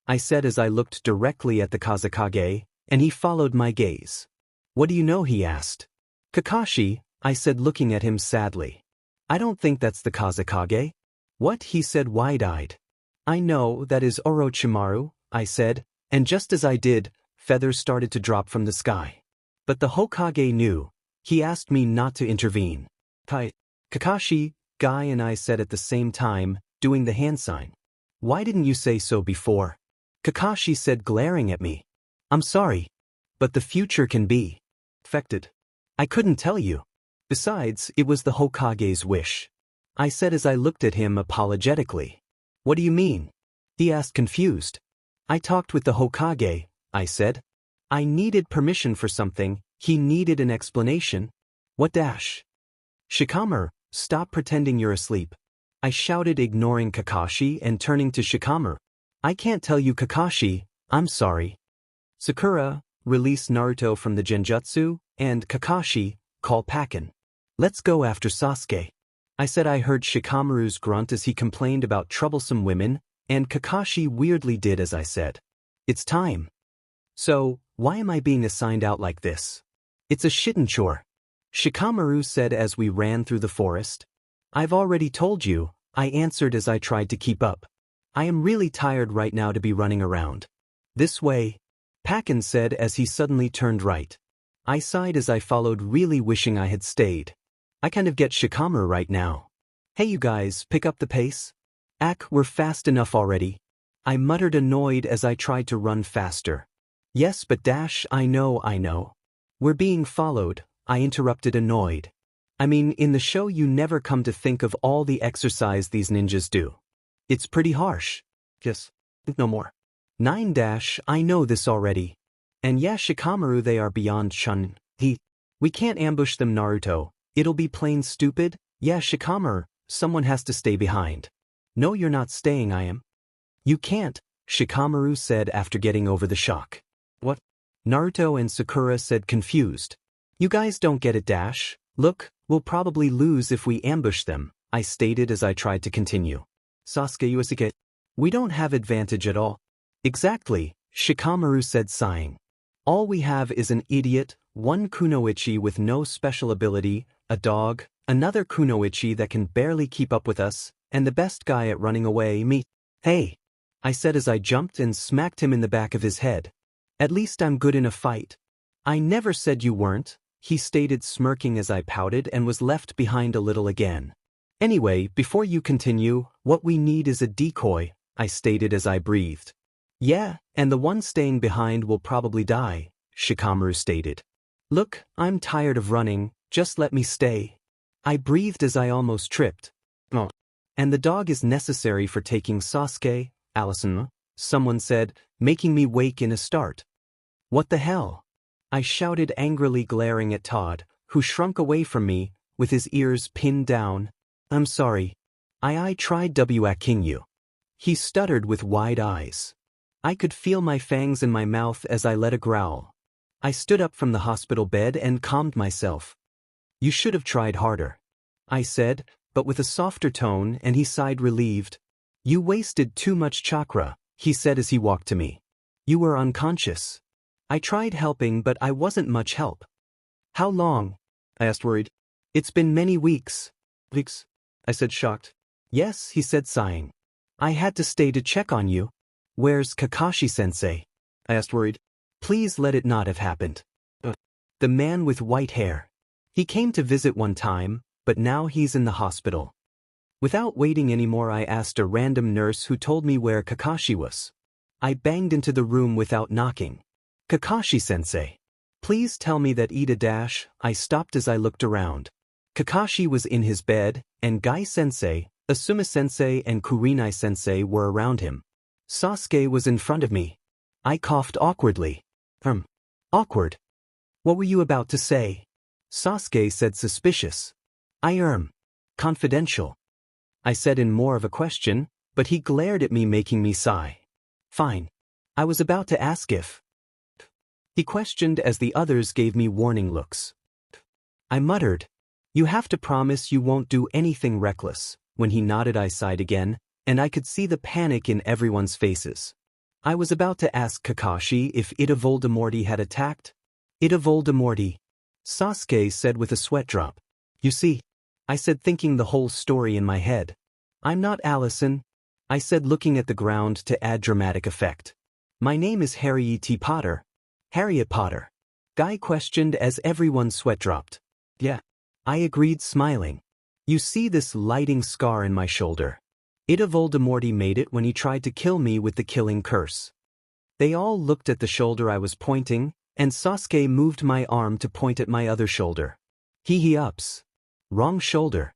S1: I said as I looked directly at the Kazekage, and he followed my gaze. What do you know? He asked. Kakashi, I said looking at him sadly. I don't think that's the Kazekage. What? He said wide-eyed. I know that is Orochimaru, I said, and just as I did, feathers started to drop from the sky. But the Hokage knew. He asked me not to intervene. Kakashi, Guy and I said at the same time, doing the hand sign. Why didn't you say so before? Kakashi said glaring at me. I'm sorry. But the future can be affected. I couldn't tell you. Besides, it was the Hokage's wish. I said as I looked at him apologetically. What do you mean? He asked confused. I talked with the Hokage, I said. I needed permission for something, he needed an explanation. What dash? Shikamaru, stop pretending you're asleep. I shouted ignoring Kakashi and turning to Shikamaru. I can't tell you Kakashi, I'm sorry. Sakura, release Naruto from the Genjutsu, and Kakashi, call Pakken. Let's go after Sasuke. I said I heard Shikamaru's grunt as he complained about troublesome women, and Kakashi weirdly did as I said. It's time. So, why am I being assigned out like this? It's a shitten chore. Shikamaru said as we ran through the forest. I've already told you, I answered as I tried to keep up. I am really tired right now to be running around. This way, Pakken said as he suddenly turned right. I sighed as I followed, really wishing I had stayed. I kind of get Shikamaru right now. Hey you guys, pick up the pace. We're fast enough already. I muttered annoyed as I tried to run faster. Yes but dash, I know. We're being followed, I interrupted annoyed. I mean, in the show you never come to think of all the exercise these ninjas do. It's pretty harsh. Yes, no more. 9 dash, I know this already. And yeah Shikamaru, they are beyond Chunin. We can't ambush them Naruto, it'll be plain stupid. Yeah Shikamaru, someone has to stay behind. No you're not staying, I am. You can't, Shikamaru said after getting over the shock. What? Naruto and Sakura said confused. You guys don't get it dash. Look, we'll probably lose if we ambush them, I stated as I tried to continue. Sasuke Yusuke. We don't have advantage at all. Exactly, Shikamaru said sighing. All we have is an idiot, one kunoichi with no special ability, a dog, another kunoichi that can barely keep up with us, and the best guy at running away, me. Hey! I said as I jumped and smacked him in the back of his head. At least I'm good in a fight. I never said you weren't, he stated, smirking as I pouted and was left behind a little again. Anyway, before you continue, what we need is a decoy, I stated as I breathed. Yeah, and the one staying behind will probably die, Shikamaru stated. Look, I'm tired of running, just let me stay. I breathed as I almost tripped. Oh. And the dog is necessary for taking Sasuke, Alison, someone said, making me wake in a start. What the hell? I shouted angrily, glaring at Todd, who shrunk away from me, with his ears pinned down. I'm sorry. I tried whacking you. He stuttered with wide eyes. I could feel my fangs in my mouth as I let a growl. I stood up from the hospital bed and calmed myself. You should have tried harder, I said, but with a softer tone, and he sighed relieved. You wasted too much chakra, he said as he walked to me. You were unconscious. I tried helping, but I wasn't much help. How long? I asked, worried. It's been many weeks. Weeks? I said, shocked. Yes, he said, sighing. I had to stay to check on you. Where's Kakashi-sensei? I asked, worried. Please let it not have happened. The man with white hair. He came to visit one time, but now he's in the hospital. Without waiting anymore, I asked a random nurse who told me where Kakashi was. I banged into the room without knocking. Kakashi-sensei. Please tell me that Ida I stopped as I looked around. Kakashi was in his bed, and Gai-sensei, Asuma-sensei and Kurinai-sensei were around him. Sasuke was in front of me. I coughed awkwardly. Awkward. What were you about to say? Sasuke said, suspicious. Confidential. I said in more of a question, but he glared at me, making me sigh. Fine. I was about to ask if. He questioned as the others gave me warning looks. I muttered. You have to promise you won't do anything reckless. When he nodded, I sighed again, and I could see the panic in everyone's faces. I was about to ask Kakashi if Ida Voldemorty had attacked. Ida Voldemorty, Sasuke said with a sweat drop. You see, I said, thinking the whole story in my head. I'm not Alison, I said, looking at the ground to add dramatic effect. My name is Harriet Potter. Harriet Potter. Guy questioned as everyone's sweat dropped. Yeah. I agreed, smiling. You see this lighting scar in my shoulder? Ida Voldemorty made it when he tried to kill me with the killing curse. They all looked at the shoulder I was pointing, and Sasuke moved my arm to point at my other shoulder. He ups. Wrong shoulder.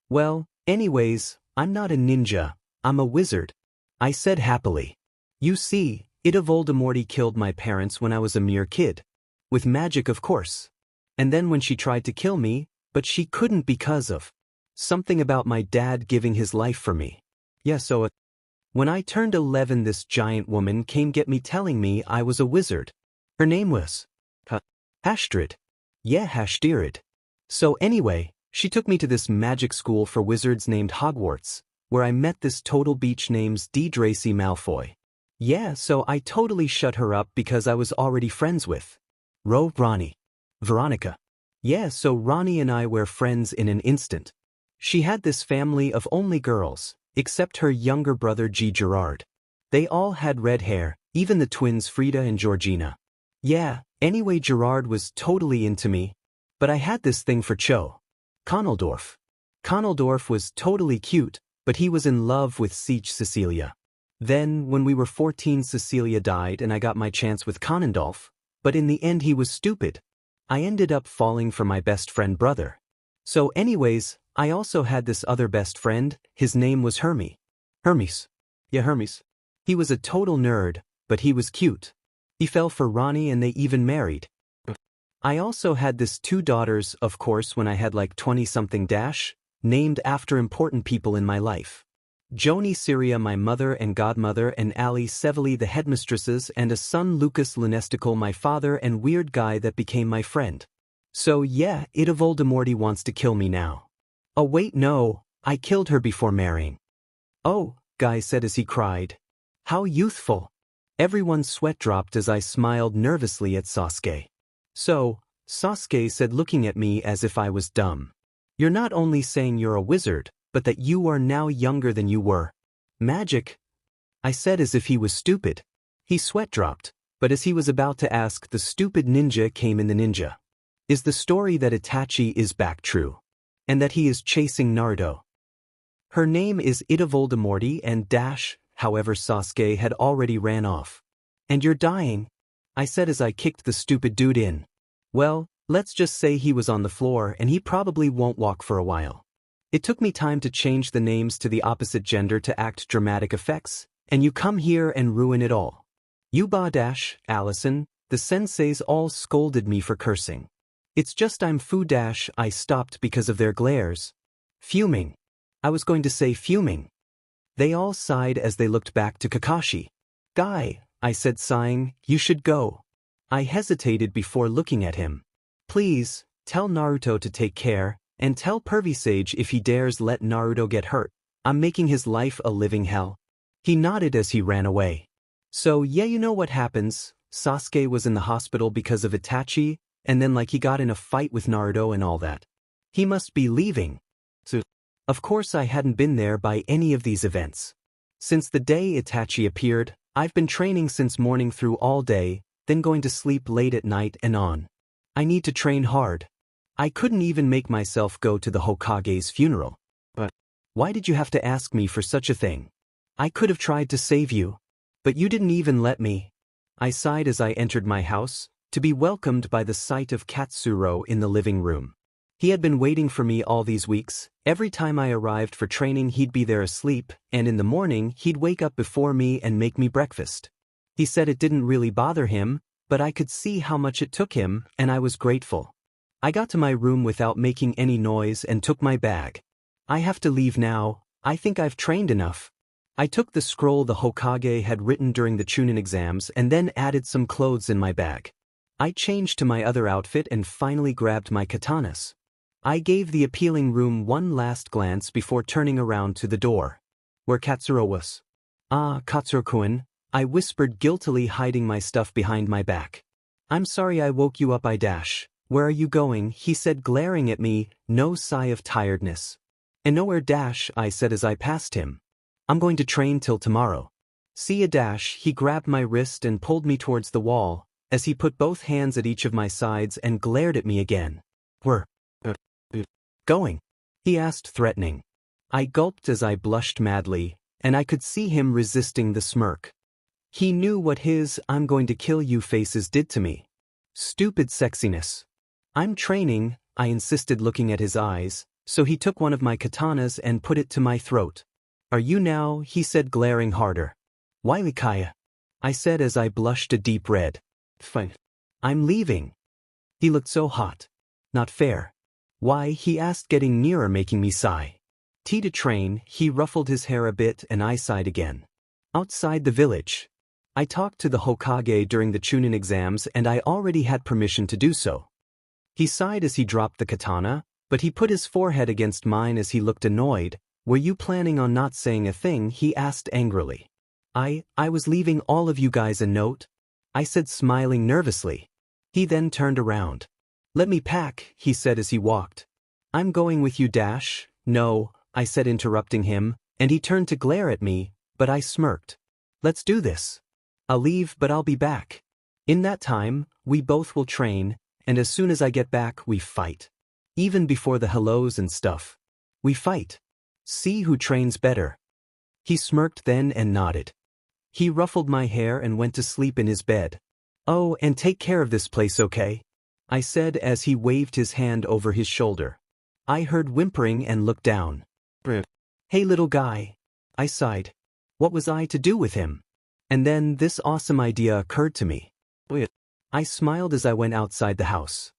S1: Well, anyways, I'm not a ninja, I'm a wizard, I said happily. You see, Ida Voldemorty killed my parents when I was a mere kid. With magic, of course. And then when she tried to kill me, but she couldn't because of something about my dad giving his life for me. Yeah, so when I turned 11, this giant woman came get me, telling me I was a wizard. Her name was Hastrid. Yeah, Hashtirid. So anyway, she took me to this magic school for wizards named Hogwarts, where I met this total beach named Dracy Malfoy. Yeah, so I totally shut her up because I was already friends with Ronnie. Veronica. Yeah, so Ronnie and I were friends in an instant. She had this family of only girls, except her younger brother G. Gerard. They all had red hair, even the twins Frida and Georgina. Yeah, anyway, Gerard was totally into me. But I had this thing for Conaldorf. Conaldorf was totally cute, but he was in love with Siege Cecilia. Then, when we were 14, Cecilia died and I got my chance with Conandolf, but in the end he was stupid. I ended up falling for my best friend brother. So anyways, I also had this other best friend, his name was Hermes. Yeah, Hermes. He was a total nerd, but he was cute. He fell for Ronnie and they even married. I also had this 2 daughters, of course, when I had like 20-something named after important people in my life. Joni Syria, my mother and godmother, and Ali Sevely, the headmistresses, and a son Lucas Lunestical, my father, and weird guy that became my friend. So yeah, Ida Voldemorty wants to kill me now. Oh wait, no, I killed her before marrying. Oh, Guy said as he cried. How youthful. Everyone's sweat dropped as I smiled nervously at Sasuke. So, Sasuke said, looking at me as if I was dumb. You're not only saying you're a wizard, but that you are now younger than you were. Magic? I said as if he was stupid. He sweat dropped, but as he was about to ask, the stupid ninja came in the ninja. Is the story that Itachi is back true? And that he is chasing Naruto? Her name is Ida Voldemorty and dash, however Sasuke had already ran off. And you're dying? I said as I kicked the stupid dude in. Well, let's just say he was on the floor and he probably won't walk for a while. It took me time to change the names to the opposite gender to act dramatic effects, and you come here and ruin it all. You dash, Alison, the senseis all scolded me for cursing. It's just I'm dash, I stopped because of their glares. Fuming. I was going to say fuming. They all sighed as they looked back to Kakashi. Guy, I said sighing, you should go. I hesitated before looking at him. Please, tell Naruto to take care, and tell Pervisage if he dares let Naruto get hurt, I'm making his life a living hell. He nodded as he ran away. So yeah, you know what happens, Sasuke was in the hospital because of Itachi, and then he got in a fight with Naruto and all that. He must be leaving. So, of course I hadn't been there by any of these events. Since the day Itachi appeared, I've been training since morning through all day, then going to sleep late at night and on. I need to train hard. I couldn't even make myself go to the Hokage's funeral. But why did you have to ask me for such a thing? I could have tried to save you. But you didn't even let me. I sighed as I entered my house, to be welcomed by the sight of Katsuro in the living room. He had been waiting for me all these weeks. Every time I arrived for training he'd be there asleep, and in the morning he'd wake up before me and make me breakfast. He said it didn't really bother him, but I could see how much it took him, and I was grateful. I got to my room without making any noise and took my bag. I have to leave now, I think I've trained enough. I took the scroll the Hokage had written during the Chunin exams and then added some clothes in my bag. I changed to my other outfit and finally grabbed my katanas. I gave the appealing room one last glance before turning around to the door. Where Katsuro was. Ah, Katsuro-kun, I whispered guiltily, hiding my stuff behind my back. I'm sorry I woke you up. I dash. Where are you going? He said, glaring at me, no sigh of tiredness. And nowhere dash, I said as I passed him. I'm going to train till tomorrow. See ya dash. He grabbed my wrist and pulled me towards the wall, as he put both hands at each of my sides and glared at me again. Where going? He asked, threatening. I gulped as I blushed madly, and I could see him resisting the smirk. He knew what his "I'm going to kill you" faces did to me. Stupid sexiness. I'm training, I insisted, looking at his eyes, so he took one of my katanas and put it to my throat. Are you now? He said, glaring harder. Why Likaya? I said as I blushed a deep red. Fine. I'm leaving. He looked so hot. Not fair. Why? He asked, getting nearer, making me sigh. To train. He ruffled his hair a bit and I sighed again. Outside the village. I talked to the Hokage during the Chunin exams and I already had permission to do so. He sighed as he dropped the katana, but he put his forehead against mine as he looked annoyed. Were you planning on not saying a thing? He asked angrily. I was leaving all of you guys a note, I said, smiling nervously. He then turned around. Let me pack, he said as he walked. I'm going with you dash. No, I said, interrupting him, and he turned to glare at me, but I smirked. Let's do this. I'll leave, but I'll be back. In that time, we both will train, and as soon as I get back, we fight. Even before the hellos and stuff. We fight. See who trains better. He smirked then and nodded. He ruffled my hair and went to sleep in his bed. Oh, and take care of this place, okay? I said as he waved his hand over his shoulder. I heard whimpering and looked down. Hey little guy. I sighed. What was I to do with him? And then this awesome idea occurred to me. I smiled as I went outside the house.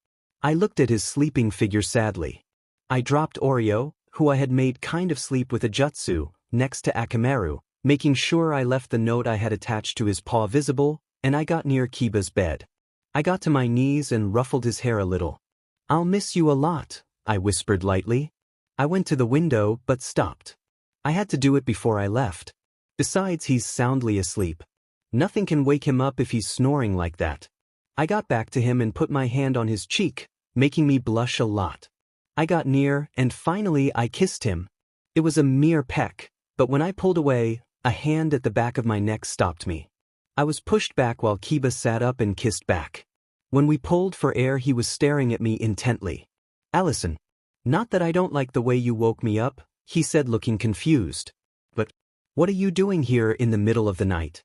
S1: I looked at his sleeping figure sadly. I dropped Oreo, who I had made kind of sleep with a jutsu, next to Akamaru, making sure I left the note I had attached to his paw visible, and I got near Kiba's bed. I got to my knees and ruffled his hair a little. I'll miss you a lot, I whispered lightly. I went to the window but stopped. I had to do it before I left. Besides, he's soundly asleep. Nothing can wake him up if he's snoring like that. I got back to him and put my hand on his cheek, making me blush a lot. I got near, and finally I kissed him. It was a mere peck, but when I pulled away, a hand at the back of my neck stopped me. I was pushed back while Kiba sat up and kissed back. When we pulled for air, he was staring at me intently. Alison. Not that I don't like the way you woke me up, he said, looking confused. But what are you doing here in the middle of the night?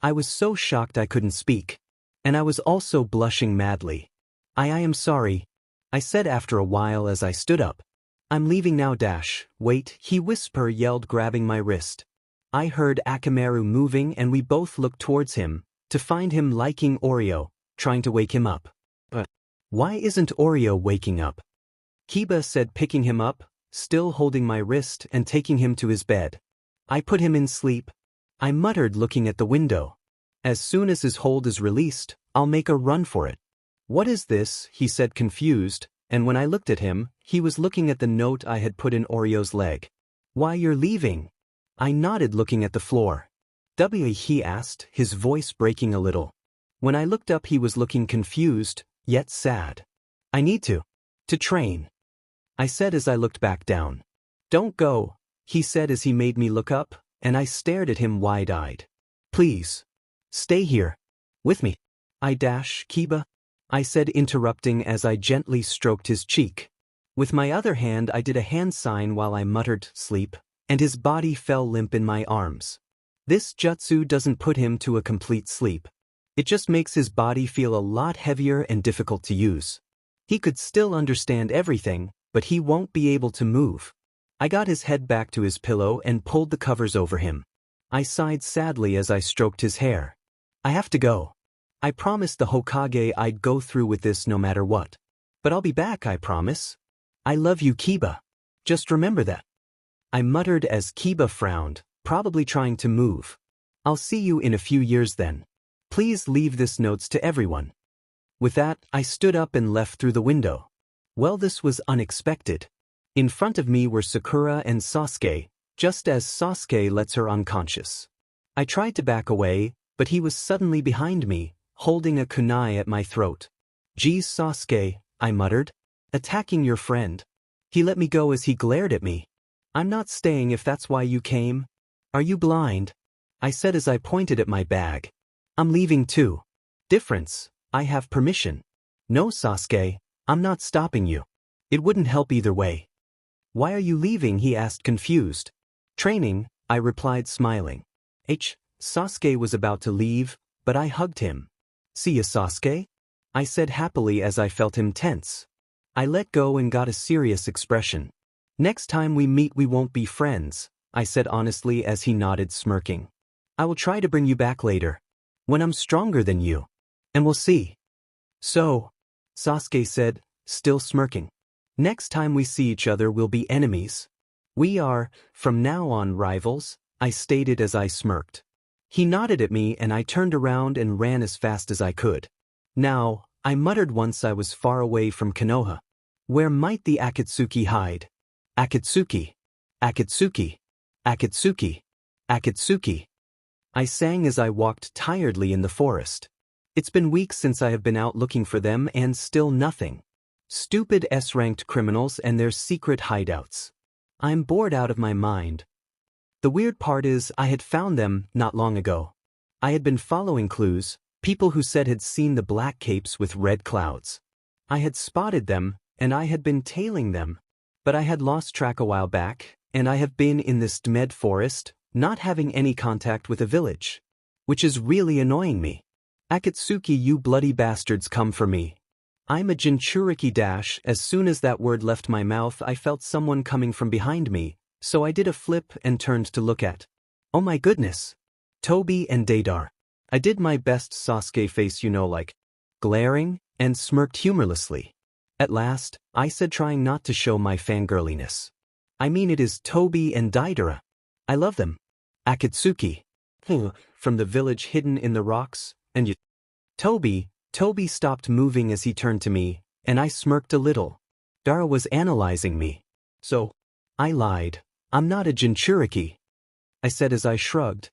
S1: I was so shocked I couldn't speak. And I was also blushing madly. I am sorry, I said after a while as I stood up. I'm leaving now. Wait, he yelled, grabbing my wrist. I heard Akamaru moving and we both looked towards him, to find him liking Oreo, trying to wake him up. But why isn't Oreo waking up? Kiba said, picking him up, still holding my wrist, and taking him to his bed. I put him in sleep, I muttered, looking at the window. As soon as his hold is released, I'll make a run for it. What is this? He said, confused, and when I looked at him, he was looking at the note I had put in Oreo's leg. Why, you're leaving? I nodded, looking at the floor. He asked, his voice breaking a little. When I looked up, he was looking confused, yet sad. I need to train, I said as I looked back down. Don't go, he said as he made me look up, and I stared at him wide-eyed. Please, stay here with me. Kiba, I said, interrupting as I gently stroked his cheek. With my other hand I did a hand sign while I muttered, sleep, and his body fell limp in my arms. This jutsu doesn't put him to a complete sleep. It just makes his body feel a lot heavier and difficult to use. He could still understand everything, but he won't be able to move. I got his head back to his pillow and pulled the covers over him. I sighed sadly as I stroked his hair. I have to go. I promised the Hokage I'd go through with this no matter what. But I'll be back, I promise. I love you, Kiba. Just remember that. I muttered as Kiba frowned, probably trying to move. I'll see you in a few years then. Please leave this notes to everyone. With that, I stood up and left through the window. Well, this was unexpected. In front of me were Sakura and Sasuke, just as Sasuke lets her unconscious. I tried to back away, but he was suddenly behind me, holding a kunai at my throat. Geez, Sasuke, I muttered. Attacking your friend. He let me go as he glared at me. I'm not staying if that's why you came. Are you blind? I said as I pointed at my bag. I'm leaving too. Difference, I have permission. No, Sasuke, I'm not stopping you. It wouldn't help either way. Why are you leaving? He asked, confused. Training, I replied, smiling. Sasuke was about to leave, but I hugged him. See ya, Sasuke? I said happily as I felt him tense. I let go and got a serious expression. Next time we meet we won't be friends, I said honestly as he nodded, smirking. I will try to bring you back later. When I'm stronger than you. And we'll see. So, Sasuke said, still smirking. Next time we see each other we'll be enemies. We are, from now on, rivals, I stated as I smirked. He nodded at me and I turned around and ran as fast as I could. Now, I muttered once I was far away from Konoha. Where might the Akatsuki hide? Akatsuki. Akatsuki. Akatsuki. Akatsuki. I sang as I walked tiredly in the forest. It's been weeks since I have been out looking for them and still nothing. Stupid S-ranked criminals and their secret hideouts. I'm bored out of my mind. The weird part is I had found them not long ago. I had been following clues, people who said had seen the black capes with red clouds. I had spotted them, and I had been tailing them. But I had lost track a while back, and I have been in this Dmed forest, not having any contact with a village. Which is really annoying me. Akatsuki, you bloody bastards, come for me. I'm a Jinchuriki dash. As soon as that word left my mouth I felt someone coming from behind me, so I did a flip and turned to look at. Oh my goodness. Toby and Deidara. I did my best Sasuke face, like, glaring, and smirked humorlessly. At last, I said, trying not to show my fangirliness. I mean, it is Toby and Deidara. I love them. Akatsuki. From the village hidden in the rocks, and you. Toby stopped moving as he turned to me, and I smirked a little. Dara was analyzing me. So, I lied. I'm not a Jinchuriki. I said as I shrugged.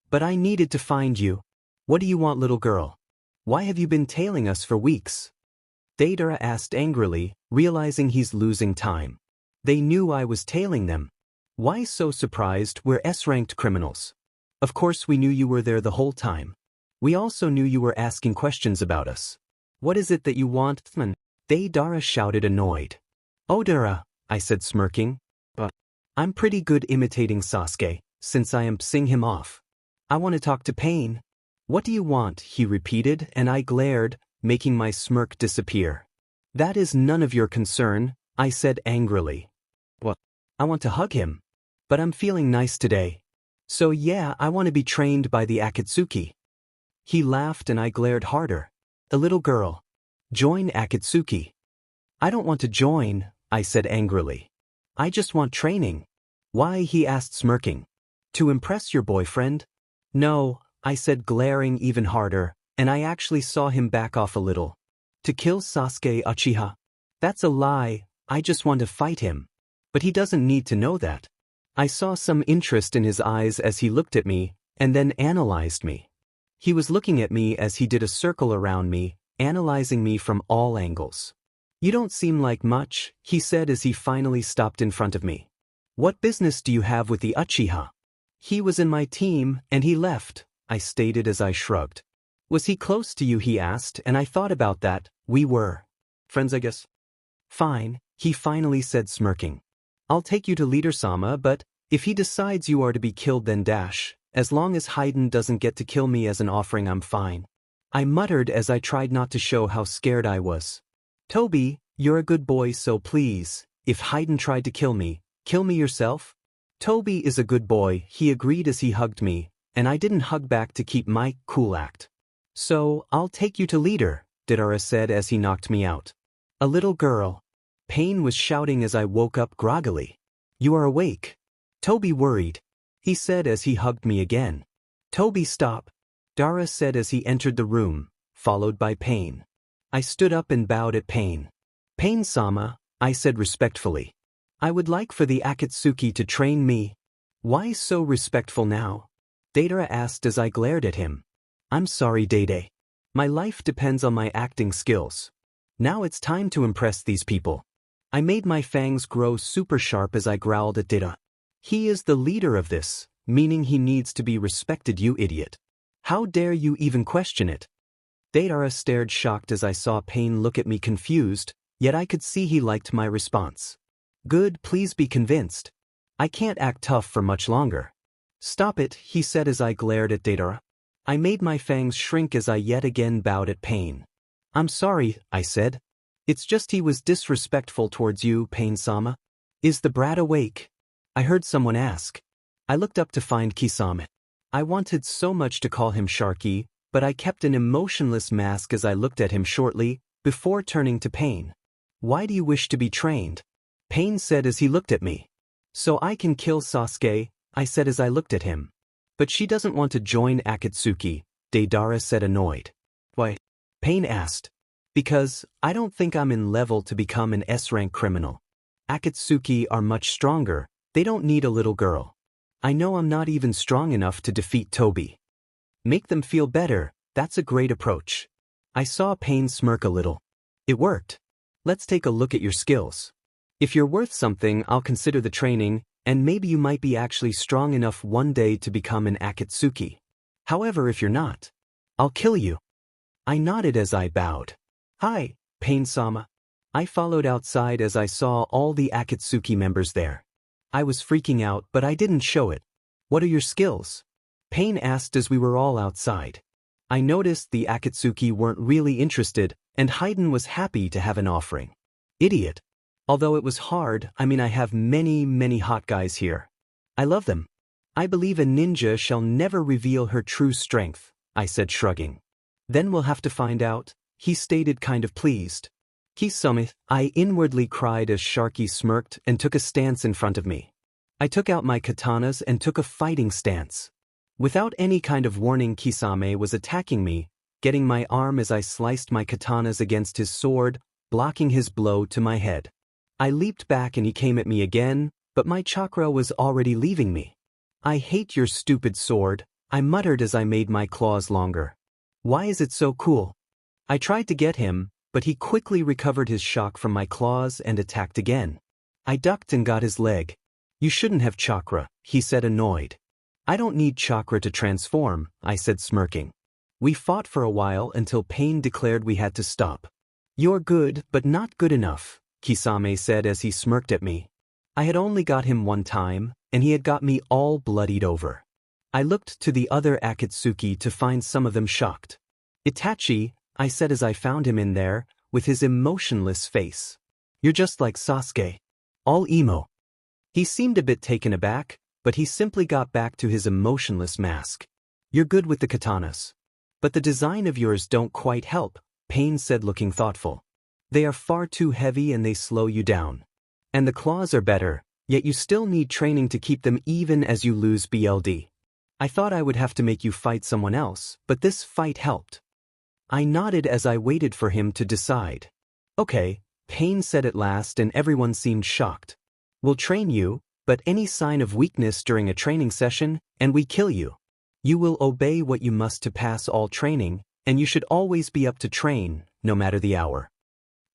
S1: But I needed to find you. What do you want, little girl? Why have you been tailing us for weeks? Deidara asked angrily, realizing he's losing time. They knew I was tailing them. Why so surprised? We're S-ranked criminals. Of course we knew you were there the whole time. We also knew you were asking questions about us. What is it that you want, man? Deidara shouted annoyed. Odara, I said smirking. But I'm pretty good imitating Sasuke, since I am pissing him off. I want to talk to Pain. What do you want? He repeated, and I glared, making my smirk disappear. That is none of your concern, I said angrily. What? I want to hug him. But I'm feeling nice today. So yeah, I want to be trained by the Akatsuki. He laughed and I glared harder. A little girl. Join Akatsuki. I don't want to join, I said angrily. I just want training. Why? He asked smirking. To impress your boyfriend? No, I said glaring even harder, and I actually saw him back off a little. To kill Sasuke Uchiha? That's a lie, I just want to fight him. But he doesn't need to know that. I saw some interest in his eyes as he looked at me, and then analyzed me. He was looking at me as he did a circle around me, analyzing me from all angles. You don't seem like much, he said as he finally stopped in front of me. What business do you have with the Uchiha? He was in my team, and he left, I stated as I shrugged. Was he close to you? He asked, and I thought about that. We were. Friends, I guess. Fine, he finally said smirking. I'll take you to Leader-sama, but if he decides you are to be killed then dash, as long as Hayden doesn't get to kill me as an offering I'm fine. I muttered as I tried not to show how scared I was. Toby, you're a good boy so please, if Hayden tried to kill me yourself? Toby is a good boy, he agreed as he hugged me, and I didn't hug back to keep my cool act. So, I'll take you to Leader, Deidara said as he knocked me out. A little girl. Pain was shouting as I woke up groggily. You are awake. Toby worried. He said as he hugged me again. Toby stop. Dara said as he entered the room, followed by Pain. I stood up and bowed at Pain. Pain-sama, I said respectfully. I would like for the Akatsuki to train me. Why so respectful now? Deidara asked as I glared at him. I'm sorry, Dede. My life depends on my acting skills. Now it's time to impress these people. I made my fangs grow super sharp as I growled at Deidara. He is the leader of this, meaning he needs to be respected, you idiot. How dare you even question it? Deidara stared shocked as I saw Pain look at me confused, yet I could see he liked my response. Good, please be convinced. I can't act tough for much longer. Stop it, he said as I glared at Deidara. I made my fangs shrink as I yet again bowed at Pain. I'm sorry, I said. It's just he was disrespectful towards you, Pain-sama. Is the brat awake? I heard someone ask. I looked up to find Kisame. I wanted so much to call him Sharky, but I kept an emotionless mask as I looked at him shortly, before turning to Pain. Why do you wish to be trained? Pain said as he looked at me. So I can kill Sasuke, I said as I looked at him. But she doesn't want to join Akatsuki, Deidara said annoyed. Why? Pain asked. Because I don't think I'm in level to become an S-rank criminal. Akatsuki are much stronger, they don't need a little girl. I know I'm not even strong enough to defeat Toby. Make them feel better, that's a great approach. I saw Pain smirk a little. It worked. Let's take a look at your skills. If you're worth something, I'll consider the training, and maybe you might be actually strong enough one day to become an Akatsuki. However, if you're not, I'll kill you. I nodded as I bowed. Hi, Pain-sama. I followed outside as I saw all the Akatsuki members there. I was freaking out, but I didn't show it. What are your skills? Pain asked as we were all outside. I noticed the Akatsuki weren't really interested, and Hayden was happy to have an offering. Idiot. Although it was hard, I have many hot guys here. I love them. I believe a ninja shall never reveal her true strength, I said shrugging. Then we'll have to find out, he stated kind of pleased. Kisame, I inwardly cried as Sharky smirked and took a stance in front of me. I took out my katanas and took a fighting stance. Without any kind of warning, Kisame was attacking me, getting my arm as I sliced my katanas against his sword, blocking his blow to my head. I leaped back and he came at me again, but my chakra was already leaving me. I hate your stupid sword, I muttered as I made my claws longer. Why is it so cool? I tried to get him, but he quickly recovered his shock from my claws and attacked again. I ducked and got his leg. You shouldn't have chakra, he said annoyed. I don't need chakra to transform, I said smirking. We fought for a while until Pain declared we had to stop. "You're good, but not good enough," Kisame said as he smirked at me. I had only got him one time, and he had got me all bloodied over. I looked to the other Akatsuki to find some of them shocked. "Itachi," I said as I found him in there, with his emotionless face. "You're just like Sasuke. All emo." He seemed a bit taken aback, but he simply got back to his emotionless mask. "You're good with the katanas. But the design of yours don't quite help," Pain said looking thoughtful. "They are far too heavy and they slow you down. And the claws are better, yet you still need training to keep them even as you lose BLD. I thought I would have to make you fight someone else, but this fight helped." I nodded as I waited for him to decide. "Okay," Pain said at last, and everyone seemed shocked. "We'll train you, but any sign of weakness during a training session, and we kill you. You will obey what you must to pass all training, and you should always be up to train, no matter the hour."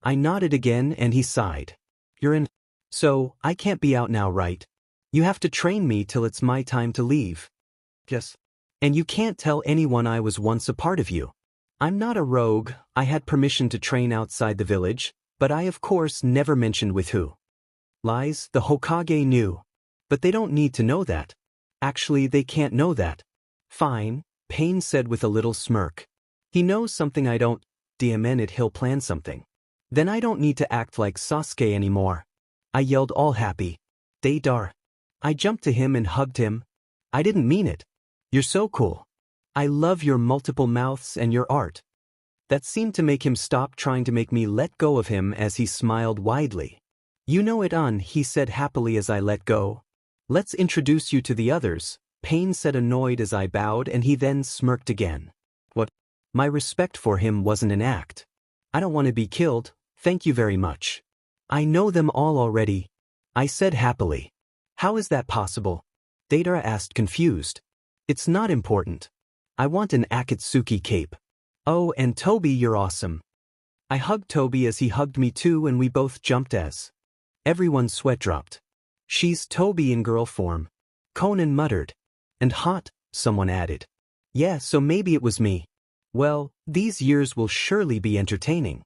S1: I nodded again and he sighed. "You're in. So, I can't be out now, right? You have to train me till it's my time to leave." "Yes. And you can't tell anyone I was once a part of you. I'm not a rogue, I had permission to train outside the village, but I of course never mentioned with who." "Lies, the Hokage knew. But they don't need to know that. Actually, they can't know that." "Fine," Pain said with a little smirk. "He knows something I don't. Damn it, he'll plan something. Then I don't need to act like Sasuke anymore." I yelled all happy. "Deidara." I jumped to him and hugged him. "I didn't mean it. You're so cool. I love your multiple mouths and your art." That seemed to make him stop trying to make me let go of him as he smiled widely. "You know it, he said happily as I let go. "Let's introduce you to the others," Pain said annoyed as I bowed, and he then smirked again. "What? My respect for him wasn't an act. I don't want to be killed, thank you very much." "I know them all already," I said happily. "How is that possible?" Deidara asked confused. "It's not important. I want an Akatsuki cape." "Oh, and Toby, you're awesome." I hugged Toby as he hugged me too, and we both jumped as everyone's sweat dropped. "She's Toby in girl form," Conan muttered. "And hot," someone added. "Yeah, so maybe it was me. Well, these years will surely be entertaining."